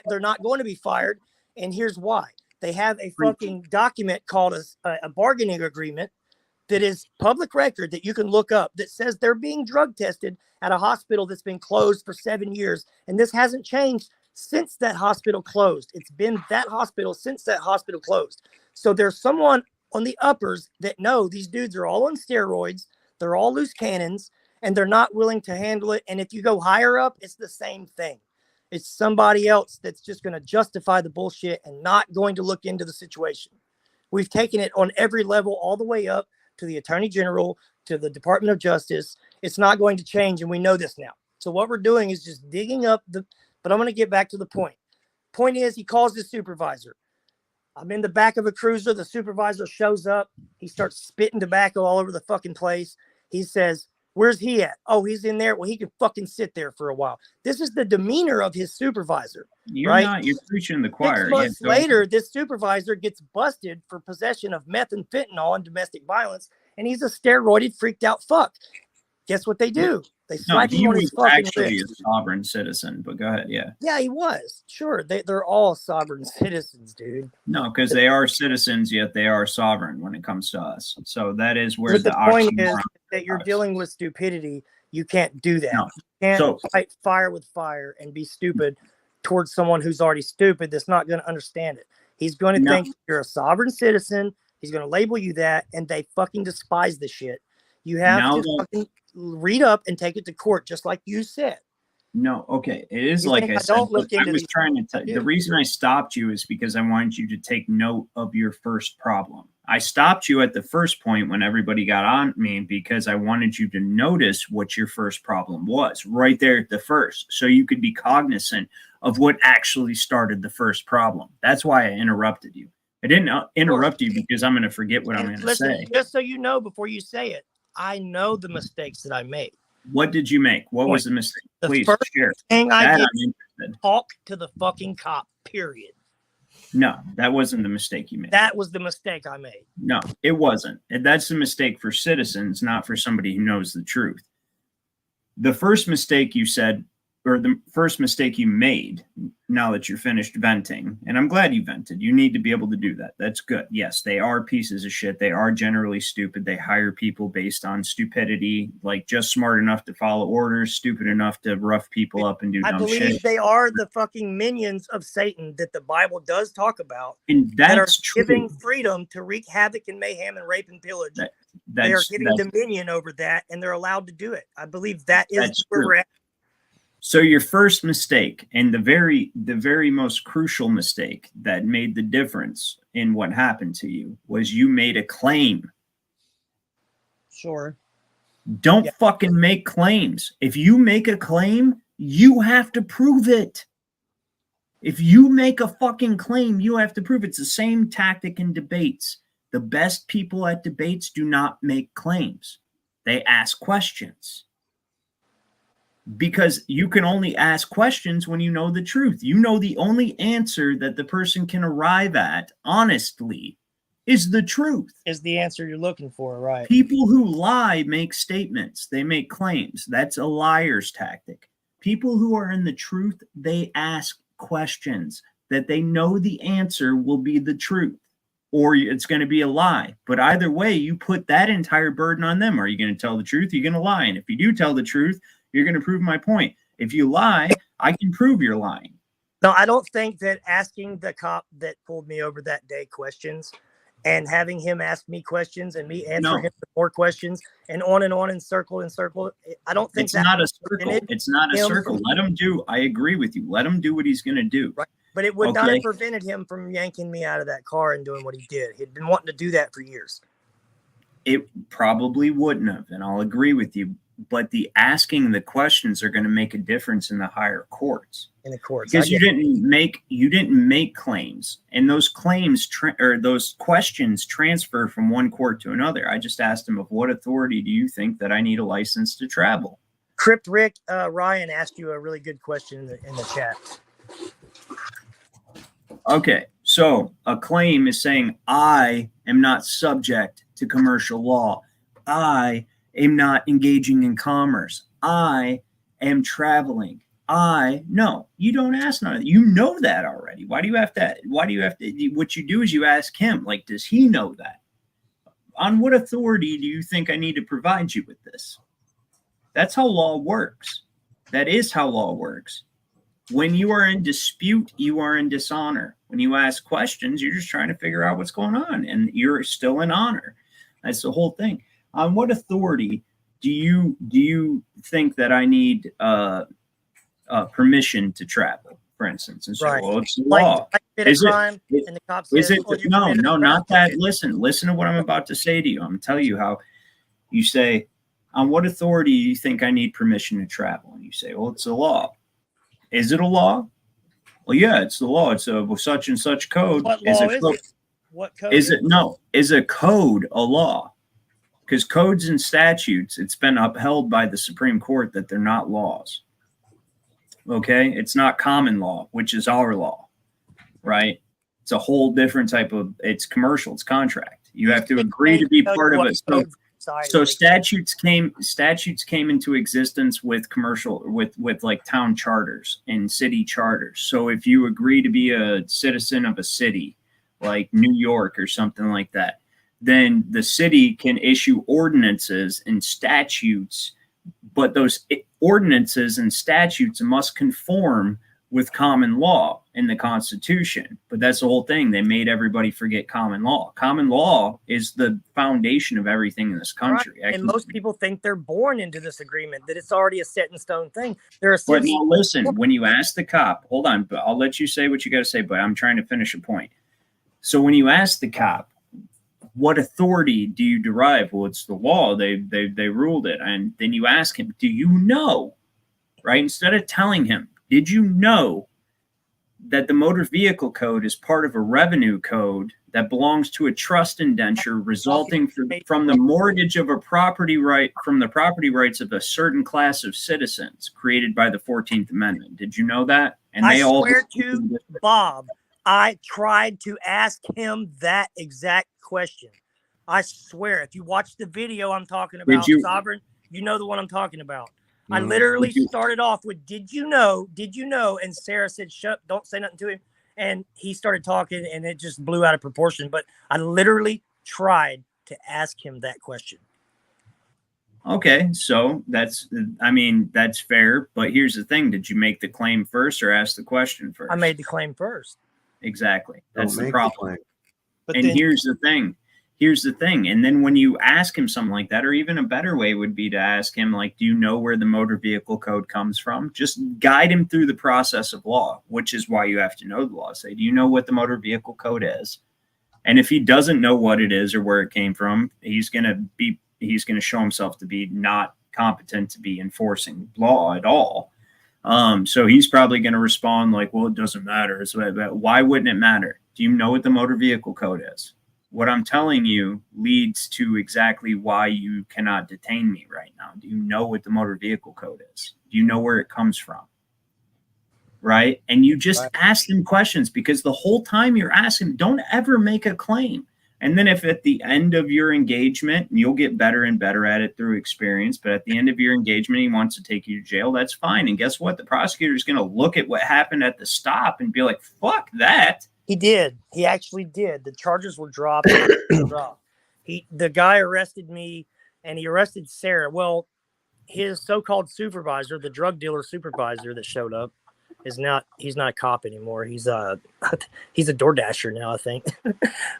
they're not going to be fired. And here's why. They have a fucking document called a bargaining agreement that is public record that you can look up that says they're being drug tested at a hospital that's been closed for 7 years. And this hasn't changed since that hospital closed. It's been that hospital since that hospital closed. So there's someone on the uppers that know these dudes are all on steroids. They're all loose cannons and they're not willing to handle it. And if you go higher up, it's the same thing. It's somebody else that's just going to justify the bullshit and not going to look into the situation. We've taken it on every level, all the way up to the Attorney General, to the Department of Justice. It's not going to change, and we know this now. So what we're doing is just digging up the, but I'm going to get back to the point. Point is, he calls his supervisor. I'm in the back of a cruiser. The supervisor shows up. He starts spitting tobacco all over the fucking place. He says, where's he at? Oh, he's in there. Well, he can fucking sit there for a while. This is the demeanor of his supervisor. You're preaching the choir. 6 months later, this supervisor gets busted for possession of meth and fentanyl and domestic violence, and he's a steroided, freaked out fuck. Guess what they do? They slap him on his fucking actually wrist. a sovereign citizen, but go ahead. Yeah. Yeah, he was. Sure. They're all sovereign citizens, dude. No, because they are citizens, yet they are sovereign when it comes to us. So that is where But the point is oxymoron that you're lies. dealing with stupidity. You can't do that. No. You can't So- fight fire with fire and be stupid towards someone who's already stupid that's not going to understand it. He's going to No. think you're a sovereign citizen. He's going to label you that, and they fucking despise the shit. You have Now to that- fucking read up and take it to court, just like you said. No, okay. It is You like think I I said. don't look I into was these trying to tell too? the reason I stopped you is because I wanted you to take note of your first problem. I stopped you at the first point when everybody got on me because I wanted you to notice what your first problem was right there at the first, so you could be cognizant of what actually started the first problem. That's why I interrupted you. I didn't interrupt you because I'm going to forget what I'm And going to listen, say. just so you know, before you say it, I know the mistakes that I made. What did you make? What was the mistake? The Please first share. thing I That did I'm interested. talk to the fucking cop, period. No, that wasn't the mistake you made. That was the mistake I made. No, it wasn't. And that's a mistake for citizens, not for somebody who knows the truth. The first mistake you said, or the first mistake you made, now that you're finished venting, and I'm glad you vented. You need to be able to do that. That's good. Yes, they are pieces of shit. They are generally stupid. They hire people based on stupidity, like just smart enough to follow orders, stupid enough to rough people up and do I dumb believe shit. they are the fucking minions of Satan that the Bible does talk about, And that are that's true. giving freedom to wreak havoc and mayhem and rape and pillage. They are That's, getting that's dominion over that, and they're allowed to do it. I believe that is That's where true. we're at. So your first mistake, and the very most crucial mistake that made the difference in what happened to you, was you made a claim. Sure. Don't Yeah. fucking make claims. If you make a claim, you have to prove it. If you make a fucking claim, you have to prove it. It's the same tactic in debates. The best people at debates do not make claims. They ask questions. Because you can only ask questions when you know the truth. You know the only answer that the person can arrive at honestly is the truth. Is the answer you're looking for, right? People who lie make statements. They make claims. That's a liar's tactic. People who are in the truth, they ask questions that they know the answer will be the truth, or it's going to be a lie. But either way, you put that entire burden on them. Are you going to tell the truth? You're going to lie. And if you do tell the truth, you're going to prove my point. If you lie, I can prove you're lying. No, I don't think that asking the cop that pulled me over that day questions and having him ask me questions and me answer him with more questions and on in circle, I don't think It's not a circle. prevented It's not a him circle. from- Let him do. I agree with you. Let him do what he's going to do. Right. But it would not Okay. have prevented him from yanking me out of that car and doing what he did. He'd been wanting to do that for years. It probably wouldn't have, and I'll agree with you. But the asking the questions are going to make a difference in the higher courts. In the courts. Because I you get- didn't make claims, and those claims or those questions transfer from one court to another. I just asked him, of what authority do you think that I need a license to travel? Crypt Rick Ryan asked you a really good question in the chat. Okay, so a claim is saying I am not subject to commercial law. I am not engaging in commerce. I am traveling. No, you don't ask none of that. You know that already. Why do you have to, what you do is you ask him, like, does he know that? on what authority do you think I need to provide you with this? That's how law works. That is how law works. When you are in dispute, you are in dishonor. When you ask questions, you're just trying to figure out what's going on, and you're still in honor. That's the whole thing. On what authority do you think that I need permission to travel, for instance? And so, Right. well, it's the Like, law. I did a Is it- crime, is- and the cop Is says, it? "Oh, you No, committed a no, crime." not that. Okay. Listen to what I'm about to say to you. I'm going to tell you how you say, on what authority do you think I need permission to travel? And you say, well, it's a law. Is it a law? Well, yeah, it's the law. It's a such and such code. What law is code? it? What code Is it? No. Is a code a law? Because codes and statutes, it's been upheld by the Supreme Court that they're not laws. Okay? It's not common law, which is our law, right? It's a whole different type of, it's commercial, it's contract. You have to agree to be part of it. So statutes came into existence with commercial, with like town charters and city charters. So if you agree to be a citizen of a city like New York or something like that, then the city can issue ordinances and statutes, but those ordinances and statutes must conform with common law in the Constitution. But that's the whole thing. They made everybody forget common law. Common law is the foundation of everything in this country. Right. And most people think they're born into this agreement, that it's already a set in stone thing. But now listen, when you ask the cop, hold on, but I'll let you say what you got to say, but I'm trying to finish a point. So when you ask the cop, what authority do you derive? Well, it's the law. They ruled it. And then you ask him, do you know, right? Instead of telling him, did you know that the motor vehicle code is part of a revenue code that belongs to a trust indenture resulting from the mortgage of a property right, from the property rights of a certain class of citizens created by the 14th Amendment? Did you know that? And I swear to Bob, I tried to ask him that exact question. I swear, if you watch the video I'm talking about, Sovereign, you know the one I'm talking about. I literally started off with, did you know? And Sarah said, shut, don't say nothing to him. And he started talking and it just blew out of proportion. But I literally tried to ask him that question. Okay, so that's fair. But here's the thing. Did you make the claim first or ask the question first? I made the claim first. Exactly. That's the problem. But and here's the thing. And then when you ask him something like that, or even a better way would be to ask him, like, do you know where the motor vehicle code comes from? Just guide him through the process of law, which is why you have to know the law. Say, do you know what the motor vehicle code is? And if he doesn't know what it is or where it came from, he's going to show himself to be not competent to be enforcing law at all. So he's probably going to respond like, well, it doesn't matter. So why wouldn't it matter? Do you know what the motor vehicle code is? What I'm telling you leads to exactly why you cannot detain me right now. Do you know what the motor vehicle code is? Do you know where it comes from? Right? And you just ask them questions, because the whole time you're asking, don't ever make a claim. And then if at the end of your engagement, you'll get better and better at it through experience, but at the end of your engagement, he wants to take you to jail, that's fine. And guess what? The prosecutor is going to look at what happened at the stop and be like, fuck that. He did. He actually did. The charges were dropped. The guy arrested me and he arrested Sarah. Well, his so-called supervisor, the drug dealer supervisor that showed up, he's not a cop anymore. He's a DoorDasher now, I think.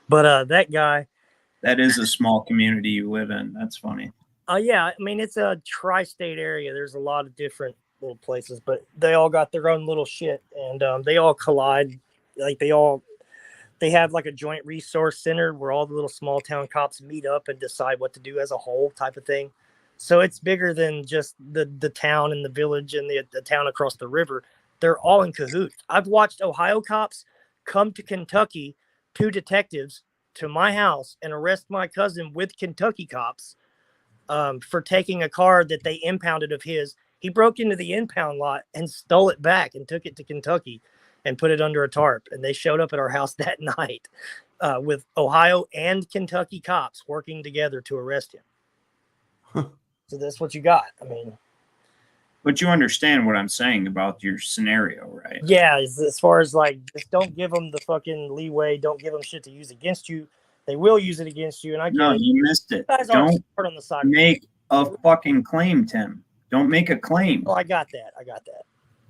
But that guy. That is a small community you live in. That's funny. Yeah. I mean, it's a tri-state area. There's a lot of different little places, but they all got their own little shit, and they all collide. Like they have like a joint resource center where all the little small town cops meet up and decide what to do as a whole, type of thing. So it's bigger than just the town and the village and the town across the river. They're all in cahoots. I've watched Ohio cops come to Kentucky, 2 detectives, to my house and arrest my cousin with Kentucky cops for taking a car that they impounded of his. He broke into the impound lot and stole it back and took it to Kentucky and put it under a tarp. And they showed up at our house that night with Ohio and Kentucky cops working together to arrest him. So that's what you got. I mean, but you understand what I'm saying about your scenario, right? Yeah. As far as like, just don't give them the fucking leeway. Don't give them shit to use against you. They will use it against you, and I get No, it. you missed it. You guys aren't Don't smart on the side. make a fucking claim, Tim. Don't make a claim. Oh, I got that.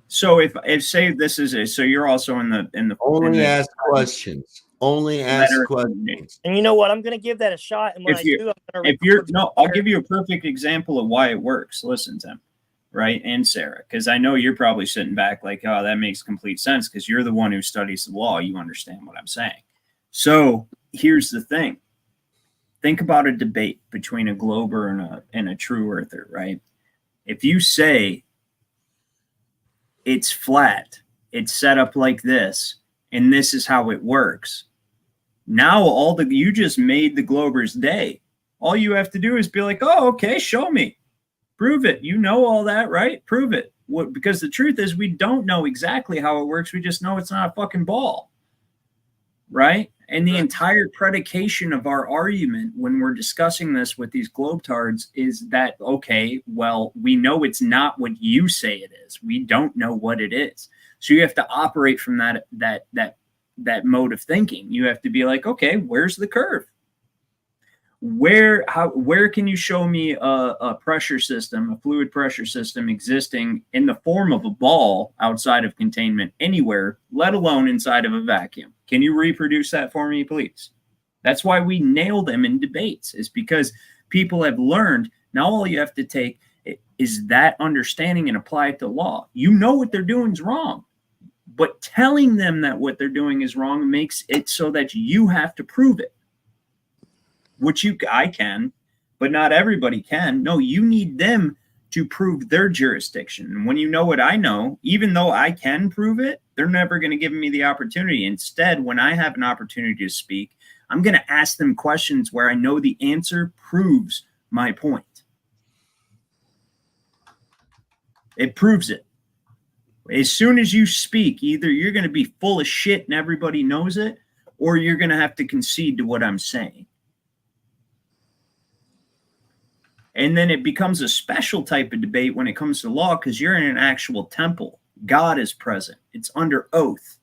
So if say this is so you're also in the Only ask questions. Only ask letter- questions. And you know what? I'm going to give that a shot. And when If you- I do, I'm going to if you're no, I'll give you a perfect example of why it works. Listen, Tim, right? And Sarah, because I know you're probably sitting back like, oh, that makes complete sense because you're the one who studies the law. You understand what I'm saying. So here's the thing. Think about a debate between a glober and a true earther, right? If you say it's flat, it's set up like this, and this is how it works. Now you just made the glober's day. All you have to do is be like, oh, okay, show me. Prove it. You know all that, right? Prove it. Because the truth is we don't know exactly how it works. We just know it's not a fucking ball. Right? And the entire predication of our argument when we're discussing this with these globetards is that, okay, well, we know it's not what you say it is. We don't know what it is. So you have to operate from that mode of thinking. You have to be like, okay, where's the curve? Where can you show me a pressure system, a fluid pressure system existing in the form of a ball outside of containment anywhere, let alone inside of a vacuum? Can you reproduce that for me, please? That's why we nail them in debates, is because people have learned. Now all you have to take is that understanding and apply it to law. You know what they're doing is wrong, but telling them that what they're doing is wrong makes it so that you have to prove it. Which I can, but not everybody can. No, you need them to prove their jurisdiction. And when you know what I know, even though I can prove it, they're never going to give me the opportunity. Instead, when I have an opportunity to speak, I'm going to ask them questions where I know the answer proves my point. It proves it. As soon as you speak, either you're going to be full of shit and everybody knows it, or you're going to have to concede to what I'm saying. And then it becomes a special type of debate when it comes to law because you're in an actual temple. God is present. It's under oath.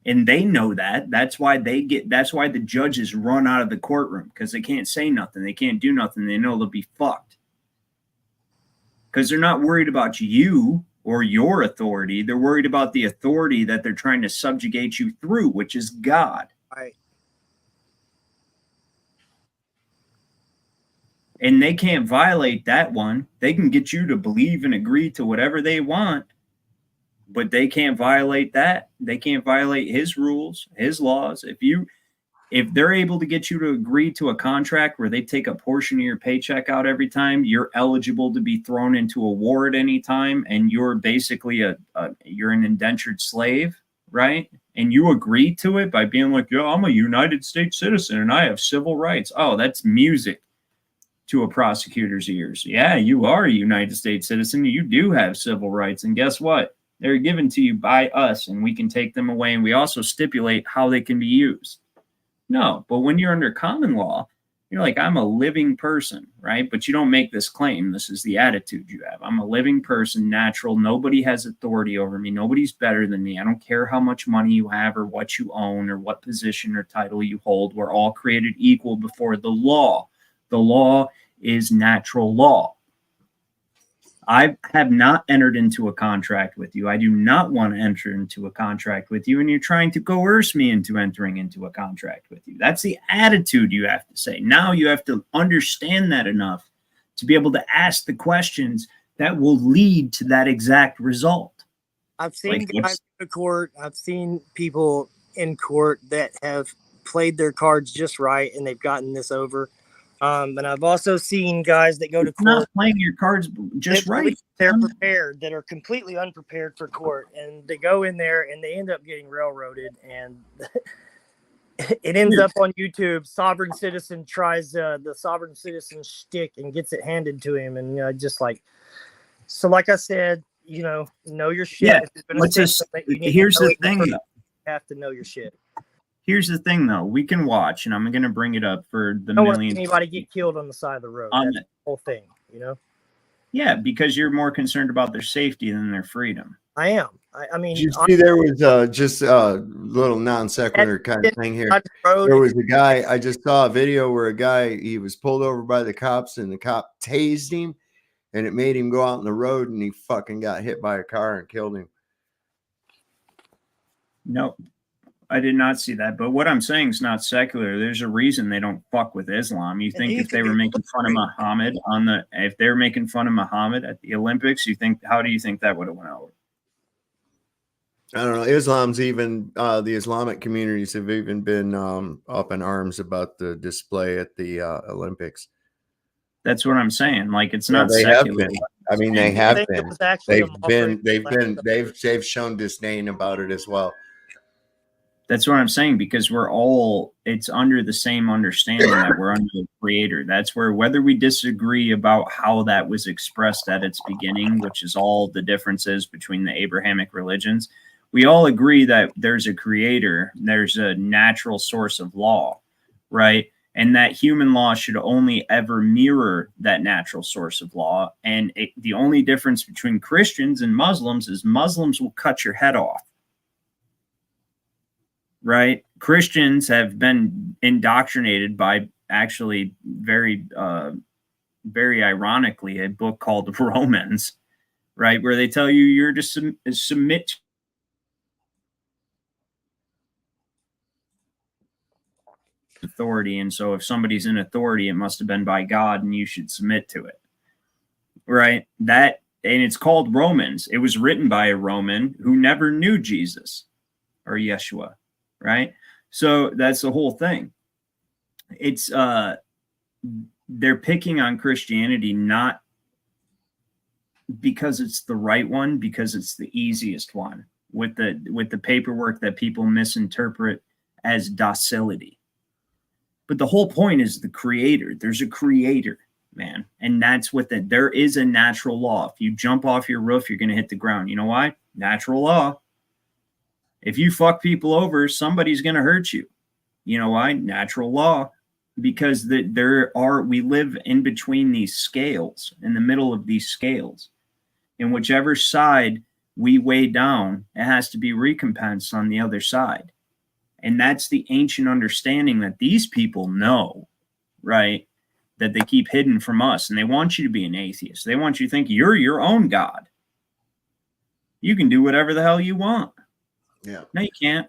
And they know that. That's why the judges run out of the courtroom because they can't say nothing. They can't do nothing. They know they'll be fucked. Because they're not worried about you or your authority. They're worried about the authority that they're trying to subjugate you through, which is God. Right. And they can't violate that one. They can get you to believe and agree to whatever they want, but they can't violate that. They can't violate his rules, his laws. If they're able to get you to agree to a contract where they take a portion of your paycheck out every time, you're eligible to be thrown into a war at any time, and you're basically you're an indentured slave, right? And you agree to it by being like, yo, I'm a United States citizen and I have civil rights. Oh, that's music to a prosecutor's ears. Yeah, you are a United States citizen. You do have civil rights. And guess what? They're given to you by us, and we can take them away. And we also stipulate how they can be used. No, but when you're under common law, you're like, I'm a living person, right? But you don't make this claim. This is the attitude you have. I'm a living person, natural. Nobody has authority over me. Nobody's better than me. I don't care how much money you have or what you own or what position or title you hold. We're all created equal before the law. The law is natural law. I have not entered into a contract with you. I do not want to enter into a contract with you, and you're trying to coerce me into entering into a contract with you. That's the attitude you have to say. Now you have to understand that enough to be able to ask the questions that will lead to that exact result. I've seen guys in court. I've seen people in court that have played their cards just right, and they've gotten this over. And I've also seen guys that go to court not playing your cards just right. They're prepared, that are completely unprepared for court, and they go in there and they end up getting railroaded. And it ends up on YouTube. Sovereign citizen tries the sovereign citizen shtick and gets it handed to him, and just like so. Like I said, know your shit. Yeah. Here's the thing. You have to know your shit. Here's the thing, though. We can watch, and I'm going to bring it up for the I don't want millions. anybody get killed on the side of the road. That's the whole thing, Yeah, because you're more concerned about their safety than their freedom. I am. I mean, Did you see there was just a little non sequitur kind of thing here. There was a guy, I just saw a video where a guy, he was pulled over by the cops and the cop tased him and it made him go out on the road and he fucking got hit by a car and killed him. No, I did not see that. But what I'm saying is not secular. There's a reason they don't fuck with Islam. You think if they were making fun of Muhammad if they were making fun of Muhammad at the Olympics, how do you think that would have went over? I don't know. Islam's even the Islamic communities have even been up in arms about the display at the Olympics. That's what I'm saying. Like, it's not they secular. have been. I mean, they have been. They've They've shown disdain about it as well. That's what I'm saying, because it's under the same understanding that we're under the creator. That's where, whether we disagree about how that was expressed at its beginning, which is all the differences between the Abrahamic religions, we all agree that there's a creator, there's a natural source of law, right? And that human law should only ever mirror that natural source of law. And the only difference between Christians and Muslims is Muslims will cut your head off. Right? Christians have been indoctrinated by, actually, very ironically, a book called Romans, right? Where they tell you you're to submit to authority. And so if somebody's in authority, it must have been by God and you should submit to it. Right? And it's called Romans. It was written by a Roman who never knew Jesus or Yeshua. Right? So that's the whole thing. It's they're picking on Christianity not because it's the right one, because it's the easiest one with the paperwork that people misinterpret as docility. But the whole point is the creator. There's a creator, man. And that's what there is a natural law. If you jump off your roof, you're going to hit the ground. You know why? Natural law. If you fuck people over, somebody's going to hurt you. You know why? Natural law. Because we live in between these scales, in the middle of these scales. And whichever side we weigh down, it has to be recompensed on the other side. And that's the ancient understanding that these people know, right? That they keep hidden from us. And they want you to be an atheist. They want you to think you're your own God. You can do whatever the hell you want. Yeah. No, you can't.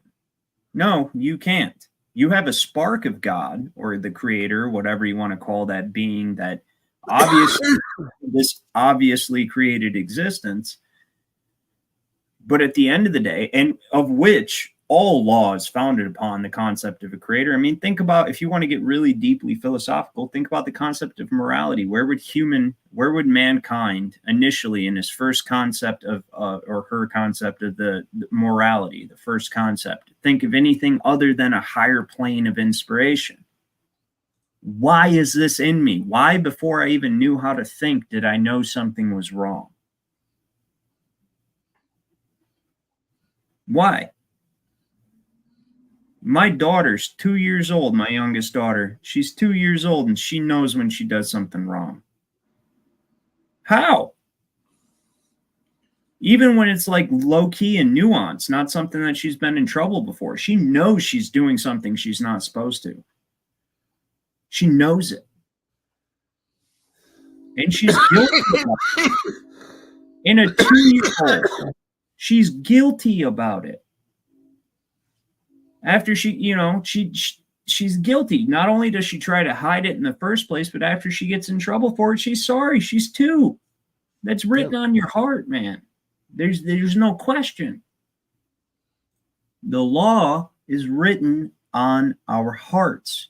No, you can't. You have a spark of God or the creator, whatever you want to call that being that obviously created existence. But at the end of the day, and of which all law is founded upon the concept of a creator. I mean, think about, if you want to get really deeply philosophical, think about the concept of morality. Where would mankind initially, in his first concept of, or her concept of the morality, the first concept, think of anything other than a higher plane of inspiration? Why is this in me? Why, before I even knew how to think, did I know something was wrong? Why? My daughter's 2 years old, my youngest daughter. She's 2 years old, and she knows when she does something wrong. How? Even when it's like low-key and nuanced, not something that she's been in trouble before. She knows she's doing something she's not supposed to. She knows it. And she's guilty about it. In a 2-year-old, she's guilty about it. After she's guilty. Not only does she try to hide it in the first place, but after she gets in trouble for it, she's sorry. She's 2. That's written on your heart, man. There's no question. The law is written on our hearts.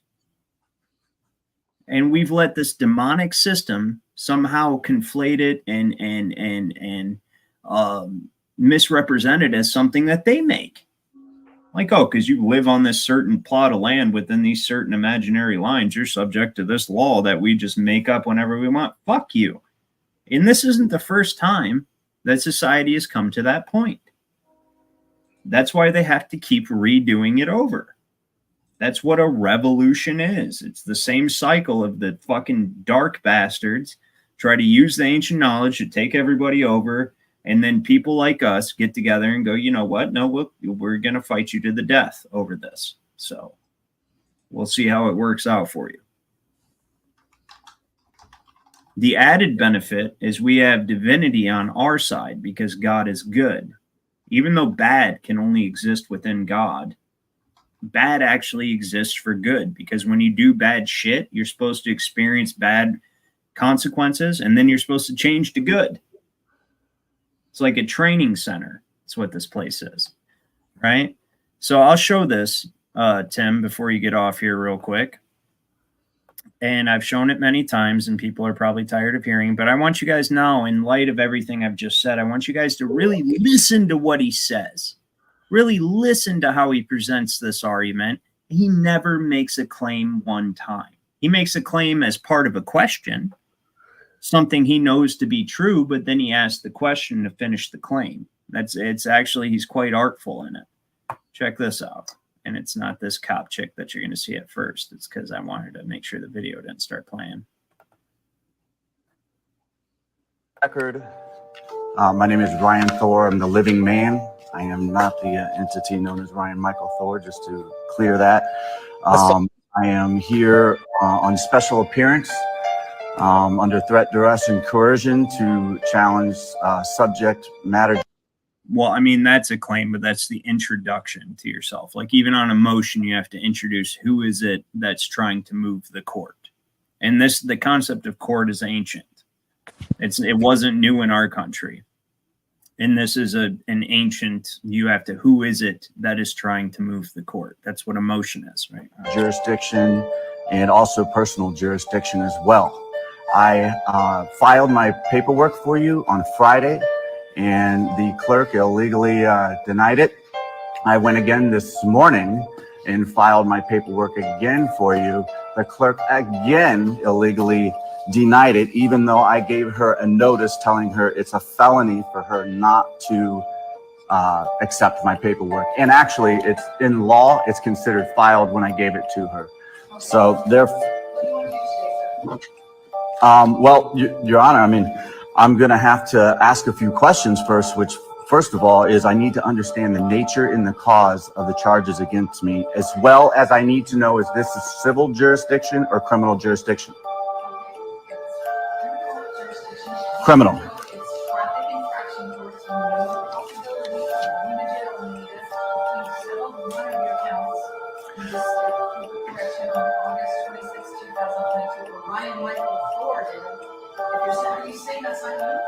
And we've let this demonic system somehow conflate it and misrepresent it as something that they make. Like, oh, because you live on this certain plot of land within these certain imaginary lines, you're subject to this law that we just make up whenever we want. Fuck you. And this isn't the first time that society has come to that point. That's why they have to keep redoing it over. That's what a revolution is. It's the same cycle of the fucking dark bastards try to use the ancient knowledge to take everybody over, And then people like us get together and go, you know what? No, we're going to fight you to the death over this. So we'll see how it works out for you. The added benefit is we have divinity on our side because God is good. Even though bad can only exist within God, bad actually exists for good, because when you do bad shit, you're supposed to experience bad consequences, and then you're supposed to change to good. It's like a training center. That's what this place is, right? So I'll show this, Tim, before you get off here real quick. And I've shown it many times, and people are probably tired of hearing, but I want you guys now, in light of everything I've just said, I want you guys to really listen to what he says. Really listen to how he presents this argument. He never makes a claim one time. He makes a claim as part of a question, something he knows to be true, but then he asks the question to finish the claim. It's actually, he's quite artful in it. Check this out. And it's not this cop chick that you're going to see at first. It's because I wanted to make sure the video didn't start playing. Record. My name is Ryan Thor. I'm the living man. I am not the entity known as Ryan Michael Thor, just to clear that. I am here on special appearance under threat, duress, and coercion to challenge subject matter. Well, I mean, that's a claim, but that's the introduction to yourself. Like, even on a motion, you have to introduce who is it that's trying to move the court. And the concept of court is ancient. It wasn't new in our country. And this is an ancient, who is it that is trying to move the court? That's what a motion is, right? Jurisdiction and also personal jurisdiction as well. I filed my paperwork for you on Friday, and the clerk illegally denied it. I went again this morning and filed my paperwork again for you. The clerk again illegally denied it, even though I gave her a notice telling her it's a felony for her not to accept my paperwork. And actually, it's in law, it's considered filed when I gave it to her. So well, Your Honor, I mean, I'm going to have to ask a few questions first, which, first of all, is I need to understand the nature and the cause of the charges against me, as well as I need to know, is this a civil jurisdiction or criminal jurisdiction? Criminal.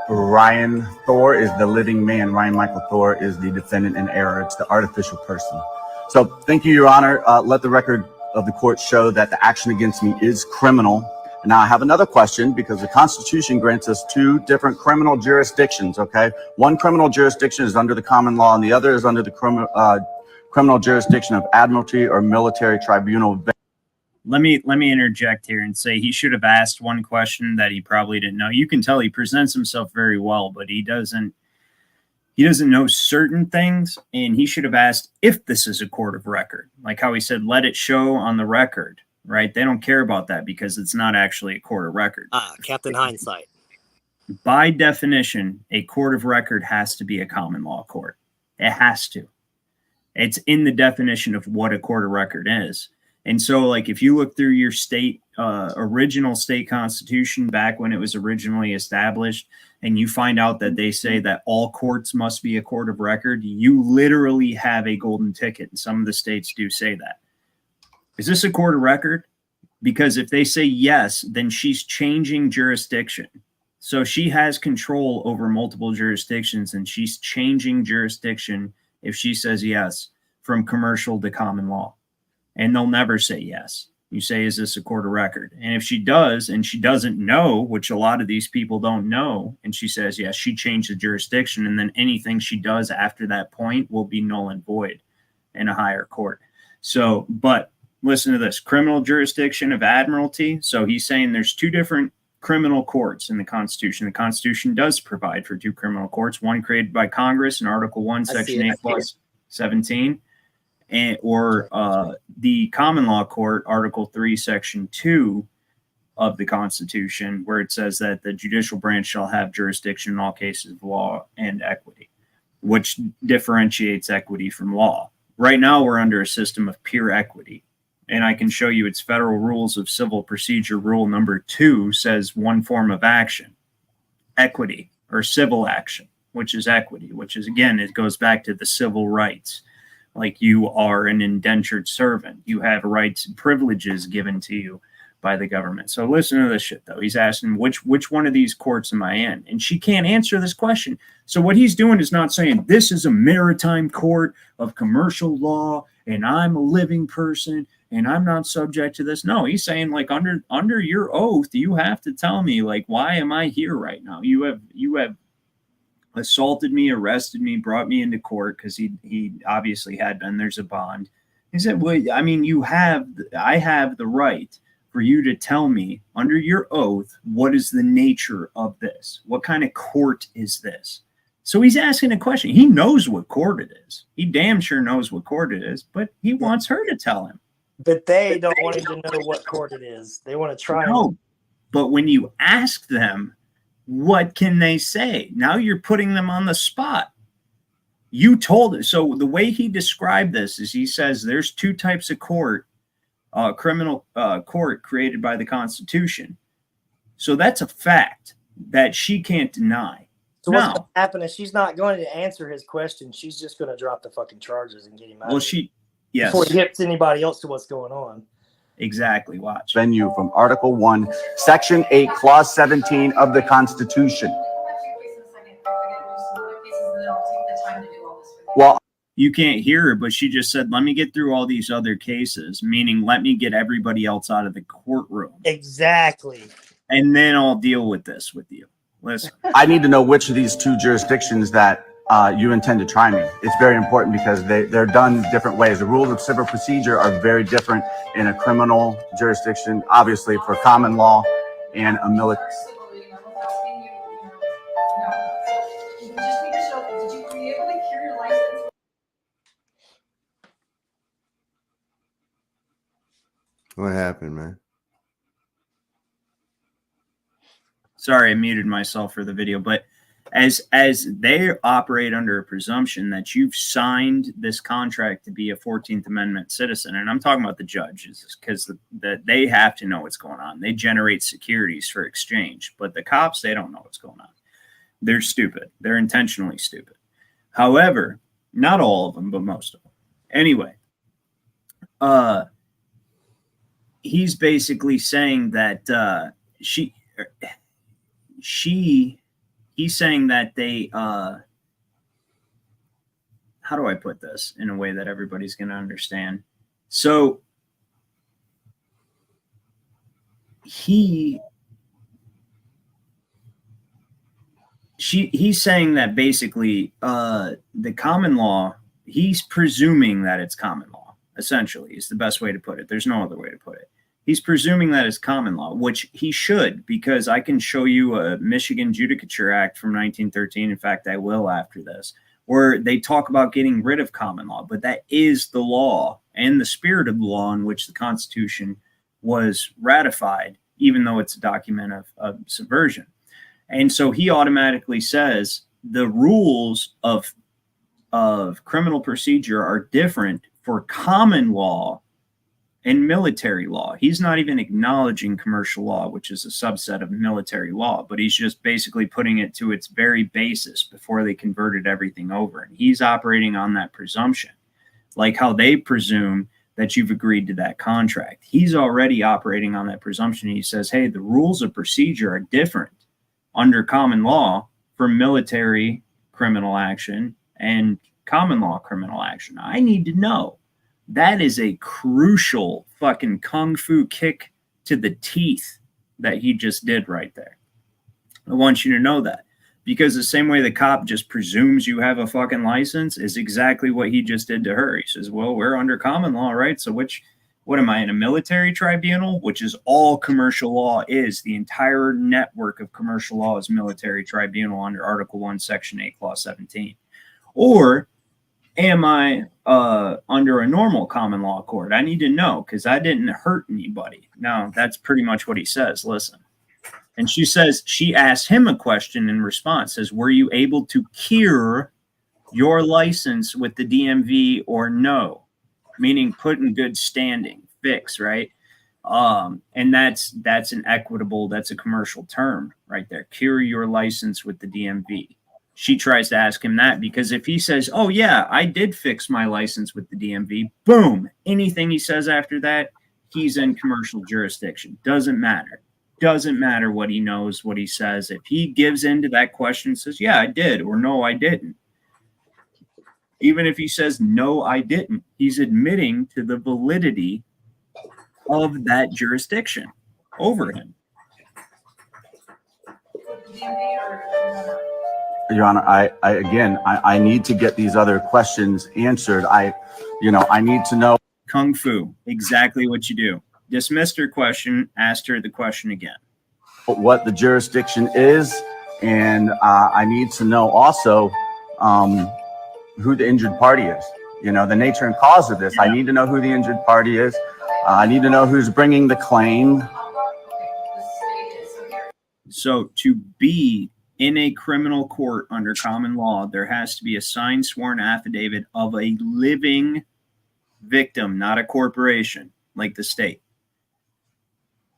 Ryan Thor is the living man. Ryan Michael Thor is the defendant in error. It's the artificial person. So thank you, Your Honor. Let the record of the court show that the action against me is criminal. And now I have another question, because the Constitution grants us two different criminal jurisdictions, okay? One criminal jurisdiction is under the common law, and the other is under the criminal jurisdiction of admiralty or military tribunal. Let me interject here and say he should have asked one question that he probably didn't know. You can tell he presents himself very well, but he doesn't know certain things, and he should have asked if this is a court of record. Like how he said, let it show on the record, right? They don't care about that because it's not actually a court of record. Captain Hindsight. By definition, a court of record has to be a common law court. It has to. It's in the definition of what a court of record is. And so, like, if you look through your state, original state constitution back when it was originally established, and you find out that they say that all courts must be a court of record, you literally have a golden ticket. And some of the states do say that. Is this a court of record? Because if they say yes, then she's changing jurisdiction. So she has control over multiple jurisdictions, and she's changing jurisdiction if she says yes, from commercial to common law. And they'll never say yes. You say, is this a court of record? And if she does, and she doesn't know, which a lot of these people don't know, and she says yes, she changed the jurisdiction, and then anything she does after that point will be null and void in a higher court. So, but listen to this, criminal jurisdiction of admiralty. So he's saying there's two different criminal courts in the Constitution. The Constitution does provide for two criminal courts, one created by Congress in Article 1, Section 8 plus 17, or the common law court, Article 3, Section 2, of the Constitution, where it says that the judicial branch shall have jurisdiction in all cases of law and equity, which differentiates equity from law. Right now, we're under a system of pure equity. And I can show you its Federal Rules of Civil Procedure Rule number 2 says one form of action, equity or civil action, which is equity, which is, again, it goes back to the civil rights. Like you are an indentured servant. You have rights and privileges given to you by the government. So listen to this shit, though. He's asking, which one of these courts am I in? And she can't answer this question. So what he's doing is not saying this is a maritime court of commercial law and I'm a living person and I'm not subject to this. No, he's saying, like, under your oath, you have to tell me, like, why am I here right now? You have assaulted me, arrested me, brought me into court, because he obviously had been. There's a bond. He said, well, I mean, I have the right for you to tell me under your oath, what is the nature of this? What kind of court is this? So he's asking a question. He knows what court it is. He damn sure knows what court it is, but he wants her to tell him. But they don't want him to know what court it is. They want to try. No, but when you ask them, what can they say? Now you're putting them on the spot. You told it. So the way he described this is he says there's two types of court, criminal court created by the Constitution. So that's a fact that she can't deny. So what's going to happen is she's not going to answer his question. She's just going to drop the fucking charges and get him out. Well, yes. Before he hits anybody else to what's going on. Exactly. Watch. Venue from Article 1, Section 8, Clause 17 of the Constitution. Well, you can't hear her, but she just said, let me get through all these other cases, meaning let me get everybody else out of the courtroom. Exactly. And then I'll deal with this with you. Listen. I need to know which of these two jurisdictions that you intend to try me. It's very important because they're done different ways. The rules of civil procedure are very different in a criminal jurisdiction, obviously for common law, and a military. What happened, man? Sorry, I muted myself for the video, but as they operate under a presumption that you've signed this contract to be a 14th Amendment citizen, and I'm talking about the judges because they have to know what's going on. They generate securities for exchange, but the cops, they don't know what's going on. They're stupid. They're intentionally stupid. However, not all of them, but most of them. Anyway, he's basically saying that he's saying that they how do I put this in a way that everybody's going to understand? So he's saying that basically the common law, he's presuming that it's common law, essentially, is the best way to put it. There's no other way to put it. He's presuming that it's common law, which he should, because I can show you a Michigan Judicature Act from 1913. In fact, I will after this, where they talk about getting rid of common law. But that is the law and the spirit of the law in which the Constitution was ratified, even though it's a document of subversion. And so he automatically says the rules of criminal procedure are different for common law and military law. He's not even acknowledging commercial law, which is a subset of military law, but he's just basically putting it to its very basis before they converted everything over. And he's operating on that presumption, like how they presume that you've agreed to that contract. He's already operating on that presumption. He says, hey, the rules of procedure are different under common law for military criminal action and common law criminal action. I need to know. That is a crucial fucking kung fu kick to the teeth that he just did right there. I want you to know that, because the same way the cop just presumes you have a fucking license is exactly what he just did to her. He says, well, we're under common law, right? So what am I, in a military tribunal? Which is all commercial law is. The entire network of commercial law is military tribunal under Article 1, Section 8, Clause 17. Or Am I under a normal common law court? I need to know because I didn't hurt anybody. No, that's pretty much what he says. Listen. And she says, she asked him a question in response, says, were you able to cure your license with the DMV or no? Meaning put in good standing, fix, right? And that's an equitable, that's a commercial term right there. Cure your license with the DMV. She tries to ask him that because if he says, oh yeah, I did fix my license with the DMV, boom, anything he says after that, he's in commercial jurisdiction. Doesn't matter. Doesn't matter what he knows, what he says. If he gives into that question, says, yeah, I did, or no, I didn't. Even if he says, no, I didn't, he's admitting to the validity of that jurisdiction over him. Your Honor, I need to get these other questions answered. I need to know. Kung Fu, exactly what you do. Dismissed her question, asked her the question again. What the jurisdiction is, and I need to know also who the injured party is. The nature and cause of this. Yeah. I need to know who the injured party is. I need to know who's bringing the claim. So to be in a criminal court under common law, there has to be a signed sworn affidavit of a living victim, not a corporation like the state.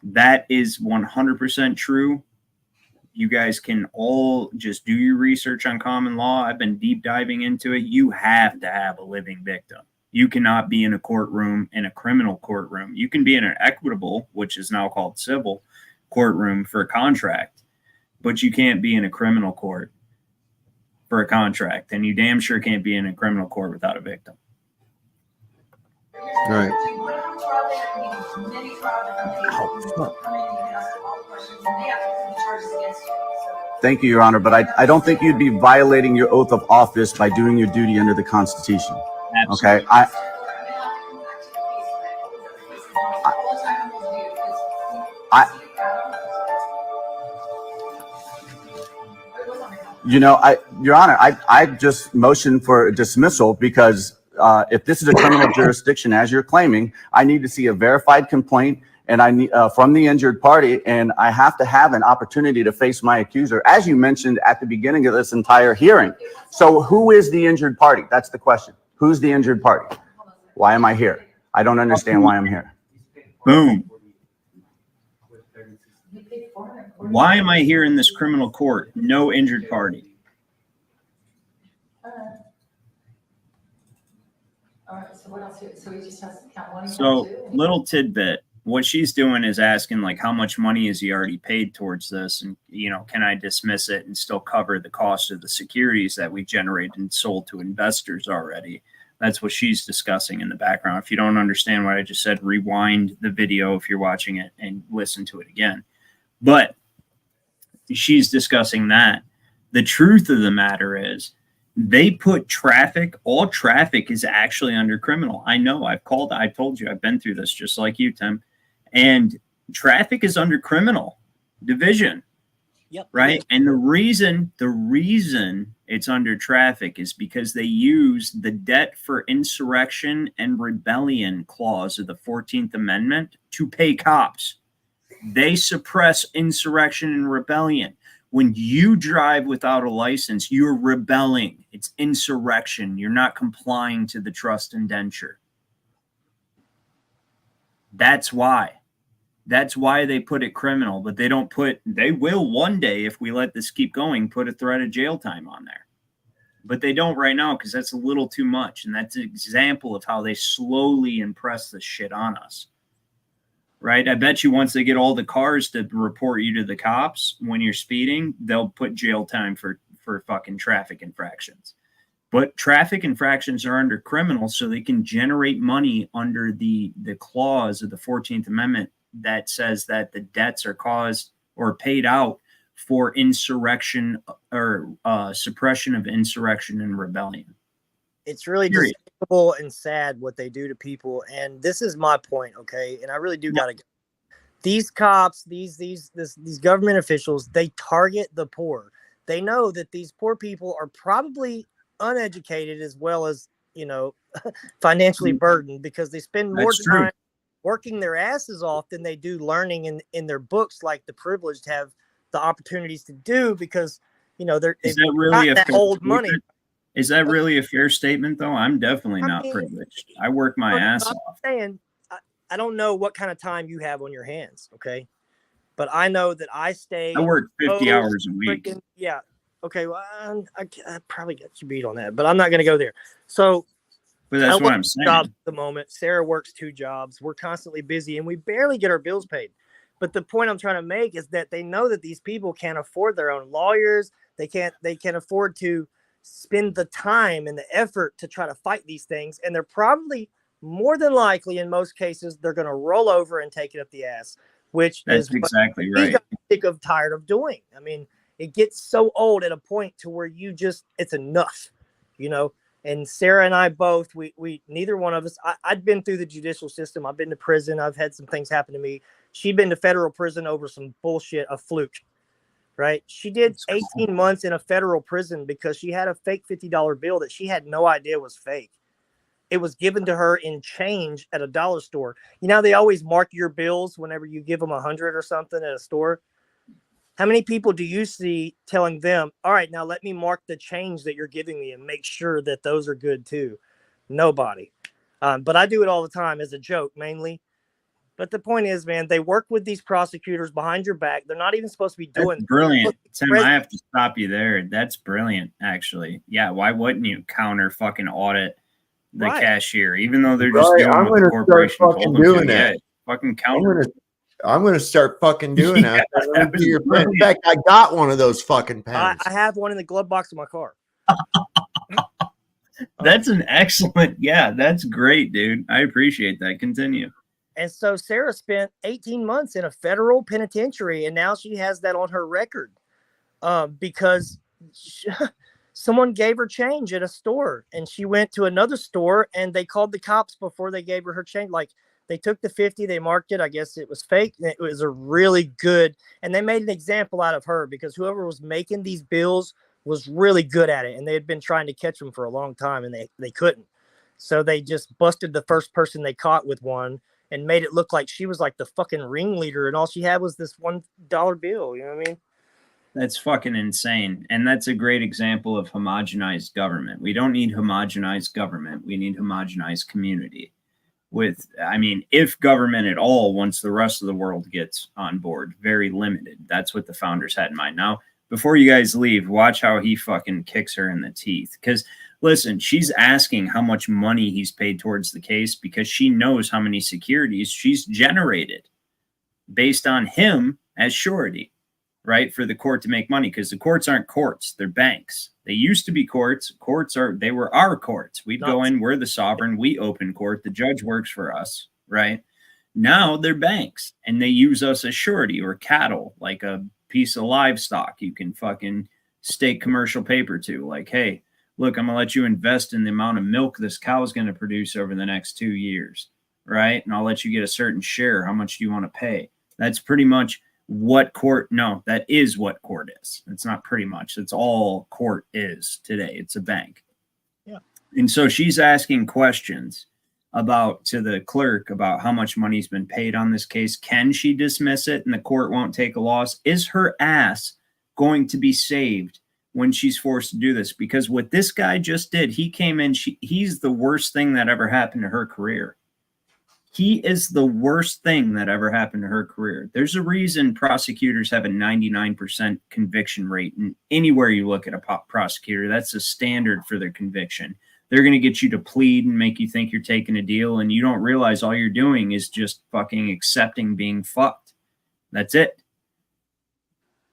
That is 100% true. You guys can all just do your research on common law. I've been deep diving into it. You have to have a living victim. You cannot be in a courtroom, in a criminal courtroom. You can be in an equitable, which is now called civil, courtroom for a contract, but you can't be in a criminal court for a contract. And you damn sure can't be in a criminal court without a victim. Right. Thank you, Your Honor, but I don't think you'd be violating your oath of office by doing your duty under the Constitution. Absolutely. Okay. Your Honor, I just motioned for dismissal because if this is a criminal jurisdiction, as you're claiming, I need to see a verified complaint and I need from the injured party, and I have to have an opportunity to face my accuser, as you mentioned at the beginning of this entire hearing. So who is the injured party? That's the question. Who's the injured party? Why am I here? I don't understand why I'm here. Boom. Why am I here in this criminal court? No injured party. All right, so what else? So he just has to count one. So little tidbit. What she's doing is asking, like, how much money has he already paid towards this? And, can I dismiss it and still cover the cost of the securities that we generated and sold to investors already? That's what she's discussing in the background. If you don't understand what I just said, rewind the video if you're watching it and listen to it again. But she's discussing that. The truth of the matter is they put traffic, all traffic is actually under criminal. I know, I told you, I've been through this just like you, Tim. And traffic is under criminal division. Yep. Right. Yep. And the reason it's under traffic is because they use the debt for insurrection and rebellion clause of the 14th Amendment to pay cops. They suppress insurrection and rebellion. When you drive without a license, you're rebelling. It's insurrection. You're not complying to the trust indenture. That's why. That's why they put it criminal, but they will one day, if we let this keep going, put a threat of jail time on there. But they don't right now because that's a little too much. And that's an example of how they slowly impress this shit on us. Right? I bet you once they get all the cars to report you to the cops when you're speeding, they'll put jail time for fucking traffic infractions. But traffic infractions are under criminal, so they can generate money under the clause of the 14th Amendment that says that the debts are caused or paid out for insurrection or suppression of insurrection and rebellion. It's really despicable and sad what they do to people. And this is my point, okay? And I really do got to go. These cops, these government officials, they target the poor. They know that these poor people are probably uneducated as well as you know, financially burdened because they spend more That's true. time working their asses off than they do learning in their books, like the privileged have the opportunities to do because, you know, they've Is that got really a that fair old money. statement? Is that really a fair statement, though? I'm definitely I not mean, privileged. I work my ass off. saying, I don't know what kind of time you have on your hands, okay? But I know that I stay. I work 50 so hours a week. yeah. Okay. Well, I probably got you beat on that, but I'm not going to go there. So, But that's I what work I'm two saying. jobs at the moment. Sarah works 2 jobs. We're constantly busy, and we barely get our bills paid. But the point I'm trying to make is that they know that these people can't afford their own lawyers. They can't afford to spend the time and the effort to try to fight these things. And they're probably more than likely, in most cases, they're going to roll over and take it up the ass, which That's is what exactly we right. got sick of, tired of doing. I mean, it gets so old at a point to where it's enough, you know. And Sarah and I both, we neither one of us, I'd been through the judicial system. I've been to prison. I've had some things happen to me. She'd been to federal prison over some bullshit, a fluke, right? She did 18 months in a federal prison because she had a fake $50 bill that she had no idea was fake. It was given to her in change at a dollar store. You know, they always mark your bills whenever you give them 100 or something at a store. How many people do you see telling them, all right, now let me mark the change that you're giving me and make sure that those are good too? Nobody. But I do it all the time as a joke, mainly. But the point is, man, they work with these prosecutors behind your back. They're not even supposed to be doing That's brilliant. Tim, I have to stop you there. That's brilliant, actually. Yeah, why wouldn't you counter fucking audit the cashier, even though they're just doing what the corporation told them to? Yeah, fucking counter. I'm gonna start fucking doing that. In fact, I got one of those fucking pens. I have one in the glove box of my car. That's an excellent. Yeah, that's great, dude. I appreciate that. Continue. And so Sarah spent 18 months in a federal penitentiary, and now she has that on her record because someone gave her change at a store, and she went to another store, and they called the cops before they gave her change. Like, they took the 50, they marked it. I guess it was fake. And it was a really good, and they made an example out of her because whoever was making these bills was really good at it, and they had been trying to catch them for a long time, and they couldn't. So they just busted the first person they caught with one and made it look like she was like the fucking ringleader, and all she had was this $1 bill. You know what I mean? That's fucking insane. And that's a great example of homogenized government. We don't need homogenized government. We need homogenized community. If government at all, once the rest of the world gets on board, very limited. That's what the founders had in mind. Now, before you guys leave, watch how he fucking kicks her in the teeth. Because, listen, she's asking how much money he's paid towards the case because she knows how many securities she's generated based on him as surety, right, for the court to make money. Because the courts aren't courts. They're banks. They used to be courts. They were our courts. We'd go in, we're the sovereign, we open court, the judge works for us, right? Now they're banks, and they use us as surety or cattle, like a piece of livestock you can fucking stake commercial paper to. Like, hey, look, I'm gonna let you invest in the amount of milk this cow is going to produce over the next 2 years, right? And I'll let you get a certain share. How much do you want to pay? That's pretty much what court. No, that is what court is. It's not pretty much. It's all court is today. It's a bank. Yeah. And so she's asking questions to the clerk about how much money's been paid on this case. Can she dismiss it and the court won't take a loss? Is her ass going to be saved when she's forced to do this? Because what this guy just did, he came in, he's the worst thing that ever happened to her career. He is the worst thing that ever happened to her career. There's a reason prosecutors have a 99% conviction rate. And anywhere you look at a prosecutor, that's a standard for their conviction. They're going to get you to plead and make you think you're taking a deal, and you don't realize all you're doing is just fucking accepting being fucked. That's it.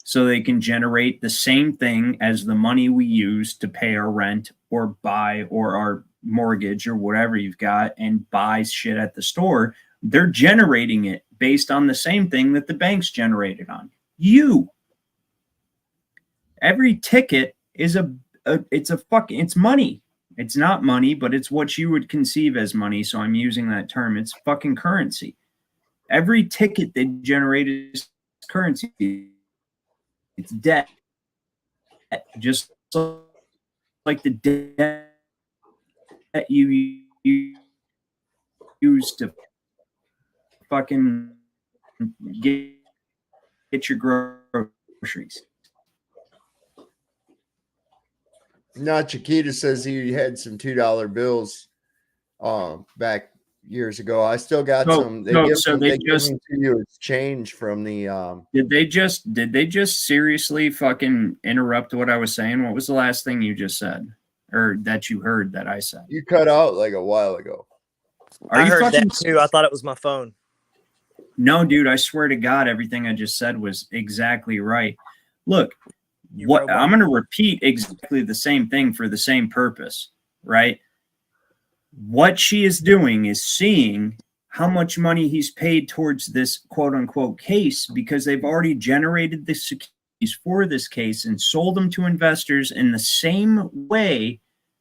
So they can generate the same thing as the money we use to pay our rent or buy or our mortgage or whatever you've got and buy shit at the store. They're generating it based on the same thing that the banks generated on you. Every ticket is it's money. It's not money, but it's what you would conceive as money. So I'm using that term. It's fucking currency. Every ticket they generated is currency. It's debt. Just like the debt you use to fucking get your groceries. Now Chiquita says he had some $2 bills back years ago. I still got some. They give them to you as change from the Did they just seriously fucking interrupt what I was saying? What was the last thing you just said? Or that you heard that I said? You cut out like a while ago. I heard that too. I thought it was my phone. No, dude, I swear to God, everything I just said was exactly right. Look, I'm going to repeat exactly the same thing for the same purpose, right? What she is doing is seeing how much money he's paid towards this quote unquote case, because they've already generated the securities for this case and sold them to investors in the same way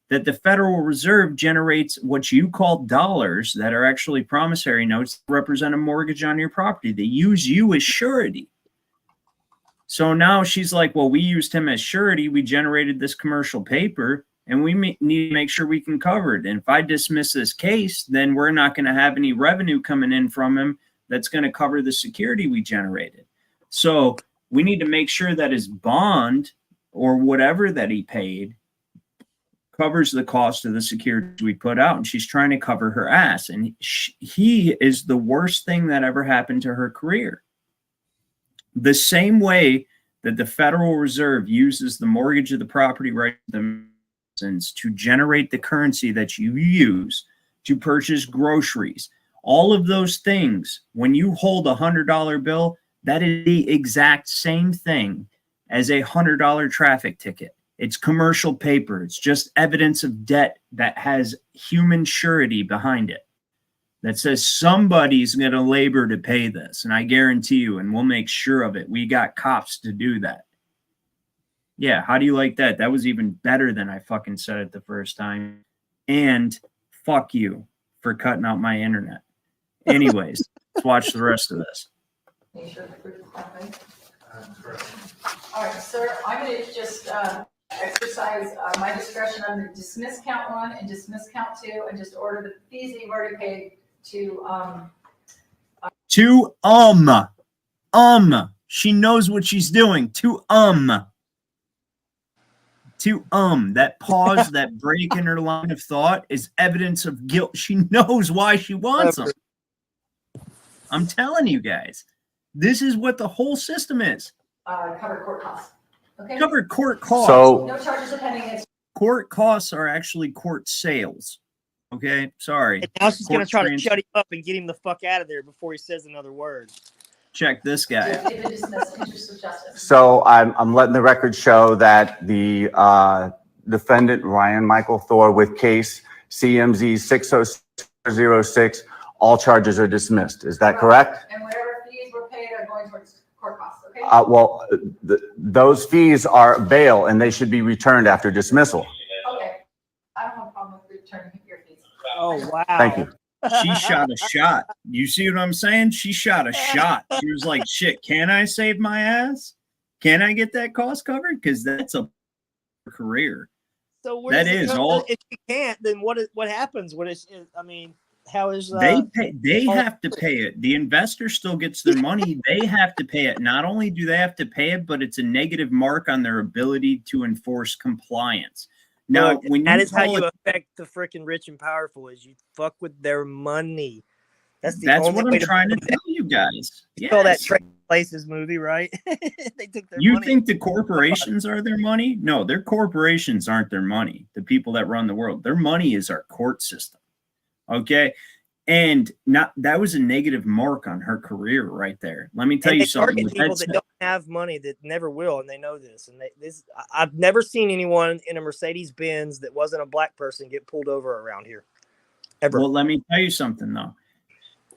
that the Federal Reserve generates what you call dollars that are actually promissory notes that represent a mortgage on your property. They use you as surety. So now she's like, well, we used him as surety. We generated this commercial paper, and we need to make sure we can cover it. And if I dismiss this case, then we're not going to have any revenue coming in from him that's going to cover the security we generated. So we need to make sure that his bond or whatever that he paid covers the cost of the security we put out. And she's trying to cover her ass. And he is the worst thing that ever happened to her career. The same way that the Federal Reserve uses the mortgage of the property right to generate the currency that you use to purchase groceries. All of those things, when you hold a $100 bill, that is the exact same thing as a $100 traffic ticket. It's commercial paper. It's just evidence of debt that has human surety behind it. That says somebody's going to labor to pay this. And I guarantee you, and we'll make sure of it, we got cops to do that. Yeah, how do you like that? That was even better than I fucking said it the first time. And fuck you for cutting out my internet. Anyways, let's watch the rest of this. Make sure the proof is not right. All right, sir, I'm going to just exercise my discretion on the dismiss count 1 and dismiss count 2 and just order the fees that you've already paid to she knows what she's doing. That pause, that break in her line of thought is evidence of guilt. She knows why she wants them. I'm telling you guys, this is what the whole system is. cover court costs. Okay. Covered court costs. So no charges are pending. Court costs are actually court sales. Okay, sorry. And now she's going to try to shut him up and get him the fuck out of there before he says another word. Check this guy. So I'm letting the record show that the defendant, Ryan Michael Thor, with case CMZ 60606, all charges are dismissed. Is that correct? And whatever fees were paid are going towards court costs, okay? Well, those fees are bail, and they should be returned after dismissal. Okay. I don't have a problem with returning your fees. Oh, wow. Thank you. She shot a shot. You see what I'm saying? She shot a shot. She was like, shit, can I save my ass? Can I get that cost covered? Because that's a career. So where that is all. If you can't, then what happens? What is? I mean, how is they have to pay it? The investor still gets their money. They have to pay it. Not only do they have to pay it, but it's a negative mark on their ability to enforce compliance. Now, when that is how you affect the freaking rich and powerful, is you fuck with their money. That's what I'm trying to tell you guys. You saw that Trading Places movie, right? They took their money. You think the corporations are their money? No, their corporations aren't their money. The people that run the world, their money is our court system. Okay. And that was a negative mark on her career right there. Let me tell you something. People that don't have money, that never will, and they know this. And I've never seen anyone in a Mercedes Benz that wasn't a black person get pulled over around here. Ever. Well, let me tell you something though.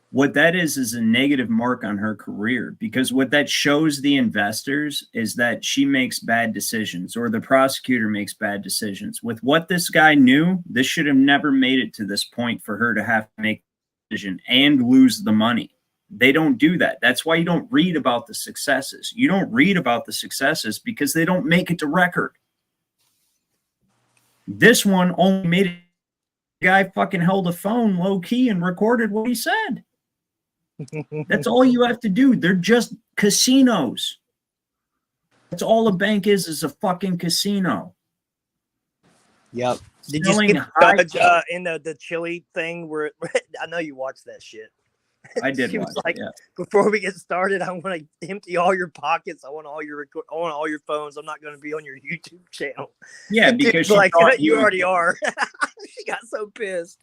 What that is a negative mark on her career, because what that shows the investors is that she makes bad decisions, or the prosecutor makes bad decisions. With what this guy knew, this should have never made it to this point for her to have to make a decision and lose the money. They don't do that. That's why you don't read about the successes. You don't read about the successes because they don't make it to record. This one only made guy fucking held a phone low key and recorded what he said. That's all you have to do. They're just casinos. That's all a bank is a fucking casino. Yep. Did you Selling see high- the judge in the chili thing where I know you watched that shit? I did She watch was it, like, yeah. before we get started, I want to empty all your pockets. I want all your phones. I'm not going to be on your YouTube channel. Yeah, And because dude's she like, thought he you was- already are. She got so pissed.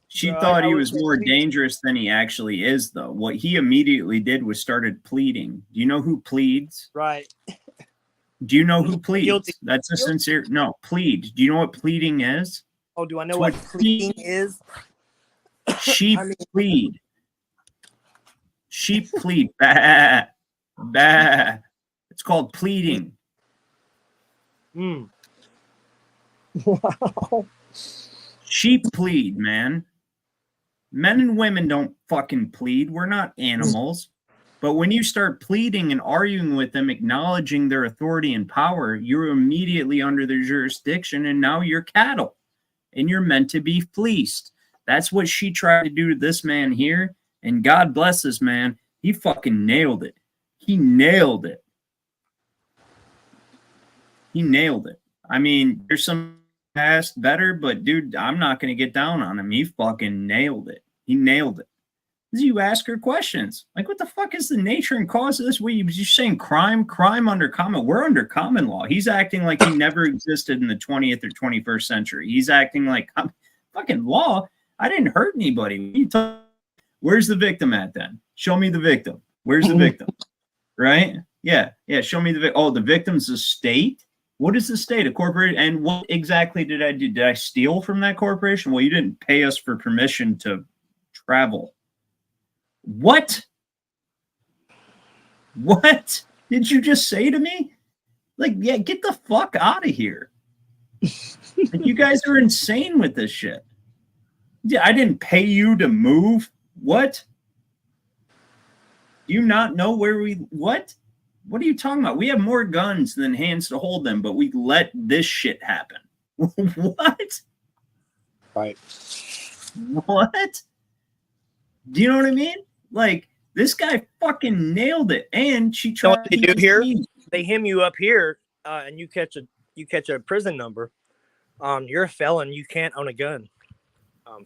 She Bro, thought I he was was more thinking- dangerous than he actually is, though. What he immediately did was started pleading. Do you know who pleads? Right. Do you know who pleads? Guilty. That's a Guilty. sincere no plead. Do you know what pleading is? Oh, do I know It's what what pleading is? Sheep I mean- plead. Sheep plead. Bah, bah. It's called pleading. Wow. Sheep plead, man. Men and women don't fucking plead. We're not animals. But when you start pleading and arguing with them, acknowledging their authority and power, you're immediately under their jurisdiction, and now you're cattle, and you're meant to be fleeced. That's what she tried to do to this man here, and God bless this man. He fucking nailed it. He nailed it. He nailed it. I mean, there's some past better, but dude, I'm not going to get down on him. He fucking nailed it. He nailed it. You ask her questions like, what the fuck is the nature and cause of this? You're saying crime under common. We're under common law. He's acting like he never existed in the 20th or 21st century. He's acting like fucking law. I didn't hurt anybody. Where's the victim at then? Show me the victim. Where's the victim? Right? Yeah. Show me the victim. Oh, the victim's the state. What is the state? A corporation? And what exactly did I do? Did I steal from that corporation? Well, you didn't pay us for permission to travel. What? What did you just say to me? Like, yeah, get the fuck out of here. Like, you guys are insane with this shit. Yeah, I didn't pay you to move. What? Do you not know where what? What are you talking about? We have more guns than hands to hold them, but we let this shit happen. What? Right. What? Do you know what I mean? Like, this guy fucking nailed it, and she tried. You know what they do here? They hem you up here, and you catch a prison number. You're a felon. You can't own a gun.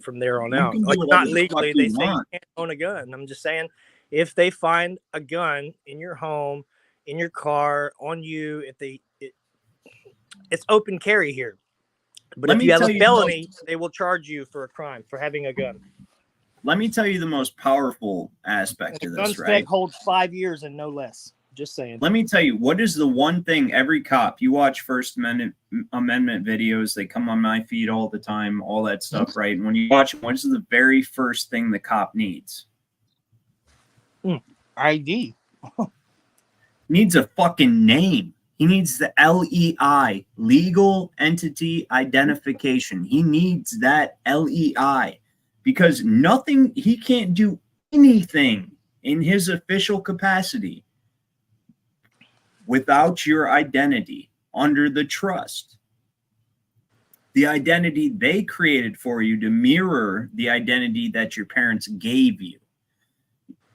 From there on out, like not legally, they say you can't own a gun. I'm just saying, if they find a gun in your home, in your car, on you, it's open carry here. But if you have a felony, they will charge you for a crime for having a gun. Let me tell you the most powerful aspect of this, gun right? spec holds 5 years and no less. Just saying. Let me tell you, what is the one thing every cop, you watch First Amendment videos, they come on my feed all the time, all that stuff, right? And when you watch them, what is the very first thing the cop needs? ID. Needs a fucking name. He needs the LEI, legal entity identification. He needs that LEI. Because he can't do anything in his official capacity without your identity under the trust. The identity they created for you to mirror the identity that your parents gave you.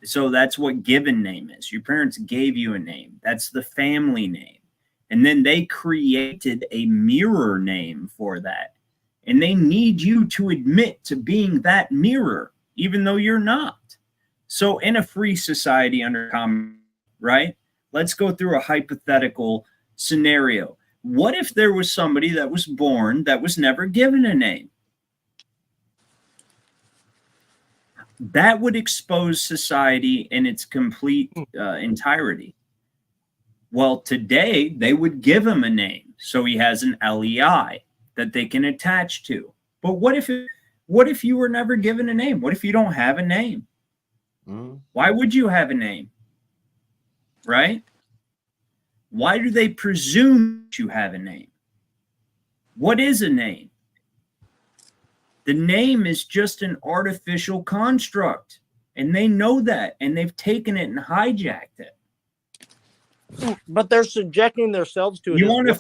So that's what given name is. Your parents gave you a name. That's the family name. And then they created a mirror name for that. And they need you to admit to being that mirror, even though you're not. So in a free society under common, right? Let's go through a hypothetical scenario. What if there was somebody that was born that was never given a name? That would expose society in its complete entirety. Well, today they would give him a name. So he has an LEI that they can attach to. But what if you were never given a name? What if you don't have a name? Why would you have a name? Right? Why do they presume you have a name? What is a name? The name is just an artificial construct. And they know that. And they've taken it and hijacked it. But they're subjecting themselves to it. You want to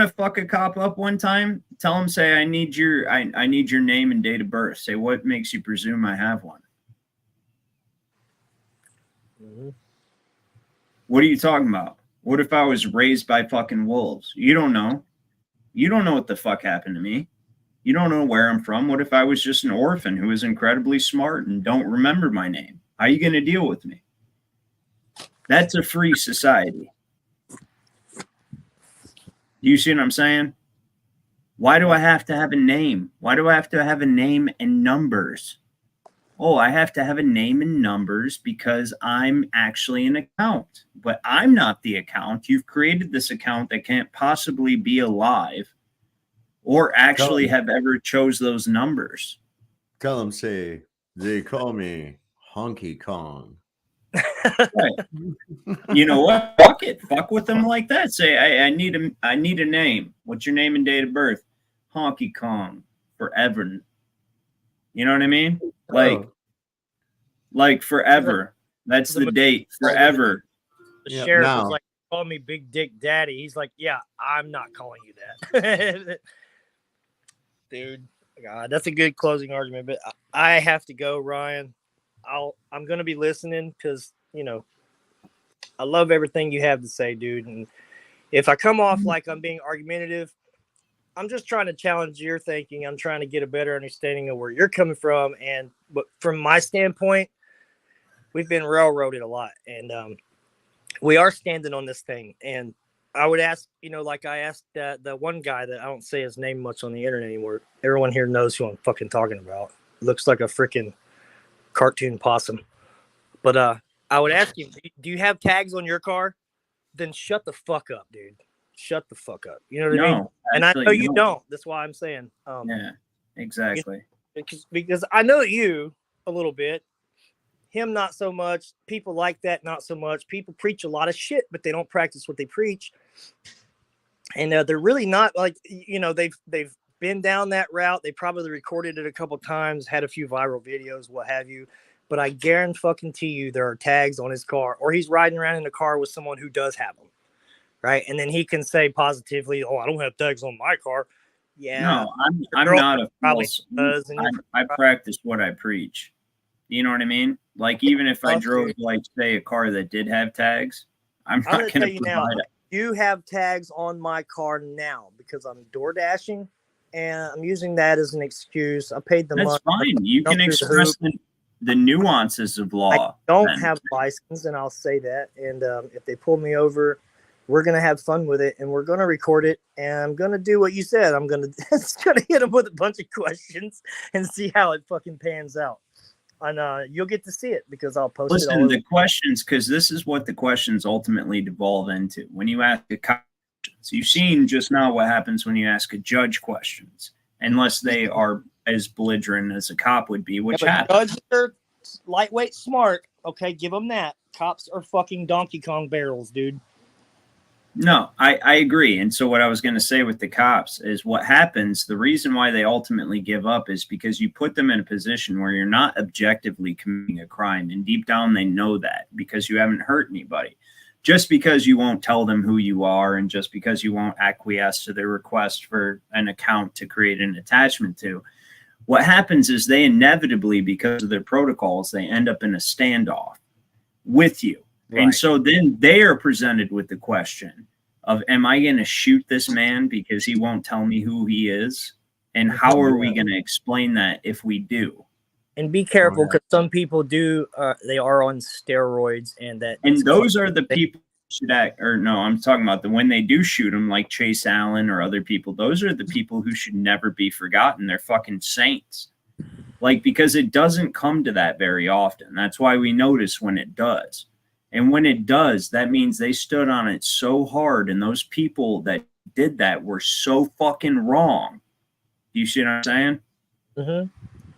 fuck a cop up one time? Tell him, say, I need your name and date of birth. Say, what makes you presume I have one? Mm-hmm. What are you talking about? What if I was raised by fucking wolves? You don't know. You don't know what the fuck happened to me. You don't know where I'm from. What if I was just an orphan who was incredibly smart and don't remember my name? How are you going to deal with me? That's a free society. Do you see what I'm saying? Why do I have to have a name? Why do I have to have a name and numbers? Oh, I have to have a name and numbers because I'm actually an account. But I'm not the account. You've created this account that can't possibly be alive or actually have ever chose those numbers. Tell them, say, they call me Honky Kong. Right. You know what? Fuck it. Fuck with them like that. Say, I need a name. What's your name and date of birth? Honky Kong forever. You know what I mean? Like forever. That's the date. Forever. The sheriff was like, call me Big Dick Daddy. He's like, yeah, I'm not calling you that. Dude, God, that's a good closing argument, but I have to go, Ryan. I'm gonna be listening because I love everything you have to say, dude. And if I come off like I'm being argumentative, I'm just trying to challenge your thinking. I'm trying to get a better understanding of where you're coming from. But from my standpoint, we've been railroaded a lot, and we are standing on this thing. And I would ask, like I asked the one guy that I don't say his name much on the internet anymore. Everyone here knows who I'm fucking talking about. Looks like a freaking cartoon possum. But I would ask you, do you have tags on your car? Then shut the fuck up, dude. Shut the fuck up. You know what I mean? And I know you don't. That's why I'm saying. Yeah, exactly. Because I know you a little bit. Him, not so much. People like that, not so much. People preach a lot of shit, but they don't practice what they preach. And they're really not like, they've been down that route. They probably recorded it a couple times, had a few viral videos, what have you. But I guarantee you there are tags on his car, or he's riding around in a car with someone who does have them. Right. And then he can say positively, oh, I don't have tags on my car. Yeah. No, I'm not a false. I practice what I preach. You know what I mean? Like, even if I drove, like, say, a car that did have tags, I'm not going to tell you now, provide it. You have tags on my car now because I'm door dashing, and I'm using that as an excuse. I paid the money. That's fine. You can express the nuances of law. I don't have license, and I'll say that. And if they pull me over, we're going to have fun with it, and we're going to record it, and I'm going to do what you said. I'm going to hit them with a bunch of questions and see how it fucking pans out. And you'll get to see it because I'll post it all over. The questions, because this is what the questions ultimately devolve into. When you ask a cop questions, you've seen just now what happens when you ask a judge questions, unless they are as belligerent as a cop would be, which happens. Judges are lightweight smart. Okay, give them that. Cops are fucking Donkey Kong barrels, dude. No, I agree. And so what I was going to say with the cops is what happens, the reason why they ultimately give up is because you put them in a position where you're not objectively committing a crime. And deep down, they know that because you haven't hurt anybody. Just because you won't tell them who you are and just because you won't acquiesce to their request for an account to create an attachment to, what happens is they inevitably, because of their protocols, they end up in a standoff with you. Right. And so then they are presented with the question of, am I going to shoot this man because he won't tell me who he is? And how are we going to explain that if we do? And be careful because some people do, they are on steroids and those are the people who should act, or no, I'm talking about when they do shoot them, like Chase Allen or other people, those are the people who should never be forgotten. They're fucking saints. Like, because it doesn't come to that very often. That's why we notice when it does. And when it does, that means they stood on it so hard. And those people that did that were so fucking wrong. Do you see what I'm saying? Mm-hmm.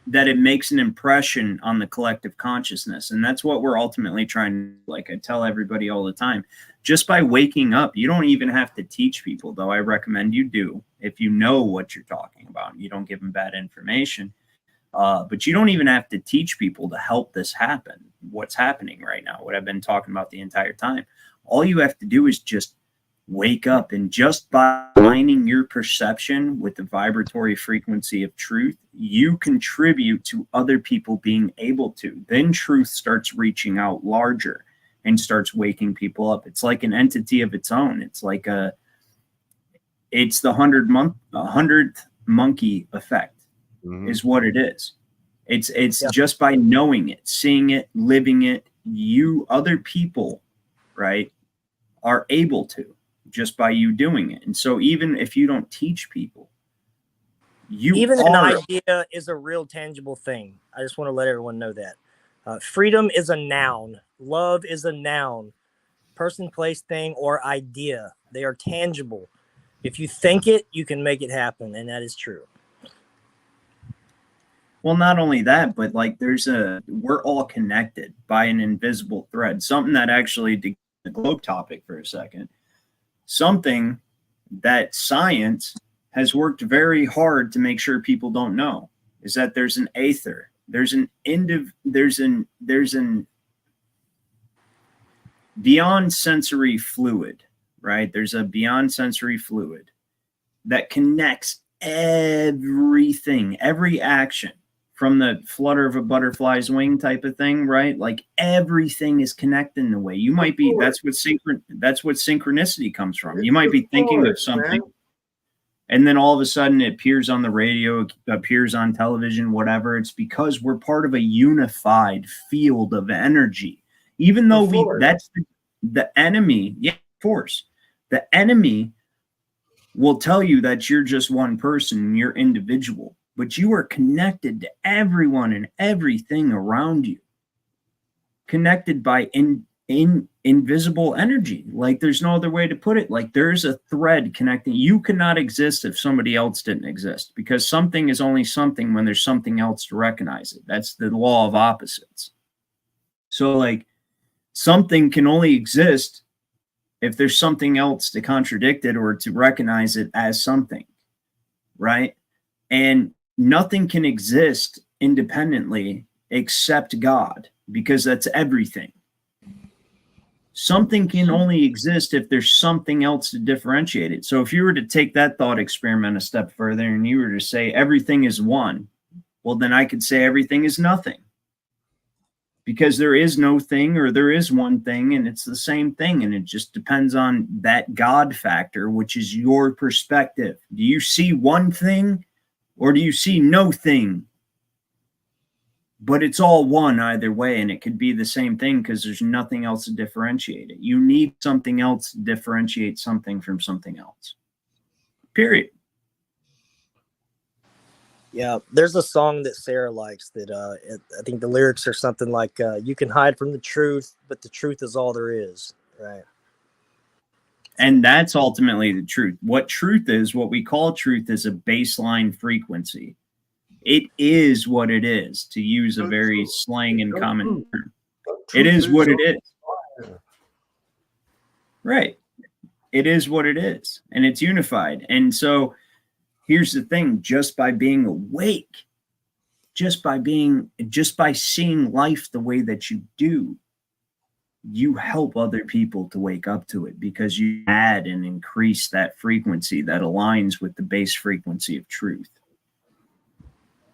That it makes an impression on the collective consciousness. And that's what we're ultimately trying to, like I tell everybody all the time, just by waking up. You don't even have to teach people, though I recommend you do, if you know what you're talking about. You don't give them bad information. But you don't even have to teach people to help this happen. What's happening right now, what I've been talking about the entire time. All you have to do is just wake up, and just by aligning your perception with the vibratory frequency of truth, you contribute to other people being able to. Then truth starts reaching out larger and starts waking people up. It's like an entity of its own. It's like it's the 100th monkey effect is what it is. It's just by knowing it, seeing it, living it, other people, right, are able to, just by you doing it. And so even if you don't teach people, an idea is a real tangible thing. I just want to let everyone know that. Freedom is a noun. Love is a noun. Person, place, thing, or idea. They are tangible. If you think it, you can make it happen. And that is true. Well, not only that, but like we're all connected by an invisible thread. Something that actually, to the globe topic for a second, something that science has worked very hard to make sure people don't know is that there's an aether. There's an beyond sensory fluid, right? There's a beyond sensory fluid that connects everything, every action, from the flutter of a butterfly's wing type of thing, right? Like everything is connected in a way. You might be, that's what synchronicity comes from. You might be thinking of something, and then all of a sudden it appears on the radio, appears on television, whatever. It's because we're part of a unified field of energy. Even though that's the enemy, force. The enemy will tell you that you're just one person and you're individual, but you are connected to everyone and everything around you. Connected by invisible energy. Like there's no other way to put it. Like there's a thread connecting. You could not exist if somebody else didn't exist, because something is only something when there's something else to recognize it. That's the law of opposites. So like something can only exist if there's something else to contradict it or to recognize it as something, right? And nothing can exist independently except God, because that's everything. Something can only exist if there's something else to differentiate it. So if you were to take that thought experiment a step further and you were to say everything is one, well, then I could say everything is nothing. Because there is no thing, or there is one thing, and it's the same thing. And it just depends on that God factor, which is your perspective. Do you see one thing, or do you see no thing? But it's all one either way, and it could be the same thing because there's nothing else to differentiate it. You need something else to differentiate something from something else. Period. Yeah, there's a song that Sarah likes that I think the lyrics are something like, you can hide from the truth, but the truth is all there is, right? And that's ultimately the truth. What truth is, what we call truth, is a baseline frequency. It is what it is, to use a very slang and common term. It is what it is. Right. It is what it is, and it's unified. And so here's the thing, just by being awake, just by seeing life the way that you do, you help other people to wake up to it, because you add and increase that frequency that aligns with the base frequency of truth.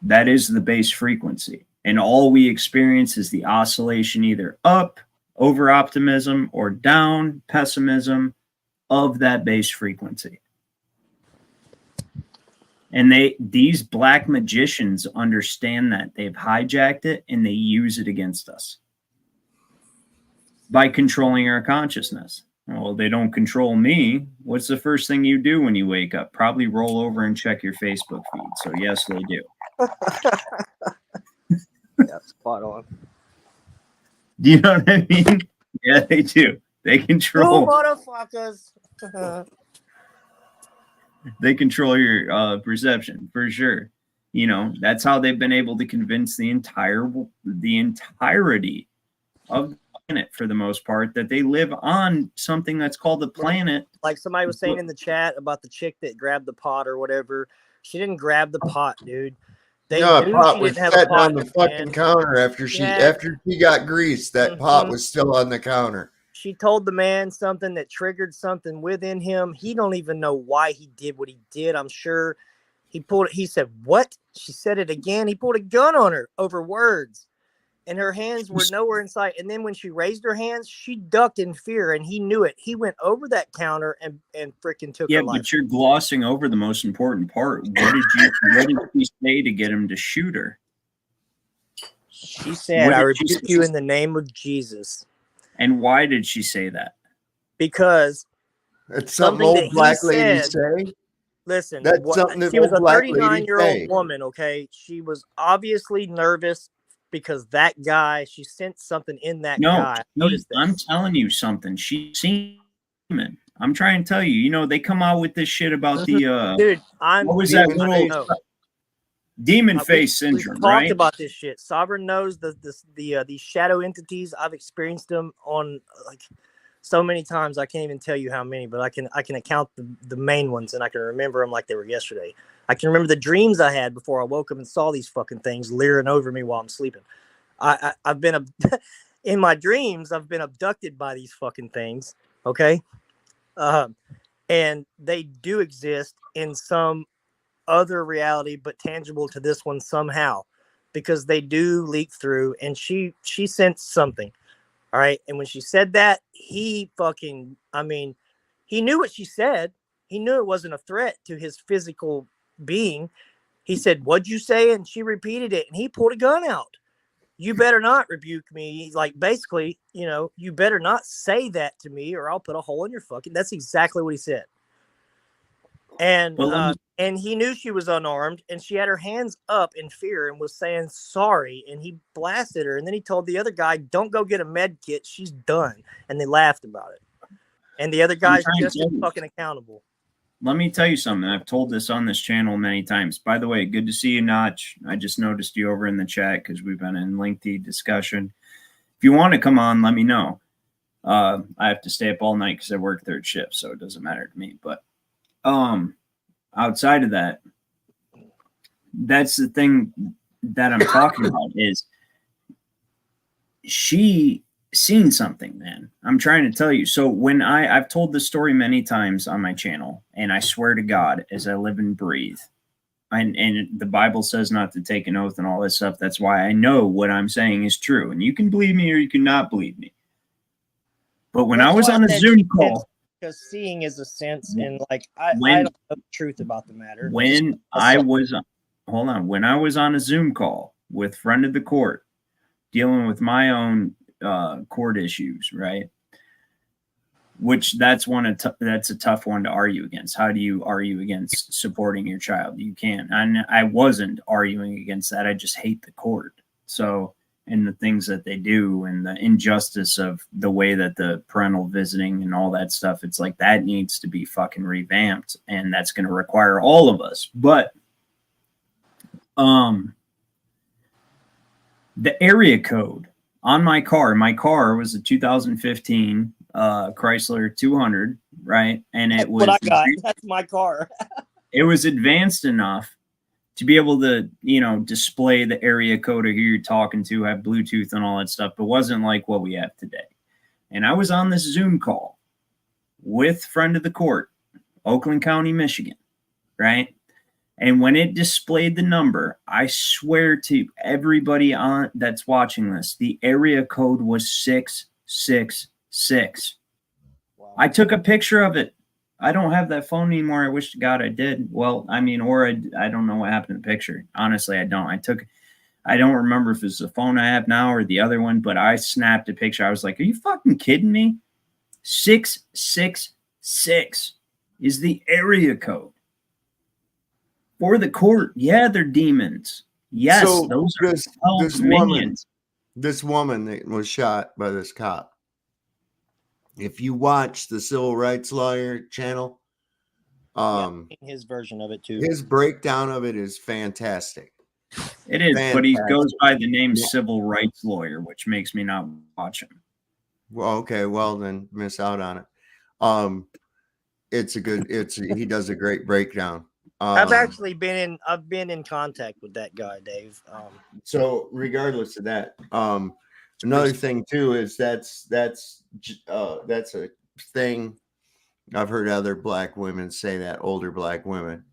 That is the base frequency. And all we experience is the oscillation, either up, over optimism, or down, pessimism, of that base frequency. And these black magicians understand that. They've hijacked it and they use it against us by controlling our consciousness. Well, they don't control me. What's the first thing you do when you wake up? Probably roll over and check your Facebook feed. So yes, they do. Yeah, spot on. Do you know what I mean? Yeah, they do. They control. Motherfuckers. They control your perception, for sure. You know, that's how they've been able to convince the entirety of the planet, for the most part, that they live on something that's called the planet. Like somebody was saying in the chat about the chick that grabbed the pot or whatever. She didn't grab the pot, dude. They No, a knew pot she was didn't have a sitting pot on the in her fucking hand. counter after she got greased. That pot was still on the counter. she told the man something that triggered something within him. He don't even know why he did what he did. I'm sure he said, what? She said it again. He pulled a gun on her over words, and her hands were nowhere in sight. And then when she raised her hands, she ducked in fear, and he knew it. He went over that counter and freaking took her life. But you're glossing over the most important part. What did she say to get him to shoot her? She said, I rebuke you in the name of Jesus. And why did she say that? Because it's something old black ladies say. Listen, that's something that she was a black 39-year-old woman, okay? She was obviously nervous because that guy, she sensed something in that guy. I'm telling you something. She's seen it. I'm trying to tell you, you know, they come out with this shit about the dude, what was that little demon face syndrome, we've right? talked about this shit. Sovereign knows these shadow entities. I've experienced them on like so many times. I can't even tell you how many, but I can account the main ones, and I can remember them like they were yesterday. I can remember the dreams I had before I woke up and saw these fucking things leering over me while I'm sleeping. I've been in my dreams. I've been abducted by these fucking things. Okay, and they do exist in some other reality, but tangible to this one somehow, because they do leak through. And she sensed something. All right. And when she said that, he knew what she said. He knew it wasn't a threat to his physical being. He said, what'd you say? And she repeated it, and he pulled a gun out. You better not rebuke me. Like, basically, you know, you better not say that to me, or I'll put a hole in your fucking. That's exactly what he said. And and he knew she was unarmed, and she had her hands up in fear and was saying sorry, and he blasted her. And then he told the other guy, don't go get a med kit, she's done. And they laughed about it. And the other guy's just as fucking accountable. Let me tell you something. I've told this on this channel many times. By the way, good to see you, Notch. I just noticed you over in the chat because we've been in lengthy discussion. If you want to come on, let me know. I have to stay up all night because I work third shift, so it doesn't matter to me. But outside of that, that's the thing that I'm talking about is she seen something, man. I'm trying to tell you. So when I've told this story many times on my channel, and I swear to God, as I live and breathe, and the Bible says not to take an oath and all this stuff. That's why I know what I'm saying is true. And you can believe me or you cannot believe me. But when I was on a Zoom call, because seeing is a sense, and like I don't know the truth about the matter. When I was on a Zoom call with friend of the court, dealing with my own court issues, right? Which that's a tough one to argue against. How do you argue against supporting your child? You can't. And I wasn't arguing against that. I just hate the court. So, and the things that they do and the injustice of the way that the parental visiting and all that stuff, it's like that needs to be fucking revamped, and that's going to require all of us. But the area code on my car was a 2015 Chrysler 200, right? And it was what I got. That's my car. It was advanced enough to be able to, you know, display the area code of who you're talking to, have Bluetooth and all that stuff, but wasn't like what we have today. And I was on this Zoom call with friend of the court, Oakland County, Michigan, right? And when it displayed the number, I swear to everybody on that's watching this, the area code was 666. Wow. I took a picture of it. I don't have that phone anymore. I wish to God I did. Well, I mean, or I don't know what happened to the picture. Honestly, I don't. I don't remember if it's the phone I have now or the other one, but I snapped a picture. I was like, are you fucking kidding me? 666 is the area code for the court. Yeah, they're demons. Yes, so those are minions. This woman that was shot by this cop. If you watch the Civil Rights Lawyer channel, his version of it too. His breakdown of it is fantastic. It is, but he goes by the name Civil Rights Lawyer, which makes me not watch him. Well, okay, well then miss out on it. He does a great breakdown. I've actually been in contact with that guy, Dave. So regardless of that, Another thing too is that's a thing I've heard other black women say, that older black women,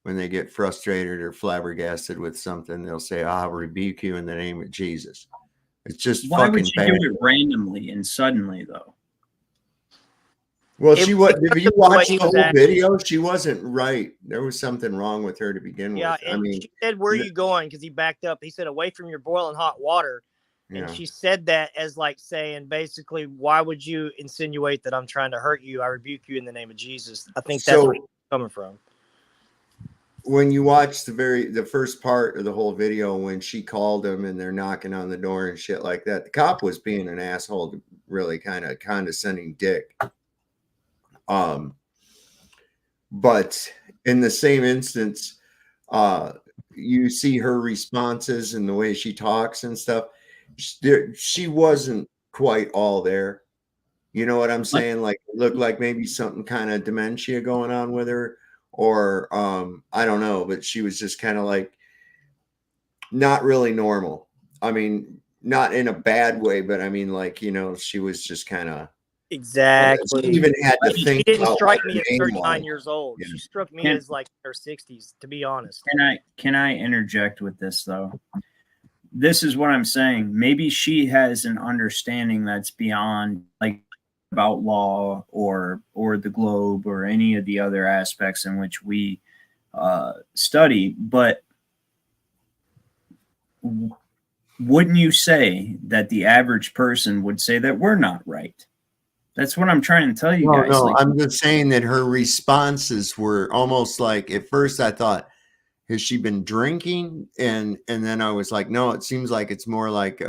when they get frustrated or flabbergasted with something, they'll say, "I'll rebuke you in the name of Jesus." It's just Why would fucking she bad. do it randomly and suddenly, though? Well, she was. If you watch he the was whole acting. video, she wasn't right. There was something wrong with her to begin Yeah, with. I and mean, she said, "Where are you going?" Because he backed up. He said, "Away from your boiling hot water." yeah. And she said that as like saying, basically, why would you insinuate that I'm trying to hurt you? I rebuke you in the name of Jesus. I think that's So- where it's coming from. When you watch the first part of the whole video, when she called him and they're knocking on the door and shit like that, the cop was being an asshole, really kind of condescending dick. But in the same instance, you see her responses and the way she talks and stuff. She wasn't quite all there. You know what I'm saying? Like, it looked like maybe something kind of dementia going on with her, or I don't know, but she was just kind of like not really normal. I mean, not in a bad way, but I mean, like, you know, she was just kind of Exactly. She even had to She think didn't about strike what me her at name 39 was. years old. Yeah. She struck me Can- as like her 60s, to be honest. Can I interject with this though? This is what I'm saying. Maybe she has an understanding that's beyond like about law or the globe or any of the other aspects in which we study. But wouldn't you say that the average person would say that we're not right? That's what I'm trying to tell you guys. No, Like, I'm just saying that her responses were almost like, at first I thought, has she been drinking? And then I was like, no, it seems like it's more like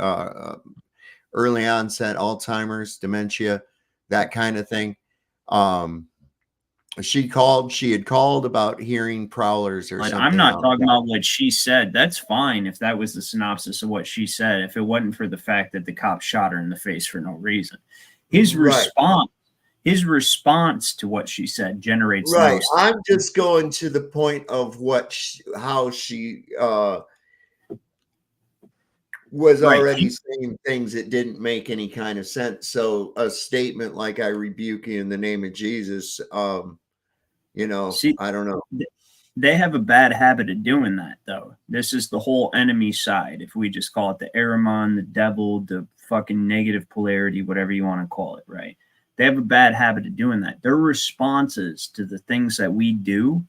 early onset Alzheimer's, dementia, that kind of thing. She had called about hearing prowlers or but something. I'm not talking about what she said. That's fine if that was the synopsis of what she said, if it wasn't for the fact that the cop shot her in the face for no reason. His Right. response to what she said generates Right. those. I'm just going to the point of how she was Right. already saying things that didn't make any kind of sense. So a statement like, "I rebuke you in the name of Jesus," you know, See, I don't know. they have a bad habit of doing that, though. This is the whole enemy side. If we just call it the Ahriman, the devil, the fucking negative polarity, whatever you want to call it, right? They have a bad habit of doing that. Their responses to the things that we do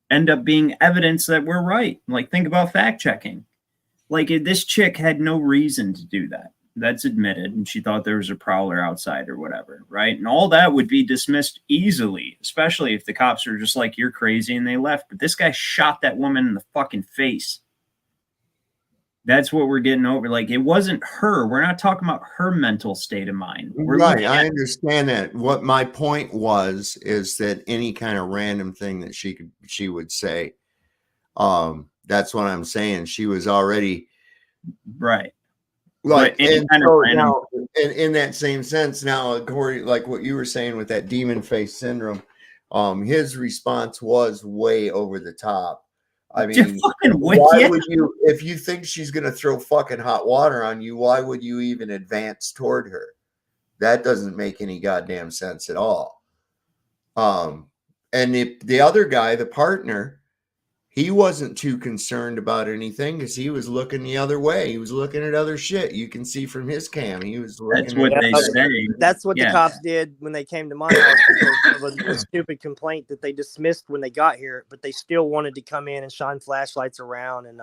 end up being evidence that we're right. Like, think about fact checking. Like, this chick had no reason to do that. That's admitted. And she thought there was a prowler outside or whatever, right? And all that would be dismissed easily, especially if the cops are just like, you're crazy, and they left. But this guy shot that woman in the fucking face. That's what we're getting over. Like, it wasn't her. We're not talking about her mental state of mind. We're Right. looking I at understand that. What my point was is that any kind of random thing that she would say, that's what I'm saying. She was already right. like, But any and kind of so random- now, in that same sense, now, according like what you were saying with that demon face syndrome, his response was way over the top. I mean, why would you, if you think she's gonna throw fucking hot water on you, why would you even advance toward her? That doesn't make any goddamn sense at all. And if the other guy, the partner, he wasn't too concerned about anything because he was looking the other way. He was looking at other shit. You can see from his cam. He was looking. That's what they say. That's what Yeah. the cops did when they came to my house because of a stupid complaint that they dismissed when they got here, but they still wanted to come in and shine flashlights around, and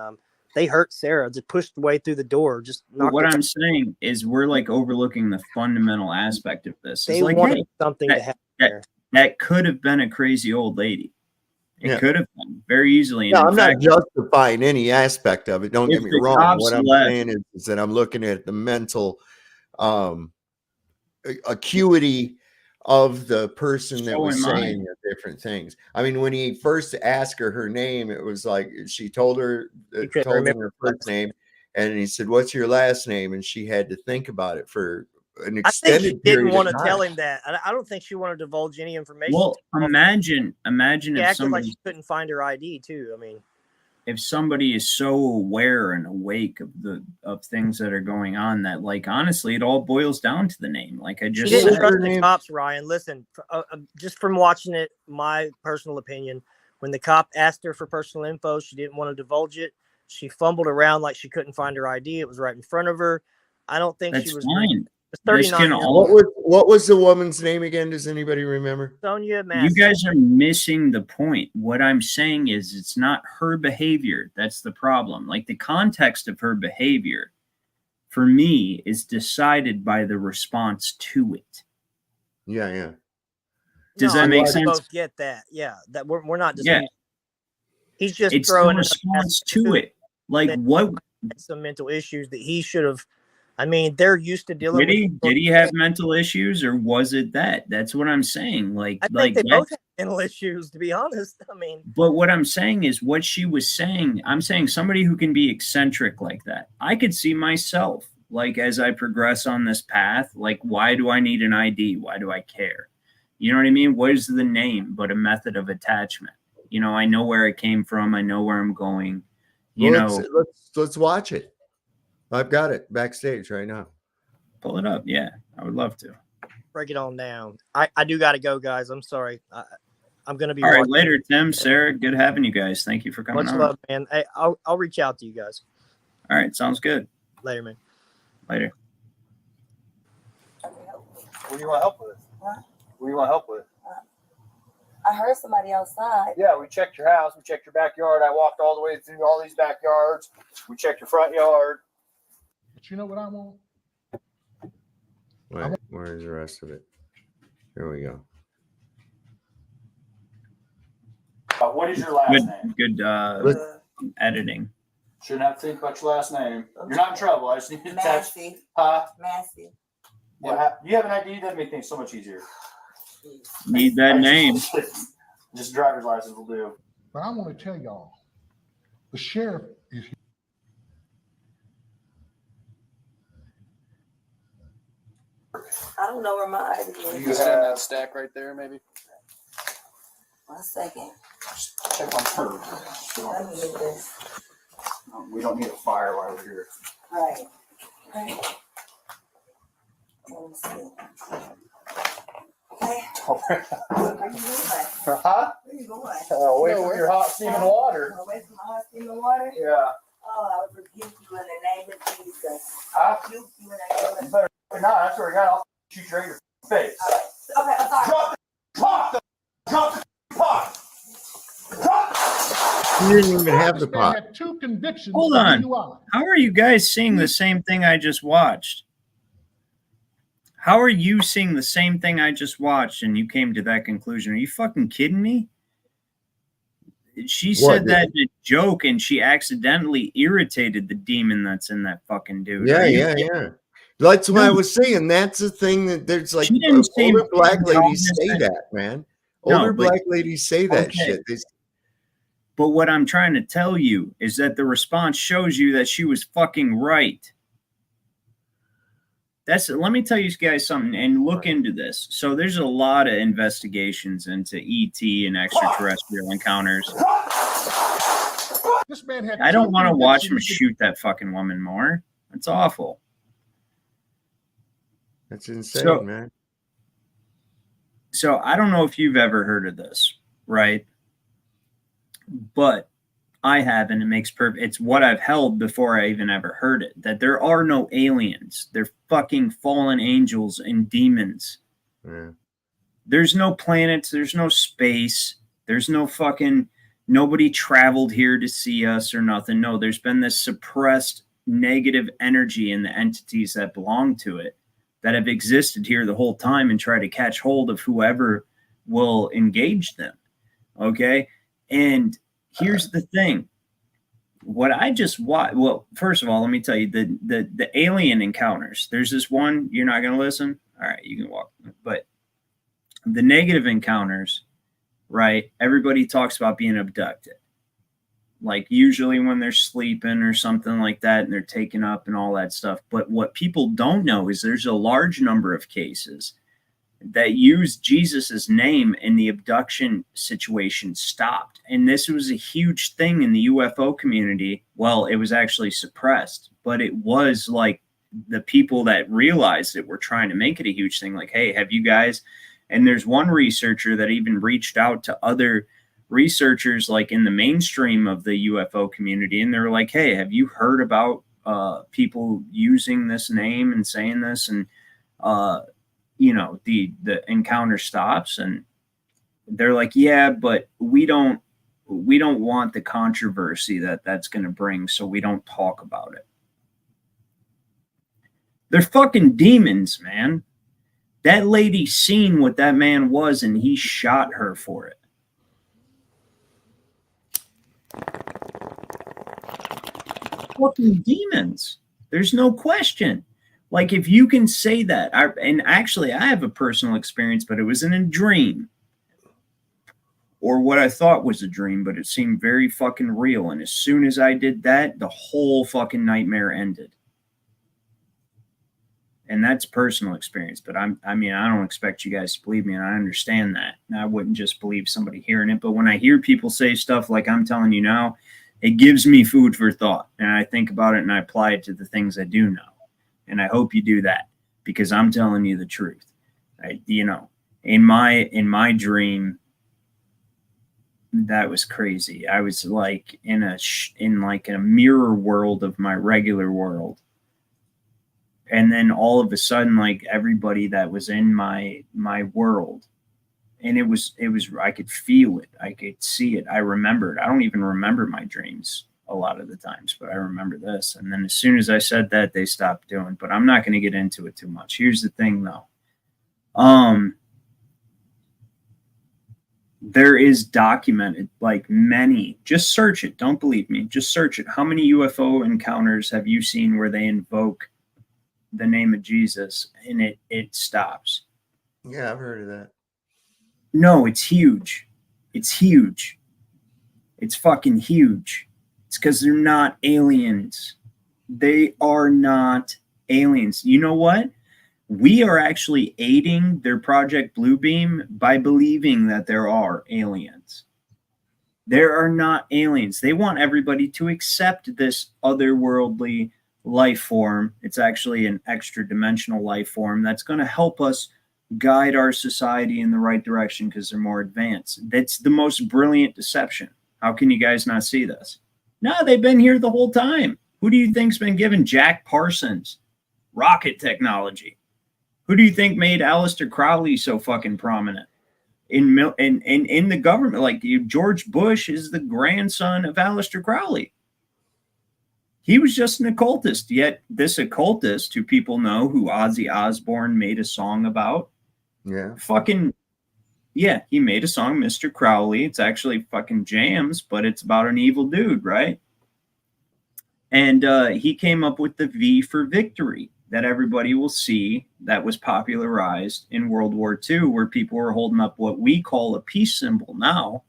they hurt Sarah. Just pushed the way through the door. Just knocked what her I'm saying is we're like overlooking the fundamental aspect of this. They It's like, wanted hey, something to happen there. that could have been a crazy old lady. It Yeah. could have been very easily. No, And I'm not justifying any aspect of it. Don't get if me the wrong. cops What I'm left- saying is that I'm looking at the mental acuity of the person that So was am I. saying the different things. I mean, when he first asked her name, it was like she told her couldn't told him remember her first name, and he said, "What's your last name?" And she had to think about it for an I think extended she didn't period want of to time. tell him that. I don't think she wanted to divulge any information. Well, imagine She if acted like somebody she couldn't find her ID too. I mean, if somebody is so aware and awake of things that are going on, that like honestly it all boils down to the name. Like I She just didn't said. trust the cops, Ryan. Listen, just from watching it, my personal opinion, when the cop asked her for personal info, she didn't want to divulge it. She fumbled around like she couldn't find her ID. It was right in front of her. I don't think That's she was fine. 39 years What old. was the woman's name again? Does anybody remember? Sonia You Massey. guys are missing the point. What I'm saying is it's not her behavior. That's the problem. Like the context of her behavior, for me, is decided by the response to it. Yeah, yeah. Does that make sense? Both get that. Yeah, that we're not just. Yeah. He's just It's throwing the response to it. Like what? Some mental issues that he should have. I mean, they're used to dealing with. Did he have mental issues, or was it that? That's what I'm saying. Like, I think they both have mental issues, to be honest. I mean, but what I'm saying is what she was saying. I'm saying somebody who can be eccentric like that. I could see myself, like, as I progress on this path, like, why do I need an ID? Why do I care? You know what I mean? What is the name but a method of attachment? You know, I know where it came from. I know where I'm going. Let's watch it. I've got it backstage right now. Pull it up. Yeah, I would love to. Break it on down. I do got to go, guys. I'm sorry. I'm going to be. All right, later, Tim, Sarah. Good having you guys. Thank you for coming Much on. love, man. Hey, I'll reach out to you guys. All right, sounds good. Later, man. Later. What do you want help with? What? What do you want help with? I heard somebody outside. Yeah, we checked your house. We checked your backyard. I walked all the way through all these backyards. We checked your front yard. But you know what I want? Wait, where's the rest of it? Here we go. What is your last name? Good editing. Shouldn't have to think about your last name. You're not in trouble. I just need to text. Massey. Huh? Massey. You have an ID? That'd make things so much easier. Need that name. Just driver's license will do. But I want to tell y'all, the sheriff is here. I don't know where my ID is. You can send that stack right there, maybe. 1 second. Check on her. Let me get this. We don't need a fire while we're here. Right. Right. Let me see. Okay. Where you going? Huh? Where you going? Away from your hot steaming water. Away from my hot steaming water? Yeah. Oh, I would rebuke you in the name of Jesus. Huh? Rebuke you in the name of You better not. I swear to God, I'll shoot you right in your face. Okay, I'm sorry. Drop the pot. Drop the pot. You didn't even have the Man pot. had 2 convictions. Hold for on. DUI. How are you guys seeing the same thing I just watched? How are you seeing the same thing I just watched and you came to that conclusion? Are you fucking kidding me? She said that in a joke and she accidentally irritated the demon that's in that fucking dude. Yeah. That's what I was saying. That's the thing that there's like older black ladies say that, man. Older black ladies say that shit. But what I'm trying to tell you is that the response shows you that she was fucking right. Let me tell you guys something and look into this. So there's a lot of investigations into ET and extraterrestrial encounters. This man had I don't want to watch him convictions. shoot that fucking woman more. That's awful. That's insane, man. So I don't know if you've ever heard of this, right? But I have, and it makes perfect. It's what I've held before I even ever heard it. That there are no aliens. They're fucking fallen angels and demons. Yeah. There's no planets. There's no space. There's no fucking nobody traveled here to see us or nothing. No, there's been this suppressed negative energy in the entities that belong to it that have existed here the whole time and try to catch hold of whoever will engage them. Okay. And here's the thing. What I just watched, well, first of all, let me tell you the alien encounters. There's this one, you're not going to listen. All right, you can walk. But the negative encounters, right? Everybody talks about being abducted. Like usually when they're sleeping or something like that and they're taken up and all that stuff. But what people don't know is there's a large number of cases that used Jesus's name, and the abduction situation stopped. And this was a huge thing in the UFO community. Well, it was actually suppressed, but it was like the people that realized it were trying to make it a huge thing. Like, hey, have you guys? And there's one researcher that even reached out to other researchers like in the mainstream of the UFO community, and they're like, hey, have you heard about people using this name and saying this? And you know, the encounter stops, and they're like, yeah, but we don't want the controversy that's going to bring, so we don't talk about it. They're fucking demons, man. That lady seen what that man was, and he shot her for it. Fucking demons. There's no question. Like, if you can say that, and actually I have a personal experience, but it was in a dream, or what I thought was a dream, but it seemed very fucking real. And as soon as I did that, the whole fucking nightmare ended. And that's personal experience, but I mean, I don't expect you guys to believe me, and I understand that. And I wouldn't just believe somebody hearing it, but when I hear people say stuff like I'm telling you now, it gives me food for thought, and I think about it and I apply it to the things I do know. And I hope you do that, because I'm telling you the truth. You know, in my dream, that was crazy. I was like in a mirror world of my regular world. And then all of a sudden, like, everybody that was in my world, and it was I could feel it, I could see it, I remembered. I don't even remember my dreams a lot of the times, but I remember this. And then as soon as I said that, they stopped doing. But I'm not going to get into it too much. Here's the thing, though. There is documented, like, many. Just search it. Don't believe me. Just search it. How many UFO encounters have you seen where they invoke the name of Jesus and it stops? Yeah, I've heard of that. No, it's huge. It's huge. It's fucking huge. It's because they're not aliens. They are not aliens. You know what? We are actually aiding their Project Bluebeam by believing that there are aliens. There are not aliens. They want everybody to accept this otherworldly life form. It's actually an extra dimensional life form that's going to help us guide our society in the right direction because they're more advanced. That's the most brilliant deception. How can you guys not see this? No, they've been here the whole time. Who do you think's been giving Jack Parsons rocket technology? Who do you think made Aleister Crowley so fucking prominent in the government? Like, George Bush is the grandson of Aleister Crowley. He was just an occultist, yet this occultist, who people know, who Ozzy Osbourne made a song about, he made a song, Mr. Crowley. It's actually fucking jams, but it's about an evil dude, right? And he came up with the V for victory that everybody will see, that was popularized in World War II, where people were holding up what we call a peace symbol now.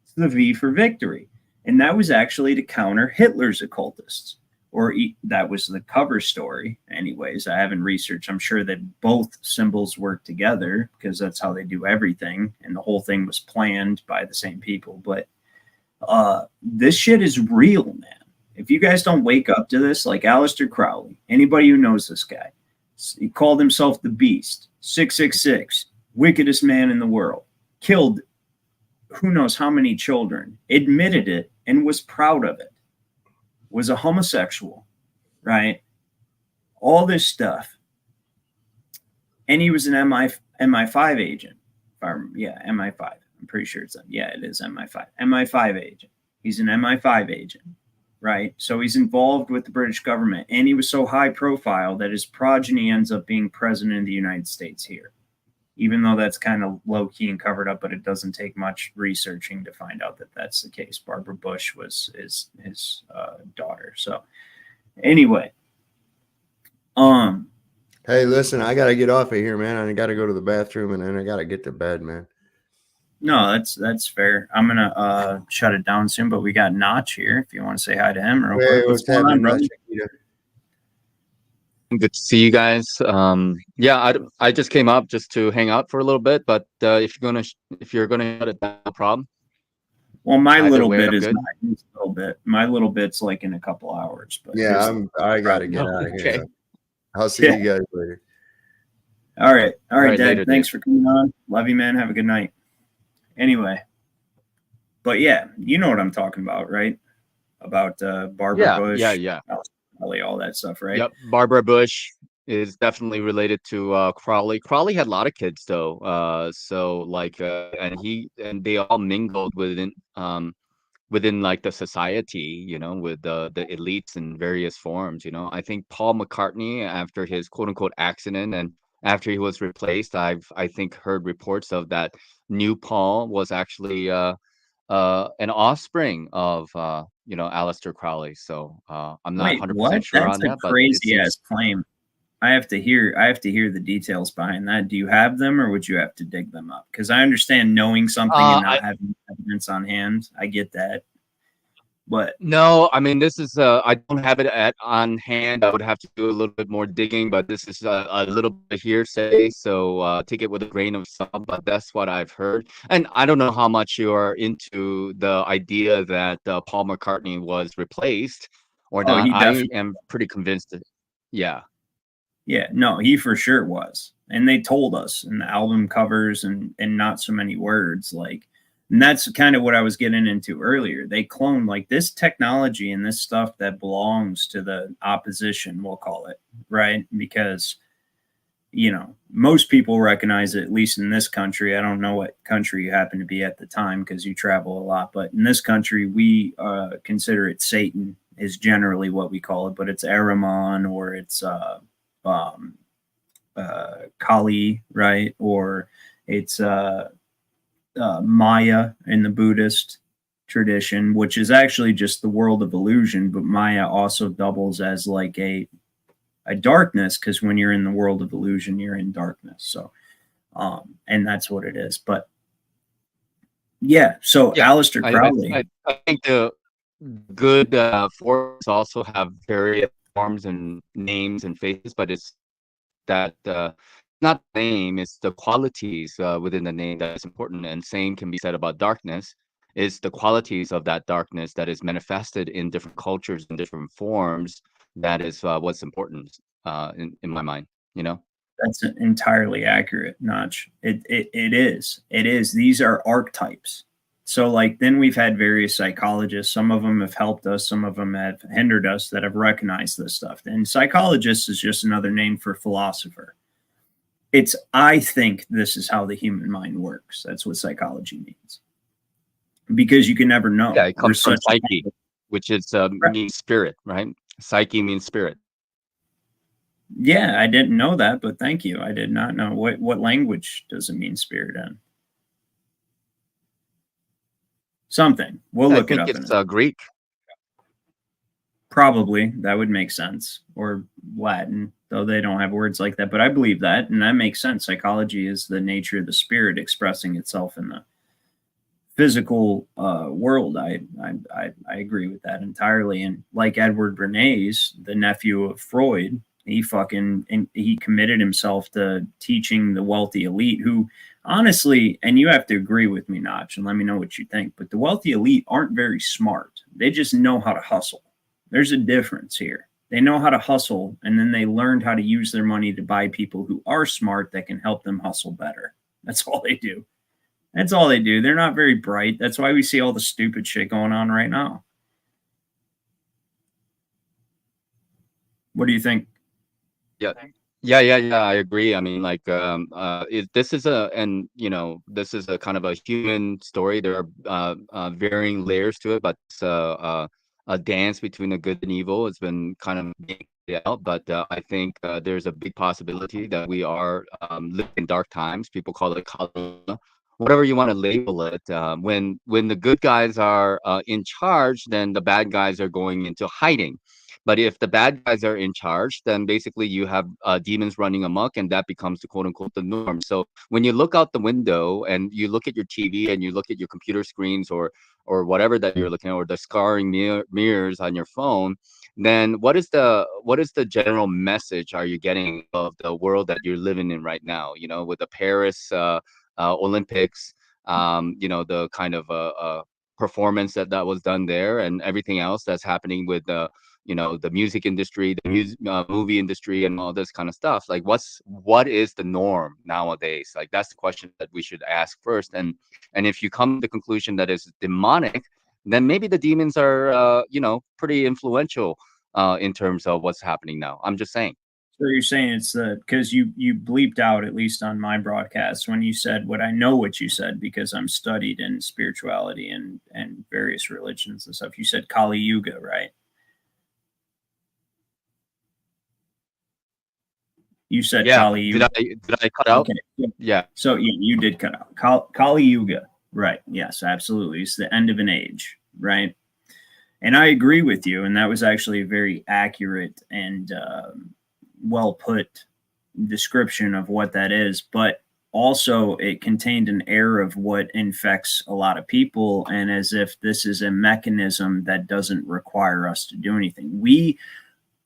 It's the V for victory. And that was actually to counter Hitler's occultists, or that was the cover story. Anyways, I haven't researched. I'm sure that both symbols work together because that's how they do everything. And the whole thing was planned by the same people. But this shit is real, man. If you guys don't wake up to this, like Aleister Crowley, anybody who knows this guy, he called himself the Beast, 666, wickedest man in the world, killed who knows how many children, admitted it and was proud of it, was a homosexual, right? All this stuff. And he was an MI5 agent. MI5. I'm pretty sure it is MI5. MI5 agent. He's an MI5 agent, right? So he's involved with the British government, and he was so high profile that his progeny ends up being president of the United States here. Even though that's kind of low-key and covered up, but it doesn't take much researching to find out that that's the case. Barbara Bush was his daughter. So anyway. Hey, listen, I got to get off of here, man. I got to go to the bathroom, and then I got to get to bed, man. No, that's fair. I'm going to shut it down soon, but we got Notch here if you want to say hi to him. Real quick. What's going on, brother? Good to see you guys. Yeah, I just came up just to hang out for a little bit, but if you're gonna shut it down, no problem. Well, my Either little way, bit I'm is good. not just a little bit. My little bit's like in a couple hours. But Yeah, I gotta get out of Okay. here. I'll see you guys later. All right, right, Dad. later, Thanks Dave. for coming on. Love you, man. Have a good night. Anyway, but yeah, you know what I'm talking about, right? About Barbara Yeah, Bush, yeah. all that stuff, right? Yep. Barbara Bush is definitely related to Crowley. Crowley had a lot of kids though. So like and they all mingled within like the society, with the elites in various forms. I think Paul McCartney, after his quote unquote accident and after he was replaced, I think heard reports of that new Paul was actually an offspring of Aleister Crowley. So I'm not Wait, 100% what? sure That's on a that, but it crazy seems ass claim. I have to hear the details behind that. Do you have them, or would you have to dig them up? Because I understand knowing something and not having evidence on hand. I get that, but no, I mean, this is I don't have it on hand. I would have to do a little bit more digging, but this is a little bit of hearsay, so take it with a grain of salt. But that's what I've heard, and I don't know how much you are into the idea that Paul McCartney was replaced or oh, not. he I definitely, am pretty convinced that, yeah. yeah, no, he for sure was, and they told us in the album covers and not so many words, like. And that's kind of what I was getting into earlier. They clone like this technology and this stuff that belongs to the opposition, we'll call it, right? Because, most people recognize it, at least in this country. I don't know what country you happen to be at the time because you travel a lot, but in this country, we consider it Satan is generally what we call it, but it's Ahriman or it's Kali, right? Or it's Maya in the Buddhist tradition, which is actually just the world of illusion, but Maya also doubles as like a darkness because when you're in the world of illusion, you're in darkness. So, and that's what it is. But yeah, so Yeah, Aleister Crowley. I think the good forms also have various forms and names and faces, but it's that not the name, it's the qualities within the name that is important. And same can be said about darkness. It's the qualities of that darkness that is manifested in different cultures and different forms. That is what's important in my mind. That's entirely accurate, Notch. It is. It is. These are archetypes. So, like, then we've had various psychologists. Some of them have helped us. Some of them have hindered us that have recognized this stuff. And psychologist is just another name for philosopher. I think this is how the human mind works. That's what psychology means. Because you can never know. Yeah, it comes from psyche, which is means spirit, right? Psyche means spirit. Yeah, I didn't know that, but thank you. I did not know. What language does it mean spirit in? Something. We'll look it up. I think it's Greek. Probably. That would make sense. Or Latin, though they don't have words like that. But I believe that, and that makes sense. Psychology is the nature of the spirit expressing itself in the physical world. I agree with that entirely. And like Edward Bernays, the nephew of Freud, he committed himself to teaching the wealthy elite who honestly, and you have to agree with me, Notch, and let me know what you think, but the wealthy elite aren't very smart. They just know how to hustle. There's a difference here. They know how to hustle, and then they learned how to use their money to buy people who are smart that can help them hustle better. That's all they do. That's all they do. They're not very bright. That's why we see all the stupid shit going on right now. What do you think? Yeah. I agree. I mean, like, this is a kind of a human story. There are varying layers to it, but it's a dance between the good and evil. It's been kind of being played out, but I think there's a big possibility that we are living in dark times. People call it whatever you want to label it. When the good guys are in charge, then the bad guys are going into hiding. But if the bad guys are in charge, then basically you have demons running amok, and that becomes the quote unquote the norm. So when you look out the window and you look at your TV and you look at your computer screens or whatever that you're looking at, or the scarring mirrors on your phone, then what is the general message are you getting of the world that you're living in right now? You know, with the Paris Olympics, the kind of performance that was done there, and everything else that's happening with the music industry, the movie industry, and all this kind of stuff. Like, what is the norm nowadays? Like, that's the question that we should ask first. And if you come to the conclusion that it's demonic, then maybe the demons are pretty influential in terms of what's happening now. I'm just saying. So you're saying it's because you bleeped out, at least on my broadcast, when you said what I know what you said, because I'm studied in spirituality and various religions and stuff. You said Kali Yuga, right? You said Kali Yuga. Did I cut out? Okay. Yeah. So yeah, you did cut out. Kali Yuga, right? Yes, absolutely. It's the end of an age, right? And I agree with you. And that was actually a very accurate and well put description of what that is. But also, it contained an air of what infects a lot of people, and as if this is a mechanism that doesn't require us to do anything. We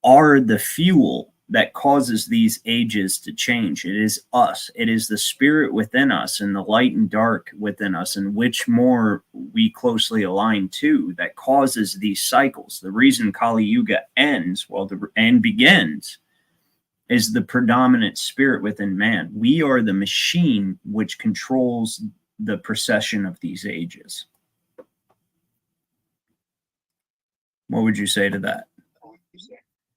are the fuel that causes these ages to change. It is us. It is the spirit within us and the light and dark within us, and which more we closely align to, that causes these cycles. The reason Kali Yuga ends, and begins, is the predominant spirit within man. We are the machine which controls the procession of these ages. What would you say to that?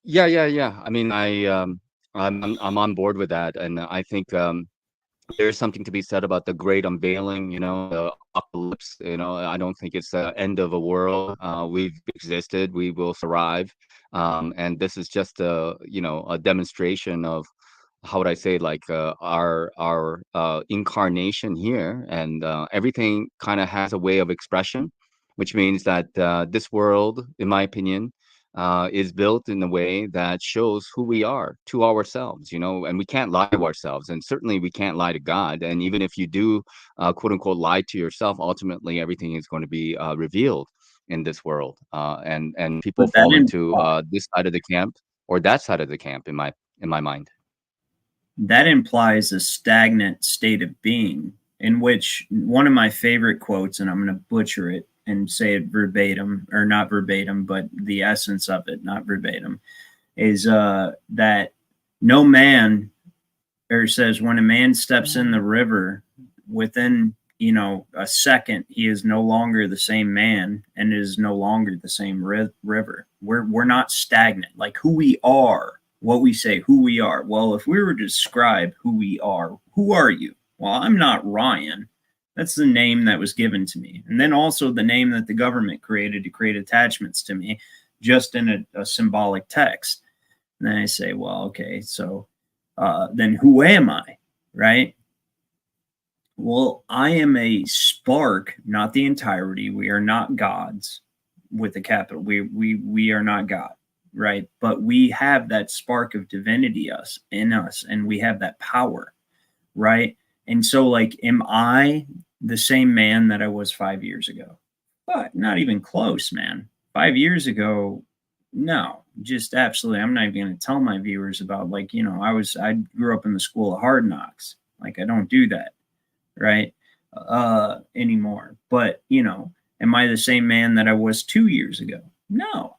Yeah. I mean, I'm on board with that, and I think there's something to be said about the great unveiling. The apocalypse. I don't think it's the end of a world. We've existed. We will survive, and this is just a demonstration of, how would I say, like our incarnation here, and everything kind of has a way of expression, which means that this world, in my opinion, is built in a way that shows who we are to ourselves, and we can't lie to ourselves, and certainly we can't lie to God. And even if you do, quote unquote, lie to yourself, ultimately everything is going to be revealed in this world, and people fall into this side of the camp or that side of the camp, in my mind. That implies a stagnant state of being, in which one of my favorite quotes, and I'm going to butcher it and say it verbatim, or not verbatim, but the essence of it, not verbatim, is that no man, or says, when a man steps in the river, within a second, he is no longer the same man, and it is no longer the same river. We're not stagnant. Like who we are, what we say, who we are. Well, if we were to describe who we are, who are you? Well, I'm not Ryan. That's the name that was given to me. And then also the name that the government created to create attachments to me, just in a symbolic text. And then I say, well, okay, so then who am I, right? Well, I am a spark, not the entirety. We are not gods with a capital. We are not God, right? But we have that spark of divinity in us, and we have that power, right? And so, like, am I the same man that I was 5 years ago? But not even close, man. 5 years ago, no, just absolutely. I'm not even going to tell my viewers about, like, I grew up in the school of hard knocks. Like, I don't do that, right? Anymore. But, am I the same man that I was 2 years ago? No,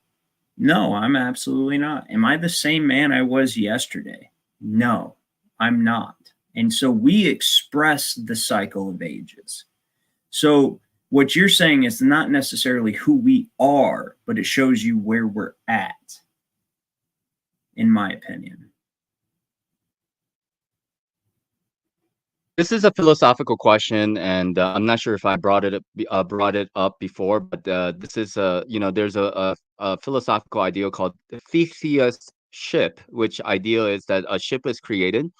I'm absolutely not. Am I the same man I was yesterday? No, I'm not. And so we express the cycle of ages. So what you're saying is not necessarily who we are, but it shows you where we're at, in my opinion. This is a philosophical question, and I'm not sure if I brought it up before, but this is there's a philosophical idea called the fictitious ship, which idea is that a ship is created.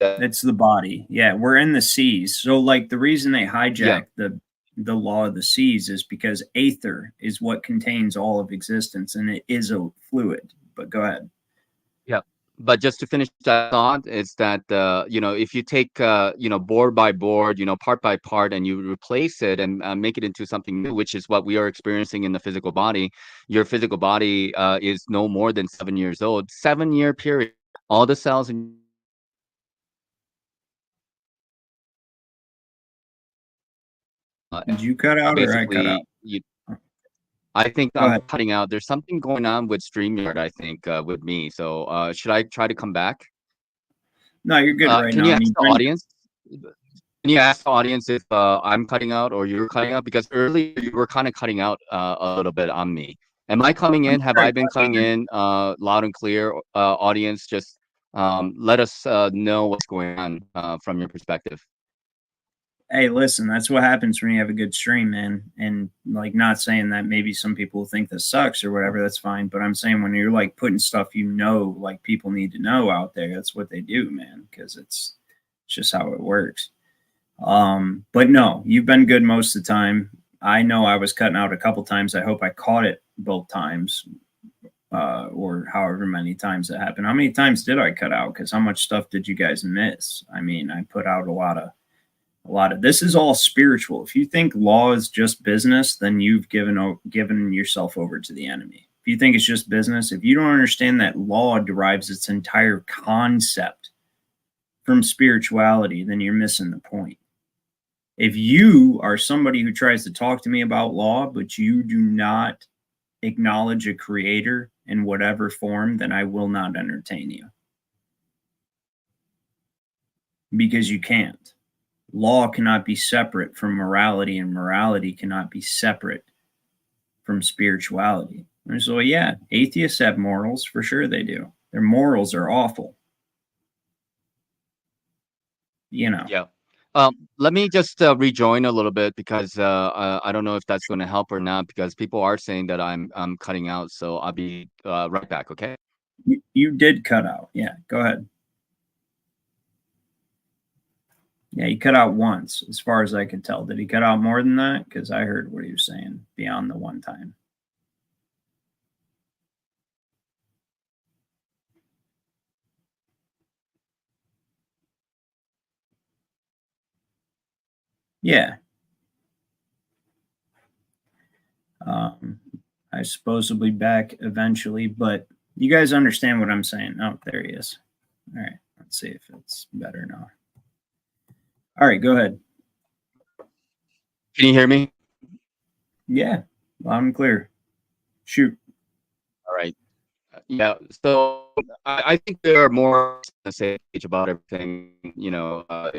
It's the body. Yeah, we're in the seas. So, like, the reason they hijacked the the law of the seas is because aether is what contains all of existence, and it is a fluid. But go ahead. Yeah. But just to finish that thought, is that if you take board by board, part by part, and you replace it and make it into something new, which is what we are experiencing in the physical body. Your physical body is no more than 7 years old. 7-year period. All the cells in Did you cut out or I cut out? basically, I think Go I'm ahead. cutting out. There's something going on with StreamYard, I think, with me. So should I try to come back? No, you're good right Can now. you I ask mean, the audience? Can you ask the audience if I'm cutting out or you're cutting out? Because earlier you were kind of cutting out a little bit on me. Am I coming in? Have I been coming in loud and clear? Audience, just let us know what's going on from your perspective. Hey, listen, that's what happens when you have a good stream, man. And like, not saying that maybe some people think this sucks or whatever, that's fine. But I'm saying when you're like putting stuff, like people need to know out there, that's what they do, man, because it's just how it works. But no, you've been good most of the time. I know I was cutting out a couple times. I hope I caught it both times, or however many times it happened. How many times did I cut out? Because how much stuff did you guys miss? I mean, I put out a lot of this is all spiritual. If you think law is just business, then you've given yourself over to the enemy. If you think it's just business, if you don't understand that law derives its entire concept from spirituality, then you're missing the point. If you are somebody who tries to talk to me about law, but you do not acknowledge a creator in whatever form, then I will not entertain you. Because you can't. Law cannot be separate from morality, and morality cannot be separate from spirituality. And so, yeah, atheists have morals. For sure they do. Their morals are awful. Yeah. Let me just rejoin a little bit because I don't know if that's going to help or not because people are saying that I'm cutting out. So I'll be right back. Okay. You did cut out. Yeah, go ahead. Yeah, he cut out once, as far as I could tell. Did he cut out more than that? Because I heard what he was saying beyond the one time. Yeah. I suppose he'll be back eventually, but you guys understand what I'm saying. Oh, there he is. All right, let's see if it's better now. All right, go ahead. Can you hear me? Yeah, loud and clear. Shoot. All right. Yeah. So I think there are more to say about everything.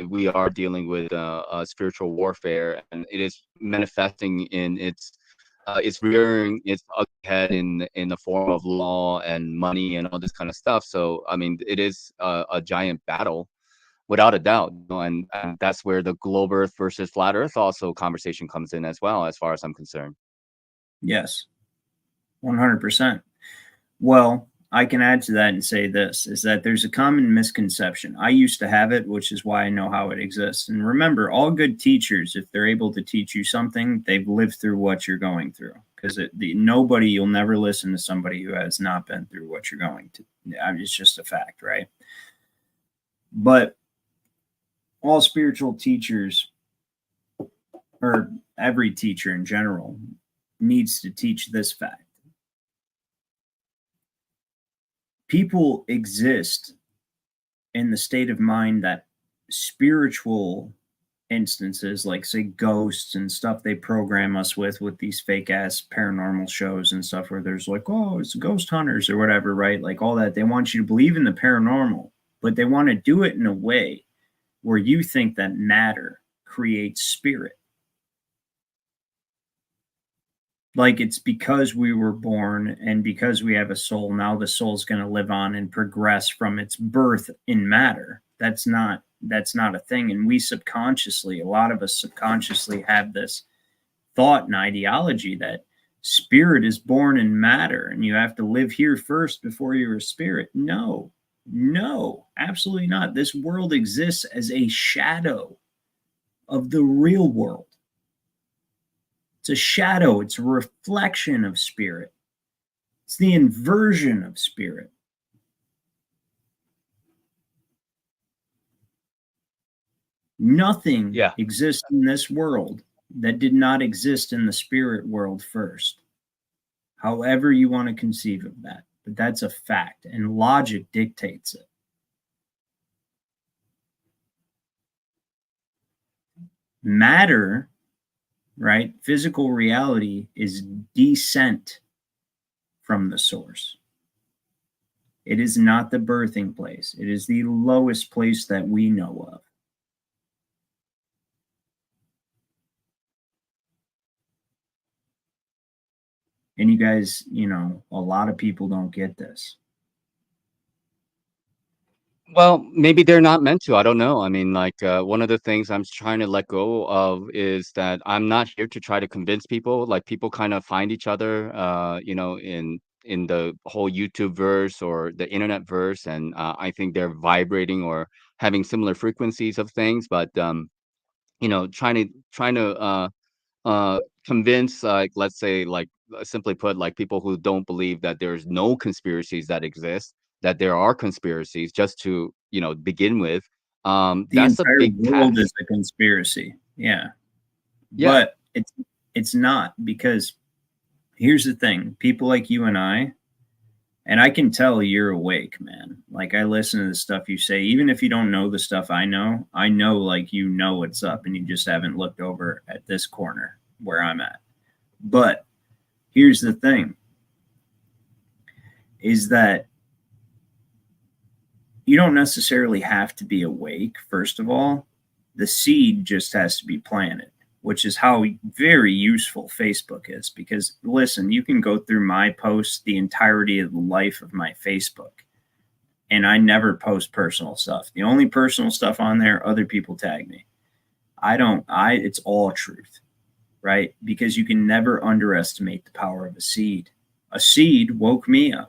We are dealing with spiritual warfare, and it is manifesting in its rearing its ugly head in the form of law and money and all this kind of stuff. So I mean, it is a giant battle, without a doubt. And that's where the globe Earth versus flat Earth also conversation comes in as well, as far as I'm concerned. Yes, 100%. Well, I can add to that and say this, is that there's a common misconception. I used to have it, which is why I know how it exists. And remember, all good teachers, if they're able to teach you something, they've lived through what you're going through. Because you'll never listen to somebody who has not been through what you're going to. It's just a fact, right? But all spiritual teachers, or every teacher in general, needs to teach this fact. People exist in the state of mind that spiritual instances, like say ghosts and stuff they program us with these fake ass paranormal shows and stuff where there's like, oh, it's ghost hunters or whatever, right? Like all that. They want you to believe in the paranormal, but they want to do it in a way where you think that matter creates spirit. Like it's because we were born and because we have a soul, now the soul's going to live on and progress from its birth in matter. That's not a thing. And we subconsciously, a lot of us subconsciously have this thought and ideology that spirit is born in matter and you have to live here first before you're a spirit. No, absolutely not. This world exists as a shadow of the real world. It's a shadow. It's a reflection of spirit. It's the inversion of spirit. Nothing exists in this world that did not exist in the spirit world first. However you want to conceive of that. But that's a fact, and logic dictates it. Matter, right? Physical reality is descent from the source. It is not the birthing place. It is the lowest place that we know of. And you guys, you know, a lot of people don't get this. Well, maybe they're not meant to. I don't know. I mean, like, one of the things I'm trying to let go of is that I'm not here to try to convince people. Like, people kind of find each other, you know, in the whole YouTube verse or the internet verse, and I think they're vibrating or having similar frequencies of things. But you know, trying to convince, like, let's say, like, simply put, like, people who don't believe that there's no conspiracies that exist, that there are conspiracies, just to, you know, begin with, The that's a entire big world task. is a conspiracy. Yeah. Yeah. But it's not, because here's the thing. People like you and I can tell you're awake, man. Like, I listen to the stuff you say, even if you don't know the stuff I know, like, you know what's up, and you just haven't looked over at this corner where I'm at. But here's the thing, is that you don't necessarily have to be awake. First of all, the seed just has to be planted, which is how very useful Facebook is. Because listen, you can go through my posts the entirety of the life of my Facebook, and I never post personal stuff. The only personal stuff on there, other people tag me. It's all truth, right? Because you can never underestimate the power of a seed. A seed woke me up.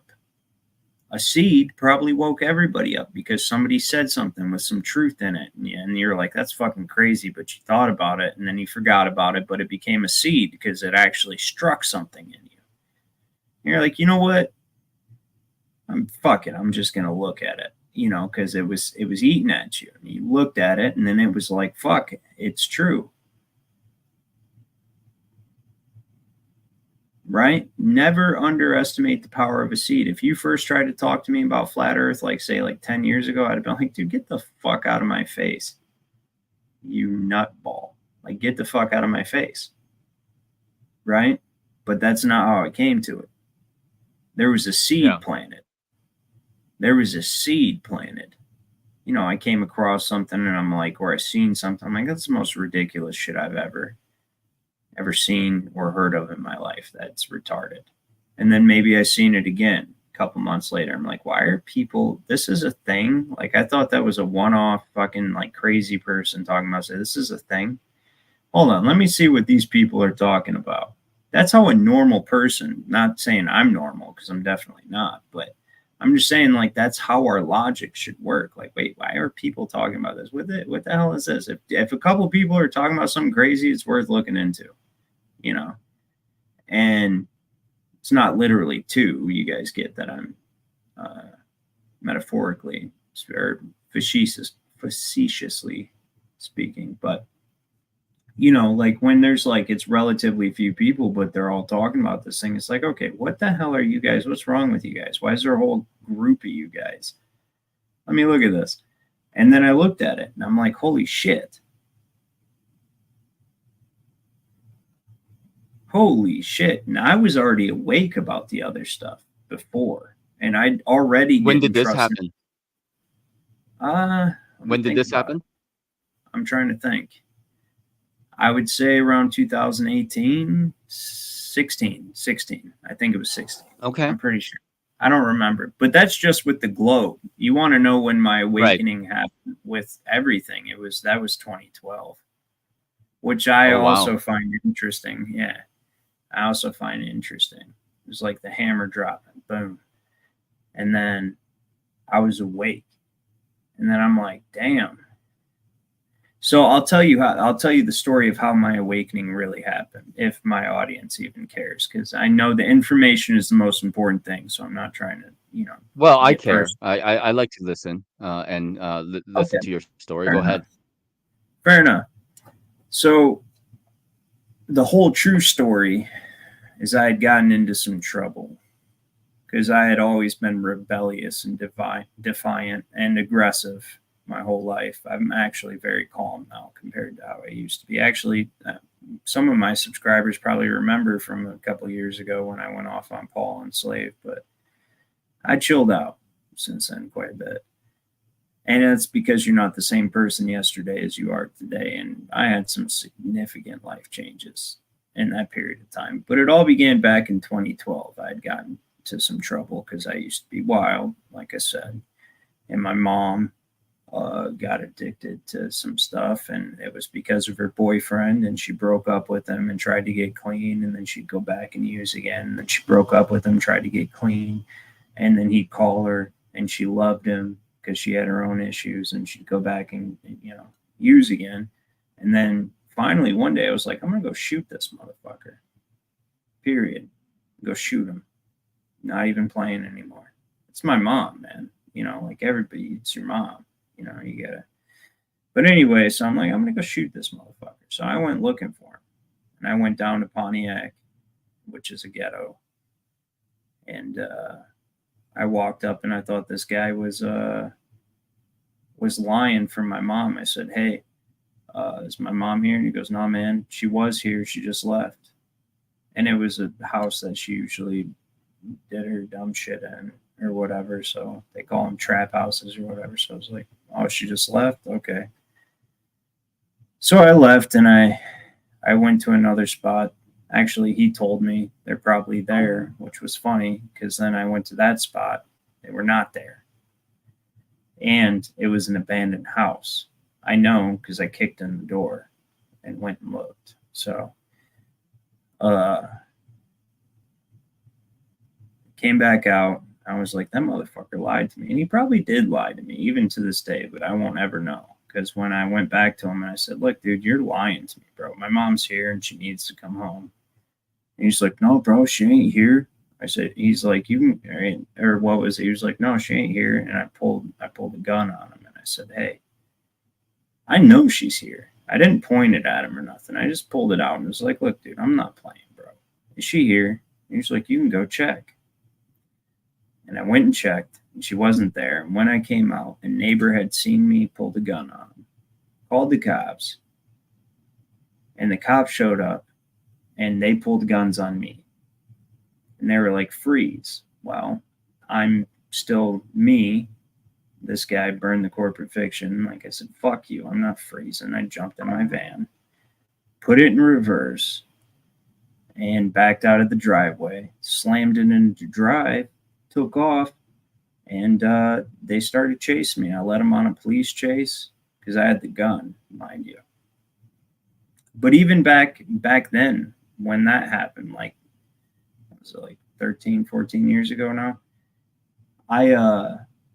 A seed probably woke everybody up because somebody said something with some truth in it. And you're like, that's fucking crazy, but you thought about it and then you forgot about it, but it became a seed because it actually struck something in you. And you're like, you know what? I'm just going to look at it, you know, because it was eating at you. And you looked at it and then it was like, fuck, it's true. Right? Never underestimate the power of a seed. If you first tried to talk to me about flat earth, like, say, like 10 years ago, I'd have been like, dude, get the fuck out of my face, you nutball. Like, get the fuck out of my face. Right? But that's not how it came to it. There was a seed planted. There was a seed planted. You know, I came across something and I'm like, or I seen something, I'm like, that's the most ridiculous shit I've ever seen or heard of in my life. That's retarded. And then maybe I seen it again a couple months later. I'm like, why are people, this is a thing? Like, I thought that was a one-off fucking like crazy person talking about, say, this is a thing. Hold on, let me see what these people are talking about. That's how a normal person, not saying I'm normal, because I'm definitely not, but I'm just saying, like, that's how our logic should work. Like, wait, why are people talking about this? What the hell is this? If a couple people are talking about something crazy, it's worth looking into, you know? And it's not literally two. You guys get that I'm metaphorically or facetiously speaking. But, you know, like, when there's like, it's relatively few people, but they're all talking about this thing. It's like, okay, what the hell are you guys? What's wrong with you guys? Why is there a whole group of you guys? Let me look at this. And then I looked at it and I'm like, holy shit. Holy shit. And I was already awake about the other stuff before. And I'd already When did this happen? When did this happen? I'm trying to think. I would say around 2018, 16. I think it was 16. Okay. I'm pretty sure. I don't remember. But that's just with the globe. You want to know when my awakening happened with everything. That was 2012. Which I also find interesting. Yeah. I also find it interesting. It was like the hammer dropping, boom. And then I was awake. And then I'm like, damn. So I'll tell you the story of how my awakening really happened, if my audience even cares, because I know the information is the most important thing. So I'm not trying to, Well, I get care. personal. I like to listen and listen Okay, to your story. fair Go enough. ahead. Fair enough. So the whole true story is I had gotten into some trouble because I had always been rebellious and defiant and aggressive my whole life. I'm actually very calm now compared to how I used to be. Actually, some of my subscribers probably remember from a couple of years ago when I went off on Paul and Slave, but I chilled out since then quite a bit. And it's because you're not the same person yesterday as you are today. And I had some significant life changes in that period of time. But it all began back in 2012. I had gotten to some trouble because I used to be wild, like I said. And my mom got addicted to some stuff. And it was because of her boyfriend. And she broke up with him and tried to get clean. And then she'd go back and use again. And then she broke up with him, tried to get clean. And then he'd call her and she loved him because she had her own issues, and she'd go back and use again. And then finally one day I was like, I'm gonna go shoot this motherfucker. Period. Go shoot him. Not even playing anymore. It's my mom, man. Like everybody, it's your mom. You gotta. But anyway, so I'm like, I'm gonna go shoot this motherfucker. So I went looking for him, and I went down to Pontiac, which is a ghetto, and I walked up and I thought this guy was lying for my mom. I said, hey, is my mom here? And he goes, no, man, she was here. She just left. And it was a house that she usually did her dumb shit in or whatever. So they call them trap houses or whatever. So I was like, oh, she just left? Okay. So I left and I went to another spot. Actually, he told me they're probably there, which was funny because then I went to that spot. They were not there. And it was an abandoned house. I know because I kicked in the door and went and looked. So came back out. I was like, that motherfucker lied to me. And he probably did lie to me, even to this day, but I won't ever know. Because when I went back to him and I said, look, dude, you're lying to me, bro. My mom's here and she needs to come home. And he's like, no, bro, she ain't here. I said, he's like, you can, or what was it? He was like, no, she ain't here. And I pulled a gun on him and I said, hey, I know she's here. I didn't point it at him or nothing. I just pulled it out and was like, look, dude, I'm not playing, bro. Is she here? And he's like, you can go check. And I went and checked and she wasn't there. And when I came out, a neighbor had seen me pull the gun on him, called the cops, and the cops showed up and they pulled guns on me. And they were like, freeze. Well, I'm still me. This guy burned the corporate fiction. Like I said, fuck you. I'm not freezing. I jumped in my van, put it in reverse, and backed out of the driveway, slammed it into drive, took off, and they started chasing me. I let them on a police chase because I had the gun, mind you. But even back then, when that happened, like, was it like 13, 14 years ago now?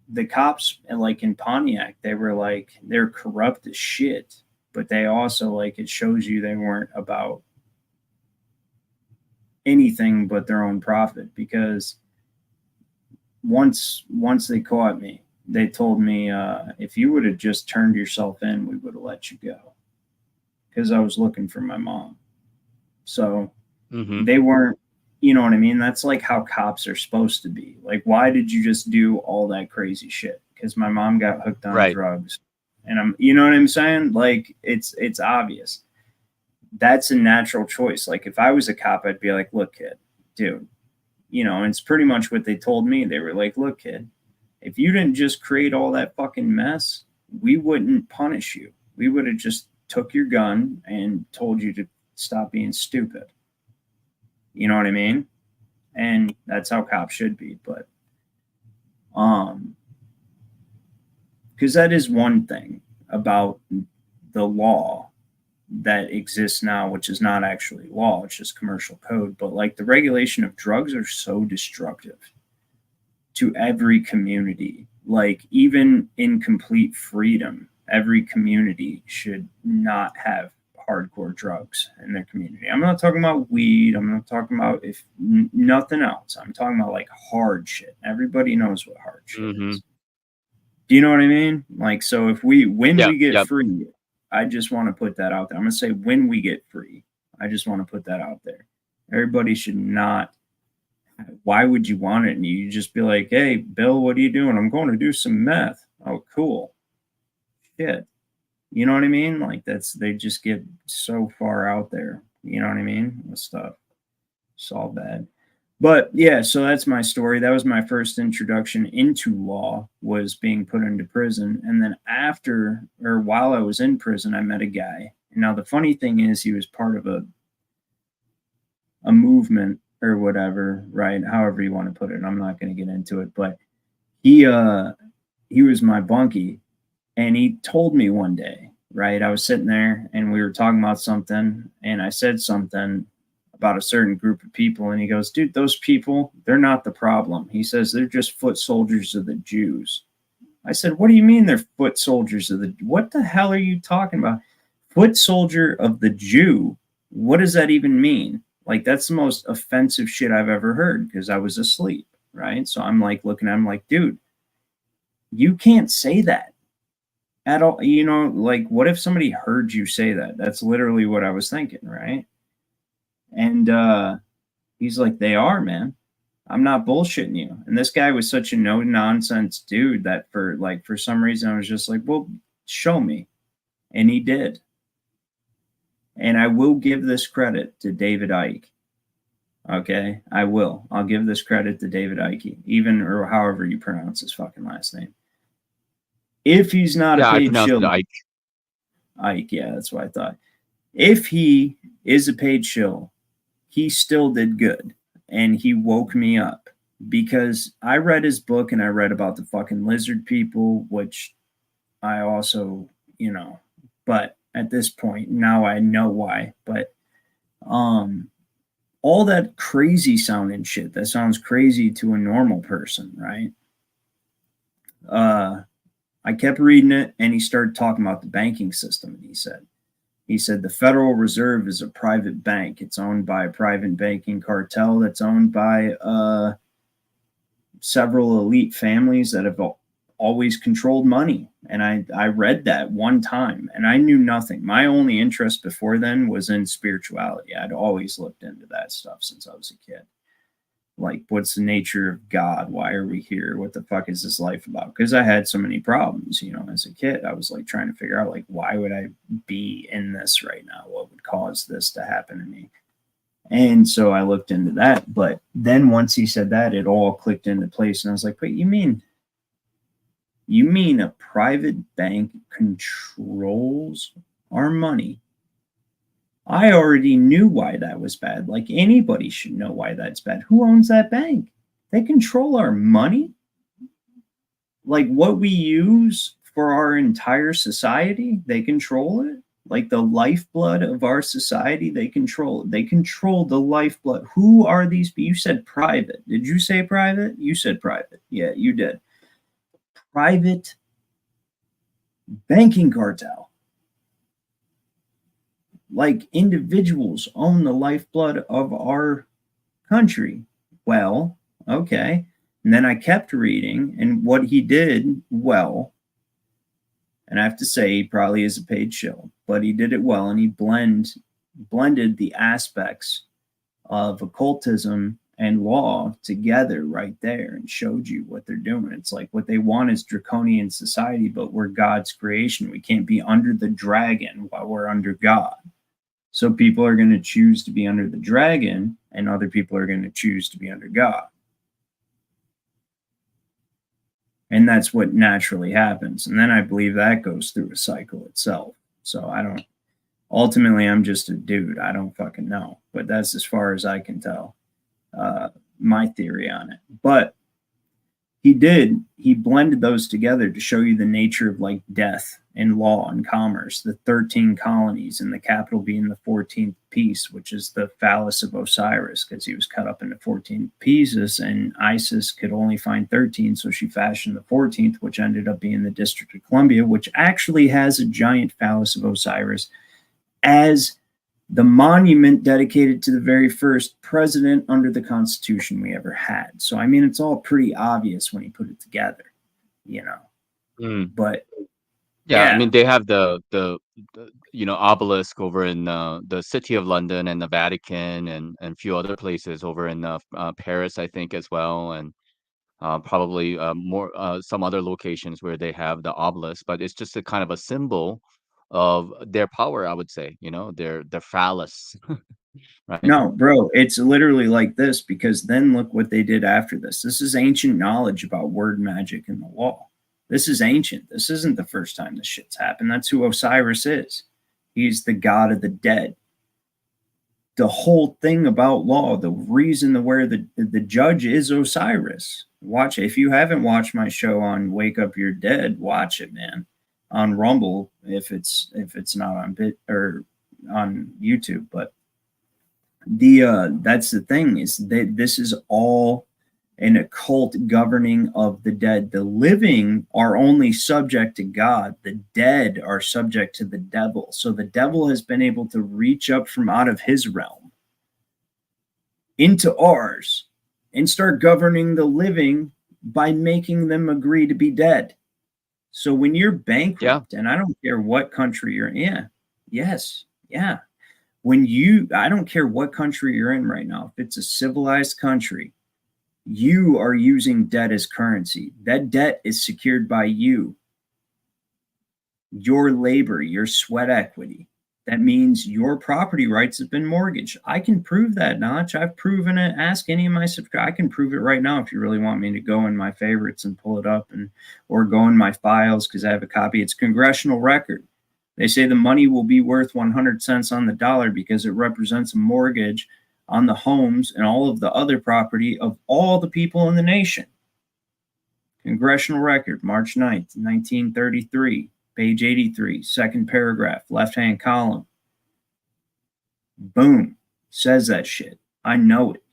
The cops, like in Pontiac, they're corrupt as shit, but they also, like, it shows you they weren't about anything but their own profit, because once they caught me, they told me, if you would have just turned yourself in, we would have let you go, because I was looking for my mom. So they weren't, you know what I mean? That's like how cops are supposed to be. Like, why did you just do all that crazy shit? Because my mom got hooked on drugs. And you know what I'm saying? Like, it's obvious. That's a natural choice. Like, if I was a cop, I'd be like, look, kid, dude, and it's pretty much what they told me. They were like, look, kid, if you didn't just create all that fucking mess, we wouldn't punish you. We would have just took your gun and told you to stop being stupid. You know what I mean? And that's how cops should be. But because that is one thing about the law that exists now, which is not actually law, it's just commercial code. But like, the regulation of drugs are so destructive to every community. Like, even in complete freedom, every community should not have hardcore drugs in their community. I'm not talking about weed. I'm not talking about nothing else. I'm talking about like hard shit. Everybody knows what hard shit is. Do you know what I mean? Like, so if when we get free, I just want to put that out there. I'm going to say when we get free, I just want to put that out there. Everybody should not. Why would you want it? And you just be like, hey, Bill, what are you doing? I'm going to do some meth. Oh, cool. Shit. You know what I mean? Like they just get so far out there. You know what I mean? With stuff. It's all bad. But yeah, so that's my story. That was my first introduction into law, was being put into prison. And then while I was in prison, I met a guy. And now the funny thing is he was part of a movement or whatever, right? However you want to put it. I'm not going to get into it, but he was my bunkie. And he told me one day, right? I was sitting there and we were talking about something, and I said something about a certain group of people, and he goes, dude, those people, they're not the problem. He says, they're just foot soldiers of the Jews. I said, what do you mean they're foot soldiers of the, what the hell are you talking about? Foot soldier of the Jew? What does that even mean? Like, that's the most offensive shit I've ever heard, because I was asleep, right? So I'm like looking at him like, dude, you can't say that at all. You know, like, what if somebody heard you say that? That's literally what I was thinking, right? And he's like, they are, man. I'm not bullshitting you. And this guy was such a no-nonsense dude that for some reason I was just like, well, show me. And he did. And I will give this credit to David Icke. Okay, I will. I'll give this credit to David Icke, even, or however you pronounce his fucking last name. If he's not a paid shill, Ike, yeah, that's what I thought. If he is a paid shill, he still did good, and he woke me up, because I read his book and I read about the fucking lizard people, which I also, you know, but at this point now I know why. But all that crazy sounding shit that sounds crazy to a normal person, right? I kept reading it, and he started talking about the banking system. And he said the Federal Reserve is a private bank. It's owned by a private banking cartel that's owned by several elite families that have always controlled money. And I read that one time, and I knew nothing. My only interest before then was in spirituality. I'd always looked into that stuff since I was a kid. Like, what's the nature of God? Why are we here? What the fuck is this life about? Because I had so many problems, you know, as a kid. I was like trying to figure out, like, why would I be in this right now? What would cause this to happen to me? And so I looked into that. But then once he said that, it all clicked into place. And I was like, wait, you mean a private bank controls our money? I already knew why that was bad. Like, anybody should know why that's bad. Who owns that bank? They control our money. Like, what we use for our entire society, they control it. Like, the lifeblood of our society, they control it. They control the lifeblood. Who are these people? You said private. Did you say private? You said private. Yeah, you did. Private banking cartel. Like, individuals own the lifeblood of our country. Well, okay. And then I kept reading, and what he did well, and I have to say he probably is a paid shill, but he did it well, and he blended the aspects of occultism and law together right there, and showed you what they're doing. It's like, what they want is draconian society, but we're God's creation. We can't be under the dragon while we're under God. So people are going to choose to be under the dragon, and other people are going to choose to be under God. And that's what naturally happens. And then I believe that goes through a cycle itself. So ultimately, I'm just a dude. I don't fucking know. But that's as far as I can tell, my theory on it. But he blended those together to show you the nature of like death and law and commerce, the 13 colonies, and the capital being the 14th piece, which is the phallus of Osiris, because he was cut up into 14 pieces, and Isis could only find 13, so she fashioned the 14th, which ended up being the District of Columbia, which actually has a giant phallus of Osiris as the monument dedicated to the very first president under the Constitution we ever had. So, I mean, it's all pretty obvious when you put it together, you know. But yeah, I mean, they have the obelisk over in the city of London and the Vatican and a few other places over in Paris, I think, as well, and probably more some other locations where they have the obelisk. But it's just a kind of a symbol of their power, I would say. Their phallus, right? no, bro, it's literally like this, because then look what they did after this. This is ancient knowledge about word magic and the law. This is ancient. This isn't the first time this shit's happened. That's who Osiris is. He's the god of the dead. The whole thing about law, the reason where the judge is Osiris. Watch it. If you haven't watched my show on Wake Up Your Dead, watch it, man. On Rumble, if it's not on Bit or on YouTube. But that's the thing, is that this is all an occult governing of the dead. The living are only subject to God. The dead are subject to the devil. So the devil has been able to reach up from out of his realm into ours and start governing the living by making them agree to be dead. So when you're bankrupt, and I don't care what country you're in, I don't care what country you're in right now, if it's a civilized country, you are using debt as currency. That debt is secured by you, your labor, your sweat equity. That means your property rights have been mortgaged. I can prove that, Notch. I've proven it. Ask any of my subscribers. I can prove it right now if you really want me to go in my favorites and pull it up, or go in my files, because I have a copy. It's congressional record. They say the money will be worth 100 cents on the dollar because it represents a mortgage on the homes and all of the other property of all the people in the nation. Congressional record, March 9th, 1933, page 83, second paragraph, left-hand column. Boom. Says that shit. I know it.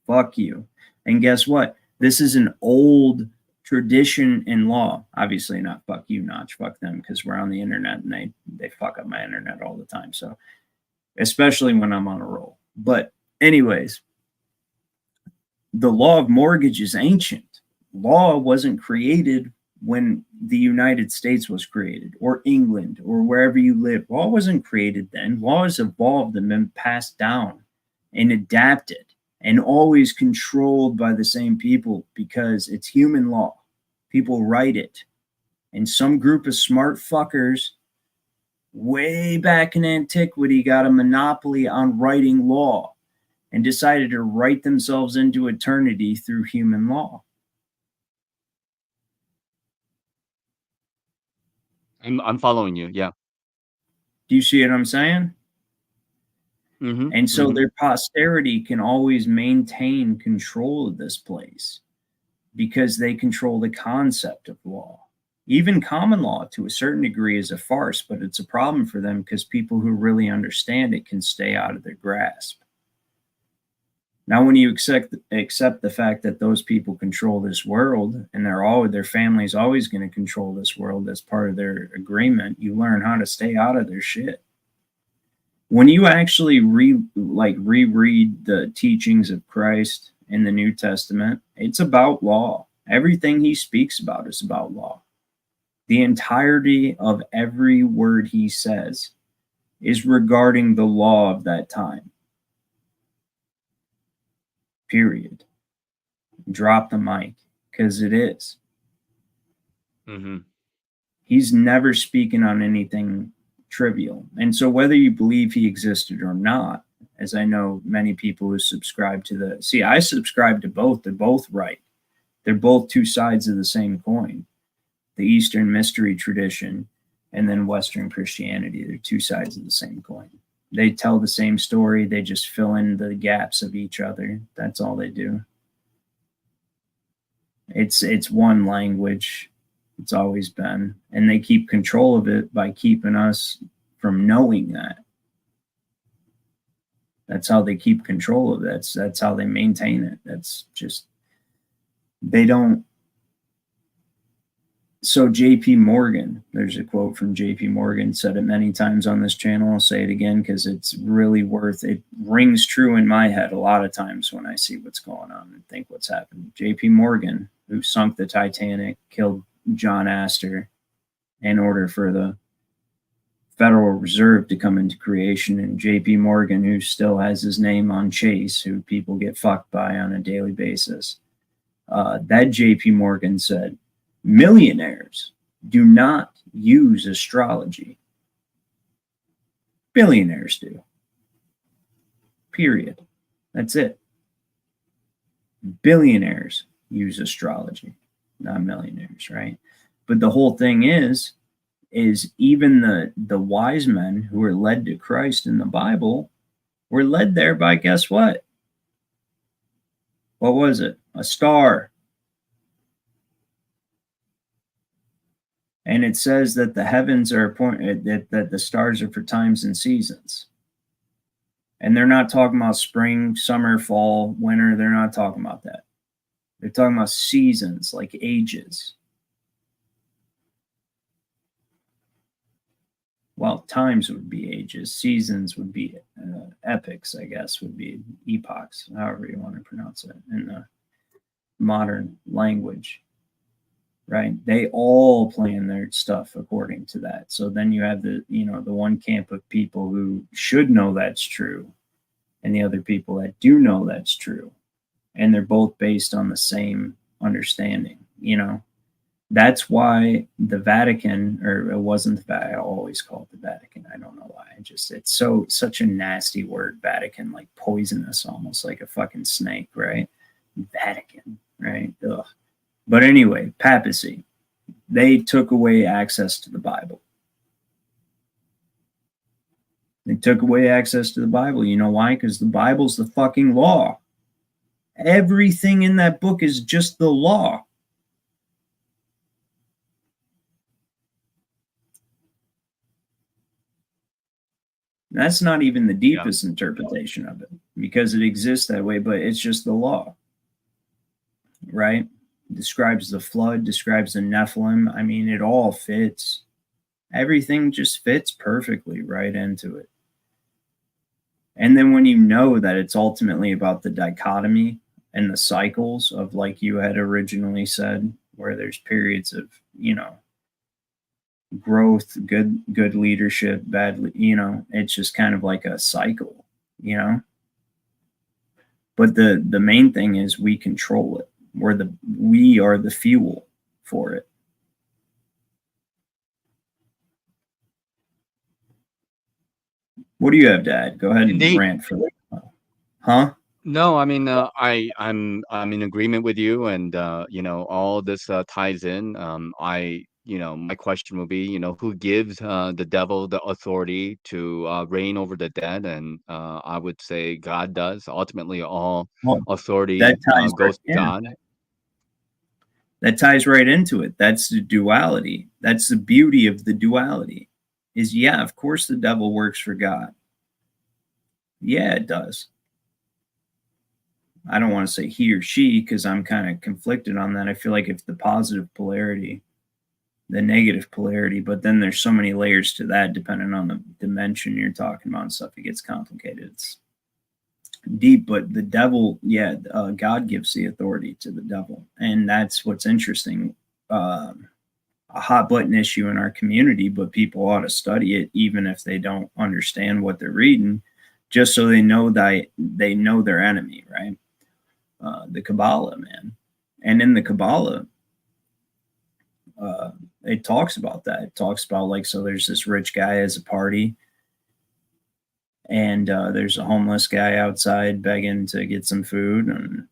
Fuck you. And guess what? This is an old tradition in law. Obviously not fuck you, Notch. Fuck them, because we're on the internet and they fuck up my internet all the time. So, especially when I'm on a roll. But anyways, the law of mortgage is ancient. Law wasn't created when the United States was created, or England, or wherever you live. Law wasn't created then. Law has evolved and been passed down and adapted, and always controlled by the same people, because it's human law. People write it. And some group of smart fuckers way back in antiquity got a monopoly on writing law and decided to write themselves into eternity through human law. I'm following you. Yeah. Do you see what I'm saying? And so their posterity can always maintain control of this place because they control the concept of law. Even common law, to a certain degree, is a farce, but it's a problem for them because people who really understand it can stay out of their grasp. Now, when you accept the fact that those people control this world, and their family's always going to control this world as part of their agreement, you learn how to stay out of their shit. When you actually reread the teachings of Christ in the New Testament, it's about law. Everything he speaks about is about law. The entirety of every word he says is regarding the law of that time. Period. Drop the mic, because it is. He's never speaking on anything trivial. And so whether you believe he existed or not, as I know many people who subscribe to I subscribe to both. They're both right. They're both two sides of the same coin. The Eastern mystery tradition and then Western Christianity. They're two sides of the same coin. They tell the same story. They just fill in the gaps of each other. That's all they do. It's one language. It's always been, and they keep control of it by keeping us from knowing that. That's how they keep control of it. That's how they maintain it. That's just, they don't. So JP Morgan, there's a quote from JP Morgan, said it many times on this channel. I'll say it again because it's really worth it. Rings true in my head a lot of times when I see what's going on and think what's happened. JP Morgan, who sunk the Titanic, killed John Astor in order for the Federal Reserve to come into creation, and JP Morgan, who still has his name on Chase, who people get fucked by on a daily basis. That JP Morgan said, millionaires do not use astrology. Billionaires do. Period. That's it. Billionaires use astrology, not millionaires, right? But the whole thing is even the wise men who were led to Christ in the Bible were led there by, guess what? What was it? A star. And it says that the heavens are appointed, that the stars are for times and seasons. And they're not talking about spring, summer, fall, winter. They're not talking about that. They're talking about seasons, like ages. Well, times would be ages. Seasons would be epochs, I guess, would be epochs, however you want to pronounce it in the modern language. Right? They all plan their stuff according to that. So then you have the one camp of people who should know that's true, and the other people that do know that's true. And they're both based on the same understanding, That's why the Vatican, or it wasn't the Vatican, I always call it the Vatican. I don't know why. It's such a nasty word, Vatican, like poisonous, almost like a fucking snake, right? Vatican, right? Ugh. But anyway, papacy, they took away access to the Bible. They took away access to the Bible. You know why? Because the Bible's the fucking law. Everything in that book is just the law. That's not even the deepest interpretation of it, because it exists that way, but it's just the law, right? Describes the flood, describes the Nephilim. I mean, it all fits. Everything just fits perfectly right into it. And then when you know that it's ultimately about the dichotomy and the cycles of, like you had originally said, where there's periods of, growth, good leadership, bad, it's just kind of like a cycle, But the main thing is we control it. We are the fuel for it. What do you have, Dad? Go ahead and rant for it. Huh? No, I mean, I'm in agreement with you, and all this ties in. My question will be, who gives the devil the authority to reign over the dead? And I would say God does. Ultimately, all authority goes to God. That ties right into it. That's the duality. That's the beauty of the duality. Is, yeah, of course the devil works for God. Yeah, it does. I don't want to say he or she because I'm kind of conflicted on that. I feel like if the positive polarity, the negative polarity, but then there's so many layers to that depending on the dimension you're talking about and stuff. It gets complicated. It's deep, but the devil, God gives the authority to the devil. And that's what's interesting. A hot button issue in our community, but people ought to study it even if they don't understand what they're reading, just so they know that they know their enemy, right? The Kabbalah, man. And in the Kabbalah, it talks about that. It talks about, like, so there's this rich guy as a party, and there's a homeless guy outside begging to get some food. And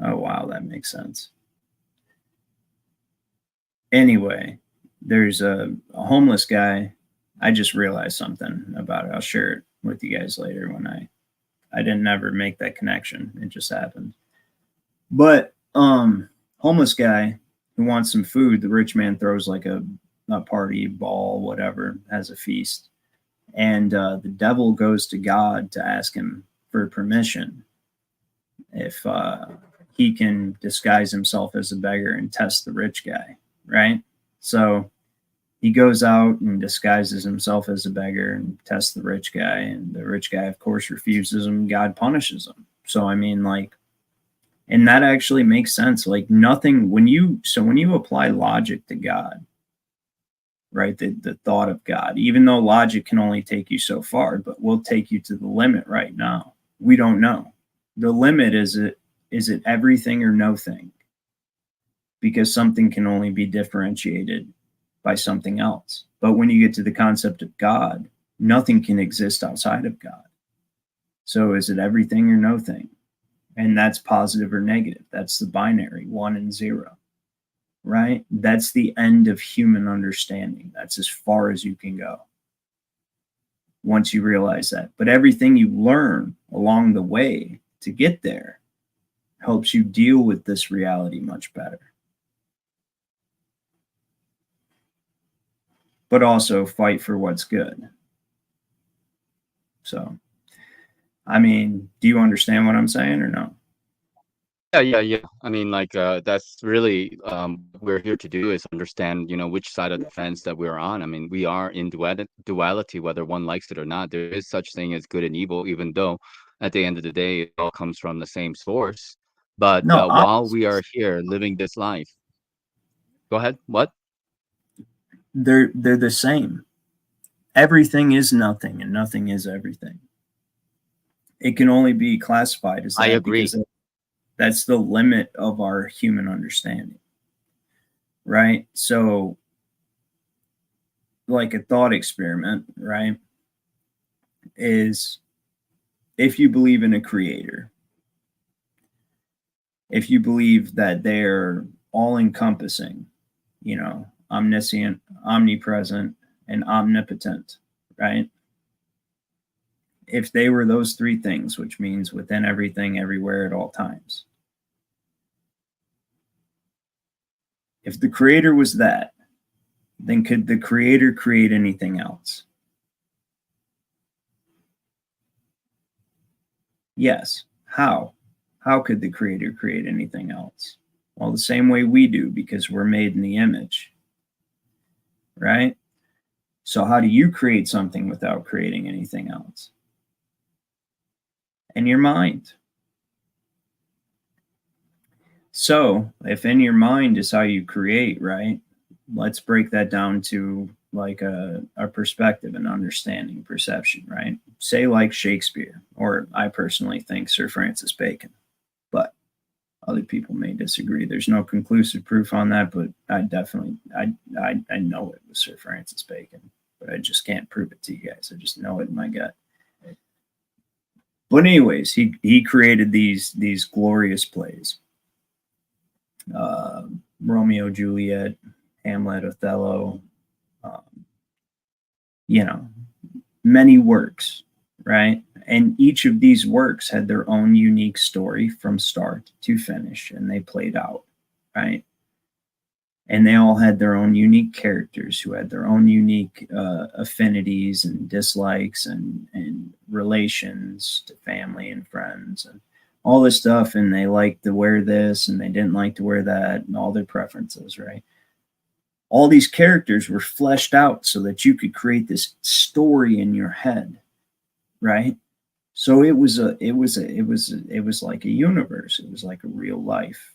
oh, wow, that makes sense. Anyway, there's a homeless guy. I just realized something about it. I'll share it with you guys later when I didn't ever make that connection. It just happened. But homeless guy who wants some food, the rich man throws like a party, ball, whatever, as a feast. And the devil goes to God to ask him for permission if he can disguise himself as a beggar and test the rich guy, right? So he goes out and disguises himself as a beggar and tests the rich guy, and the rich guy, of course, refuses him. God punishes him. So, I mean, like, and that actually makes sense. Like, nothing, when you apply logic to God, right, the thought of God, even though logic can only take you so far, but will take you to the limit right now. We don't know. The limit is it everything or no thing? Because something can only be differentiated by something else. But when you get to the concept of God, nothing can exist outside of God. So is it everything or no thing? And that's positive or negative. That's the binary, 1 and 0, right? That's the end of human understanding. That's as far as you can go once you realize that. But everything you learn along the way to get there helps you deal with this reality much better. But also fight for what's good. So, I mean, do you understand what I'm saying or no? Yeah. I mean, like, that's really what we're here to do, is understand, which side of the fence that we're on. I mean, we are in duality, whether one likes it or not. There is such thing as good and evil, even though at the end of the day, it all comes from the same source. But No, while we are here living this life, go ahead. What? They're the same. Everything is nothing and nothing is everything. It can only be classified as that. I agree. Because that's the limit of our human understanding, right? So, like a thought experiment, right, is if you believe in a creator, if you believe that they're all-encompassing, omniscient, omnipresent, and omnipotent, right? If they were those three things, which means within everything, everywhere, at all times. If the creator was that, then could the creator create anything else? Yes. How? How could the creator create anything else? Well, the same way we do, because we're made in the image, right? So how do you create something without creating anything else? In your mind. So if in your mind is how you create, right? Let's break that down to like a perspective and understanding, perception, right? Say like Shakespeare, or I personally think Sir Francis Bacon, but other people may disagree. There's no conclusive proof on that, but I definitely, I know it was Sir Francis Bacon, but I just can't prove it to you guys. I just know it in my gut. But anyways, he created these glorious plays. Romeo, Juliet, Hamlet, Othello, many works, right? And each of these works had their own unique story from start to finish, and they played out, right? And they all had their own unique characters who had their own unique affinities and dislikes and relations to family and friends and all this stuff. And they liked to wear this and they didn't like to wear that, and all their preferences, right? All these characters were fleshed out so that you could create this story in your head, right? So it was like a universe. It was like a real life,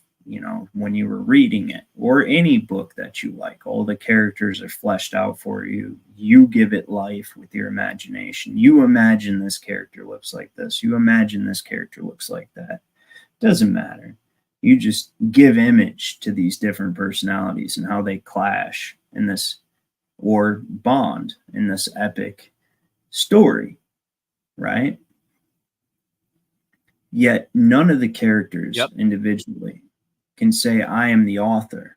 when you were reading it, or any book that you like. All the characters are fleshed out for you. You give it life with your imagination. You imagine this character looks like this. You imagine this character looks like that. Doesn't matter. You just give image to these different personalities and how they clash in this, or bond in this epic story, right? Yet none of the characters individually can say, I am the author,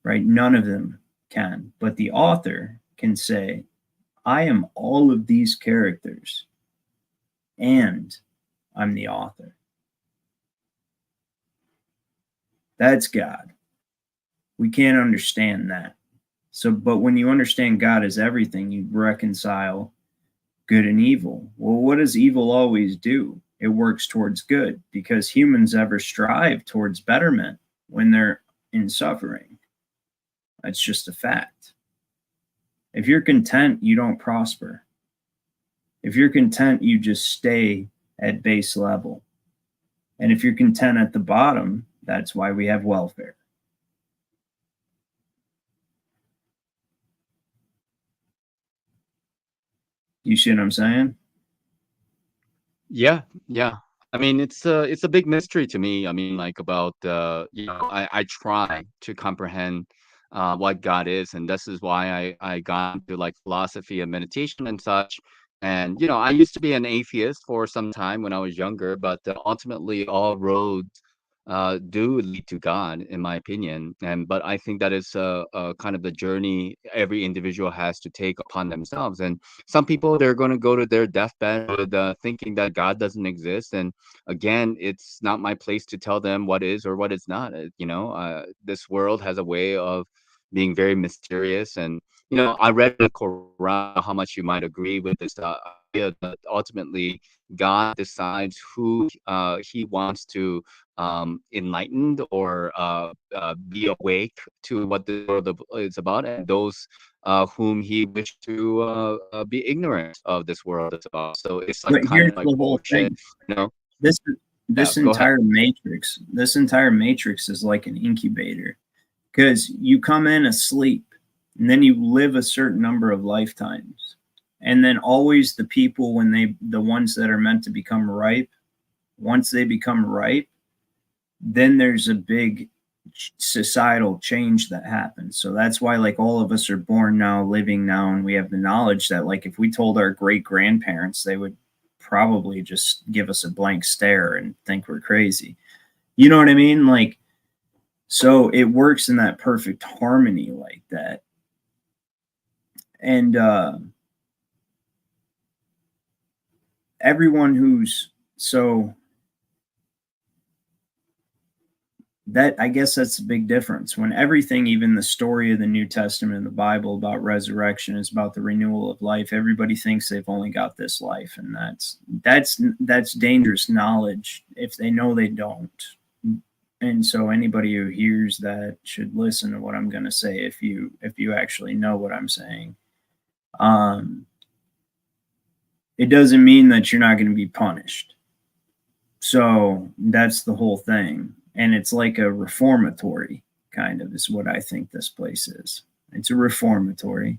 right? None of them can. But the author can say, I am all of these characters, and I'm the author. That's God. We can't understand that. So, but when you understand God as everything, you reconcile good and evil. Well, what does evil always do? It works towards good, because humans ever strive towards betterment when they're in suffering. That's just a fact. If you're content, you don't prosper. If you're content, you just stay at base level. And if you're content at the bottom, that's why we have welfare. You see what I'm saying? Yeah, yeah. I mean, it's a big mystery to me. I mean, like about I try to comprehend what God is, and this is why I got into like philosophy and meditation and such. And I used to be an atheist for some time when I was younger, but ultimately all roads do lead to God, in my opinion. But I think that is a kind of the journey every individual has to take upon themselves. And some people, they're going to go to their deathbed with thinking that God doesn't exist. And again, it's not my place to tell them what is or what is not. This world has a way of being very mysterious. And I read in the Quran, how much you might agree with this idea that ultimately God decides who he wants to enlightened or be awake to what the world is about, and those whom he wished to be ignorant of this world is about. So it's like But kind here's of like the whole bullshit, thing. This Yeah, go ahead. this entire matrix is like an incubator, because you come in asleep and then you live a certain number of lifetimes, and then always the people, the ones that are meant to become ripe, once they become ripe, then there's a big societal change that happens. So that's why, like, all of us are born now, living now, and we have the knowledge that, like, if we told our great grandparents, they would probably just give us a blank stare and think we're crazy. You know what I mean? Like, so it works in that perfect harmony like that. And everyone who's so that, I guess that's the big difference. When everything, even the story of the New Testament and the Bible about resurrection, is about the renewal of life, everybody thinks they've only got this life, and that's dangerous knowledge if they know they don't. And so anybody who hears that should listen to what I'm going to say if you actually know what I'm saying. It doesn't mean that you're not going to be punished. So that's the whole thing. And it's like a reformatory, kind of, is what I think this place is. It's a reformatory.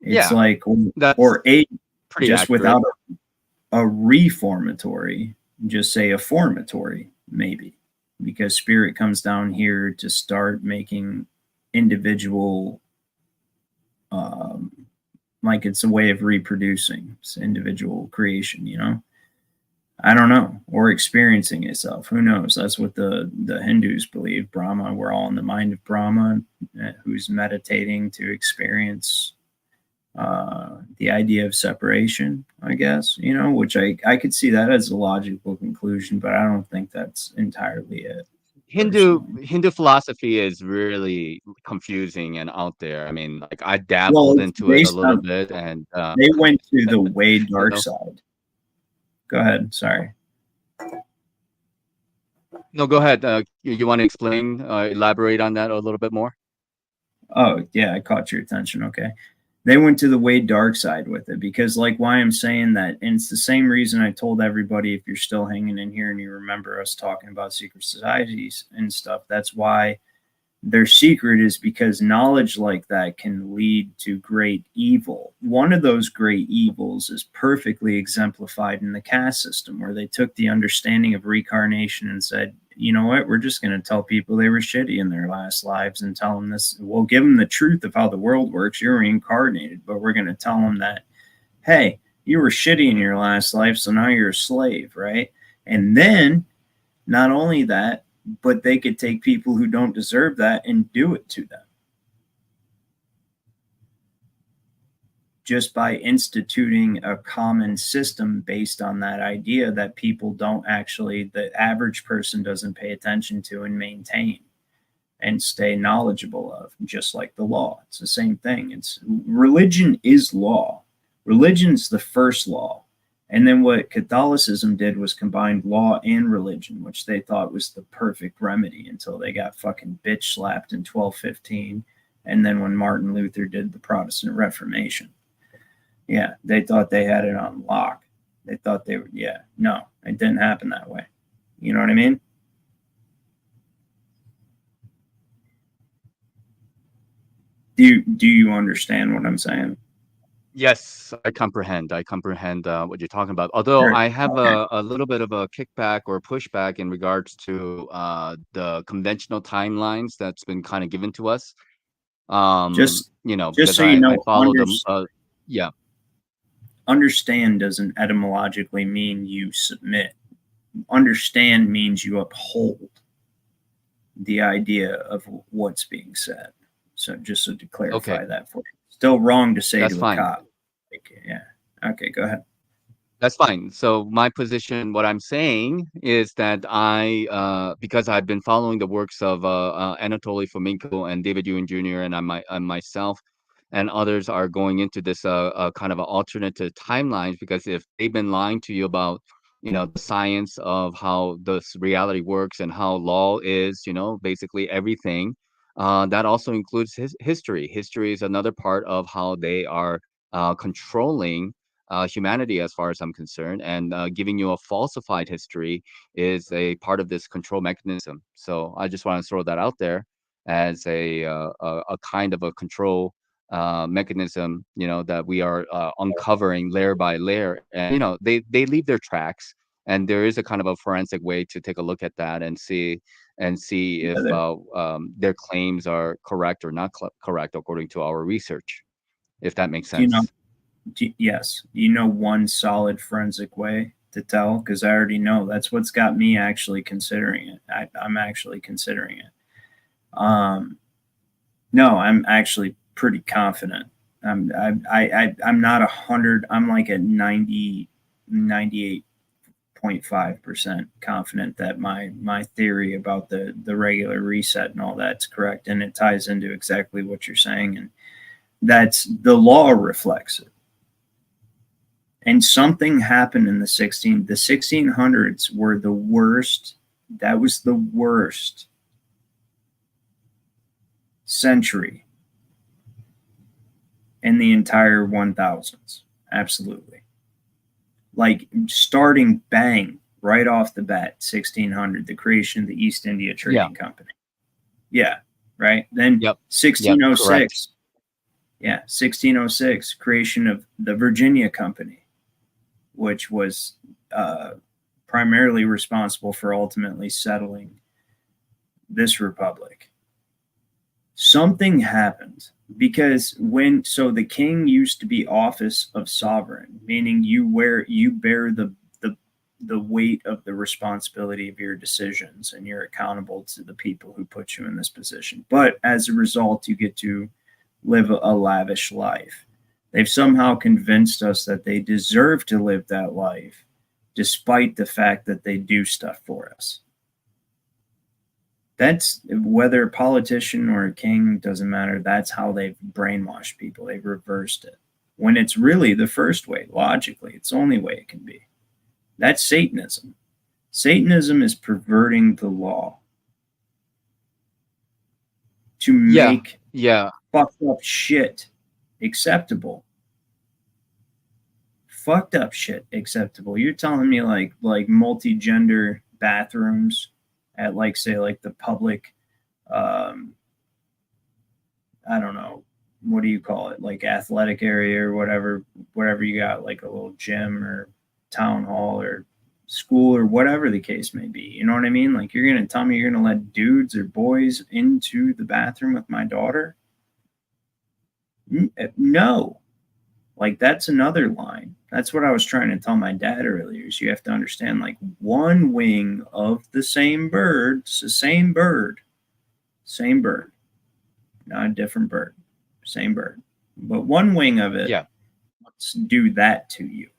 It's Yeah, like, that's or pretty just accurate. without a reformatory, just say a formatory, maybe, because spirit comes down here to start making individual, like it's a way of reproducing. It's individual creation, I don't know, or experiencing itself. Who knows? That's what the Hindus believe. Brahma, we're all in the mind of Brahma, who's meditating to experience the idea of separation, I guess, which I could see that as a logical conclusion, but I don't think that's entirely it. Hindu philosophy is really confusing and out there. I mean, like I Well, dabbled it's into it a based little on, bit, and they went to the way dark know. side. Go ahead. Sorry. No, go ahead. You want to explain, elaborate on that a little bit more? Oh, yeah, I caught your attention. Okay. They went to the way dark side with it, because, like, why I'm saying that, and it's the same reason I told everybody, if you're still hanging in here and you remember us talking about secret societies and stuff, that's why their secret is, because knowledge like that can lead to great evil. One of those great evils is perfectly exemplified in the caste system, where they took the understanding of reincarnation and said, you know what, we're just going to tell people they were shitty in their last lives and tell them this. We'll give them the truth of how the world works. You're reincarnated, but we're going to tell them that, hey, you were shitty in your last life, so now you're a slave, right? And then, not only that, but they could take people who don't deserve that and do it to them. just by instituting a common system based on that idea that people don't actually, the average person doesn't pay attention to and maintain and stay knowledgeable of, just like the law. It's the same thing. It's religion is law. Religion's the first law. And then what Catholicism did was combined law and religion, which they thought was the perfect remedy until they got fucking bitch slapped in 1215. And then when Martin Luther did the Protestant Reformation. Yeah, they thought they had it on lock. They thought they would, yeah. No, it didn't happen that way. You know what I mean? Do you understand what I'm saying? Yes, I comprehend. I comprehend what you're talking about. Although Sure. I have Okay. a little bit of a kickback or pushback in regards to the conventional timelines that's been kind of given to us. Just Because so you I know, follow them. Yeah. Understand doesn't etymologically mean you submit. Understand means you uphold the idea of what's being said. So just so to clarify that for you. Still wrong to say That's to fine. a cop. Like, yeah. Okay, go ahead. That's fine. So my position, what I'm saying is that because I've been following the works of Anatoly Fomenko and David Ewan Jr. and myself and others are going into this kind of alternative timelines, because if they've been lying to you about, the science of how this reality works and how law is, basically everything, that also includes history. History is another part of how they are controlling humanity, as far as I'm concerned, and giving you a falsified history is a part of this control mechanism. So I just want to throw that out there as a kind of a control mechanism, that we are uncovering layer by layer, and they leave their tracks, and there is a kind of a forensic way to take a look at that and see if their claims are correct or not correct according to our research, if that makes sense. Yes, one solid forensic way to tell, because I already know that's what's got me actually considering it. I'm actually considering it. No, I'm actually pretty confident. I'm not 100. I'm like at 98.5% confident that my theory about the regular reset and all that's correct, and it ties into exactly what you're saying, and that's the law reflects it. And something happened in the 1600s were the worst. That was the worst century in the entire 1000s. Absolutely. Like starting bang right off the bat, 1600, the creation of the East India Trading Company. Yeah, right. Then 1606. Yeah, 1606, creation of the Virginia Company, which was primarily responsible for ultimately settling this republic. Something happened because the king used to be office of sovereign, meaning you bear the weight of the responsibility of your decisions, and you're accountable to the people who put you in this position. But as a result, you get to live a lavish life. They've somehow convinced us that they deserve to live that life, despite the fact that they do stuff for us. That's whether a politician or a king, doesn't matter. That's how they've brainwashed people. They've reversed it. When it's really the first way, logically, it's the only way it can be. That's Satanism. Satanism is perverting the law to make fucked up shit acceptable. Fucked up shit acceptable. You're telling me like multi-gender bathrooms at the public, I don't know, what do you call it? Like athletic area or whatever you got, like a little gym or town hall or school or whatever the case may be. You know what I mean? Like, you're going to tell me you're going to let dudes or boys into the bathroom with my daughter? No. Like, that's another line. That's what I was trying to tell my dad earlier, is you have to understand, like, one wing of the same bird, it's the same bird, not a different bird, same bird. But one wing of it do that to you.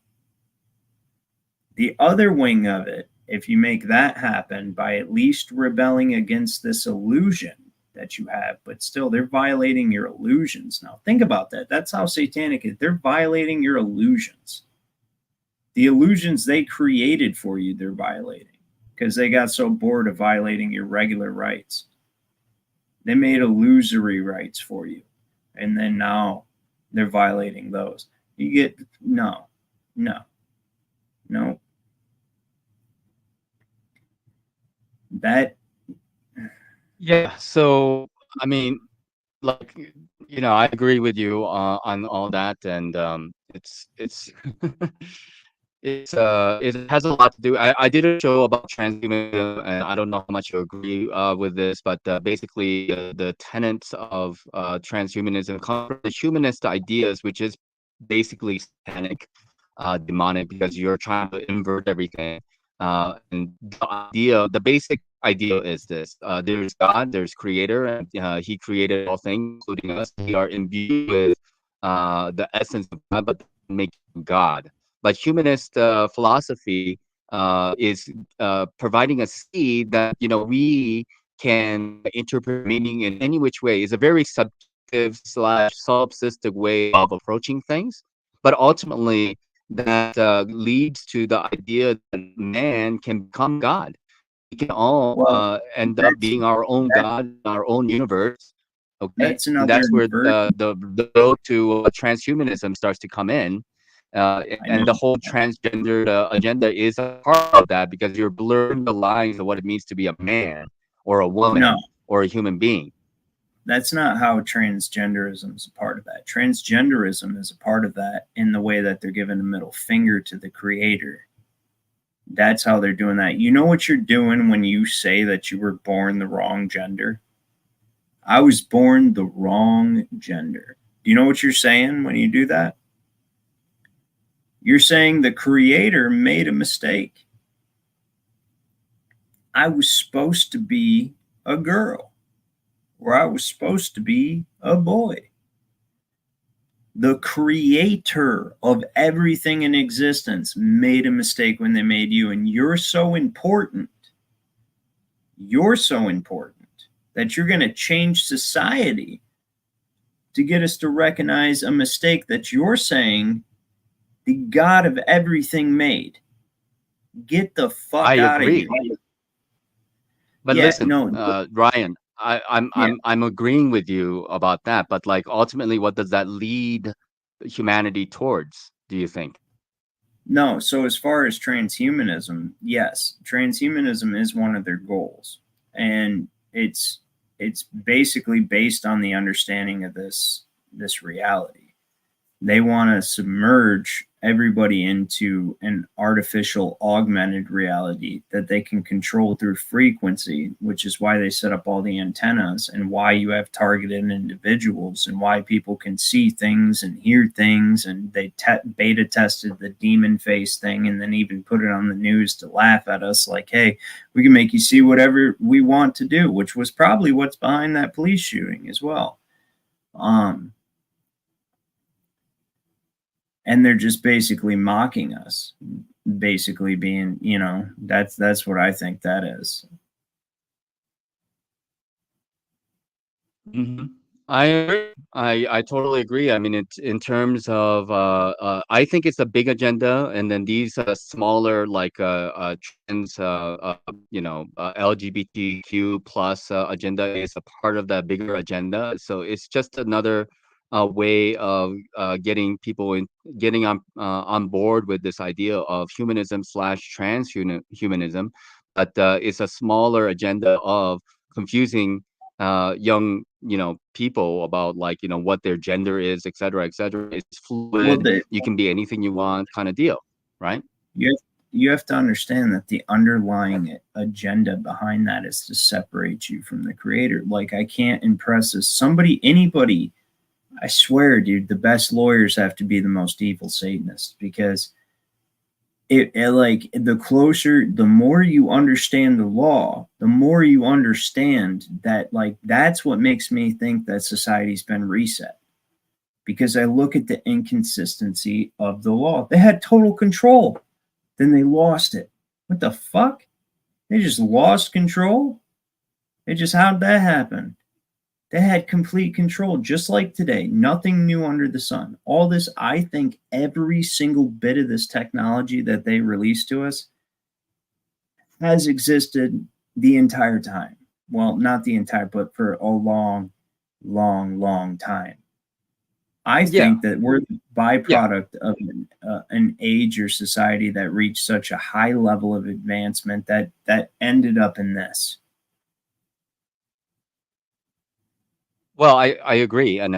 The other wing of it, if you make that happen by at least rebelling against this illusion that you have, but still they're violating your illusions. Now think about that. That's how satanic is. They're violating your illusions. The illusions they created for you, they're violating because they got so bored of violating your regular rights. They made illusory rights for you. And then now they're violating those. You get, no. That. Yeah. So, I mean, like, I agree with you on all that. And it's it has a lot to do. I did a show about transhumanism, and I don't know how much you agree with this, but basically the tenets of transhumanism come from the humanist ideas, which is basically satanic, demonic, because you're trying to invert everything. And the basic idea is this: there's God, there's Creator, and He created all things, including us. We are imbued with the essence of God, but make God. But humanist philosophy is providing a seed that we can interpret meaning in any which way. It's a very subjective / solipsistic way of approaching things, but ultimately that leads to the idea that man can become God. We can all end up being our own God, our own universe. Okay, that's and another that's where inversion. the road to transhumanism starts to come in. And the whole transgender agenda is a part of that, because you're blurring the lines of what it means to be a man or a woman or a human being. That's not how transgenderism is a part of that. Transgenderism is a part of that in the way that they're giving a middle finger to the Creator. That's how they're doing that. You know what you're doing when you say that you were born the wrong gender? I was born the wrong gender. Do you know what you're saying when you do that? You're saying the Creator made a mistake. I was supposed to be a girl, or I was supposed to be a boy. The Creator of everything in existence made a mistake when they made you, and you're so important. You're so important that you're going to change society to get us to recognize a mistake that you're saying the God of everything made. Get the fuck out of here. But listen, Ryan, I'm agreeing with you about that. But like, ultimately, what does that lead humanity towards, do you think? No. So as far as transhumanism, yes, transhumanism is one of their goals, and it's basically based on the understanding of this reality. They want to submerge everybody into an artificial augmented reality that they can control through frequency, which is why they set up all the antennas, and why you have targeted individuals, and why people can see things and hear things. And they beta tested the demon face thing, and then even put it on the news to laugh at us, like, hey, we can make you see whatever we want to do, which was probably what's behind that police shooting as well. And they're just basically mocking us, basically being, that's what I think that is. Mm-hmm. I agree. I totally agree. I mean, it's in terms of I think it's a big agenda, and then these smaller trends, LGBTQ plus agenda is a part of that bigger agenda. So it's just another way of getting people getting on board with this idea of humanism / transhumanism, but it's a smaller agenda of confusing young people about what their gender is, etc., etc. It's fluid. You can be anything you want, kind of deal, right? You have to understand that the underlying agenda behind that is to separate you from the Creator. Like, I can't impress anybody. I swear, dude, the best lawyers have to be the most evil Satanists, because the more you understand the law, the more you understand that, that's what makes me think that society's been reset. because I look at the inconsistency of the law. They had total control, then they lost it. What the fuck? They just lost control? How'd that happen? They had complete control, just like today. Nothing new under the sun. All this, I think every single bit of this technology that they released to us has existed the entire time. Well, not the entire, but for a long, long time. I think that we're the byproduct of an age or society that reached such a high level of advancement that ended up in this. Well, I agree, and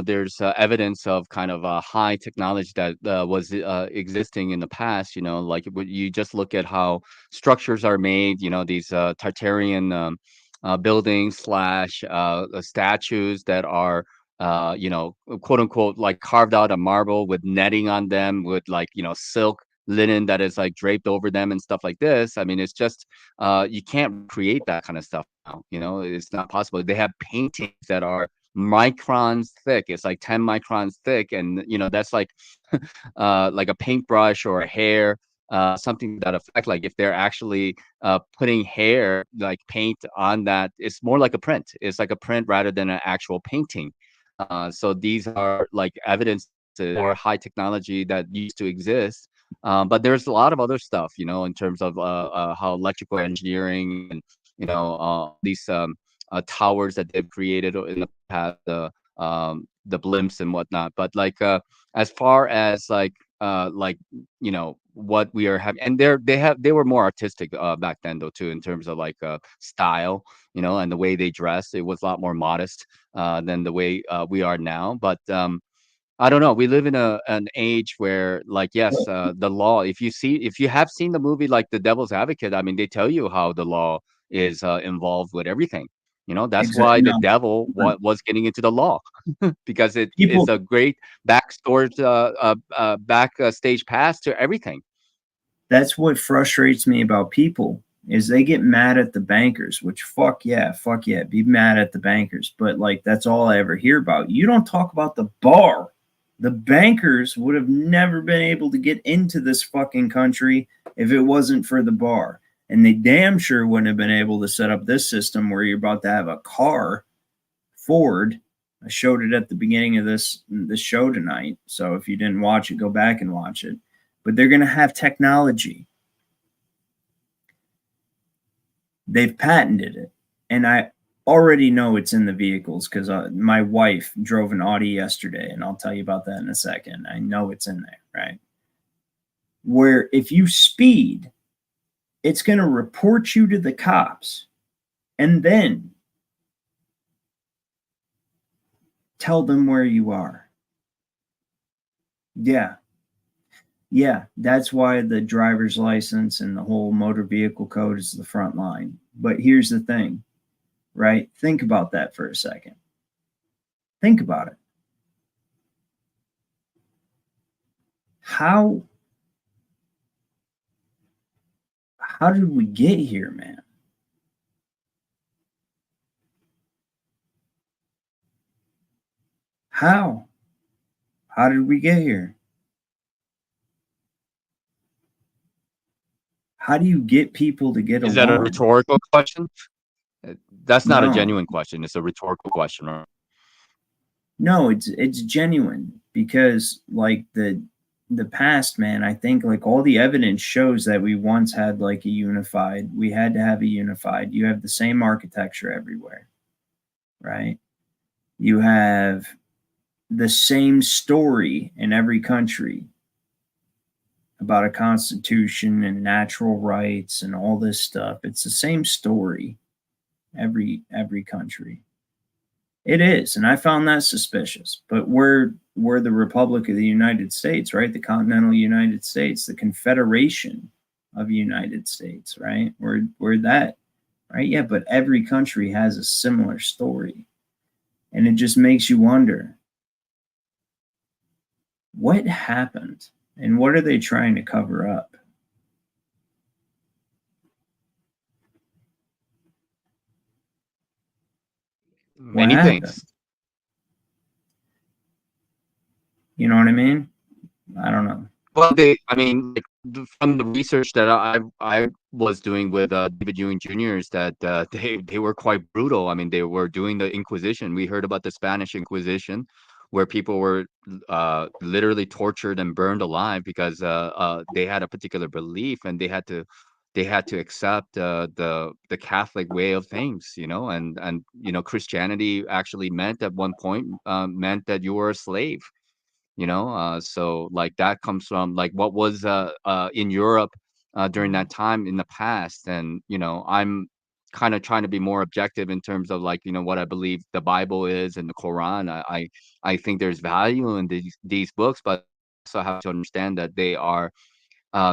there's evidence of kind of high technology that was existing in the past. Like you just look at how structures are made. These Tartarian buildings slash statues that are quote unquote like carved out of marble with netting on them, with like silk linen that is like draped over them and stuff like this. I mean, it's just you can't create that kind of stuff now. It's not possible. They have paintings that are microns thick. It's like 10 microns thick, and that's like like a paintbrush or a hair, something to that effect. Like if they're actually putting hair like paint on that, it's more like a print. It's like a print rather than an actual painting. So these are like evidence for high technology that used to exist. But there's a lot of other stuff, in terms of how electrical engineering and these towers that they've created in the past, the blimps and whatnot. But like as far as like what we are having, and they were more artistic back then though too, in terms of like style, and the way they dressed. It was a lot more modest than the way we are now. But I don't know. We live in an age where, like, yes, the law. If you have seen the movie like The Devil's Advocate, I mean, they tell you how the law is involved with everything. That's why the devil was getting into the law because it is a great backstage pass to everything. That's what frustrates me about people is they get mad at the bankers, which fuck yeah, be mad at the bankers. But like, that's all I ever hear about. You don't talk about the bar. The bankers would have never been able to get into this fucking country if it wasn't for the bar. And they damn sure wouldn't have been able to set up this system where you're about to have a car, Ford. I showed it at the beginning of this show tonight. So if you didn't watch it, go back and watch it. But they're going to have technology. They've patented it. And I already know it's in the vehicles because my wife drove an Audi yesterday, and I'll tell you about that in a second. I know it's in there, right? Where if you speed, it's going to report you to the cops and then tell them where you are. Yeah, that's why the driver's license and the whole motor vehicle code is the front line. But here's the thing, right? Think about that for a second. Think about it. How did we get here, man? How did we get here? How do you get people to get along? Is that a rhetorical question? That's not a genuine question. It's a rhetorical question, right? No, it's genuine because like the past, man, I think like all the evidence shows that we once had like we had to have a unified, you have the same architecture everywhere, right? You have the same story in every country about a constitution and natural rights and all this stuff. It's the same story every country. It is, and I found that suspicious. But we're the Republic of the United States, right? The continental United States, the Confederation of United States, right? We're that, right? Yeah, but every country has a similar story. And it just makes you wonder, what happened? And what are they trying to cover up? Many things. You know what I mean? I don't know. Well, I mean, like, from the research that I was doing with David Ewing Jr. is that they were quite brutal. I mean, they were doing the Inquisition. We heard about the Spanish Inquisition, where people were literally tortured and burned alive because they had a particular belief and they had to accept the Catholic way of things, you know, and you know, Christianity actually meant at one point meant that you were a slave, you know. So like that comes from like what was in Europe during that time in the past. And you know, I'm kind of trying to be more objective in terms of like, you know, what I believe the Bible is and the Quran. I think there's value in these books, but also have to understand that they are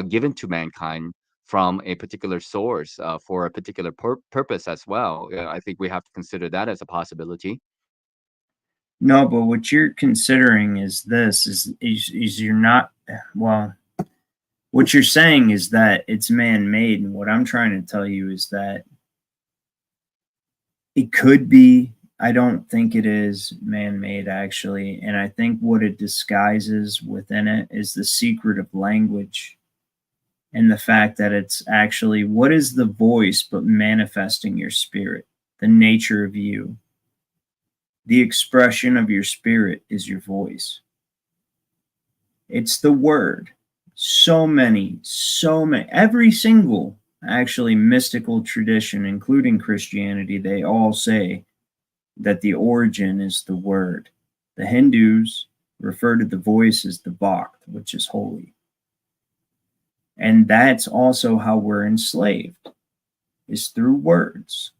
given to mankind from a particular source for a particular purpose as well. I think we have to consider that as a possibility. No, but what you're considering is this is you're not, well, what you're saying is that it's man-made, and what I'm trying to tell you is that it could be. I don't think it is man-made, actually, and I think what it disguises within it is the secret of language and the fact that it's actually, what is the voice but manifesting your spirit, the nature of you. The expression of your spirit is your voice. It's the word. So many, every single actually mystical tradition, including Christianity, they all say that the origin is the word. The Hindus refer to the voice as the Bhakt, which is holy. And that's also how we're enslaved, is through words,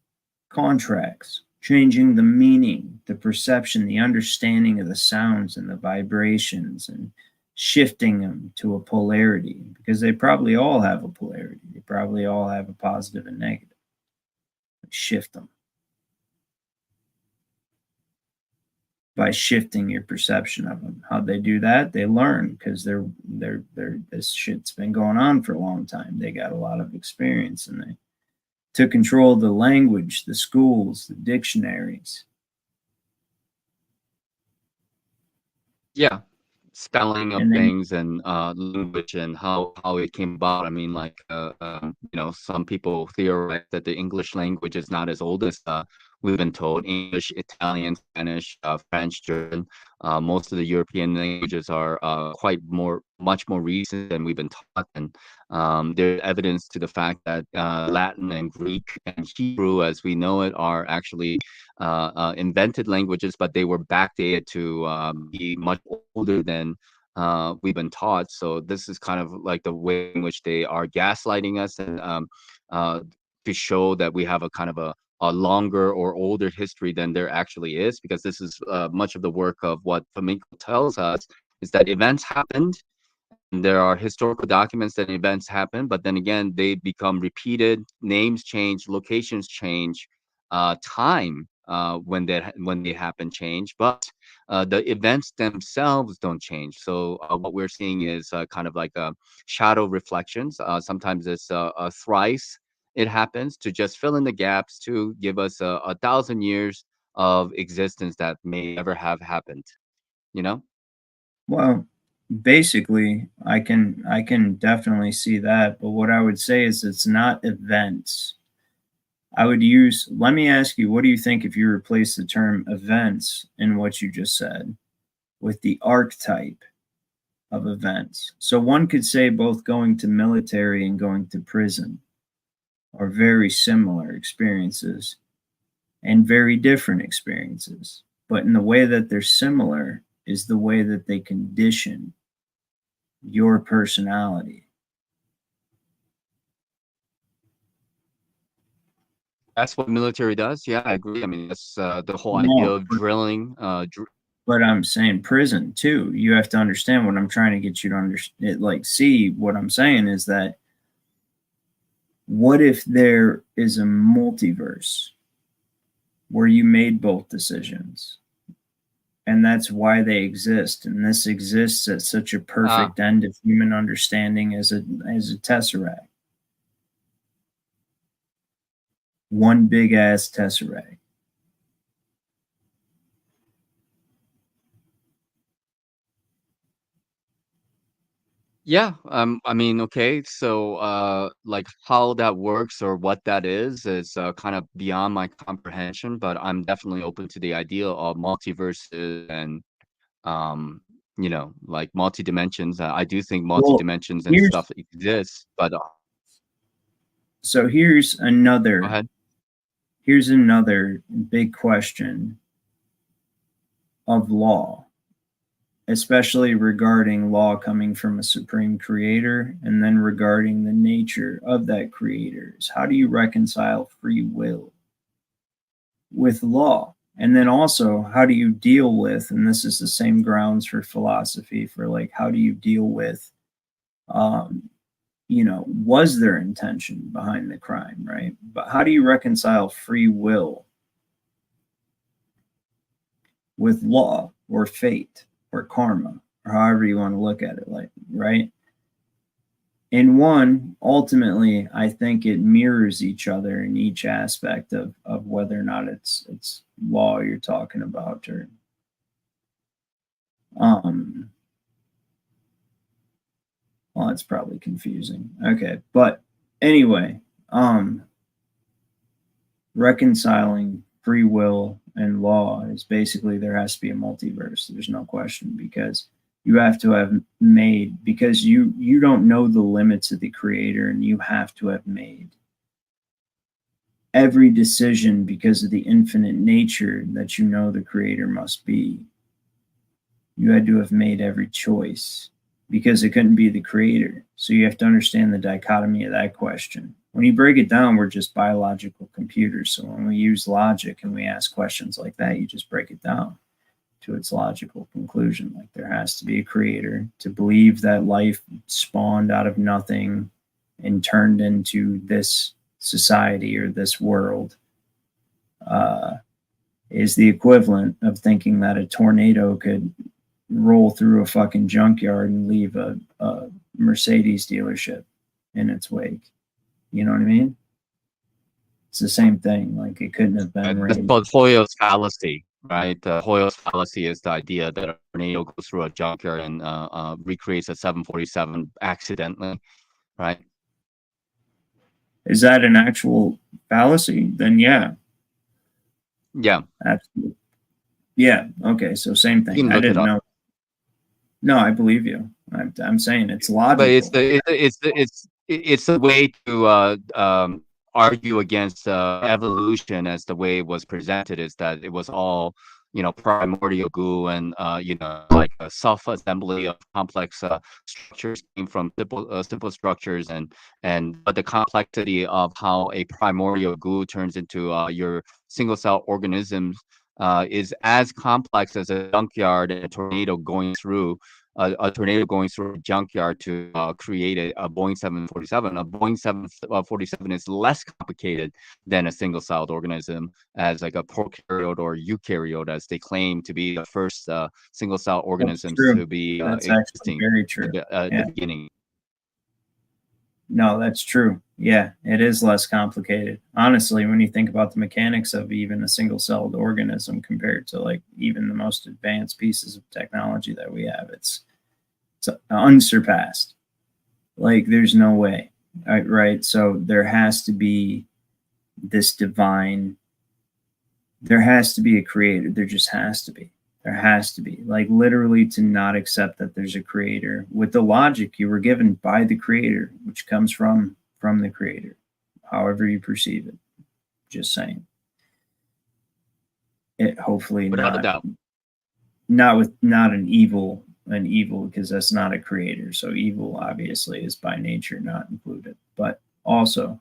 contracts, changing the meaning, the perception, the understanding of the sounds and the vibrations, and shifting them to a polarity, because they probably all have a polarity. They probably all have a positive and negative. Shift them by shifting your perception of them. How'd they do that? They learn, because they're this shit's been going on for a long time. They got a lot of experience, and they took control of the language, the schools, the dictionaries. Yeah, spelling of And then, things and language and how it came about. I mean, like you know, some people theorize that the English language is not as old as we've been told. English, Italian, Spanish, French, German. Most of the European languages are much more recent than we've been taught. And there's evidence to the fact that Latin and Greek and Hebrew, as we know it, are actually invented languages, but they were backdated to be much older than we've been taught. So this is kind of like the way in which they are gaslighting us, and to show that we have a kind of a longer or older history than there actually is, because this is much of the work of what Flamenco tells us, is that events happened. And there are historical documents that events happen, but then again, they become repeated, names change, locations change, time when they happen change, but the events themselves don't change. So what we're seeing is kind of like shadow reflections. Sometimes it's thrice it happens to just fill in the gaps to give us 1,000 years of existence that may never have happened. You know? well, basically, I can definitely see that, but what I would say is it's not events. I would use, let me ask you, what do you think if you replace the term events in what you just said with the archetype of events? So one could say both going to military and going to prison are very similar experiences and very different experiences. But in the way that they're similar is the way that they condition your personality. That's what military does. Yeah, I agree. I mean, that's the whole idea No, of drilling. but I'm saying prison too. You have to understand what I'm trying to get you to understand. Like, see, what I'm saying is that what if there is a multiverse where you made both decisions? And that's why they exist. And this exists at such a perfect end of human understanding as a tesseract. One big ass tesseract. Yeah, I mean, okay, so like how that works or what that is kind of beyond my comprehension, but I'm definitely open to the idea of multiverses and um, like multi dimensions. I do think multi Well, dimensions and here's stuff exists, but so here's go another ahead. big question of law, especially regarding law coming from a supreme creator, and then regarding the nature of that creator. Is how do you reconcile free will with law? And then also, how do you deal with, and this is the same grounds for philosophy, for like, how do you deal with, was there intention behind the crime, right? But how do you reconcile free will with law or fate or karma, or however you want to look at it, like, right? In one, ultimately, I think it mirrors each other in each aspect of whether or not it's law you're talking about, or well, it's probably confusing. Okay, but anyway, reconciling free will and law is basically there has to be a multiverse. There's no question, because you have to have made, because you don't know the limits of the creator, and you have to have made every decision because of the infinite nature that you know the creator must be. You had to have made every choice because it couldn't be the creator. So you have to understand the dichotomy of that question. When you break it down, we're just biological computers. So when we use logic and we ask questions like that, you just break it down to its logical conclusion. Like, there has to be a creator. To believe that life spawned out of nothing and turned into this society or this world is the equivalent of thinking that a tornado could roll through a fucking junkyard and leave a Mercedes dealership in its wake. You know what I mean? It's the same thing. Like, it couldn't have been That's raised. called Hoyle's fallacy, right? Hoyle's fallacy is the idea that a tornado goes through a junkyard and recreates a 747 accidentally, right? Is that an actual fallacy? Then yeah. Yeah. Absolutely. Yeah. Okay. So same thing. You can I look it didn't up. know. No, I believe you. I'm saying it's But logical. it's a way to argue against evolution as the way it was presented, is that it was all primordial goo and like a self-assembly of complex structures came from simple structures, but the complexity of how a primordial goo turns into your single cell organisms is as complex as a junkyard and a tornado going through a junkyard to create a Boeing 747. A Boeing 747 is less complicated than a single-celled organism, as like a prokaryote or eukaryote, as they claim to be the first single-cell organisms to be That's actually existing very true. at the beginning. No, that's true. Yeah, it is less complicated. Honestly, when you think about the mechanics of even a single-celled organism compared to like even the most advanced pieces of technology that we have, it's unsurpassed. Like, there's no way, right? So there has to be this divine, there has to be a creator. There just has to be. There has to be. Like, literally, to not accept that there's a creator with the logic you were given by the creator, which comes from the creator, however you perceive it. Just saying. It hopefully Without a doubt. not an evil, because that's not a creator. So evil obviously is by nature not included. But also,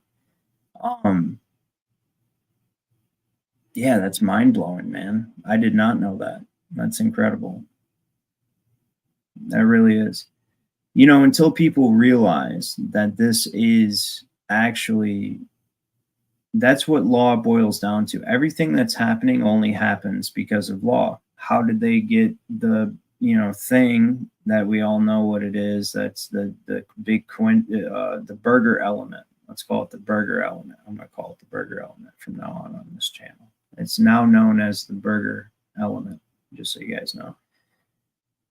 yeah, that's mind-blowing, man. I did not know that. That's incredible. That really is. Until people realize that this is actually, that's what law boils down to. Everything that's happening only happens because of law. How did they get the thing that we all know what it is? That's the big the burger element. Let's call it the burger element. I'm gonna call it the burger element from now on this channel. It's now known as the burger element, just so you guys know.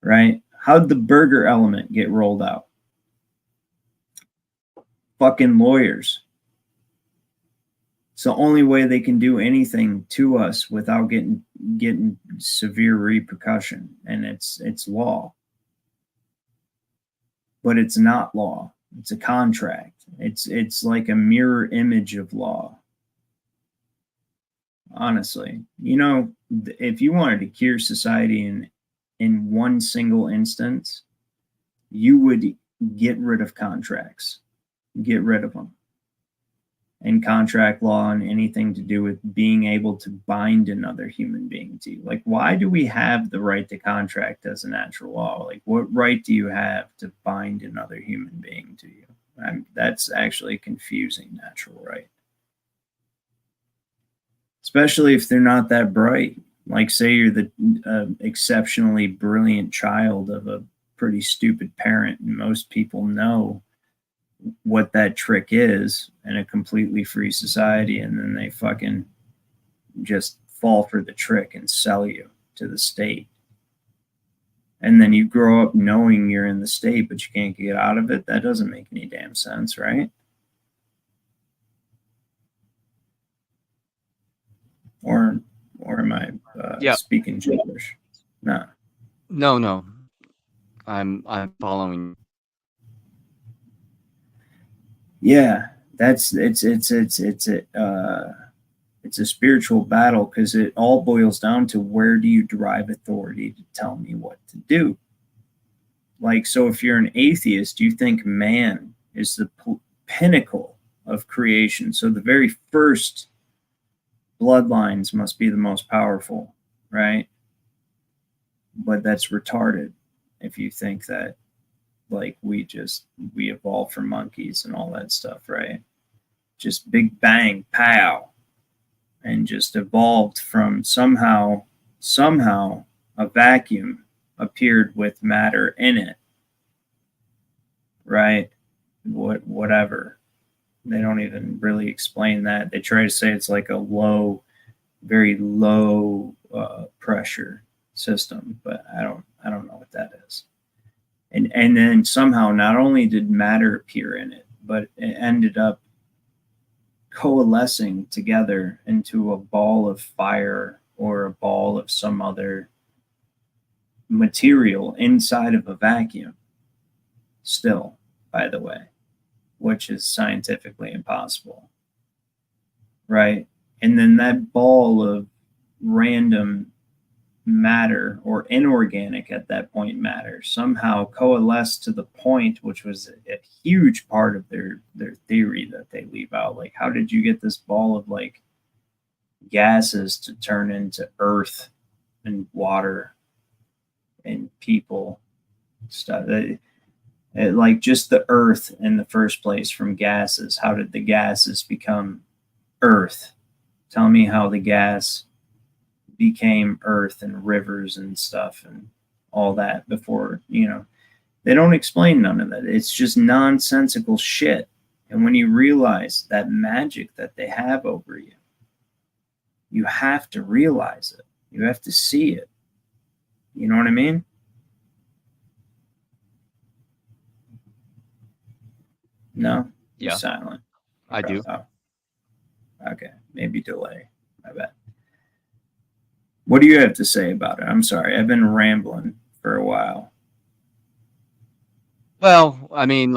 Right? How'd the burger element get rolled out? fucking lawyers. It's the only way they can do anything to us without getting severe repercussion, and it's law. But it's not law. It's a contract. It's like a mirror image of law. Honestly, you know, if you wanted to cure society in one single instance, you would get rid of contracts, get rid of them. And contract law and anything to do with being able to bind another human being to you. Like, why do we have the right to contract as a natural law? Like, what right do you have to bind another human being to you? That's actually a confusing natural right. Especially if they're not that bright. Like, say you're the exceptionally brilliant child of a pretty stupid parent, and most people know what that trick is in a completely free society, and then they fucking just fall for the trick and sell you to the state. And then you grow up knowing you're in the state, but you can't get out of it. That doesn't make any damn sense, right? Or am I speaking gibberish? No. No. I'm following. Yeah, it's a spiritual battle, because it all boils down to, where do you derive authority to tell me what to do? Like, so if you're an atheist, you think man is the pinnacle of creation. So the very first bloodlines must be the most powerful, right? But that's retarded if you think that, like, we evolved from monkeys and all that stuff, right? Just big bang, pow, and just evolved from somehow a vacuum appeared with matter in it, right? Whatever. They don't even really explain that. They try to say it's like a very low pressure system, but I don't know what that is. And then somehow not only did matter appear in it, but it ended up coalescing together into a ball of fire or a ball of some other material inside of a vacuum. Still, by the way, which is scientifically impossible, right? And then that ball of random matter, or inorganic at that point matter, somehow coalesced to the point, which was a huge part of their theory that they leave out. Like, how did you get this ball of like gases to turn into earth and water and people stuff? Like, just the earth in the first place from gases. How did the gases become earth? Tell me how the gas became earth and rivers and stuff and all that before, they don't explain none of that. It's just nonsensical shit. And when you realize that magic that they have over you, you have to realize it. You have to see it. You know what I mean? No? Yeah. You're silent. I do. Oh. Okay. Maybe delay. My bad. What do you have to say about it? I'm sorry. I've been rambling for a while. Well, I mean,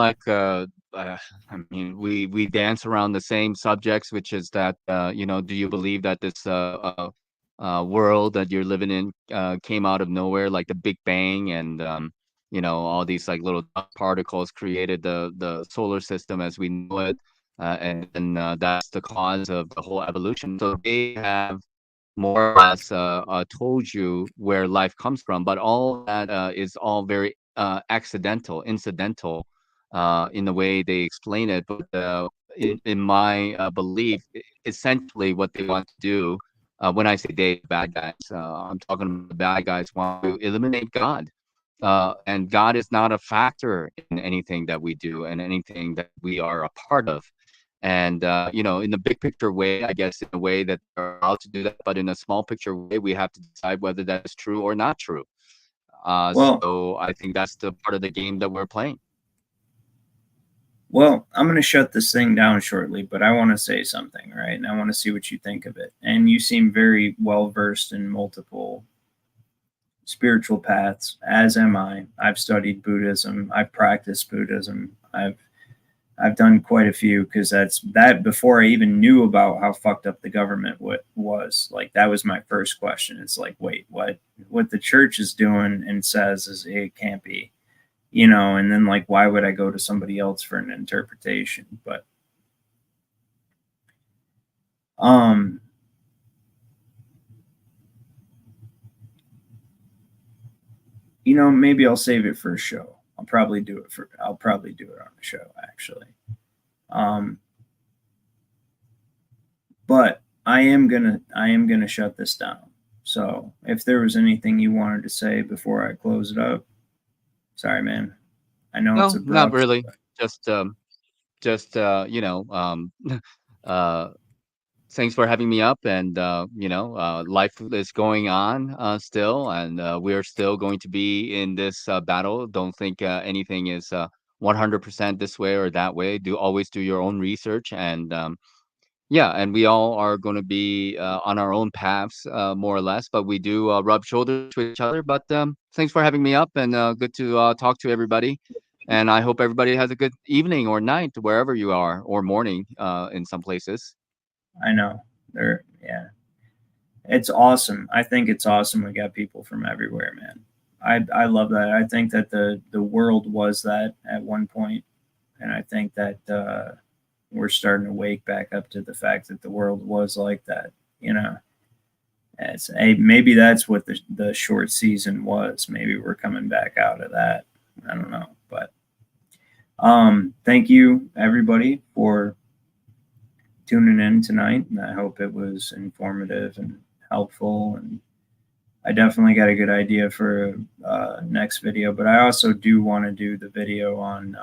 we dance around the same subjects, which is that, do you believe that this world that you're living in came out of nowhere, like the Big Bang, and all these like little particles created the solar system as we know it, and that's the cause of the whole evolution. So they have more or less told you where life comes from, but all that is all very accidental, incidental in the way they explain it. But in my belief, essentially what they want to do, when I say they, bad guys, I'm talking about the bad guys want to eliminate God. And God is not a factor in anything that we do and anything that we are a part of. And, in the big picture way, I guess, in a way that they're allowed to do that, but in a small picture way, we have to decide whether that is true or not true. So I think that's the part of the game that we're playing. Well, I'm going to shut this thing down shortly, but I want to say something, right? And I want to see what you think of it. And you seem very well versed in multiple spiritual paths, as am I. I've studied Buddhism. I've practiced Buddhism. I've done quite a few, because that before I even knew about how fucked up the government was. Like, that was my first question. It's like, wait, what the church is doing and says is it can't be, you know, and then like, why would I go to somebody else for an interpretation? But you know, maybe I'll save it for a show. I'll probably do it on a show, actually. But I am gonna shut this down. So if there was anything you wanted to say before I close it up, sorry, man. I know No, it's not abrupt. really. Just you know, thanks for having me up, and you know, life is going on still, and we're still going to be in this battle. Don't think anything is 100% this way or that way. Always do your own research, and yeah, and we all are going to be on our own paths, more or less, but we do rub shoulders with each other. But thanks for having me up, and good to talk to everybody. And I hope everybody has a good evening or night wherever you are, or morning in some places. I know. Yeah. It's awesome. I think it's awesome we got people from everywhere, man. I love that. I think that the world was that at one point, and I think that we're starting to wake back up to the fact that the world was like that, you know. Maybe that's what the short season was. Maybe we're coming back out of that. I don't know, but thank you everybody for tuning in tonight, and I hope it was informative and helpful. And I definitely got a good idea for next video, but I also do want to do the video on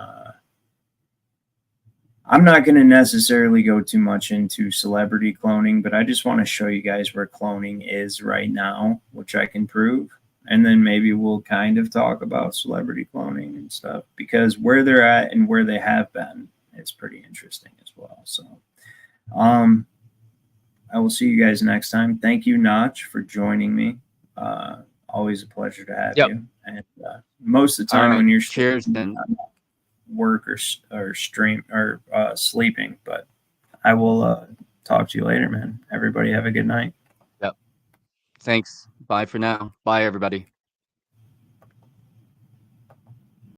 I'm not going to necessarily go too much into celebrity cloning, but I just want to show you guys where cloning is right now, which I can prove. And then maybe we'll kind of talk about celebrity cloning and stuff, because where they're at and where they have been is pretty interesting as well. So I will see you guys next time. Thank you, Notch, for joining me. Always a pleasure to have you. And most of the time when you're cheers, then work or stream or sleeping, but I will talk to you later, man. Everybody have a good night. Yep. Thanks. Bye for now. Bye, everybody.